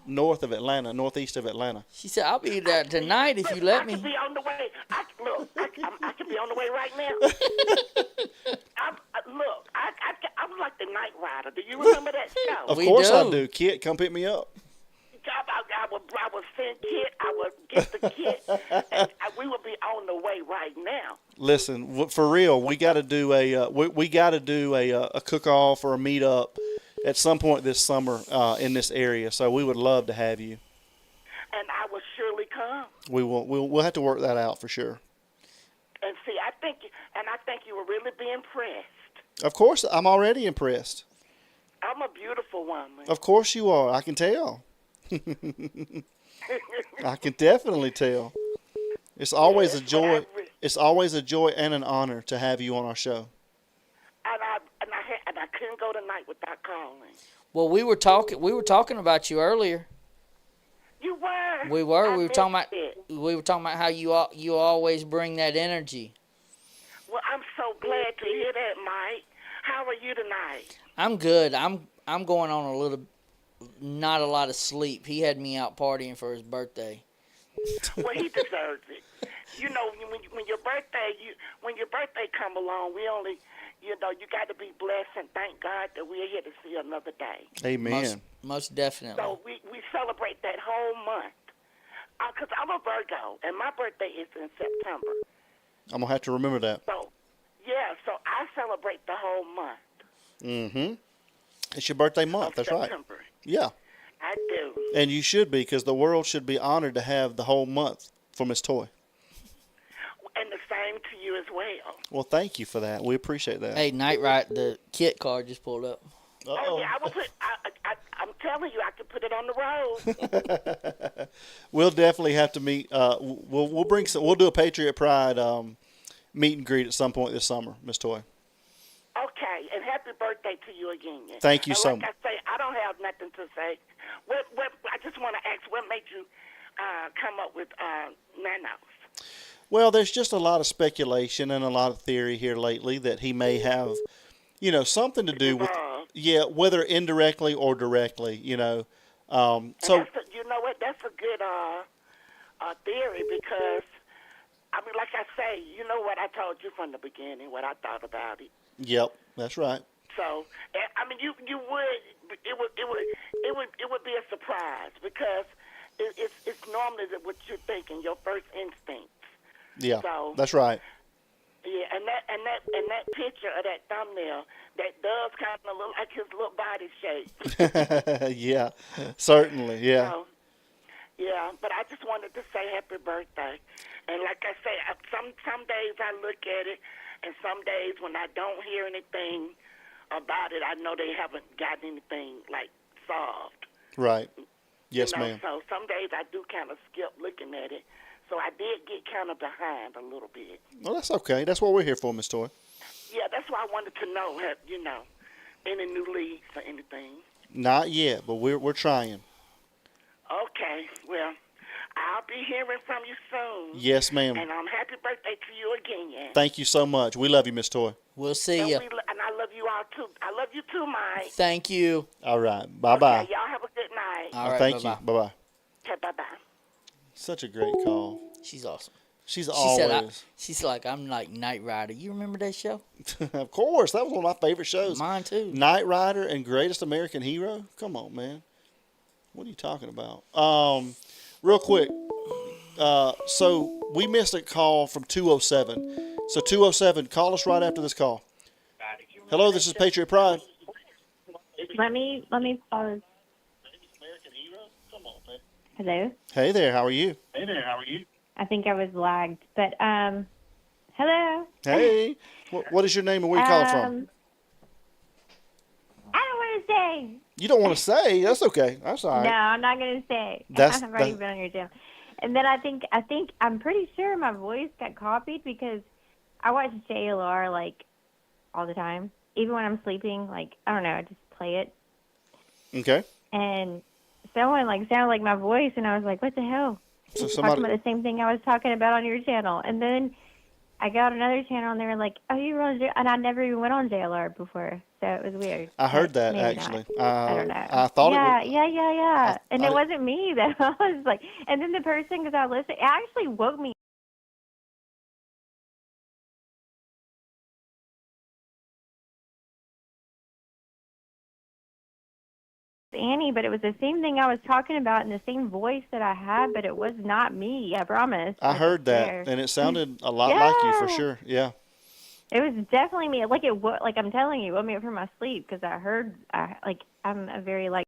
north of Atlanta, northeast of Atlanta? She said, "I'll be there tonight if you let me." I can be on the way. I can be on the way right now. I'm like the Night Rider. Do you remember that show? Of course I do. Kit, come pick me up. I would send Kit. I would get the Kit, and we would be on the way right now. Listen, for real, we got to do a cook-off or a meet-up at some point this summer in this area. So we would love to have you. And I will surely come. We will. We'll have to work that out for sure. And see, I think you will really be impressed. Of course, I'm already impressed. I'm a beautiful woman. Of course you are. I can tell. I can definitely tell. It's always a joy. It's always a joy and an honor to have you on our show. And I couldn't go tonight without calling. Well, we were talking about you earlier. You were. We were. We were talking about how you always bring that energy. Well, I'm so glad to hear that, Mike. How are you tonight? I'm good. I'm going on not a lot of sleep. He had me out partying for his birthday. Well, he deserves it. You know, when your birthday come along, you got to be blessed and thank God that we're here to see another day. Amen. Most definitely. So we celebrate that whole month. Because I'm a Virgo, and my birthday is in September. I'm going to have to remember that. So I celebrate the whole month. Mm-hmm. It's your birthday month. That's September. Right. Yeah. I do. And you should be, because the world should be honored to have the whole month for Miss Toy. And the same to you as well. Well, thank you for that. We appreciate that. Hey, Night Ride, the Kit card just pulled up. Uh-oh. Oh yeah, I'm telling you, I can put it on the road. We'll definitely have to meet. We'll bring some. We'll do a Patriot Pride meet and greet at some point this summer, Miss Toy. Okay, and happy birthday to you again. Thank you so much. Like I say, I don't have nothing to say. I just want to ask, what made you come up with Nanos? Well, there's just a lot of speculation and a lot of theory here lately that he may have, something to do with, whether indirectly or directly, So, you know what? That's a good theory because, like I say, you know what I told you from the beginning, what I thought about it. Yep, that's right. So, it would be a surprise because it's normally what you're thinking, your first instincts. Yeah, so, that's right. Yeah, and that picture of that thumbnail, that does kind of look like his little body shape. Yeah, certainly, yeah. So, yeah, but I just wanted to say happy birthday. And like I say, some days I look at it And some days when I don't hear anything about it, I know they haven't gotten anything like solved. Right. Yes, you know, ma'am. So some days I do kind of skip looking at it. So I did get kind of behind a little bit. Well, that's okay. That's what we're here for, Miss Toy. Yeah, that's why I wanted to know, have, any new leads or anything. Not yet, but we're trying. Okay, well, I'll be hearing from you soon. Yes, ma'am. And happy birthday to you again. Thank you so much. We love you, Miss Toy. We'll see you. And I love you all too. I love you too, Mike. Thank you. All right. Bye-bye. Okay, y'all have a good night. All right, thank bye-bye. you. Bye-bye. Okay, bye-bye. Such a great call. She's awesome. She's She always. she's like, I'm like Knight Rider. You remember that show? Of course. That was one of my favorite shows. Mine too. Knight Rider and Greatest American Hero. Come on, man. What are you talking about? Real quick. So we missed a call from 207. So 207, call us right after this call. Hello, this is Patriot Pride. Let me pause. Hello. Hey there, how are you? I think I was lagged, but hello. Hey. What is your name and where you calling from? I don't want to say. You don't want to say? That's okay. That's all right. No, I'm not going to say. That's- I've already that- been on your channel. And then I'm pretty sure my voice got copied because I watch JLR like all the time. Even when I'm sleeping, like, I don't know, I just play it. Okay. And someone like sounded like my voice, and I was like, what the hell? So Talking about the same thing I was talking about on your channel. And then I got another channel, and they were like, oh, you were on JLR. And I never even went on JLR before, so it was weird. I heard But that, maybe actually. not. I don't know. I thought yeah, it was. Yeah. And I it wasn't me, though. I was like, and then the person, because I listened, it actually woke me Annie, but it was the same thing I was talking about in the same voice that I had, but it was not me, I promise. I heard swear. that, and it sounded a lot like you for sure. Yeah. It was definitely me. Like like I'm telling you, it woke me up from my sleep because I heard. I'm a very like.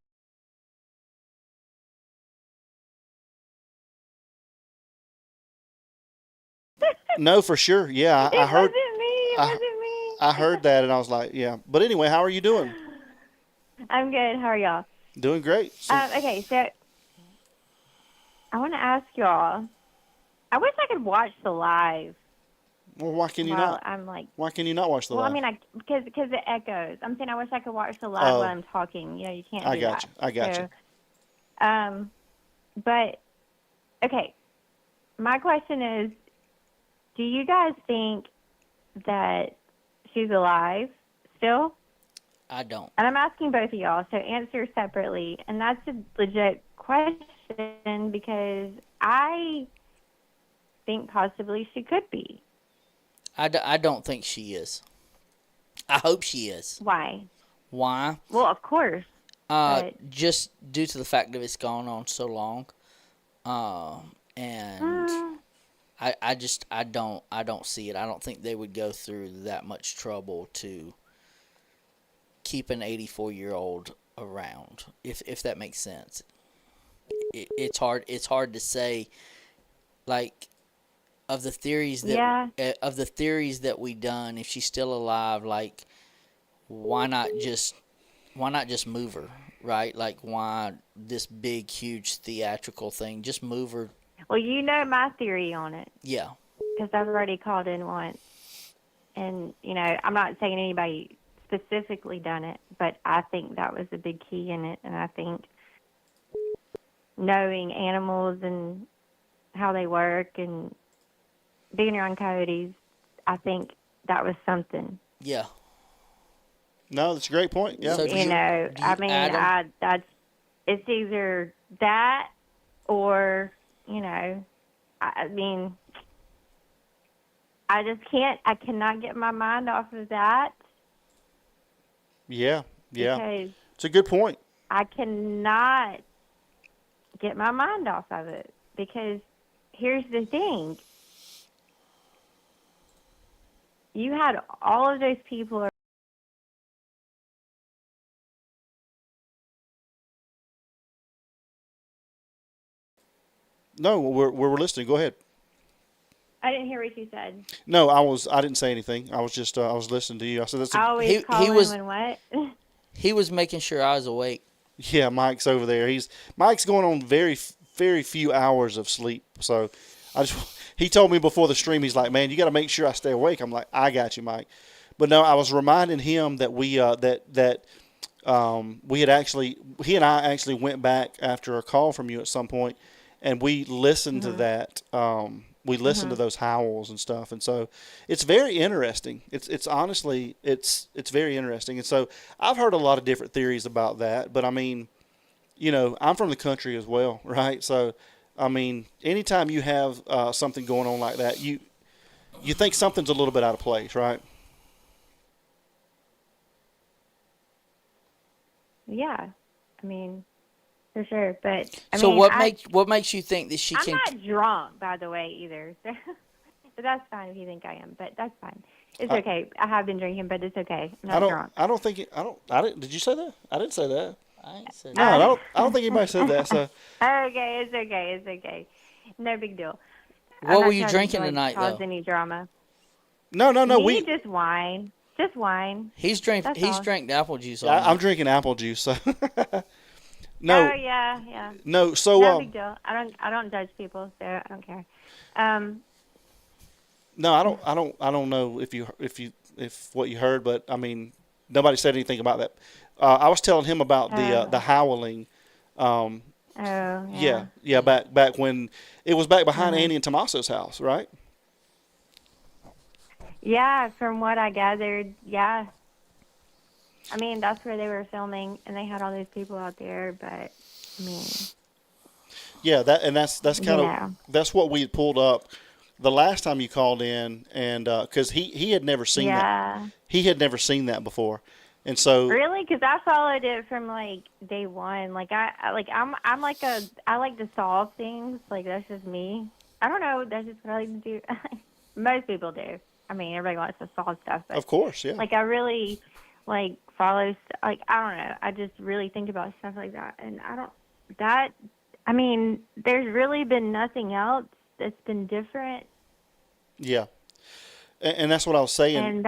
No, for sure. Yeah, I heard. Wasn't me. It wasn't me. I heard that, and I was like, yeah. But anyway, how are you doing? I'm good. How are y'all? Doing great. So, Okay, so I want to ask y'all. I wish I could watch the live. well, why can you while not? I'm like. Why can you not watch the Well, live? I mean, because it echoes. I'm saying I wish I could watch the live Oh. while I'm talking. You know, you can't. I do got that. you. I got you. But okay, my question is, do you guys think that she's alive still? I don't. And I'm asking both of y'all, so answer separately. And that's a legit question because I think possibly she could be. I don't think she is. I hope she is. Why? Why? Well, of course. But Just due to the fact that it's gone on so long, and I don't see it. I don't think they would go through that much trouble to keep an 84-year-old around. If that makes sense. It's hard to say, like, of the theories that we done, if she's still alive, like, why not just move her, right? Like, why this big, huge theatrical thing? Just move her. well, you know my theory on it Yeah. because I've already called in once. And, you know, I'm not saying anybody specifically done it, but I think that was a big key in it. And I think knowing animals and how they work and being around coyotes, I think that was something. Yeah. No, that's a great point. Yeah. So for You sure. know, do you I mean, add 'em? it's either that or, you know, I mean, I cannot get my mind off of that. Yeah. Yeah. Because It's a good point. I cannot get my mind off of it. Because here's the thing. You had all of those people. No, we're listening. Go ahead. I didn't hear what you said. No, I didn't say anything. I was just I was listening to you. I said that's I a always call he him was when what? he was making sure I was awake. yeah. Mike's over there. Mike's going on very few hours of sleep. So I just he told me before the stream. He's like, man, you got to make sure I stay awake. I'm like, I got you, Mike. But no, I was reminding him that we had actually he and I actually went back after a call from you at some point, and we listened to that. We listened to those howls and stuff, and so it's very interesting. It's honestly it's very interesting, and so I've heard a lot of different theories about that. But I mean, I'm from the country as well, right? So I mean, anytime you have something going on like that, you think something's a little bit out of place, right? Yeah, I mean, for sure. But So what makes you think that she I'm can? not drunk, by the way, either. So, but that's fine if you think I am. But that's fine. It's okay. I have been drinking, but it's okay. I'm not drunk. I don't think. I didn't. Did you say that? I didn't say that. I ain't said No, that. I don't think anybody said that. So. Okay, it's okay. It's okay. No big deal. What were you drinking tonight, cause though? any drama. No. Me, just wine. Just wine. He's drank apple juice. All Yeah, night. I'm drinking apple juice. So. No. Oh yeah. No. So. No big deal. I don't judge people, so I don't care. No, I don't know if what you heard, but I mean, nobody said anything about that. I was telling him about the howling. Yeah. Back when it was back behind Annie and Tommaso's house, right? Yeah, from what I gathered, yeah. I mean, that's where they were filming, and they had all those people out there. But I mean, yeah, that's kind of that's what we had pulled up the last time you called in, and because he had never seen that. He had never seen that before, and so really, because I followed it from like day one. Like I like I like to solve things. Like that's just me. I don't know. That's just what I like to do. Most people do. I mean, everybody wants to solve stuff, but of course, yeah. Like I really follow. Like I don't know. I just really think about stuff like that, and I mean, there's really been nothing else that's been different. Yeah, and that's what I was saying. And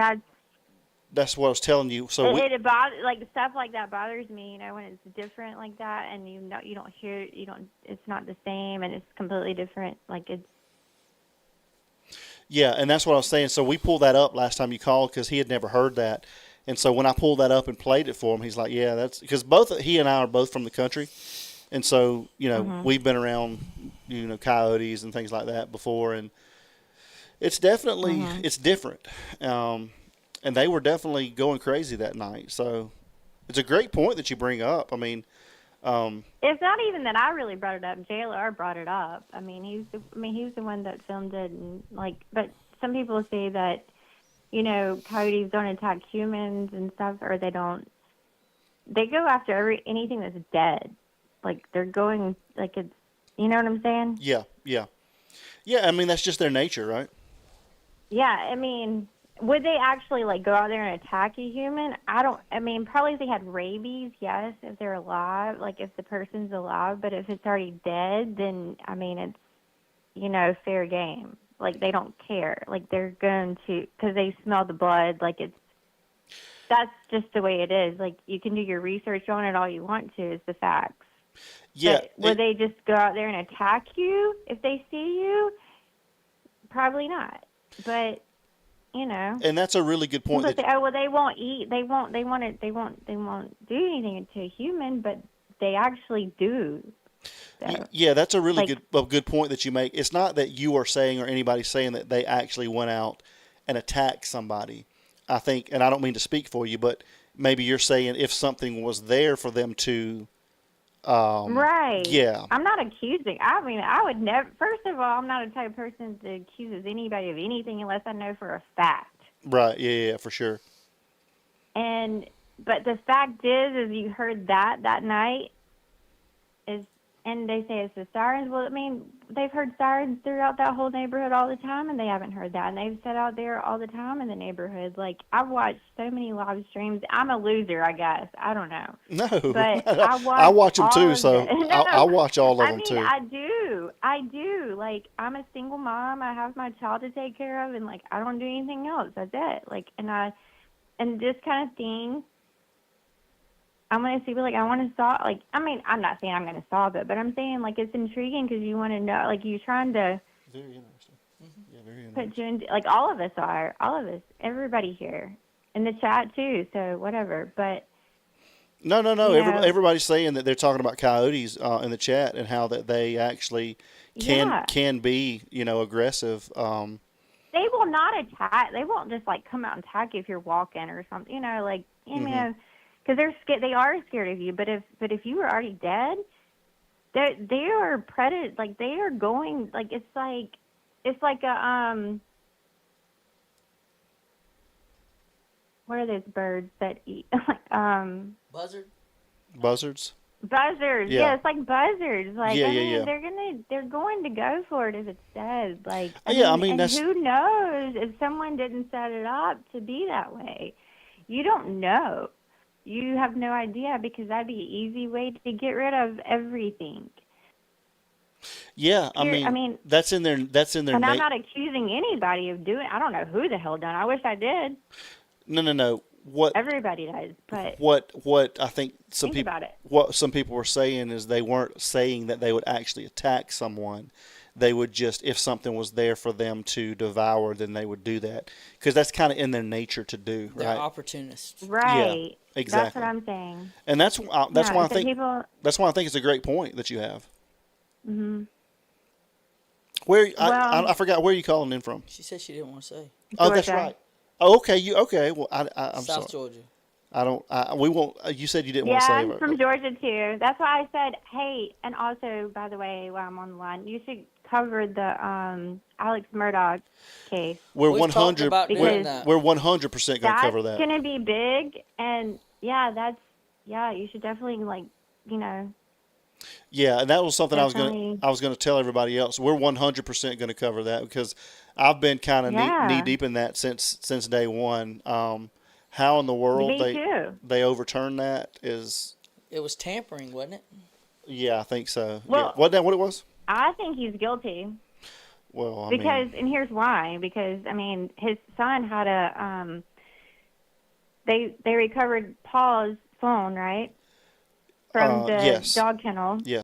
that's what I was telling you. So it bothers, like stuff like that bothers me. When it's different like that, and you don't hear, it's not the same, and it's completely different. Like it's. Yeah, and that's what I was saying. So we pulled that up last time you called because he had never heard that. And so when I pulled that up and played it for him, he's like, yeah, that's because he and I are both from the country. And so, we've been around, coyotes and things like that before. And it's definitely, it's different. And they were definitely going crazy that night. So it's a great point that you bring up. I mean, it's not even that I really brought it up. JLR brought it up. I mean, he was the one that filmed it, and but some people say that, coyotes don't attack humans and stuff, or they don't. They go after anything that's dead. Like they're going, like it's, you know what I'm saying? Yeah. I mean, that's just their nature, right? Yeah, I mean. Would they actually go out there and attack a human? I mean, probably if they had rabies, yes, if they're alive, if the person's alive, but if it's already dead, then, I mean, it's, fair game. They don't care. They're going to, because they smell the blood, that's just the way it is. You can do your research on it all you want to, it's the facts. Yeah. But would they just go out there and attack you if they see you? Probably not. But... And that's a really good point. But they won't eat. They won't do anything to a human, but they actually do. So, yeah, that's a really good point that you make. It's not that you are saying or anybody's saying that they actually went out and attacked somebody. I think, and I don't mean to speak for you, but maybe you're saying if something was there for them to. Right. Yeah. I'm not accusing. I mean, I would never. First of all, I'm not the type of person that accuses anybody of anything unless I know for a fact. Right. Yeah, for sure. But the fact is you heard that night is And they say it's the sirens. Well, I mean, they've heard sirens throughout that whole neighborhood all the time, and they haven't heard that. And they've sat out there all the time in the neighborhood. Like, I've watched so many live streams. I'm a loser, I guess. I don't know. No, But I watch them all too, of so the, I watch all of I them mean, too. I do. I do. Like, I'm a single mom. I have my child to take care of, and, like, I don't do anything else. That's it. Like, and this kind of thing, I'm going to see, like, I want to solve, like, I mean, I'm not saying I'm going to solve it, but I'm saying, like, it's intriguing because you want to know, like, you're trying to Very interesting. Yeah, very put interesting. you in, like, all of us, everybody here, in the chat too, so whatever, but, No. you know, Everybody's saying that they're talking about coyotes in the chat and how that they actually yeah, can be, aggressive. they will not attack, they won't just, like, come out and attack you if you're walking or something, you know, like, you know, because they are scared of you, but if you were already dead, they are predator, like, they are going, like, it's like a, what are those birds that eat? Buzzard. Buzzards. Buzzards. Yeah. Yeah, it's like buzzards. Like, Yeah, I yeah, mean, yeah. they're going to go for it if it's dead. Like, Yeah, I mean, and that's- who knows if someone didn't set it up to be that way? You don't know. You have no idea because that'd be an easy way to get rid of everything. Yeah, I mean, that's in their And I'm not accusing anybody of doing. I don't know who the hell done. I wish I did. No. What Everybody does, but what I think think about it. what some people were saying is they weren't saying that they would actually attack someone. They would just, if something was there for them to devour, then they would do that because that's kind of in their nature to do, They're right? opportunists. Right. Yeah, exactly. That's what I'm saying. And that's why Yeah, I so think people. that's why I think it's a great point that you have. Mhm. I forgot where you calling in from. She said she didn't want to say. Oh, that's Georgia. right. Oh, okay. Okay. Well, I'm South sorry. Georgia. I don't. We won't. You said you didn't Yeah, want to say I'm it. from Georgia too. That's why I said, hey, and also, by the way, while I'm on the line, you should cover the Alex Murdaugh case. We're We've 100. talked about doing that. We're 100% going to That's cover that. going to be big, and yeah, you should definitely, like, you know. Yeah, and that was something Definitely. I was gonna tell everybody else. We're 100% going to cover that because I've been kind of Yeah. knee deep in that since day one. How in the world Me too. they overturned that is, It was tampering, wasn't it? yeah, I think so. Well- Yeah. Wasn't that what it was? I think he's guilty. Well, I Because, mean, and here's why, because, I mean, his son had a, they recovered Paul's phone, right? From the yes. dog kennel. Yes.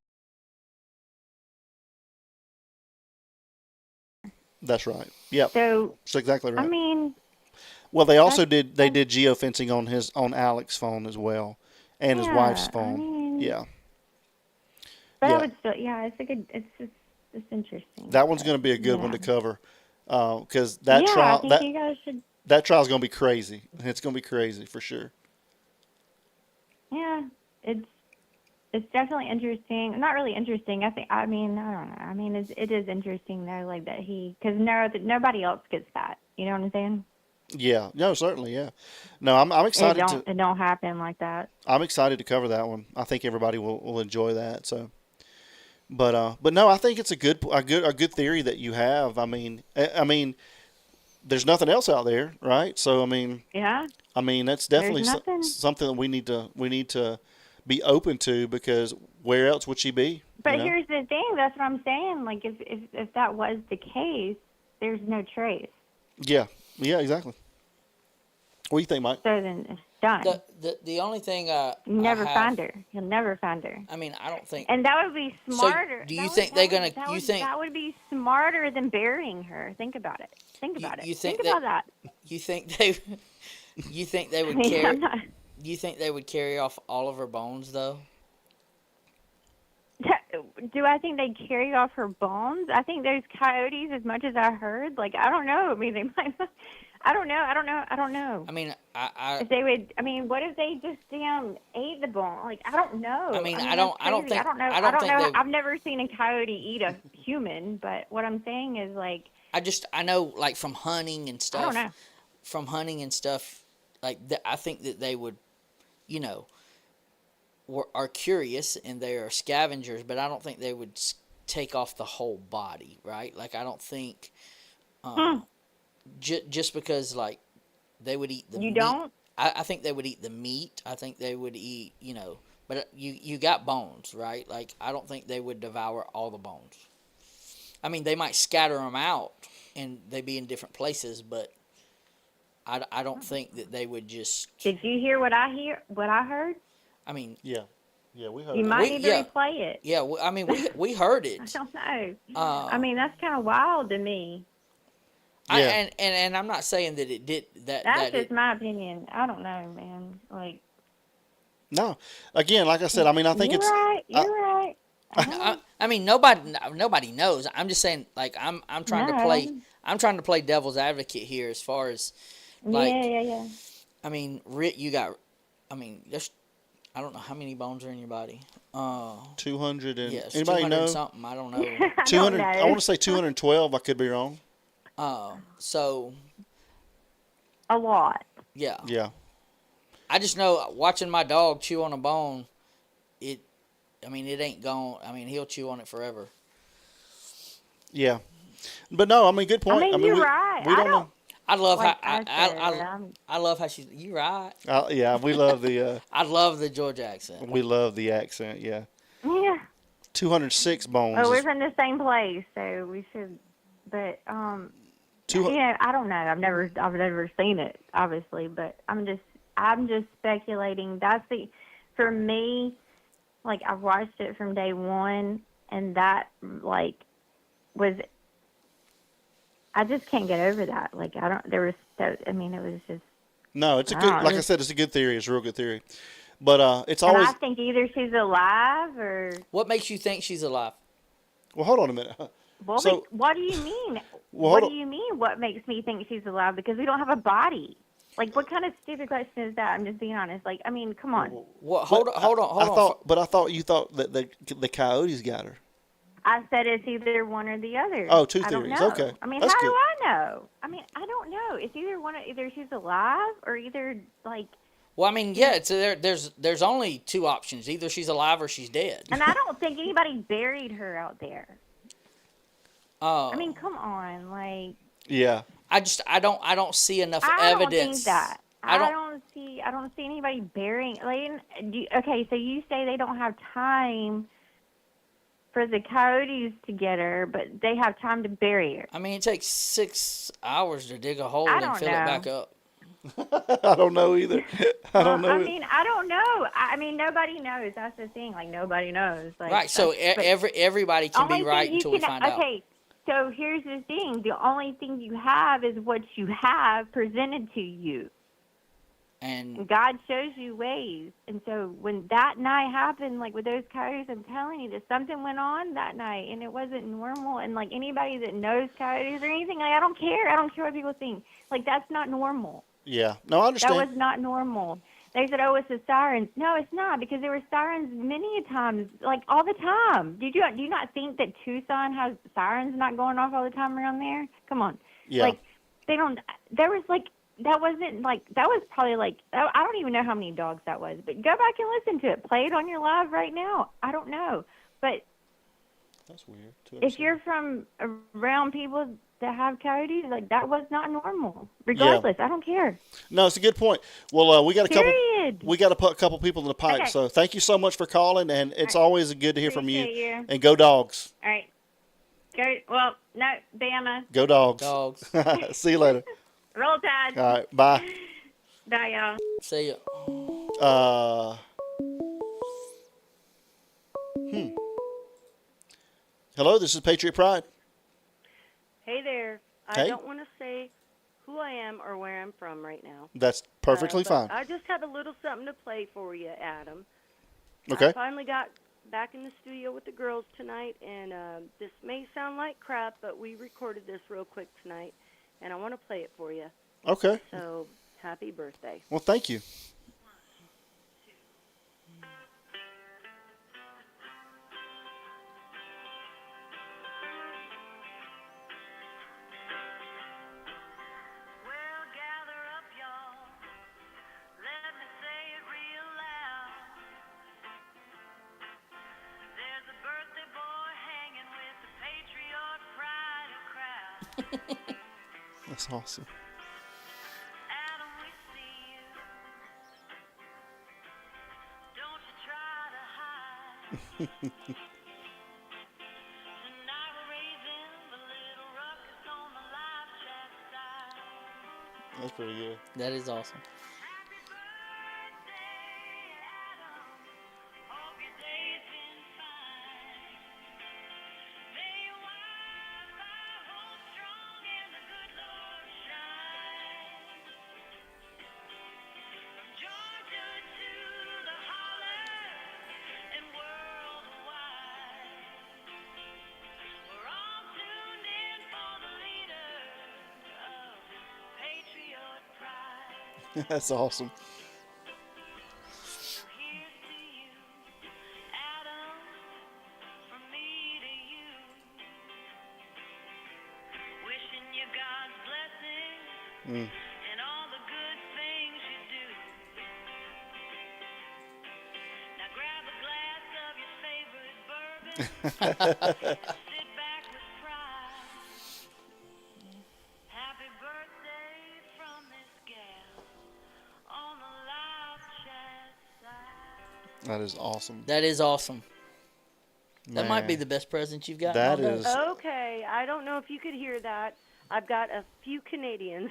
That's right. Yep. So, That's exactly right. I mean, Well, they also did geofencing on Alex's phone as well, and his wife's Yeah, I phone. mean- Yeah. but Yeah. I would still, yeah, it's interesting. That one's going to be a good one to cover, because that yeah, I trial think you guys should, that trial's going to be crazy. It's going to be crazy for sure. yeah, it's definitely interesting. Not really interesting. I mean, I don't know. I mean, it is interesting though, like that because nobody else gets that. You know what I'm saying? Yeah. No, certainly. Yeah. No, I'm excited It don't happen like that. I'm excited to cover that one. I think everybody will enjoy that. So, but no, I think it's a good theory that you have. I mean, there's nothing else out there, right? So, Yeah. that's definitely There's nothing. something that we need to be open to, because where else would she be? But you know? here's the thing. That's what I'm saying. Like, if that was the case, there's no trace. Yeah. Yeah. Exactly. What do you think, Mike? So then it's done. The only thing You never find her. You'll never find her. I mean, I don't think. And that would be smarter. do you think they're gonna? You think that would be smarter than burying her? Think about it. Think about it. you think about that. You think they? You think they would I mean, carry? I'm not- You think they would carry off all of her bones though? Do I think they carry off her bones? I think those coyotes, as much as I heard, like, I don't know. I mean, they might. I don't know. I mean, I If they would, I mean, what if they just ate the bone? Like, I don't know. I mean, I that's don't crazy. think- I don't know. I don't think know. they- I've never seen a coyote eat a human, but what I'm saying is, like, I know, like, from hunting and stuff. I don't know. From hunting and stuff, like I think that they would, you know, are curious and they are scavengers, but I don't think they would take off the whole body, right? Like I don't think just because like they would eat the You meat. don't? I think they would eat the meat. I think they would eat, but you got bones, right? Like I don't think they would devour all the bones. I mean, they might scatter them out and they be in different places, but I don't think that they would just. Did you hear what I heard? I mean, Yeah, we heard You it. might need to replay it. Yeah, I mean, we heard it. I don't know. I mean, that's kind of wild to me. And I'm not saying that it did that. That's just my opinion. I don't know, man. Like. No, again, like I said, I mean, I think You're it's right. You're right. I mean, nobody knows. I'm just saying, like, I'm trying to play. I'm trying to play devil's advocate here, as far as, like, yeah. I mean, you got. I mean, there's. I don't know how many bones are in your body. 200 and yes, anybody 200 know? something. I don't know. 200. I want to say 212. I could be wrong. So. A lot. Yeah. Yeah. I just know watching my dog chew on a bone, it ain't gone. I mean, he'll chew on it forever. Yeah. But no, I mean, good point. I mean, you're right. We don't know. I love Like I love how she's. You right? Yeah, we love the. I love the Georgia accent. We love the accent. Yeah. Yeah. 206 bones. Well, we're from the same place, so we should. But I don't know. I've never seen it, obviously. But I'm just speculating. For me, like I've watched it from day one, and that like was. I just can't get over that. Like it was just. No, it's a good. Like I said, it's a good theory. It's a real good theory. But it's always. I think either she's alive or. What makes you think she's alive? Well, hold on a minute. Well, what do you mean? Well, what do you mean? What makes me think she's alive? Because we don't have a body. Like, what kind of stupid question is that? I'm just being honest. Like, I mean, come on. Well, hold on. I thought you thought that the coyotes got her. I said it's either one or the other. Oh, two I don't theories. know. Okay. I mean, That's how good. do I know? I mean, I don't know. It's either she's alive or either like. Well, I mean, yeah. It's there's only two options. Either she's alive or she's dead. And I don't think anybody buried her out there. I mean, come on, like. Yeah. I don't see enough evidence. I don't think that. I don't see anybody burying. Okay, so you say they don't have time for the coyotes to get her, but they have time to bury her. I mean, it takes 6 hours to dig a hole I and don't fill know. it back up. I don't know either. I don't know. I mean, I don't know. I mean, nobody knows. That's the thing. Like, nobody knows. Like, Right. So everybody can be right until we find out. Okay. So here's the thing. The only thing you have is what you have presented to you. And God shows you ways. And so when that night happened, like with those coyotes, I'm telling you that something went on that night and it wasn't normal. And like anybody that knows coyotes or anything, like I don't care. I don't care what people think. Like that's not normal. Yeah. No, I understand. That was not normal. They said, oh, it's the sirens. No, it's not, because there were sirens many a times, like all the time. Do you not think that Tucson has sirens not going off all the time around there? Come on. Yeah. Like, they don't, there was like, that wasn't like, that was probably like, I don't even know how many dogs that was, but go back and listen to it. Play it on your live right now. I don't know. But that's weird. If you're from around people that have coyotes, like that was not normal. Regardless, I don't care. No, it's a good point. Well, we got a couple. Period. We got a couple people in the pipe. Okay. So thank you so much for calling, and it's always good to hear from you. Appreciate you. And go dogs. All right. Go. Well, no, Bama. Go dogs. Dogs. See you later. Roll Tide. All right. Bye. Bye, y'all. See ya. Hello, this is Patriot Pride. Hey there. Hey. I don't want to say who I am or where I'm from right now. That's perfectly but fine. I just have a little something to play for you, Adam. Okay. I finally got back in the studio with the girls tonight, and this may sound like crap, but we recorded this real quick tonight, and I want to play it for you. Okay. So, happy birthday. Well, thank you. That's awesome. That's pretty good. That is awesome. That's awesome. Mm. That is awesome. That is awesome. That might be Man. the best present you've gotten That all day. is Okay, I don't know if you could hear that. I've got a few Canadians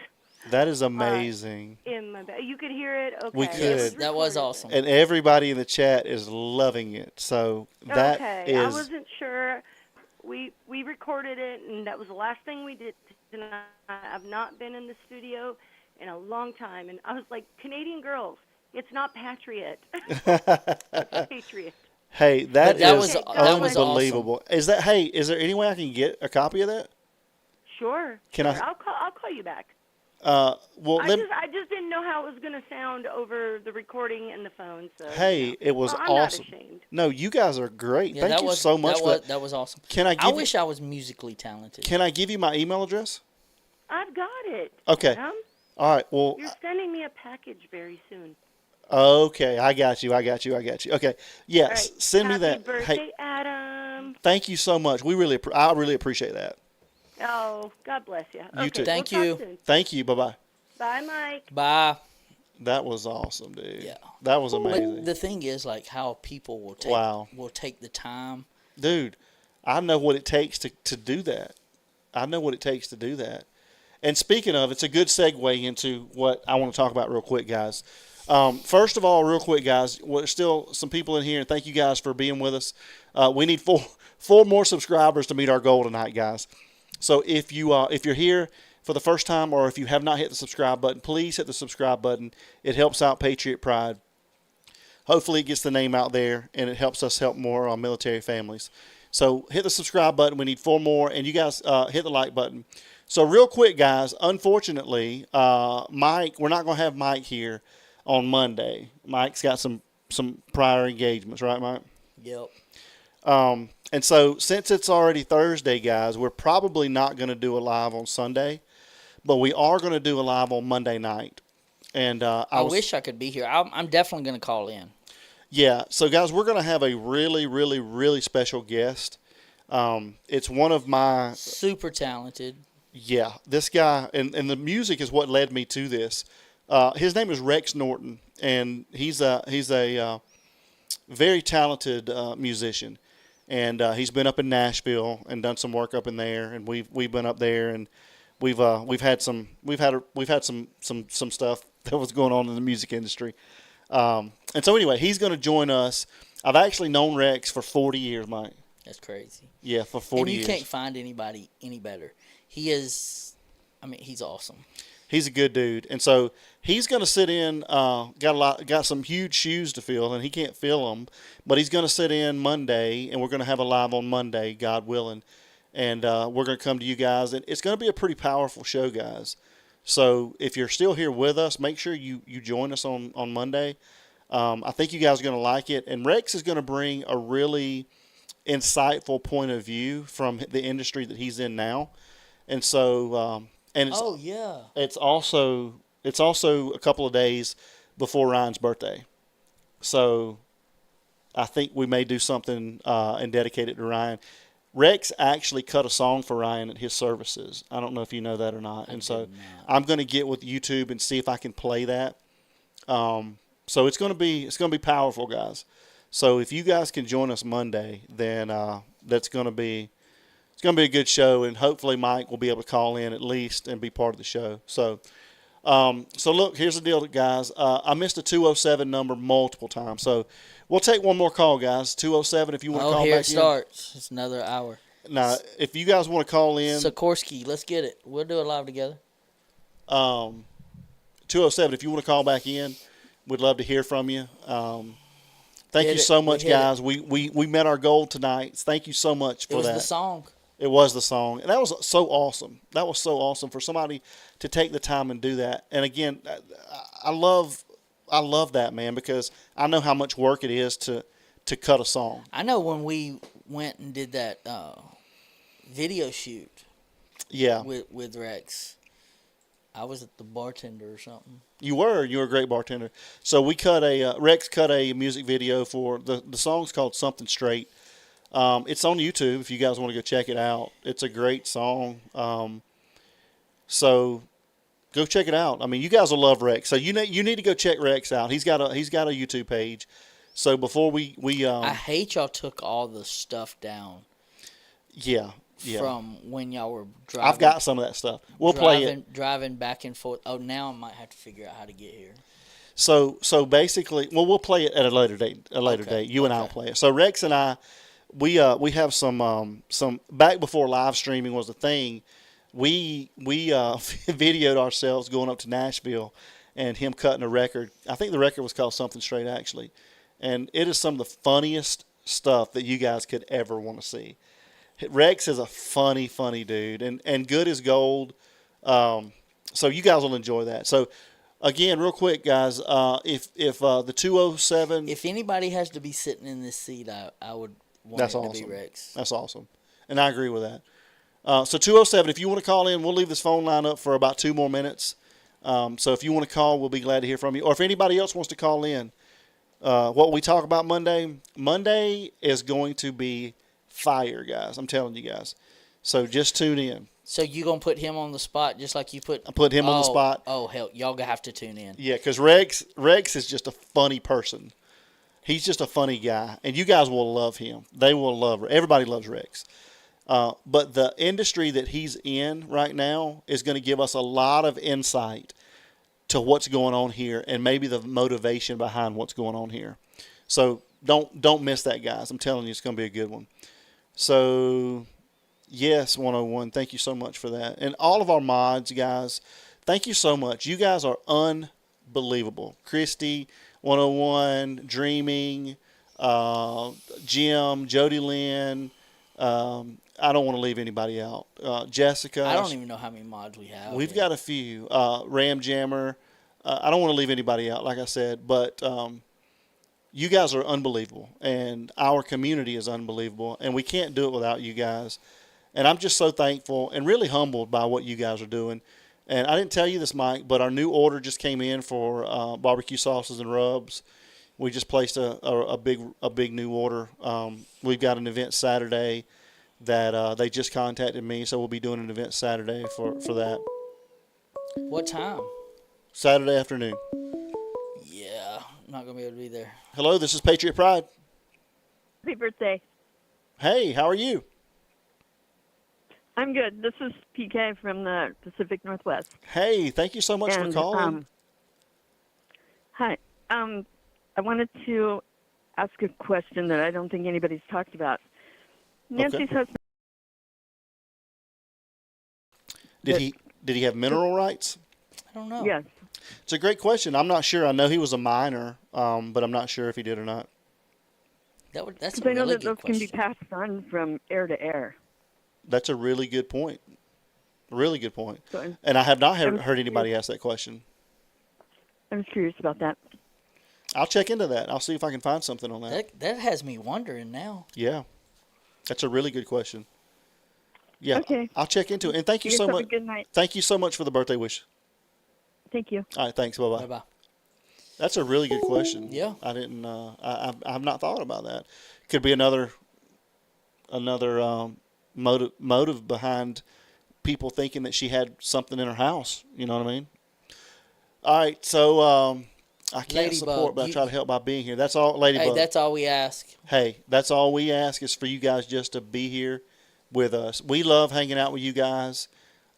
that is amazing. in my bag. You could hear it? Okay. We it could. That was recorded. awesome. And everybody in the chat is loving it. So that Okay, is I wasn't sure. We recorded it, and that was the last thing we did tonight. I've not been in the studio in a long time, and I was like, Canadian girls, it's not Patriot. It's Patriot. Hey, That that was- is that was unbelievable. Is that hey? Is there any way I can get a copy of that? Sure. Can I- sure. I'll call you back. Well, I just didn't know how it was going to sound over the recording and the phone. So hey, it was well, I'm awesome. Not ashamed. No, you guys are great. Yeah, Thank that you was, so much that for was, that. that was awesome. Can I give I you- wish I was musically talented. Can I give you my email address? I've got it. Okay. Adam. All right. Well, You're sending me a package very soon. okay. I got you. Okay. Yes. All right. Send me Happy that. birthday, Hey, Adam. thank you so much. I really appreciate that. Oh, God bless you. You Okay, too. Thank we'll you. talk soon. Thank you. Bye bye. Bye, Mike. Bye. That was awesome, dude. Yeah. That was amazing. But the thing is, like, how people will take Wow. will take the time. Dude, I know what it takes to do that. I know what it takes to do that. And speaking of, it's a good segue into what I want to talk about real quick, guys. First of all, real quick, guys, there's still some people in here, and thank you guys for being with us. We need four more subscribers to meet our goal tonight, guys. So if you're here for the first time, or if you have not hit the subscribe button, please hit the subscribe button. It helps out Patriot Pride. Hopefully, it gets the name out there, and it helps us help more military families. So hit the subscribe button. We need 4 more, and you guys hit the like button. So real quick, guys, unfortunately, Mike, we're not going to have Mike here on Monday. Mike's got some prior engagements, right, Mike? Yep. And so since it's already Thursday, guys, we're probably not going to do a live on Sunday, but we are going to do a live on Monday night. And I wish I could be here. I'm definitely going to call in. Yeah. So, guys, we're going to have a really, really, really special guest. It's one of my super talented. Yeah, this guy, and the music is what led me to this. His name is Rex Norton, and he's a very talented musician, and he's been up in Nashville and done some work up in there, and we've been up there, and we've had some stuff that was going on in the music industry, and so anyway, he's going to join us. I've actually known Rex for 40 years, Mike. That's crazy. Yeah, for 40 years. And you can't find anybody any better. He is, I mean, he's awesome. He's a good dude, and so he's going to sit in. Got some huge shoes to fill, and he can't fill them. But he's going to sit in Monday, and we're going to have a live on Monday, God willing, and we're going to come to you guys, and it's going to be a pretty powerful show, guys. So if you're still here with us, make sure you join us on Monday. I think you guys are going to like it, and Rex is going to bring a really insightful point of view from the industry that he's in now, and so. And it's also a couple of days before Ryan's birthday, so I think we may do something and dedicate it to Ryan. Rex actually cut a song for Ryan at his services. I don't know if you know that or not. And so I'm going to get with YouTube and see if I can play that. So it's going to be powerful, guys. So if you guys can join us Monday, then it's going to be a good show, and hopefully Mike will be able to call in at least and be part of the show. So look, here's the deal, guys. I missed a 207 number multiple times, so we'll take one more call, guys. 207 if you want to call back in. Here it starts. It's another hour. Now, if you guys want to call in, Sikorsky, let's get it. We'll do it live together. 207 if you want to call back in, we'd love to hear from you. Thank you so much, guys. We met our goal tonight. Thank you so much for that. It was the song. It was the song. And that was so awesome. That was so awesome for somebody to take the time and do that. And again, I love that, man, because I know how much work it is to cut a song. I know when we went and did that video shoot. Yeah. With Rex. I was at the bartender or something. You were a great bartender. So we Rex cut a music video for the song's called Something Straight. It's on YouTube if you guys want to go check it out. It's a great song. So go check it out. I mean, you guys will love Rex. So you need to go check Rex out. He's got a YouTube page. So before we I hate y'all took all the stuff down. Yeah. From when y'all were driving. I've got some of that stuff. We'll play it. Driving back and forth. Oh, now I might have to figure out how to get here. So basically, we'll play it at a later date. You and I will play it. So Rex and I, we have some back before live streaming was a thing. We videoed ourselves going up to Nashville, and him cutting a record. I think the record was called Something Straight, actually, and it is some of the funniest stuff that you guys could ever want to see. Rex is a funny dude, and good as gold. So you guys will enjoy that. So again, real quick, guys, if the 207, if anybody has to be sitting in this seat, I would want it to be Rex. That's awesome, and I agree with that. So 207, if you want to call in, we'll leave this phone line up for about 2 more minutes. So if you want to call, we'll be glad to hear from you. Or if anybody else wants to call in, what we talk about Monday is going to be fire, guys. I'm telling you guys. So just tune in. So you gonna put him on the spot just like you put? I put him on the spot. Oh hell, y'all gonna have to tune in. Yeah, because Rex is just a funny person. He's just a funny guy, and you guys will love him. They will love. Everybody loves Rex. But the industry that he's in right now is going to give us a lot of insight to what's going on here, and maybe the motivation behind what's going on here. So don't miss that, guys. I'm telling you, it's going to be a good one. So, yes, 101, thank you so much for that. And all of our mods, guys, thank you so much. You guys are unbelievable. Christy, 101, Dreaming, Jim, Jody Lynn, I don't want to leave anybody out. Jessica. I don't even know how many mods we have. We've got a few. Ram Jammer. I don't want to leave anybody out, like I said, but you guys are unbelievable, and our community is unbelievable, and we can't do it without you guys. And I'm just so thankful and really humbled by what you guys are doing. And I didn't tell you this, Mike, but our new order just came in for barbecue sauces and rubs. We just placed a big new order. We've got an event Saturday that they just contacted me, so we'll be doing an event Saturday for that. What time? Saturday afternoon. Yeah, I'm not going to be able to be there. Hello, this is Patriot Pride. Happy birthday. Hey, how are you? I'm good. This is PK from the Pacific Northwest. Hey, thank you so much for calling. Hi. I wanted to ask a question that I don't think anybody's talked about. Nancy's husband. Did he have mineral rights? I don't know. Yes. It's a great question. I'm not sure. I know he was a minor, but I'm not sure if he did or not. That's a I know really that those good question. can be passed on from air to air. That's a really good point. Really good point. So and I have not heard anybody ask that question. I'm curious about that. I'll check into that. I'll see if I can find something on that. That has me wondering now. Yeah. That's a really good question. Yeah. Okay. I'll check into it. And thank you guys so have much. a good night. Thank you so much for the birthday wish. Thank you. All right. Thanks. Bye-bye. Bye-bye. That's a really good question. Yeah. I didn't. I've not thought about that. Could be another motive behind people thinking that she had something in her house. You know what I mean? All right, so I can't Ladybug, support, but I try to help by being here. That's all, Ladybug. Hey, that's all we ask. Hey, that's all we ask is for you guys just to be here with us. We love hanging out with you guys.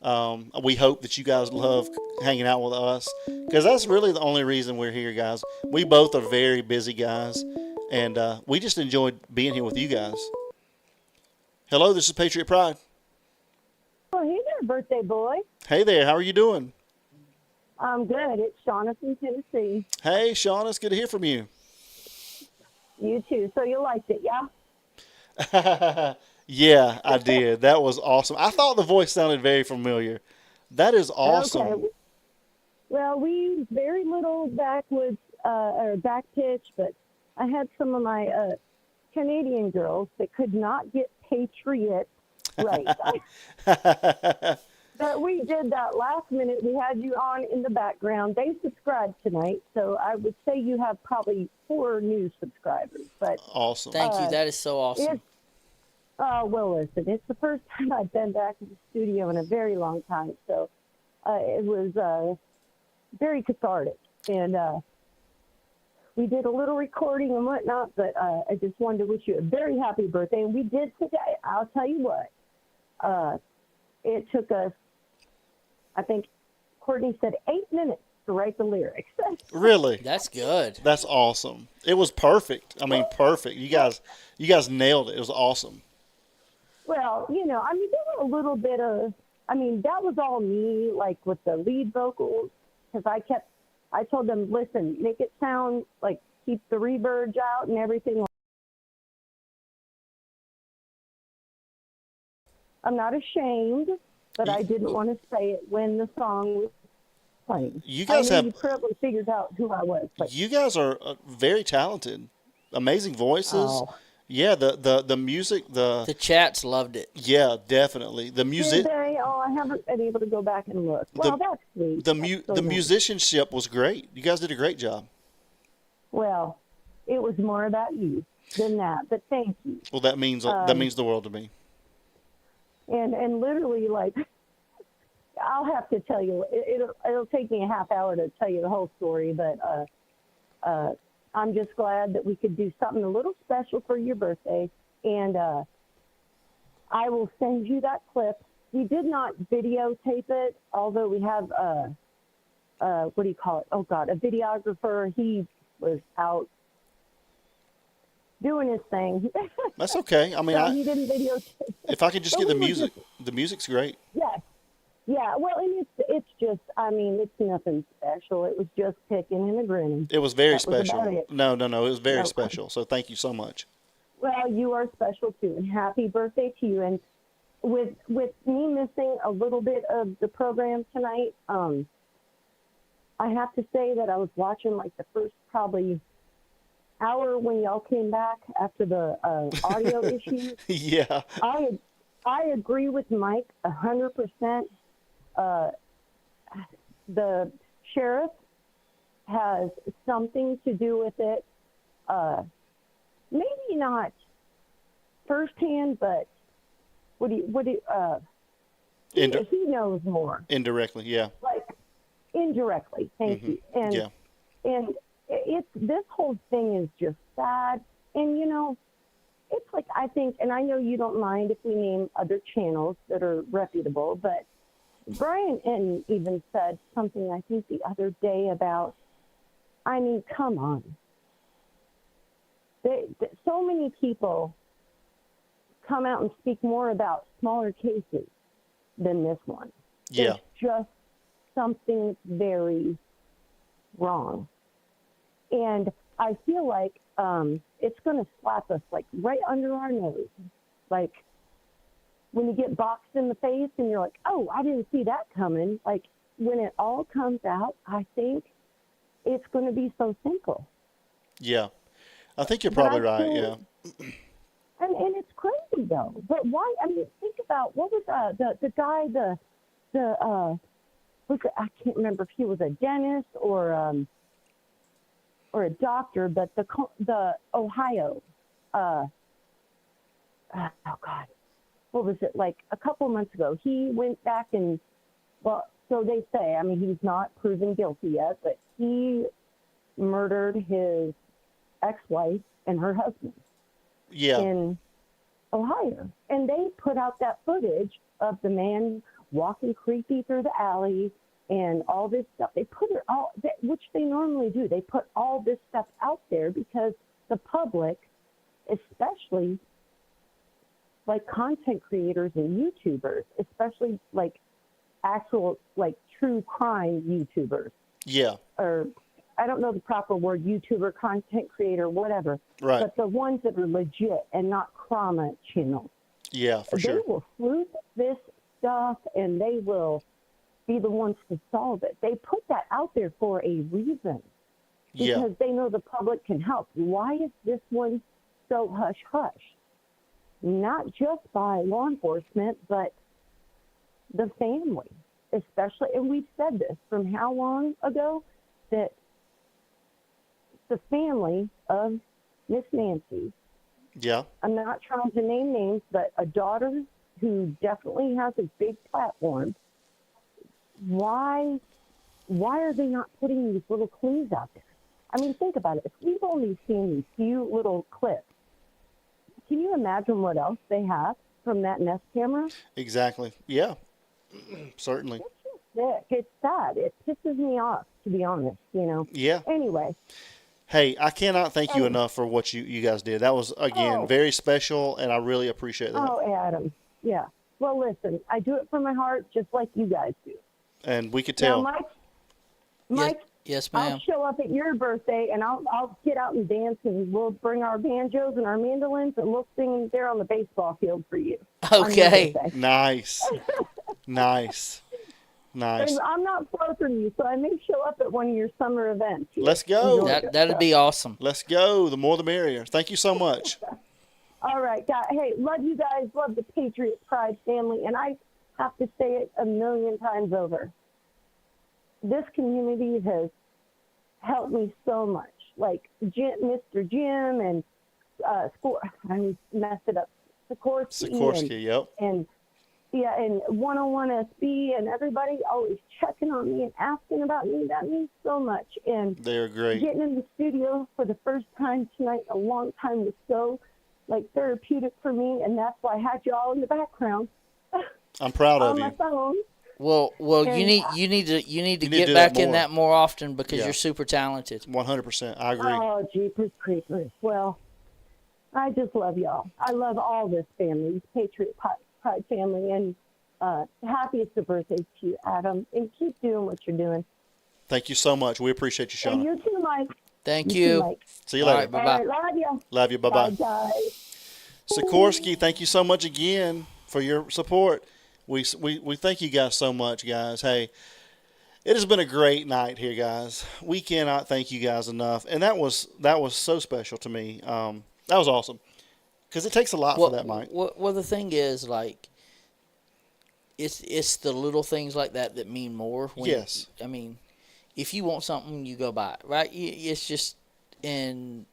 We hope that you guys love hanging out with us because that's really the only reason we're here, guys. We both are very busy guys, and we just enjoyed being here with you guys. Hello, this is Patriot Pride. Oh, hey there, birthday boy. Hey there, how are you doing? I'm good. It's Shauna from Tennessee. Hey, Shauna, it's good to hear from you. You too. So you liked it, yeah? Yeah, I did. That was awesome. I thought the voice sounded very familiar. That is awesome. Okay. Well, we used very little backwoods or back pitch, but I had some of my Canadian girls that could not get Patriot right. But we did that last minute. We had you on in the background. They subscribed tonight, so I would say you have probably 4 new subscribers. But awesome. Thank you. That is so awesome. Well, listen, it's the first time I've been back in the studio in a very long time, so it was very cathartic. And we did a little recording and whatnot, but I just wanted to wish you a very happy birthday. And we did today. I'll tell you what. It took us, I think Courtney said 8 minutes to write the lyrics. Really? That's good. That's awesome. It was perfect. I mean, perfect. You guys nailed it. It was awesome. Well, you know, I mean, there were a little bit of, I mean, that was all me, like with the lead vocals, because I told them, listen, make it sound like, keep the reverb out and everything. I'm not ashamed, but I didn't want to say it when the song was playing. You guys you probably figured out who I was. But you guys are very talented, amazing voices. Oh. Yeah, the music, the chats loved it. Yeah, definitely. The music. Did they? Oh, I haven't been able to go back and look. Well, that's sweet. The musicianship was great. You guys did a great job. Well, it was more about you than that, but thank you. Well, that means the world to me. And literally, like, I'll have to tell you. It'll take me a half hour to tell you the whole story, but I'm just glad that we could do something a little special for your birthday. And I will send you that clip. We did not videotape it, although we have what do you call it? Oh God, a videographer. He was out doing his thing. That's okay. I mean, so he didn't videotape. If I could just get the music, the music's great. Yes. Yeah, well, and it's just, I mean, it's nothing special. It was just picking and a grinning. It was very That was special. about it. No, it was very No. special. So thank you so much. Well, you are special too, and happy birthday to you. And with me missing a little bit of the program tonight, I have to say that I was watching like the first probably hour when y'all came back after the audio issues. Yeah. I agree with Mike 100%. The sheriff has something to do with it. Maybe not firsthand, but he knows more. Indirectly, yeah. Like indirectly, thank you. And yeah. and this whole thing is just sad. And you know, it's like, I think, and I know you don't mind if we name other channels that are reputable, but Brian even said something, I think, the other day about, I mean, come on. So many people come out and speak more about smaller cases than this one. Yeah. It's just something very wrong. And I feel like it's going to slap us like right under our nose. Like when you get boxed in the face and you're like, oh, I didn't see that coming. Like when it all comes out, I think it's going to be so simple. Yeah. I think you're probably right, yeah. And it's crazy though. But why? I mean, think about what was the guy, I can't remember if he was a dentist or a doctor, but the Ohio, oh God, what was it, like a couple months ago, he went back and, well, so they say, I mean, he's not proven guilty yet, but he murdered his ex-wife and her husband in Ohio. And they put out that footage of the man walking creepy through the alley and all this stuff. They put it all, which they normally do. They put all this stuff out there because the public, especially like content creators and YouTubers, especially like actual like true crime YouTubers. Yeah. Or I don't know the proper word, YouTuber, content creator, whatever. Right. But the ones that are legit and not trauma channels. Yeah, for sure. They will sleuth this stuff and they will be the ones to solve it. They put that out there for a reason. Because they know the public can help. Why is this one so hush-hush? Not just by law enforcement, but the family, especially. And we've said this from how long ago? That the family of Miss Nancy, I'm not trying to name names, but a daughter who definitely has a big platform, why are they not putting these little clues out there? I mean, think about it. If we've only seen these few little clips, can you imagine what else they have from that Nest camera? Exactly. Yeah. Certainly. Sick. It's sad. It pisses me off, to be honest, you know. Yeah. Anyway. Hey, I cannot thank you enough for what you guys did. That was, again, very special, and I really appreciate that. Oh, Adam. Yeah. Well, listen, I do it from my heart just like you guys do. And we could tell. Now, Mike, Yes, ma'am. I'll show up at your birthday, and I'll get out and dance, and we'll bring our banjos and our mandolins, and we'll sing there on the baseball field for you. Okay. Nice. Nice. Nice. And I'm not far from you, so I may show up at one of your summer events. Let's go. That'd be awesome. Let's go. The more the merrier. Thank you so much. All right, guys. Hey, love you guys. Love the Patriot Pride family, and I have to say it a million times over. This community has helped me so much. Like Mr. Jim and I messed it up. Sikorsky. And yeah, and 101 SB and everybody always checking on me and asking about me. That means so much. And they're great. Getting in the studio for the first time tonight, a long time was so like therapeutic for me, and that's why I had you all in the background. I'm proud of on you. my phone. Well, And, you need to do get that back in more. that more often because Yeah. you're super talented. 100%. I agree. Oh, jeepers creepers. Well, I just love y'all. I love all this family, this Patriot Pride family, and happiest of birthdays to you, Adam. And keep doing what you're doing. Thank you so much. We appreciate you, And Shauna. you too, Mike. Thank You you. too, Mike. See you All later. right, bye-bye. All right, love you. Love you. Bye-bye. Bye, guys. Sikorsky, thank you so much again for your support. We thank you guys so much, guys. Hey, it has been a great night here, guys. We cannot thank you guys enough. And that was so special to me. That was awesome. Because it takes a lot for that, Mike. Well, the thing is, like, it's the little things like that mean more. Yes. I mean, if you want something, you go buy it, right? It's just, and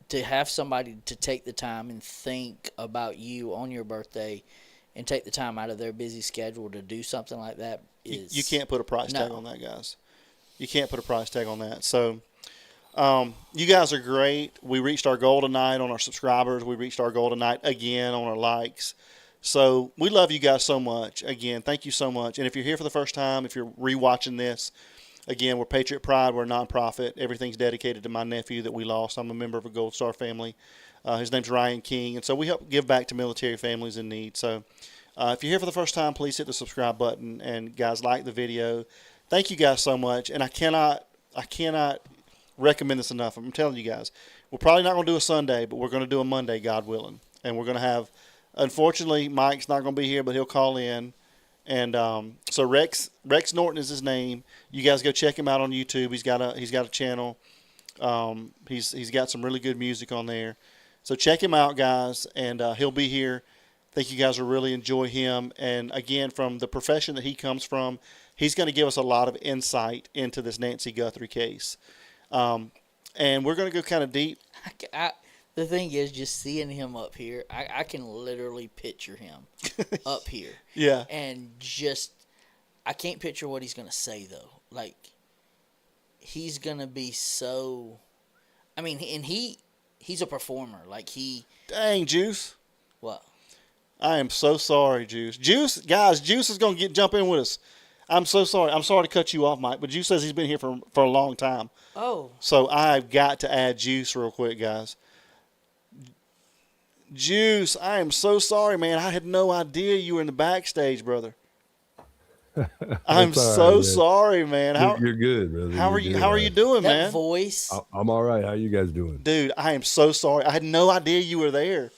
to have somebody to take the time and think about you on your birthday and take the time out of their busy schedule to do something like that is... You can't put a price tag on that, guys. You can't put a price tag on that. So, you guys are great. We reached our goal tonight on our subscribers. We reached our goal tonight again on our likes. So, we love you guys so much. Again, thank you so much. And if you're here for the first time, if you're rewatching this, again, we're Patriot Pride. We're a nonprofit. Everything's dedicated to my nephew that we lost. I'm a member of a Gold Star family. His name's Ryan King. And so we help give back to military families in need. So if you're here for the first time, please hit the subscribe button. And guys, like the video. Thank you guys so much. And I cannot recommend this enough. I'm telling you guys, we're probably not going to do a Sunday, but we're going to do a Monday, God willing. And we're going to have, unfortunately, Mike's not going to be here, but he'll call in. And so Rex Norton is his name. You guys go check him out on YouTube. He's got a channel. He's got some really good music on there. So check him out, guys, and he'll be here. I think you guys will really enjoy him. And again, from the profession that he comes from, he's going to give us a lot of insight into this Nancy Guthrie case. And we're going to go kind of deep. The thing is, just seeing him up here, I can literally picture him up here. Yeah. And just, I can't picture what he's going to say, though. Like, he's going to be so, I mean, and he's a performer. Like, Dang, Juice. What? I am so sorry, Juice. Juice is going to jump in with us. I'm so sorry. I'm sorry to cut you off, Mike, but Juice says he's been here for a long time. Oh. So I've got to add Juice real quick, guys. Juice, I am so sorry, man. I had no idea you were in the backstage, brother. I'm so man. sorry, man. You're good, brother. How You're are good. you doing, That man? voice. I'm all right. How you guys doing? Dude, I am so sorry. I had no idea you were there.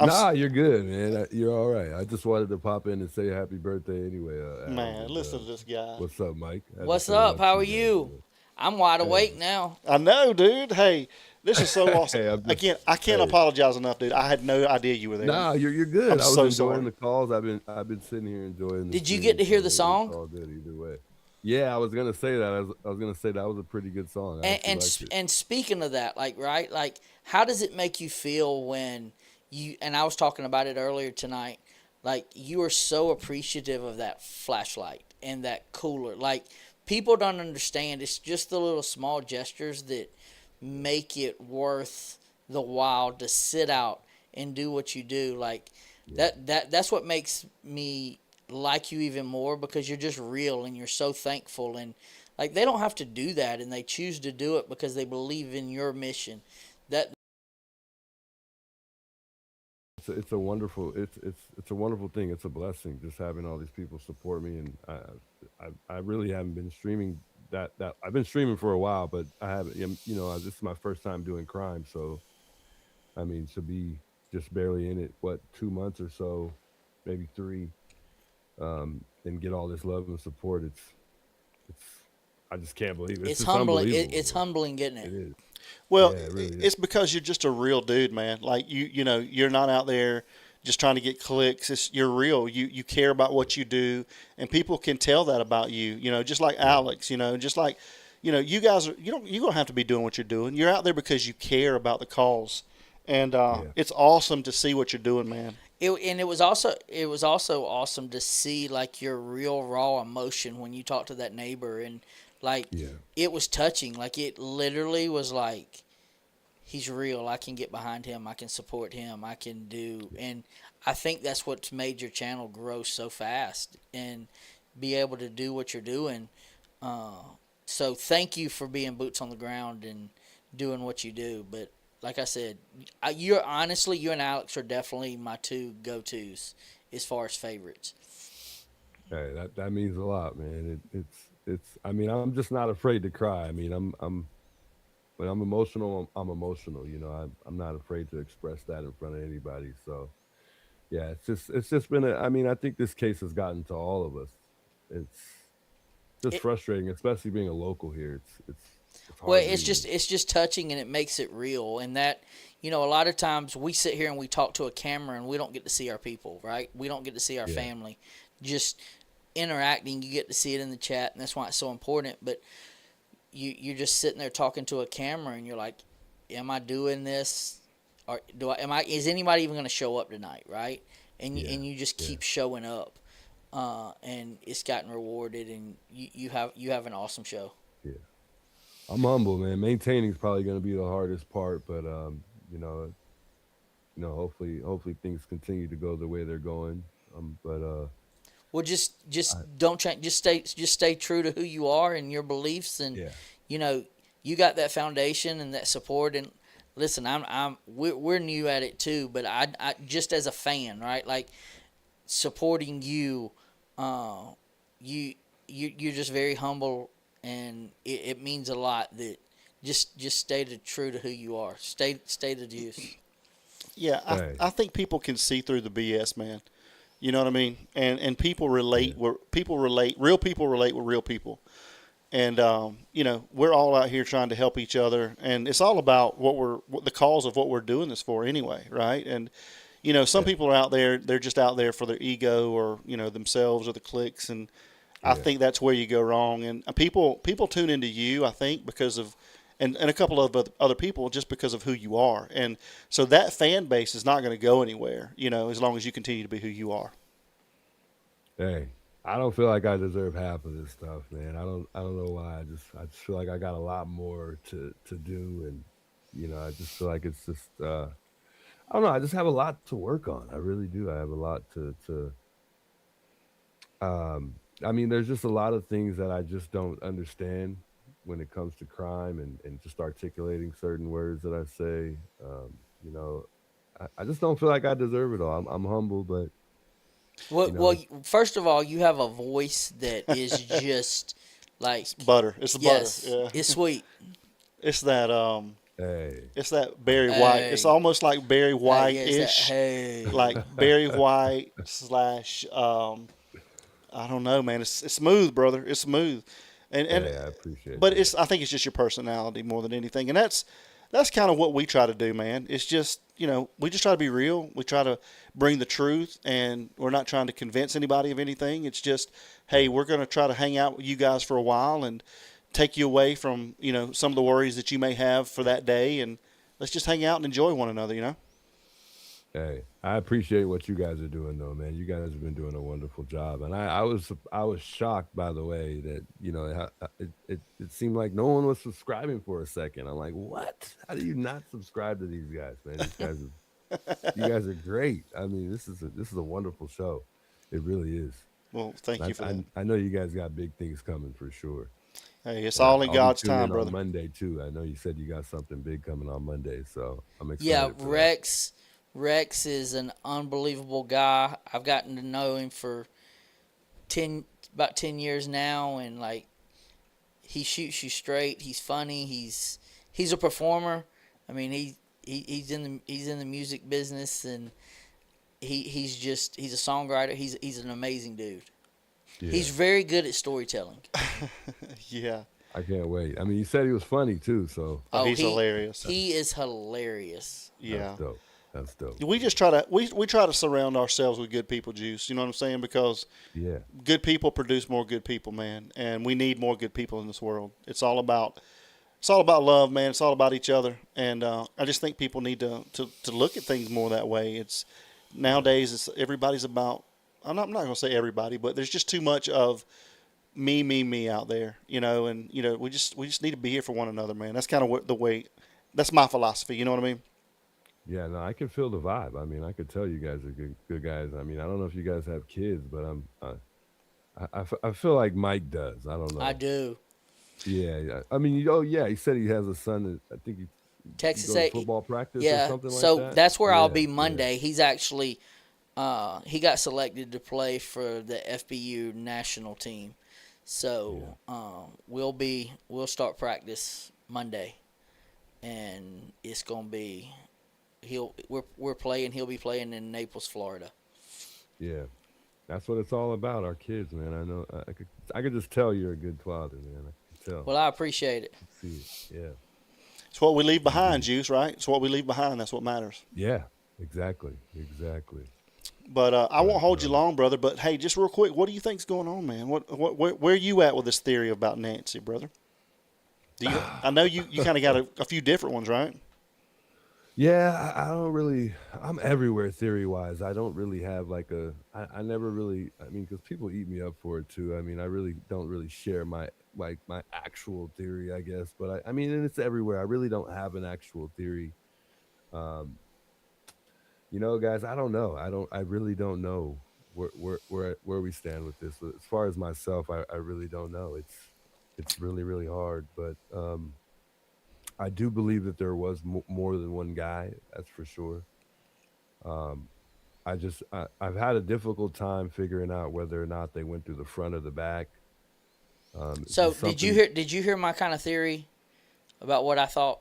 You're good, man. You're all right. I just wanted to pop in and say happy birthday anyway. Man, listen to this guy. What's up, Mike? What's up? How are you? I'm wide awake now. I know, dude. Hey, this is so awesome. Hey, Again, I can't apologize enough, dude. I had no idea you were there. Nah, you're good. I'm I was so enjoying sorry. the calls. I've been sitting here enjoying. Did you get to hear the song? It's all good either way. Yeah, I was gonna say that. I was gonna say that was a pretty good song. And speaking of that, like, right, like, how does it make you feel when you, and I was talking about it earlier tonight, like, you are so appreciative of that flashlight and that cooler. Like, people don't understand. It's just the little small gestures that make it worth the while to sit out and do what you do. Like, that's what makes me like you even more, because you're just real and you're so thankful. And like, they don't have to do that, and they choose to do it because they believe in your mission. It's a wonderful it's a wonderful thing. It's a blessing just having all these people support me, and I really haven't been streaming that I've been streaming for a while, but I haven't, this is my first time doing crime, so I mean, to be just barely in it, 2 months or so, maybe 3, and get all this love and support, it's I just can't believe it. It's humbling. It's humbling getting it. It is. Well, Yeah, it really is. it's because you're just a real dude, man. Like, you're not out there just trying to get clicks. You're real. You care about what you do, and people can tell that about you. Just like Alex. Just like, you guys are. You don't have to be doing what you're doing. You're out there because you care about the cause, and it's awesome to see what you're doing, man. It was also awesome to see, like, your real raw emotion when you talked to that neighbor, and like, it was touching. Like, it literally was like, he's real. I can get behind him. I can support him. I can do, and I think that's what's made your channel grow so fast and be able to do what you're doing. So thank you for being boots on the ground and doing what you do. But like I said, you and Alex are definitely my two go-tos as far as favorites. Hey, that means a lot, man. It's. I mean, I'm just not afraid to cry. I mean, I'm when I'm emotional, I'm emotional. I'm not afraid to express that in front of anybody. So, yeah, it's just been I mean, I think this case has gotten to all of us. It's just frustrating, especially being a local here. It's hard. Well, it's just touching, and it makes it real. And that, a lot of times we sit here and we talk to a camera and we don't get to see our people, right? We don't get to see our family. Just interacting, you get to see it in the chat, and that's why it's so important. But you're just sitting there talking to a camera, and you're like, am I doing this, or is anybody even going to show up tonight, right? And you just keep showing up, and it's gotten rewarded, and you have an awesome show. Yeah, I'm humble, man. Maintaining is probably going to be the hardest part, but hopefully things continue to go the way they're going. Well, just don't change. Just stay true to who you are and your beliefs, and you got that foundation and that support. And listen, we're new at it too, but I just as a fan, right? Like, supporting you, you're just very humble, and it means a lot that just stay true to who you are. Stay the juice. Yeah, I think people can see through the BS, man. You know what I mean? And people relate. Real people relate with real people. And we're all out here trying to help each other, and it's all about what the cause of what we're doing this for anyway, right? And some people are out there; they're just out there for their ego or themselves or the clicks, and I think that's where you go wrong. And people tune into you, I think, because of, and a couple of other people just because of who you are. And so that fan base is not going to go anywhere, as long as you continue to be who you are. Hey, I don't feel like I deserve half of this stuff, man. I don't know why. I just feel like I got a lot more to do, and I just feel like it's just I don't know. I just have a lot to work on. I really do. I have a lot to. I mean, there's just a lot of things that I just don't understand when it comes to crime and just articulating certain words that I say. You know, I just don't feel like I deserve it all. I'm humble, but Well, first of all, you have a voice that is just like butter. It's the yes, butter. Yeah. it's sweet. It's that Hey. It's that Barry White. It's almost like Barry White-ish. Hey. Like Barry White / I don't know, man. It's smooth, brother. It's smooth. And Hey, I appreciate but that. I think it's just your personality more than anything. And that's kind of what we try to do, man. It's just, we just try to be real. We try to bring the truth, and we're not trying to convince anybody of anything. It's just, hey, we're going to try to hang out with you guys for a while and take you away from, some of the worries that you may have for that day, and let's just hang out and enjoy one another. Hey, I appreciate what you guys are doing, though, man. You guys have been doing a wonderful job, and I was shocked by the way that it seemed like no one was subscribing for a second. I'm like, what? How do you not subscribe to these guys, man? You guys are great. I mean, this is a wonderful show. It really is. Well, thank you for that. I know you guys got big things coming for sure. Hey, it's all in I'll be God's tuning time, in brother. on Monday too. I know you said you got something big coming on Monday, so I'm excited. Yeah, for that. Rex is an unbelievable guy. I've gotten to know him for about 10 years now, and like he shoots you straight. He's funny. He's a performer. I mean, he's in the music business, and he's a songwriter. He's an amazing dude. Yeah. He's very good at storytelling. Yeah. I can't wait. I mean, you said he was funny too, so he's hilarious. He is hilarious. Yeah. That's dope. That's dope. We just try to we try to surround ourselves with good people, Juice. You know what I'm saying? Because good people produce more good people, man, and we need more good people in this world. It's all about love, man. It's all about each other, and I just think people need to look at things more that way. It's nowadays everybody's about. I'm not going to say everybody, but there's just too much of me out there, and we just need to be here for one another, man. That's kind of the way. That's my philosophy. You know what I mean? Yeah, no, I can feel the vibe. I mean, I could tell you guys are good guys. I mean, I don't know if you guys have kids, but I feel like Mike does. I don't know. I do. Yeah. I mean, he said he has a son that I think he Texas goes to A football practice yeah, or something like so that. that's where I'll be Yeah. Monday. He's actually he got selected to play for the FBU national team. So we'll start practice Monday, and it's gonna be we're playing. He'll be playing in Naples, Florida. Yeah, that's what it's all about. Our kids, man. I know. I could just tell you're a good father, man. I can tell. Well, I appreciate it. See it. Yeah. It's what we leave behind, Juice. Right? It's what we leave behind. That's what matters. Yeah. Exactly. But I won't hold you long, brother. But hey, just real quick, what do you think's going on, man? Where are you at with this theory about Nancy, brother? I know you kind of got a few different ones, right? Yeah, I don't really. I'm everywhere theory wise. I don't really have like I never really. I mean, because people eat me up for it too. I mean, I really don't really share my actual theory, I guess. But I mean, and it's everywhere. I really don't have an actual theory. Guys, I don't know. I really don't know where we stand with this. As far as myself, I really don't know. It's really, really hard. But I do believe that there was more than one guy. That's for sure. I've had a difficult time figuring out whether or not they went through the front or the back. So did you hear my kind of theory about what I thought?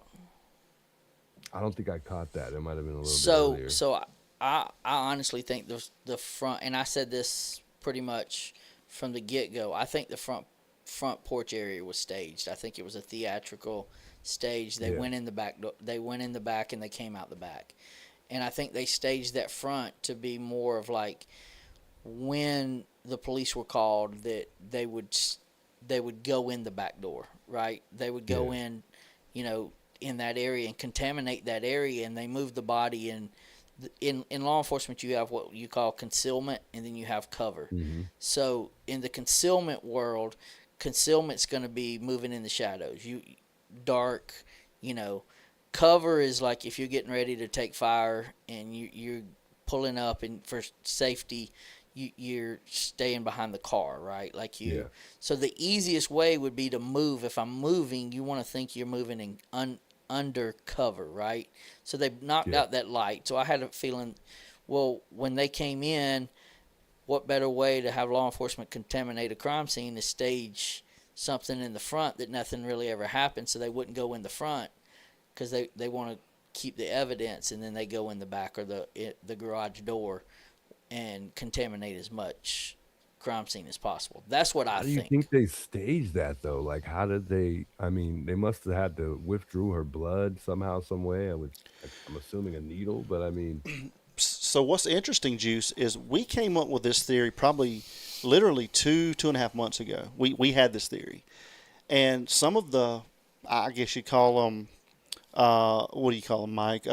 I don't think I caught that. It might have been a little bit earlier. So I honestly think the front, and I said this pretty much from the get-go, I think the front porch area was staged. I think it was a theatrical stage. They went in the back. They went in the back and they came out the back. And I think they staged that front to be more of like when the police were called that they would go in the back door, right? They would go in in that area and contaminate that area, and they move the body. And in law enforcement, you have what you call concealment, and then you have cover. Mm-hmm. So in the concealment world, concealment's going to be moving in the shadows. Dark, cover is like if you're getting ready to take fire and you're pulling up, and for safety, you're staying behind the car, right? Yeah. So the easiest way would be to move. If I'm moving, you want to think you're moving in under cover, right? So they knocked out that light. So I had a feeling, well, when they came in, what better way to have law enforcement contaminate a crime scene to stage something in the front that nothing really ever happened, so they wouldn't go in the front because they want to keep the evidence, and then they go in the back or the garage door and contaminate as much crime scene as possible. That's what I How do you think they staged that though? Like, how did they? I mean, they must have had to withdrew her blood somehow, some way. I'm assuming a needle, but I mean, So what's interesting, Juice, is we came up with this theory probably literally 2.5 months ago. We had this theory, and some of the, I guess you call them, what do you call them, Mike?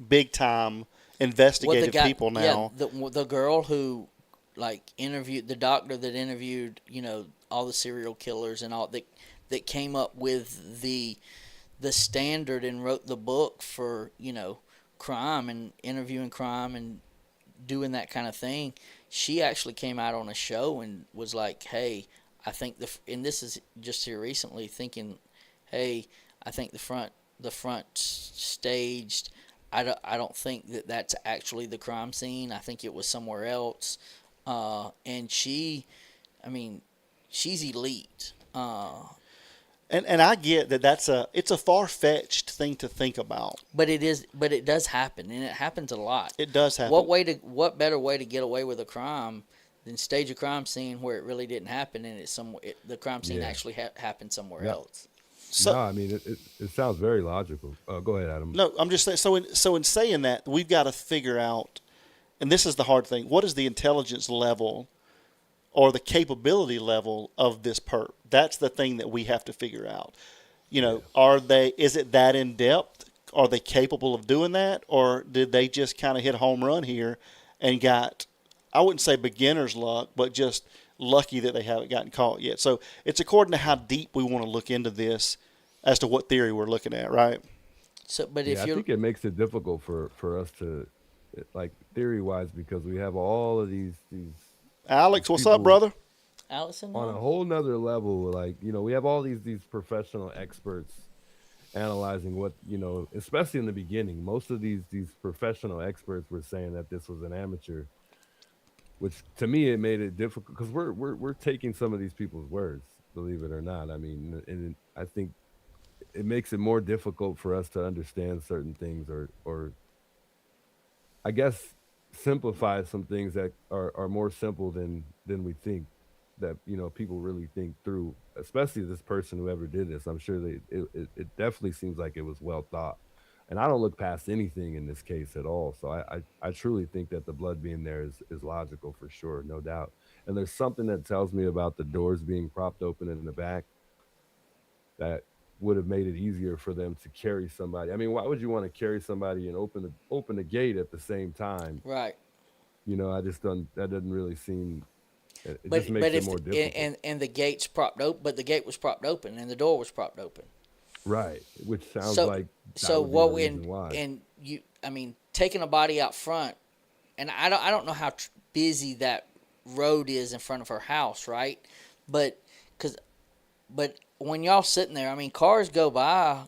Big time investigative people now. Yeah, the girl who interviewed the doctor that interviewed all the serial killers and all that came up with the standard and wrote the book for crime and interviewing crime and doing that kind of thing. She actually came out on a show and was like, hey, I think and this is just here recently, thinking, hey, I think the front staged. I don't think that's actually the crime scene. I think it was somewhere else. And she's elite. And I get that it's a far-fetched thing to think about. But it does happen, and it happens a lot. It does happen. What better way to get away with a crime than stage a crime scene where it really didn't happen, and the crime scene actually happened somewhere else. No, I mean it sounds very logical. Go ahead, Adam. No, I'm just saying. So in saying that, we've got to figure out, and this is the hard thing. What is the intelligence level, or the capability level of this perp? That's the thing that we have to figure out. Is it that in depth? Are they capable of doing that, or did they just kind of hit a home run here and got, I wouldn't say beginner's luck, but just lucky that they haven't gotten caught yet. So it's according to how deep we want to look into this as to what theory we're looking at, right? So, but I think it makes it difficult for us to, like, theory-wise, because we have all of these Alex, what's up, brother? Allison? On a whole nother level, like, we have all these professional experts analyzing what, especially in the beginning, most of these professional experts were saying that this was an amateur, which to me, it made it difficult because we're taking some of these people's words, believe it or not. I mean, and I think it makes it more difficult for us to understand certain things, or I guess simplify some things that are more simple than we think, that people really think through, especially this person, whoever did this. I'm sure it definitely seems like it was well thought, and I don't look past anything in this case at all. So I truly think that the blood being there is logical for sure, no doubt. And there's something that tells me about the doors being propped open in the back that would have made it easier for them to carry somebody. I mean, why would you want to carry somebody and open the gate at the same time? Right. I just don't. That doesn't really seem. It just makes it more difficult. And the gate's propped open, but the gate was propped open and the door was propped open. Right, which sounds like taking a body out front, and I don't know how busy that road is in front of her house, right? But when y'all sitting there, I mean, cars go by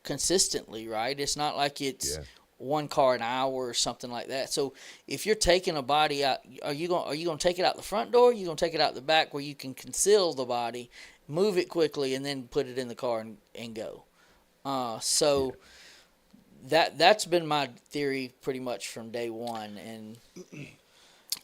consistently, right? It's not like it's one car an hour or something like that. So if you're taking a body out, are you going to take it out the front door? Or are you going to take it out the back where you can conceal the body, move it quickly, and then put it in the car and go? That's been my theory pretty much from day one, and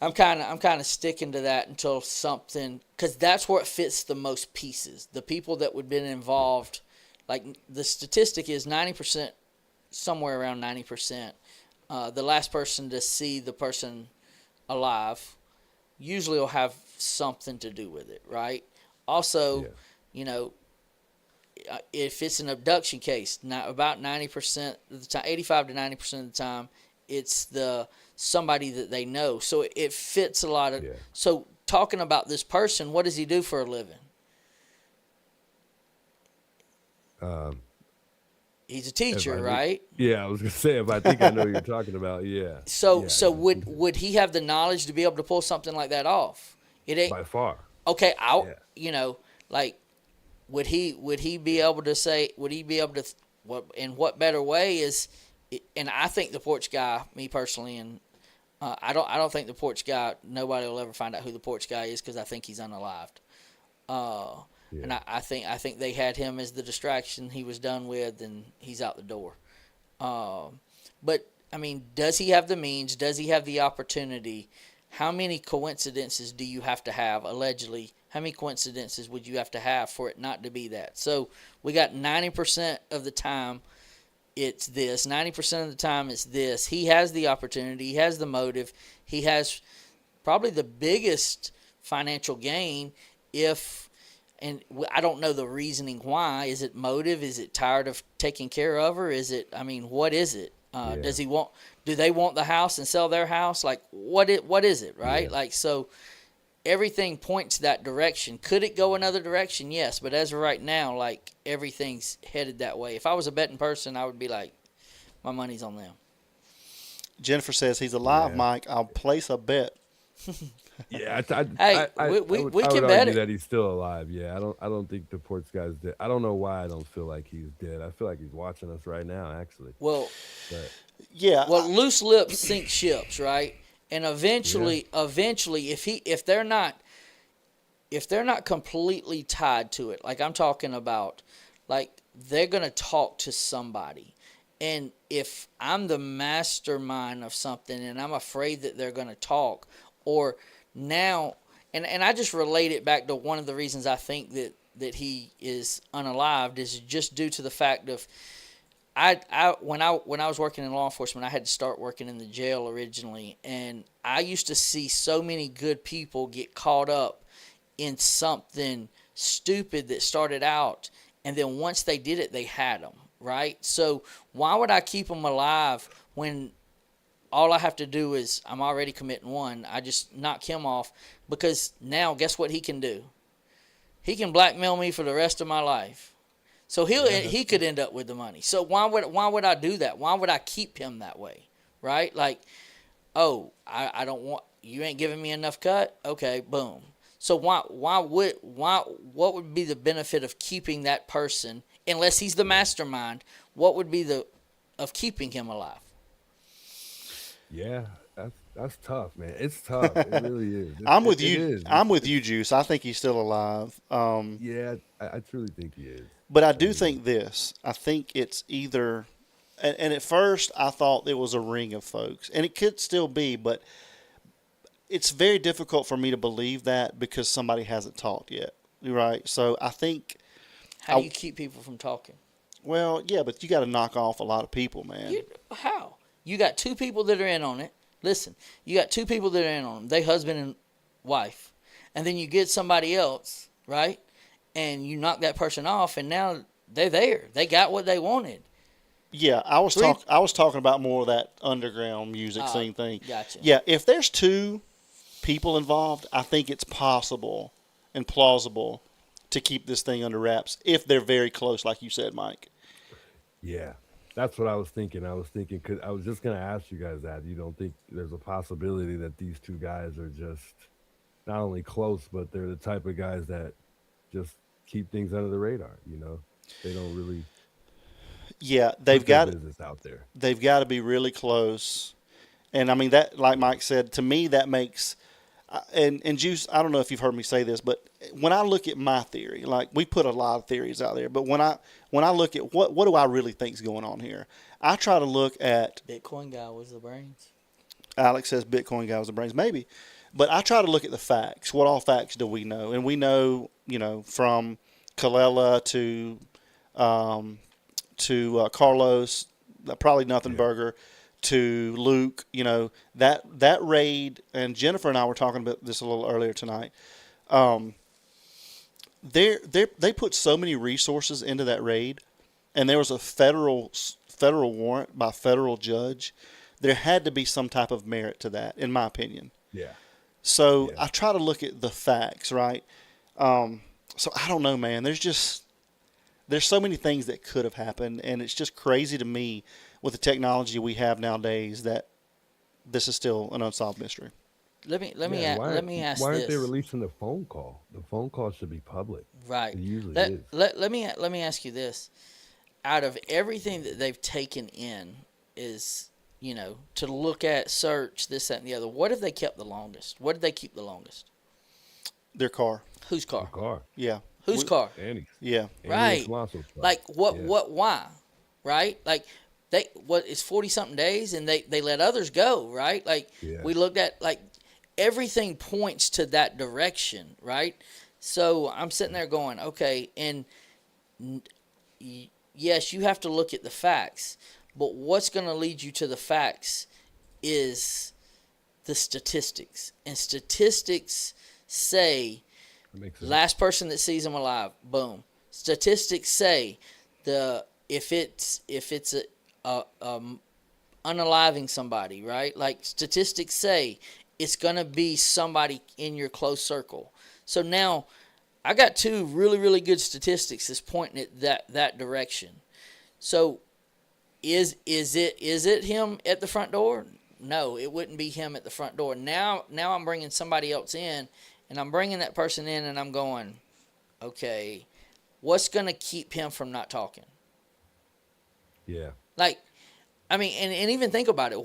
I'm kind of sticking to that until something, because that's where it fits the most pieces. The people that would have been involved, like the statistic is 90%, somewhere around 90%. The last person to see the person alive usually will have something to do with it, right? Also, if it's an abduction case, about 90% of the time, 85 to 90% of the time, it's somebody that they know. So it fits a lot of. Yeah. So talking about this person, what does he do for a living? He's a teacher, right? Yeah, I was gonna say if I think I know what you're talking about. Yeah. So Yeah, would he have the knowledge to be able to pull something like that off? It ain't by far. okay. Like, would he be able to say? Would he be able to? In what better way is? And I think the porch guy, me personally, and I don't think the porch guy. Nobody will ever find out who the porch guy is because I think he's unalived. And I think they had him as the distraction. He was done with, and he's out the door. But I mean, does he have the means? Does he have the opportunity? How many coincidences do you have to have? Allegedly, how many coincidences would you have to have for it not to be that? So we got 90% of the time it's this. 90% of the time it's this. He has the opportunity. He has the motive. He has probably the biggest financial gain if. And I don't know the reasoning why. Is it motive? Is it tired of taking care of her? Is it? I mean, what is it? Does he want? Do they want the house and sell their house? Like, what is it? Right? Yeah. Like, so everything points that direction. Could it go another direction? Yes, but as of right now, like, everything's headed that way. If I was a betting person, I would be like, my money's on them. Jennifer says he's alive, Mike. I'll place a bet. Yeah, we would can bet argue it. that he's still alive. Yeah, I don't think the porch guy's dead. I don't know why I don't feel like he's dead. I feel like he's watching us right now, actually. Well, but, yeah. Well, loose lips sink ships, right? And eventually, if they're not completely tied to it, like I'm talking about, like they're gonna talk to somebody. And if I'm the mastermind of something and I'm afraid that they're going to talk, or now, and I just relate it back to one of the reasons I think that he is unalived is just due to the fact of, when I was working in law enforcement, I had to start working in the jail originally, and I used to see so many good people get caught up in something stupid that started out, and then once they did it, they had them. Right? So why would I keep them alive when all I have to do is I'm already committing one? I just knock him off, because now guess what he can do? He can blackmail me for the rest of my life. So he could end up with the money. So why would I do that? Why would I keep him that way? Right? Like, oh, I don't want, you ain't giving me enough cut? Okay, boom. So what would be the benefit of keeping that person, unless he's the mastermind? What would be of keeping him alive? Yeah, that's tough, man. It's tough. It really is. I'm with you. I'm with you, Juice. I think he's still alive. Yeah, I truly think he is. But I do think this. I think it's either, and at first I thought it was a ring of folks, and it could still be, but it's very difficult for me to believe that because somebody hasn't talked yet, right? So I think. How do you keep people from talking? Well, yeah, but you got to knock off a lot of people, man. How? You got two people that are in on it. Listen, you got two people that are in on it. They husband and wife. And then you get somebody else, right? And you knock that person off, and now they're there. They got what they wanted. Yeah, I was talking about more of that underground music scene thing. Gotcha. Yeah, if there's two people involved, I think it's possible and plausible to keep this thing under wraps if they're very close, like you said, Mike. Yeah, that's what I was thinking. Because I was just going to ask you guys that. You don't think there's a possibility that these two guys are just not only close, but they're the type of guys that just keep things under the radar, you know? They don't really... Yeah, they've got business out there. They've got to be really close, and I mean that. Like Mike said, to me that makes. And Juice, I don't know if you've heard me say this, but when I look at my theory, like we put a lot of theories out there, but when I look at what do I really think is going on here, I try to look at. Bitcoin guy was the brains. Alex says Bitcoin guy was the brains, maybe, but I try to look at the facts. What all facts do we know? And we know, from Kalela to Carlos, probably Nothing Burger, to Luke, that raid, and Jennifer and I were talking about this a little earlier tonight. they put so many resources into that raid, and there was a federal warrant by a federal judge. There had to be some type of merit to that, in my opinion. Yeah. So Yeah. I try to look at the facts, right? So I don't know, man. There's so many things that could have happened, and it's just crazy to me with the technology we have nowadays that this is still an unsolved mystery. Yeah. Let me ask Why aren't they this. releasing the phone call? The phone call should be public. Right. It usually Let is. let me ask you this. Out of everything that they've taken in is, to look at, search, this, that, and the other, what have they kept the longest? What did they keep the longest? Their car. Whose car? The car. Yeah. Whose car? Annie. Yeah. Right. Tomaso's car. Like what? Yeah. Why? Right? Like it's 40 something days, and they let others go. Right? Like Yeah. we looked at, like, everything points to that direction. Right? So I'm sitting there going, okay, and yes, you have to look at the facts, but what's going to lead you to the facts is the statistics, and statistics say That makes sense. last person that sees them alive, boom. Statistics say if it's a unaliving somebody, right? Like, statistics say it's gonna be somebody in your close circle. So now I got two really, really good statistics that's pointing at that direction. So is it him at the front door? No, it wouldn't be him at the front door. Now I'm bringing somebody else in, and I'm bringing that person in, and I'm going, okay, what's going to keep him from not talking? Yeah. Like, I mean, and even think about it.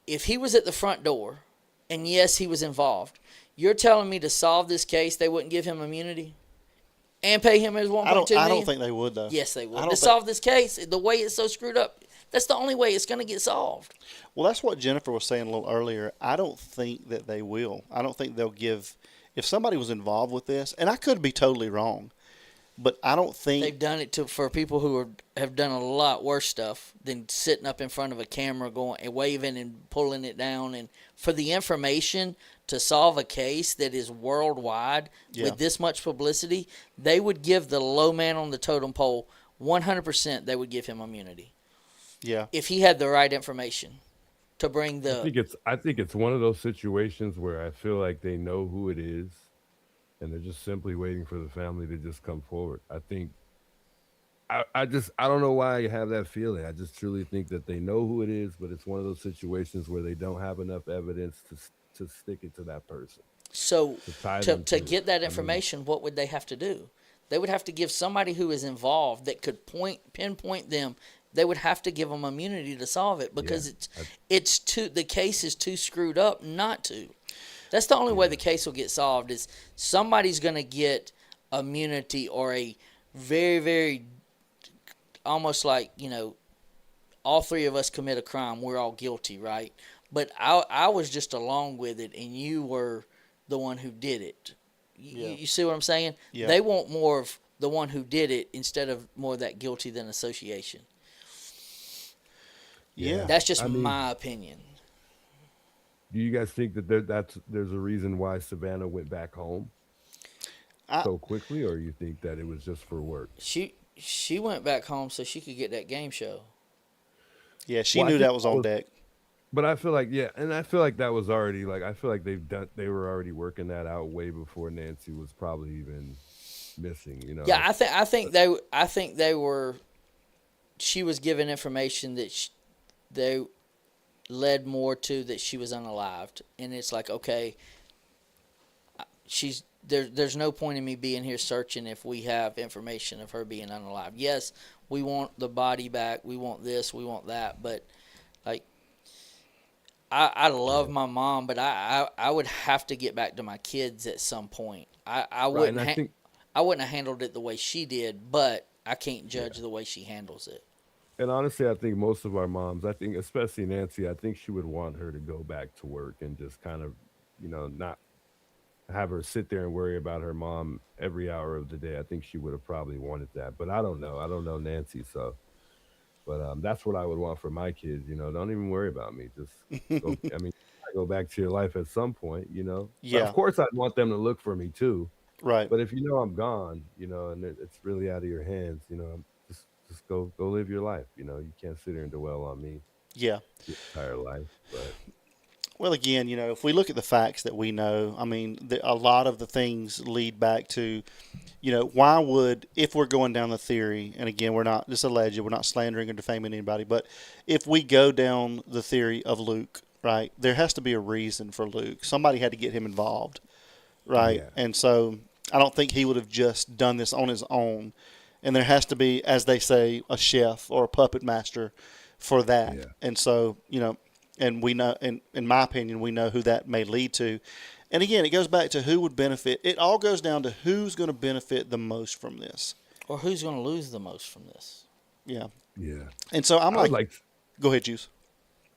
If he was at the front door, and yes, he was involved, you're telling me to solve this case, they wouldn't give him immunity and pay him his 1.2 million? I don't think they would, though. Yes, they I would. don't To think- solve this case, the way it's so screwed up, that's the only way it's going to get solved. Well, that's what Jennifer was saying a little earlier. I don't think that they will. I don't think they'll give. If somebody was involved with this, and I could be totally wrong, but I don't think They've done it for people who have done a lot worse stuff than sitting up in front of a camera going and waving and pulling it down. And for the information to solve a case that is worldwide with this much publicity, they would give the low man on the totem pole 100%. They would give him immunity. Yeah. If he had the right information to bring I think it's one of those situations where I feel like they know who it is, and they're just simply waiting for the family to just come forward. I think I don't know why I have that feeling. I just truly think that they know who it is, but it's one of those situations where they don't have enough evidence to stick it to that person. So tie them to to get it. that information, what would they have to do? They would have to give somebody who is involved that could pinpoint them. They would have to give them immunity to solve it, because the case is too screwed up not to. That's the only way the case will get solved, is somebody's going to get immunity, or a very, very, almost like, all three of us commit a crime, we're all guilty, right? But I was just along with it, and you were the one who did it. You see what I'm saying? Yeah. They want more of the one who did it instead of more of that guilty than association. Yeah. That's just I mean, my opinion. Do you guys think that there's a reason why Savannah went back home so quickly, or you think that it was just for work? She went back home so she could get that game show. Yeah, she Well, I knew think that was on deck. But I feel like and I feel like that was already I feel like they were already working that out way before Nancy was probably even missing. Yeah, I think they were. She was given information that they led more to that she was unalived, and it's like, okay, she's there. There's no point in me being here searching if we have information of her being unalived. Yes, we want the body back. We want this. We want that. But like, I love my mom, but I would have to get back to my kids at some point. I wouldn't I wouldn't have handled it the way she did, but I can't judge the way she handles it. And honestly, I think most of our moms, I think especially Nancy, I think she would want her to go back to work and just kind of, not have her sit there and worry about her mom every hour of the day. I think she would have probably wanted that, but I don't know. I don't know Nancy, so. But that's what I would want for my kids. Don't even worry about me. Just go, I go back to your life at some point. But Yeah. of course, I'd want them to look for me too. Right. But if you know I'm gone, and it's really out of your hands, just go live your life. You can't sit here and dwell on me Yeah. the entire life. But Well, again, if we look at the facts that we know, I mean, a lot of the things lead back to, why would, if we're going down the theory, and again, we're not just alleged, we're not slandering or defaming anybody, but if we go down the theory of Luke, right, there has to be a reason for Luke. Somebody had to get him involved, right? yeah, And so I don't think he would have just done this on his own. And there has to be, as they say, a chef or a puppet master for that. yeah, And so, and we know, in my opinion, we know who that may lead to. And again, it goes back to who would benefit. It all goes down to who's going to benefit the most from this. Or who's going to lose the most from this? Yeah. yeah. And so I'm I would like, like. go ahead, Juice.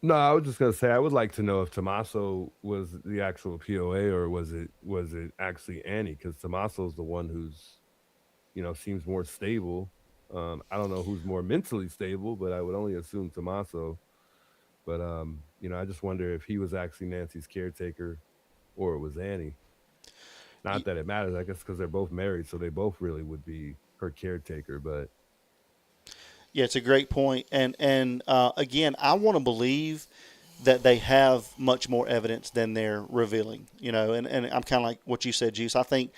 No, I was just gonna say I would like to know if Tommaso was the actual POA or was it actually Annie? Because Tommaso's the one who's seems more stable. I don't know who's more mentally stable, but I would only assume Tommaso. But I just wonder if he was actually Nancy's caretaker or it was Annie. Not that it matters, I guess, because they're both married, so they both really would be her caretaker. But Yeah, it's a great point. And again, I want to believe that they have much more evidence than they're revealing. And I'm kind of like what you said, Juice. I think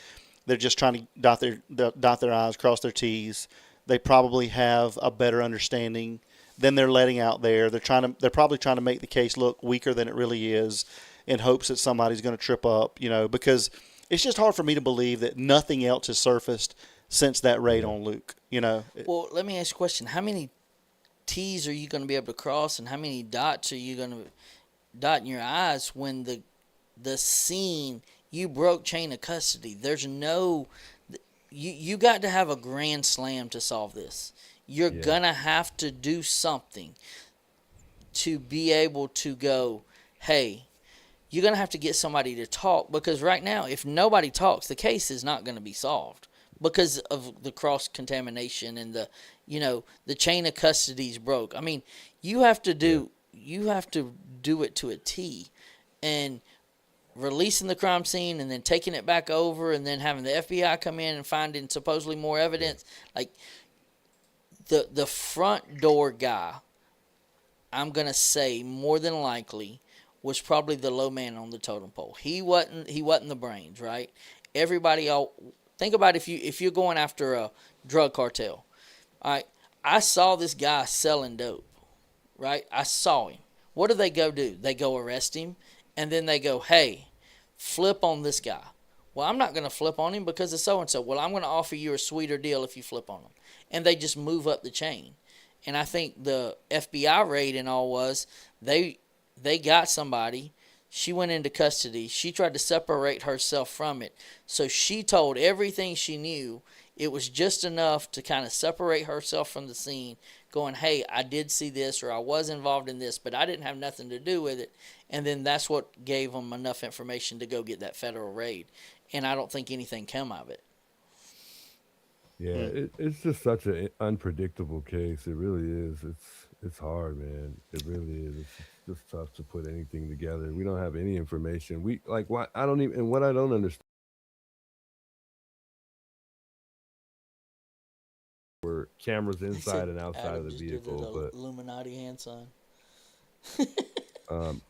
they're just trying to dot their I's, cross their T's. They probably have a better understanding than they're letting out there. They're probably trying to make the case look weaker than it really is, in hopes that somebody's going to trip up. Because it's just hard for me to believe that nothing else has surfaced since that raid on Luke. Well, let me ask you a question. How many T's are you going to be able to cross, and how many dots are you going to dot in your eyes when the scene, you broke chain of custody? There's no, you got to have a grand slam to solve this. You're gonna have to do something to be able to go, hey, you're gonna have to get somebody to talk, because right now, if nobody talks, the case is not going to be solved because of the cross contamination and the chain of custody's broke. I mean, you have to do it to a T, and releasing the crime scene and then taking it back over and then having the FBI come in and finding supposedly more evidence. Like the front door guy, I'm gonna say more than likely was probably the low man on the totem pole. He wasn't the brains, right? Everybody else. Think about if you're going after a drug cartel. All right, I saw this guy selling dope, right? I saw him. What do? They go arrest him, and then they go, hey, flip on this guy. Well, I'm not going to flip on him because of so-and-so. Well, I'm going to offer you a sweeter deal if you flip on him. And they just move up the chain. And I think the FBI raid and all was, they got somebody. She went into custody. She tried to separate herself from it. So she told everything she knew. It was just enough to kind of separate herself from the scene, going, hey, I did see this, or I was involved in this, but I didn't have nothing to do with it. And then that's what gave them enough information to go get that federal raid. And I don't think anything came of it. yeah, it's just such an unpredictable case. It really is. It's hard, man. It really is. It's just tough to put anything together. We don't have any information. We like what I don't even, and what I don't understand were cameras inside and outside Adam of the just did vehicle, the but Illuminati hand sign.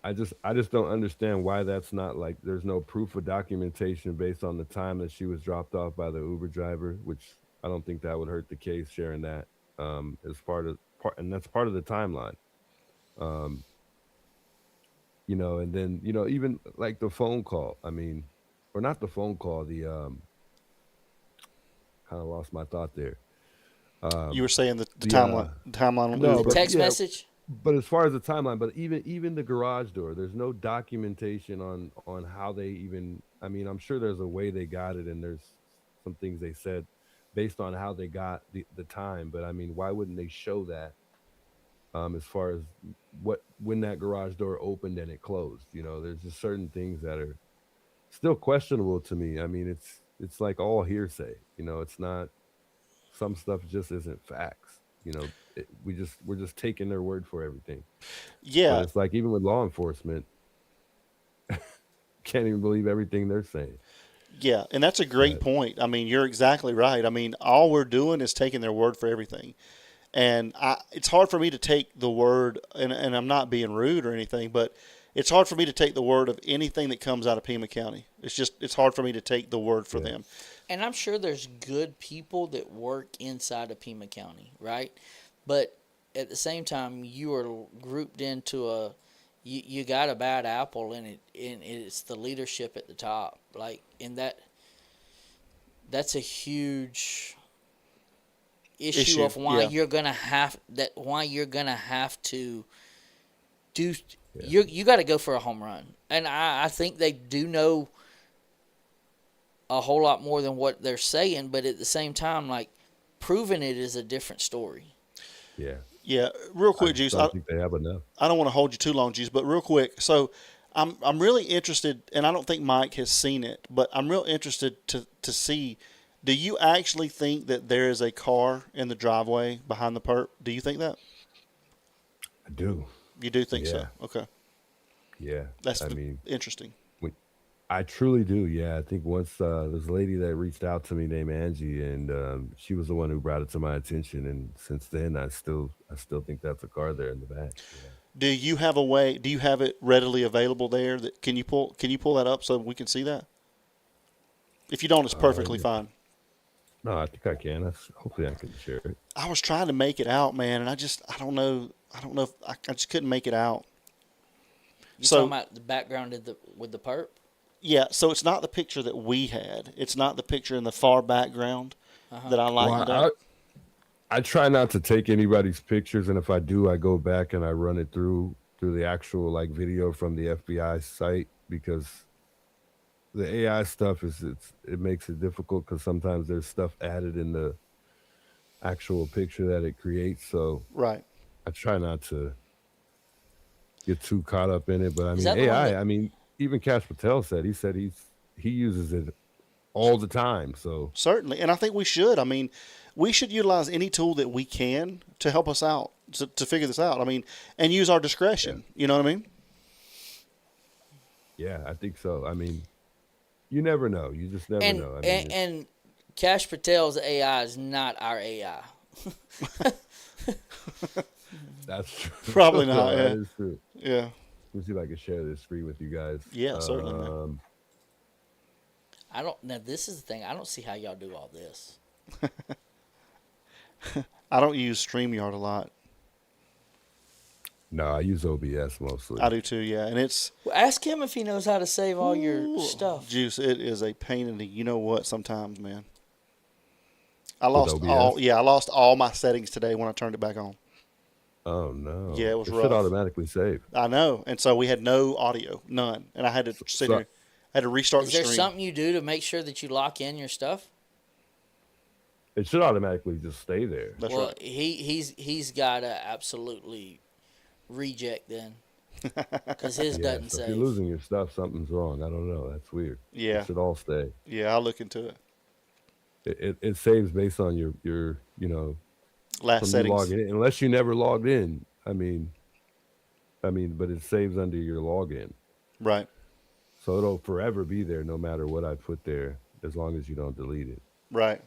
I just don't understand why that's not like there's no proof of documentation based on the time that she was dropped off by the Uber driver, which I don't think that would hurt the case sharing that as and that's part of the timeline. Um, and then even like the phone call. I mean, or not the phone call. The kind of lost my thought there. You were saying the The timeline on no, Uber. but Text yeah, message? but as far as the timeline, but even the garage door, there's no documentation on how they even. I mean, I'm sure there's a way they got it, and there's some things they said based on how they got the time. But I mean, why wouldn't they show that? As far as when that garage door opened and it closed, there's just certain things that are still questionable to me. I mean, it's like all hearsay. It's not. Some stuff just isn't facts. We're just taking their word for everything. But Yeah, it's like even with law enforcement, can't even believe everything they're saying. Yeah, and that's a great point. I mean, you're exactly right. I mean, all we're doing is taking their word for everything. And it's hard for me to take the word, and I'm not being rude or anything, but it's hard for me to take the word of anything that comes out of Pima County. It's hard for me to take the word for them. And I'm sure there's good people that work inside of Pima County, right? But at the same time, you are grouped into you got a bad apple, and it's the leadership at the top, like, and that's a huge issue of why you're gonna have to do. You got to go for a home run, and I think they do know a whole lot more than what they're saying, but at the same time, like, proving it is a different story. Yeah. Yeah, real quick, Juice. I don't think they have enough. I don't want to hold you too long, Juice, but real quick. So I'm really interested, and I don't think Mike has seen it, but I'm real interested to see. Do you actually think that there is a car in the driveway behind the perp? Do you think that? I do. You do think so? Okay. Yeah. That's interesting. I truly do. Yeah. I think once there's a lady that reached out to me named Angie, and she was the one who brought it to my attention. And since then, I still think that's a car there in the back. Yeah. Do you have a way? Do you have it readily available there? That can you pull that up so we can see that? If you don't, it's perfectly fine. No, I think I can. Hopefully, I can share it. I was trying to make it out, man, and I don't know. If I just couldn't make it out. You talking about the background with the perp? Yeah, so it's not the picture that we had. It's not the picture in the far background that I lightened up. I try not to take anybody's pictures, and if I do, I go back and I run it through the actual video from the FBI site, because the AI stuff it makes it difficult, because sometimes there's stuff added in the actual picture that it creates. So I try not to get too caught up in it. But I mean, AI. I mean, even Cash Patel said he uses it all the time. So certainly, and I think we should. I mean, we should utilize any tool that we can to help us out to figure this out. I mean, and use our discretion. You know what I mean? Yeah, I think so. I mean, you never know. You just never know. I mean, and Cash Patel's AI is not our AI. That's true. Probably not. Yeah. That is true. Yeah. Let me see if I can share this screen with you guys. Yeah, certainly. Now this is the thing. I don't see how y'all do all this. I don't use StreamYard a lot. No, I use OBS mostly. I do too, yeah. And it's... Well, ask him if he knows how to save all your stuff. Juice, it is a pain in the... You know what? Sometimes, man. I lost all my settings today when I turned it back on. Oh, no. Yeah, it was rough. It should automatically save. I know. And so we had no audio. None. And I had to sit here. I had to restart the stream. Is there something you do to make sure that you lock in your stuff? It should automatically just stay there. That's well, right. He's got to absolutely reject then, because his doesn't so save. If you're losing your stuff, something's wrong. I don't know. That's weird. Yeah. It should all stay. Yeah, I'll look into it. It saves based on your last settings. Logging in, unless you never logged in. I mean, but it saves under your login. Right. So it'll forever be there, no matter what I put there, as long as you don't delete it. Right.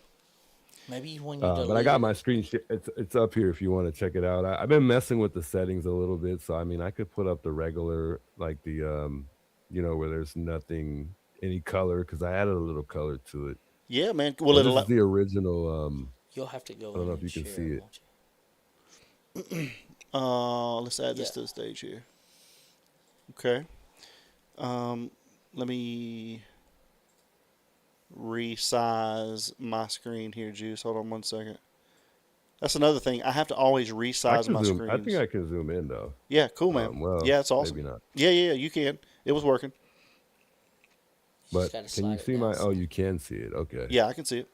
Maybe when you delete but I got my screen. It's up here if you want to check it out. I've been messing with the settings a little bit, so I mean, I could put up the regular, like the where there's nothing, any color, because I added a little color to it. Yeah, man. Well, this is the original. You'll have to go. I don't know if you can see it. Let's add this to the stage here. Okay. Let me resize my screen here, Juice. Hold on one second. That's another thing. I have to always resize my screen. I think I can zoom in, though. Yeah, cool, man. Yeah, it's awesome. Maybe not. Yeah, you can. It was working. But can you see my... Oh, you can see it. Okay. Yeah, I can see it.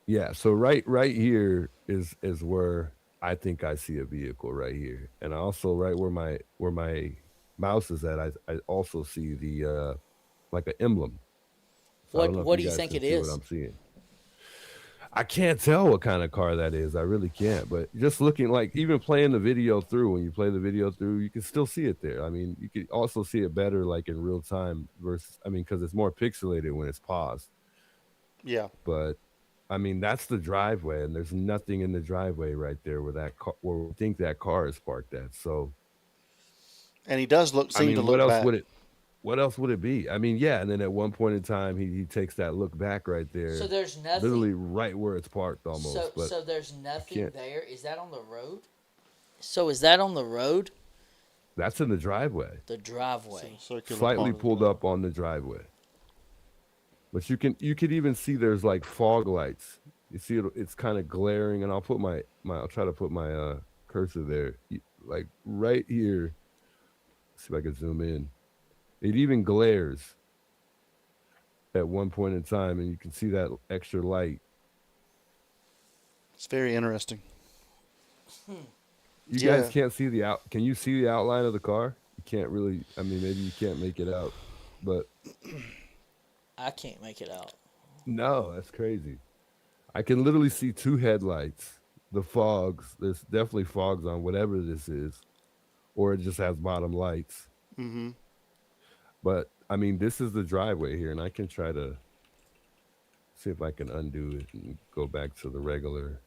Yeah, so right here is where I think I see a vehicle right here. And also right where my mouse is at, I also see the like an emblem. So what do you think it is? What I'm seeing. I can't tell what kind of car that is. I really can't. But just looking, like even playing the video through, when you play the video through, you can still see it there. I mean, you can also see it better like in real time versus, I mean, because it's more pixelated when it's paused. Yeah. But I mean, that's the driveway, and there's nothing in the driveway right there where that car, where we think that car is parked at. So, And he does I seem to mean, what look else back. would it? What else would it be? I mean, yeah. And then at one point in time, he takes that look back right there, So there's nothing. literally right where it's parked almost. So But so there's you nothing can't. there. Is that on the road? So is that on the road? That's in the driveway, The driveway. slightly pulled up on the driveway. But you could even see there's like fog lights. You see it, it's kind of glaring, and I'll put I'll try to put my cursor there, like right here. See if I can zoom in. It even glares at one point in time, and you can see that extra light. It's very interesting. You guys can't see the out. Can you see the outline of the car? You can't really. I mean, maybe you can't make it out, but I can't make it out. no, that's crazy. I can literally see two headlights. The fogs. There's definitely fogs on whatever this is, or it just has bottom lights. Mm-hmm. But I mean, this is the driveway here, and I can try to see if I can undo it and go back to the regular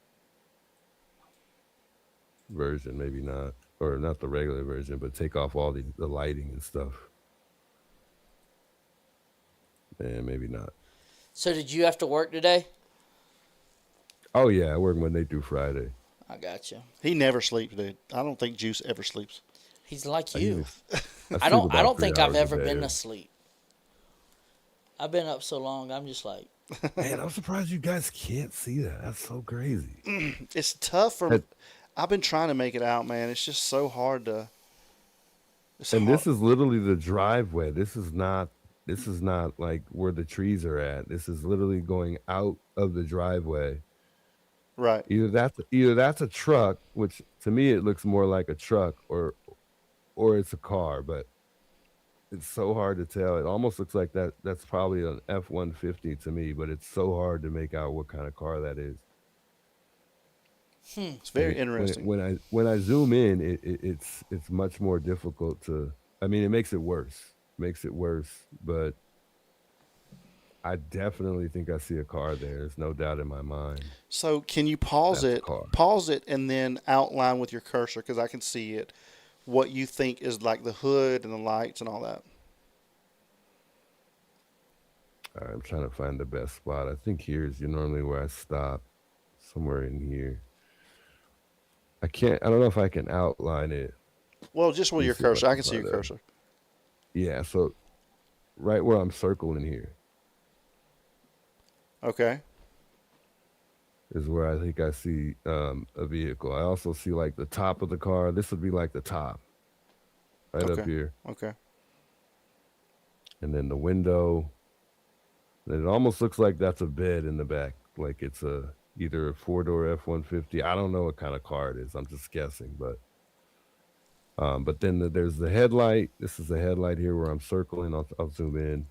version. Maybe not, or not the regular version, but take off all the lighting and stuff. And maybe not. So did you have to work today? Oh yeah, I work Monday through Friday. I got you. He never sleeps, dude. I don't think Juice ever sleeps. He's like I you. sleep I don't about 3 think I've hours a ever day. been asleep. I've been up so long. I'm just like, Man, I'm surprised you guys can't see that. That's so crazy. It's tough for. I've been trying to make it out, man. It's just so hard to. And this is literally the driveway. This is not like where the trees are at. This is literally going out of the driveway. Right. Either that's a truck, which to me it looks more like a truck, or it's a car, but it's so hard to tell. It almost looks like that's probably an F-150 to me, but it's so hard to make out what kind of car that is. It's very interesting. When I zoom in, it's much more difficult to. I mean, it makes it worse. But I definitely think I see a car there. There's no doubt in my mind. So can you pause That's a it? car. Pause it and then outline with your cursor because I can see it. What you think is like the hood and the lights and all that. All right, I'm trying to find the best spot. I think here's normally where I stop. Somewhere in here. I don't know if I can outline it. Well, just with Let me your see if cursor. I can can see your find that. cursor. Yeah, so right where I'm circling here Okay. is where I think I see a vehicle. I also see like the top of the car. This would be like the top, right up here. Okay. And then the window. And it almost looks like that's a bed in the back, like it's either a 4-door F-150. I don't know what kind of car it is. I'm just guessing, but then there's the headlight. This is the headlight here where I'm circling. I'll zoom in.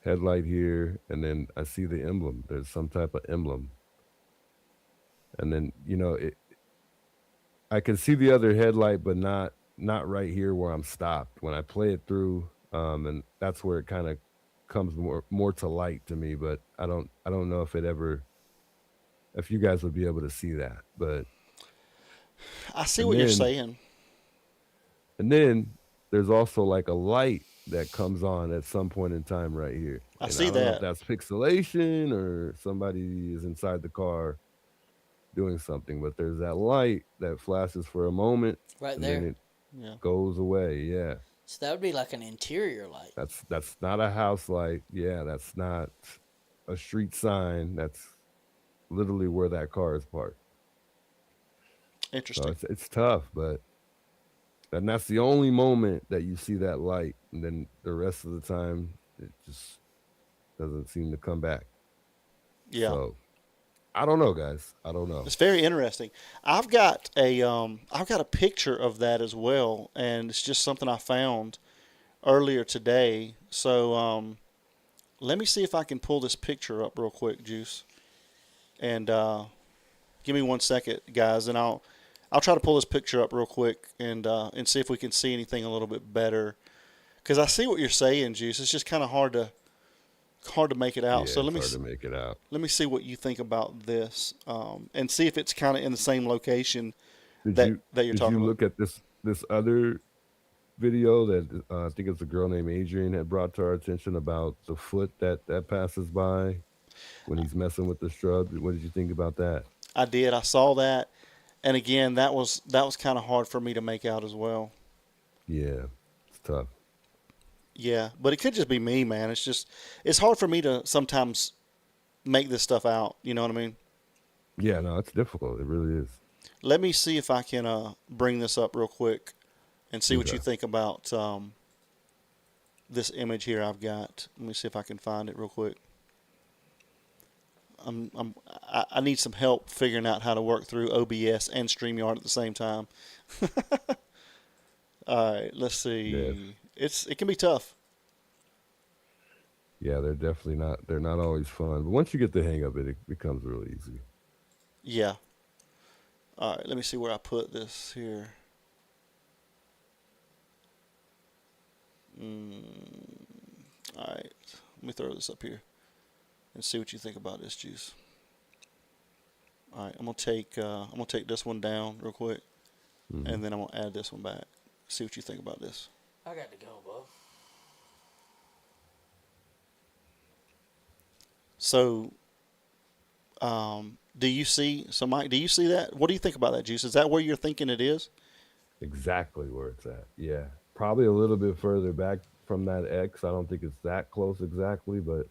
Headlight here, and then I see the emblem. There's some type of emblem. And then, I can see the other headlight, but not right here where I'm stopped. When I play it through, and that's where it kind of comes more to light to me, but I don't know if you guys would be able to see that, but I see what you're saying. And then there's also like a light that comes on at some point in time right here. I And see I don't know that. if that's pixelation or somebody is inside the car doing something, but there's that light that flashes for a moment. Right and there. then it Yeah. goes away. Yeah. So that would be like an interior light. That's not a house light. Yeah, that's not a street sign. That's literally where that car is parked. Interesting. So it's tough, and that's the only moment that you see that light, and then the rest of the time it just doesn't seem to come back. Yeah. So I don't know, guys. I don't know. It's very interesting. I've got a picture of that as well, and it's just something I found earlier today. So Let me see if I can pull this picture up real quick, Juice. And give me 1 second, guys, and I'll try to pull this picture up real quick and see if we can see anything a little bit better. Because I see what you're saying, Juice. It's just kind of hard to make it out. Yeah, So it's hard to make it out. let me see what you think about this, and see if it's kind of in the same location Did that you that you're did talking you about. look at this other video that I think it's a girl named Adrian had brought to our attention about the foot that passes by when he's messing with the shrub? What did you think about that? I did. I saw that, and again, that was kind of hard for me to make out as well. Yeah, it's tough. Yeah, but it could just be me, man. It's hard for me to sometimes make this stuff out. You know what I mean? Yeah, no, it's difficult. It really is. Let me see if I can bring this up real quick and see what you Okay. think about this image here I've got. Let me see if I can find it real quick. I need some help figuring out how to work through OBS and StreamYard at the same time. All right, let's see. It can be tough. Yeah, they're not always fun. But once you get the hang of it, it becomes really easy. Yeah. All right, let me see where I put this here. All right, let me throw this up here and see what you think about this, Juice. All right, I'm gonna take this one down real quick, and then I'm gonna add this one back. See what you think about this. I got to go, Bo. So, Mike, do you see that? What do you think about that, Juice? Is that where you're thinking it is? Exactly where it's at. Yeah, probably a little bit further back from that X. I don't think it's that close exactly, but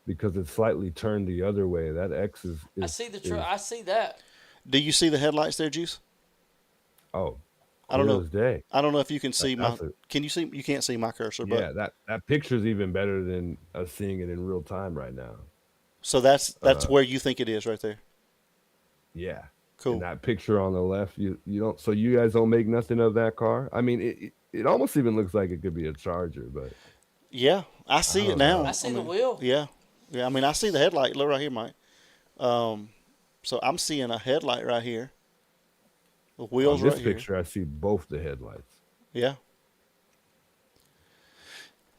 because it's slightly turned the other way, that X is. I see I see that. Do you see the headlights there, Juice? Oh, I don't know. clear as day. I don't know if you can see my. That's a- Can you see? You can't see my cursor, Yeah, but that picture's even better than us seeing it in real time right now. so that's where you think it is, right there. Yeah. Cool. And that picture on the left, you don't. So you guys don't make nothing of that car. I mean, it almost even looks like it could be a Charger, but Yeah, I see it don't now. know. I see the wheel. Yeah, yeah. I mean, I see the headlight. Look right here, Mike. So I'm seeing a headlight right here. The wheels on this right here. picture, I see both the headlights. Yeah.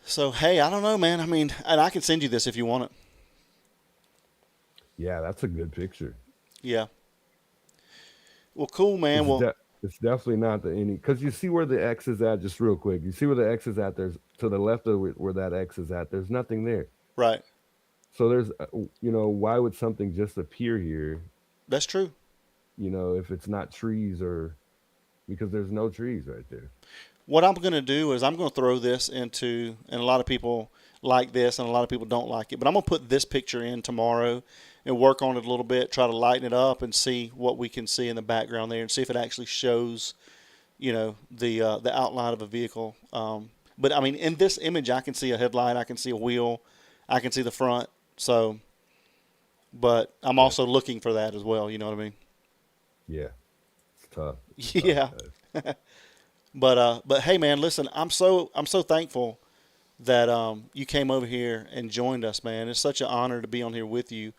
So hey, I don't know, man. I mean, and I can send you this if you want it. Yeah, that's a good picture. Yeah. Well, cool, man. Well, It's definitely not because you see where the X is at. Just real quick, you see where the X is at. There's to the left of where that X is at. There's nothing there. right. So there's, why would something just appear here? That's true. If it's not trees because there's no trees right there. What I'm going to do is I'm going to throw this into, and a lot of people like this and a lot of people don't like it, but I'm going to put this picture in tomorrow and work on it a little bit, try to lighten it up and see what we can see in the background there and see if it actually shows, the outline of a vehicle. But I mean, in this image, I can see a headlight, I can see a wheel, I can see the front. So, but I'm also looking for that as well. You know what I mean? Yeah, it's tough. Yeah. But hey, man, listen, I'm so thankful that you came over here and joined us, man. It's such an honor to be on here with you,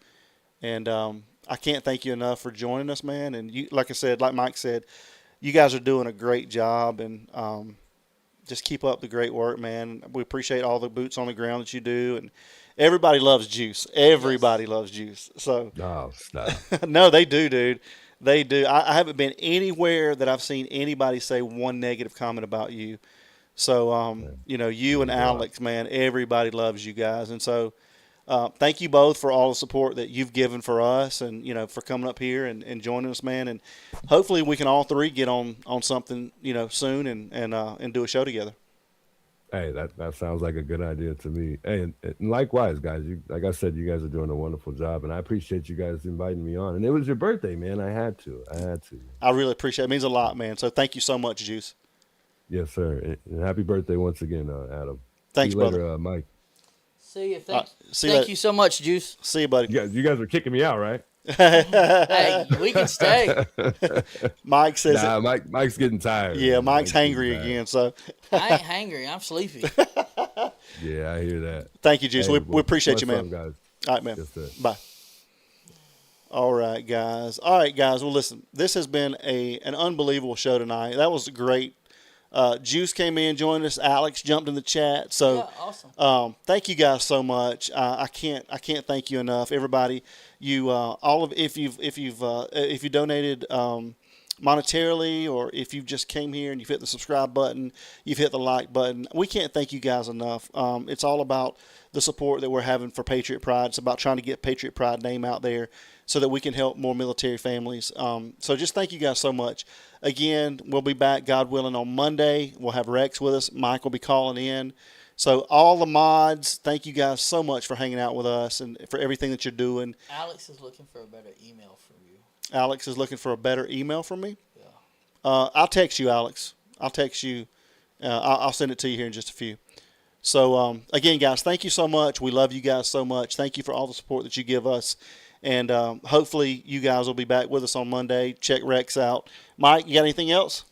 and I can't thank you enough for joining us, man. And you, like I said, like Mike said, you guys are doing a great job, and just keep up the great work, man. We appreciate all the boots on the ground that you do, and everybody loves Juice. Everybody loves Juice. So no, stop. no, they do, dude. They do. I haven't been anywhere that I've seen anybody say one negative comment about you. So, you and Alex, man, everybody loves you guys. And so, thank you both for all the support that you've given for us and, for coming up here and joining us, man. And hopefully we can all three get on something, soon and do a show together. Hey, that sounds like a good idea to me. Hey, and likewise, guys. Like I said, you guys are doing a wonderful job, and I appreciate you guys inviting me on. And it was your birthday, man. I had to. I really appreciate it. It means a lot, man. So thank you so much, Juice. Yes, sir. And happy birthday once again, Adam. Thanks, See you later, brother. Mike. See you. Thank You so much, Juice. See you, buddy. You guys are kicking me out, right? Hey, we can stay. Mike says Mike's getting tired. Yeah, man. Mike's getting hangry tired. again. So I ain't hangry. I'm sleepy. Yeah, I hear that. Thank you, Juice. Hey, We well, appreciate you, bless man. on, guys. All right, man. Yes, sir. Bye. All right, guys. Well, listen, this has been an unbelievable show tonight. That was great. Juice came in, joined us. Alex jumped in the chat. So, Yeah, awesome. Thank you guys so much. I can't thank you enough, everybody. You all of if you donated monetarily, or if you just came here and you've hit the subscribe button, you've hit the like button. We can't thank you guys enough. It's all about the support that we're having for Patriot Pride. It's about trying to get Patriot Pride name out there so that we can help more military families. So just thank you guys so much. Again, we'll be back, God willing, on Monday. We'll have Rex with us. Mike will be calling in. So all the mods, thank you guys so much for hanging out with us and for everything that you're doing. Alex is looking for a better email from you. Alex is looking for a better email from me? Yeah. I'll text you, Alex. I'll text you. I'll send it to you here in just a few. So, again, guys, thank you so much. We love you guys so much. Thank you for all the support that you give us. And hopefully you guys will be back with us on Monday. Check Rex out. Mike, you got anything else?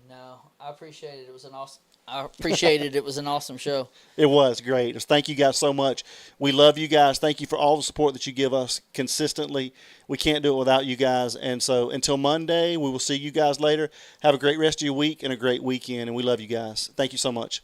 No, I appreciate it. It was an awesome. I appreciated it. Was an awesome show. It was great. Thank you guys so much. We love you guys. Thank you for all the support that you give us consistently. We can't do it without you guys. And so until Monday, we will see you guys later. Have a great rest of your week and a great weekend. And we love you guys. Thank you so much.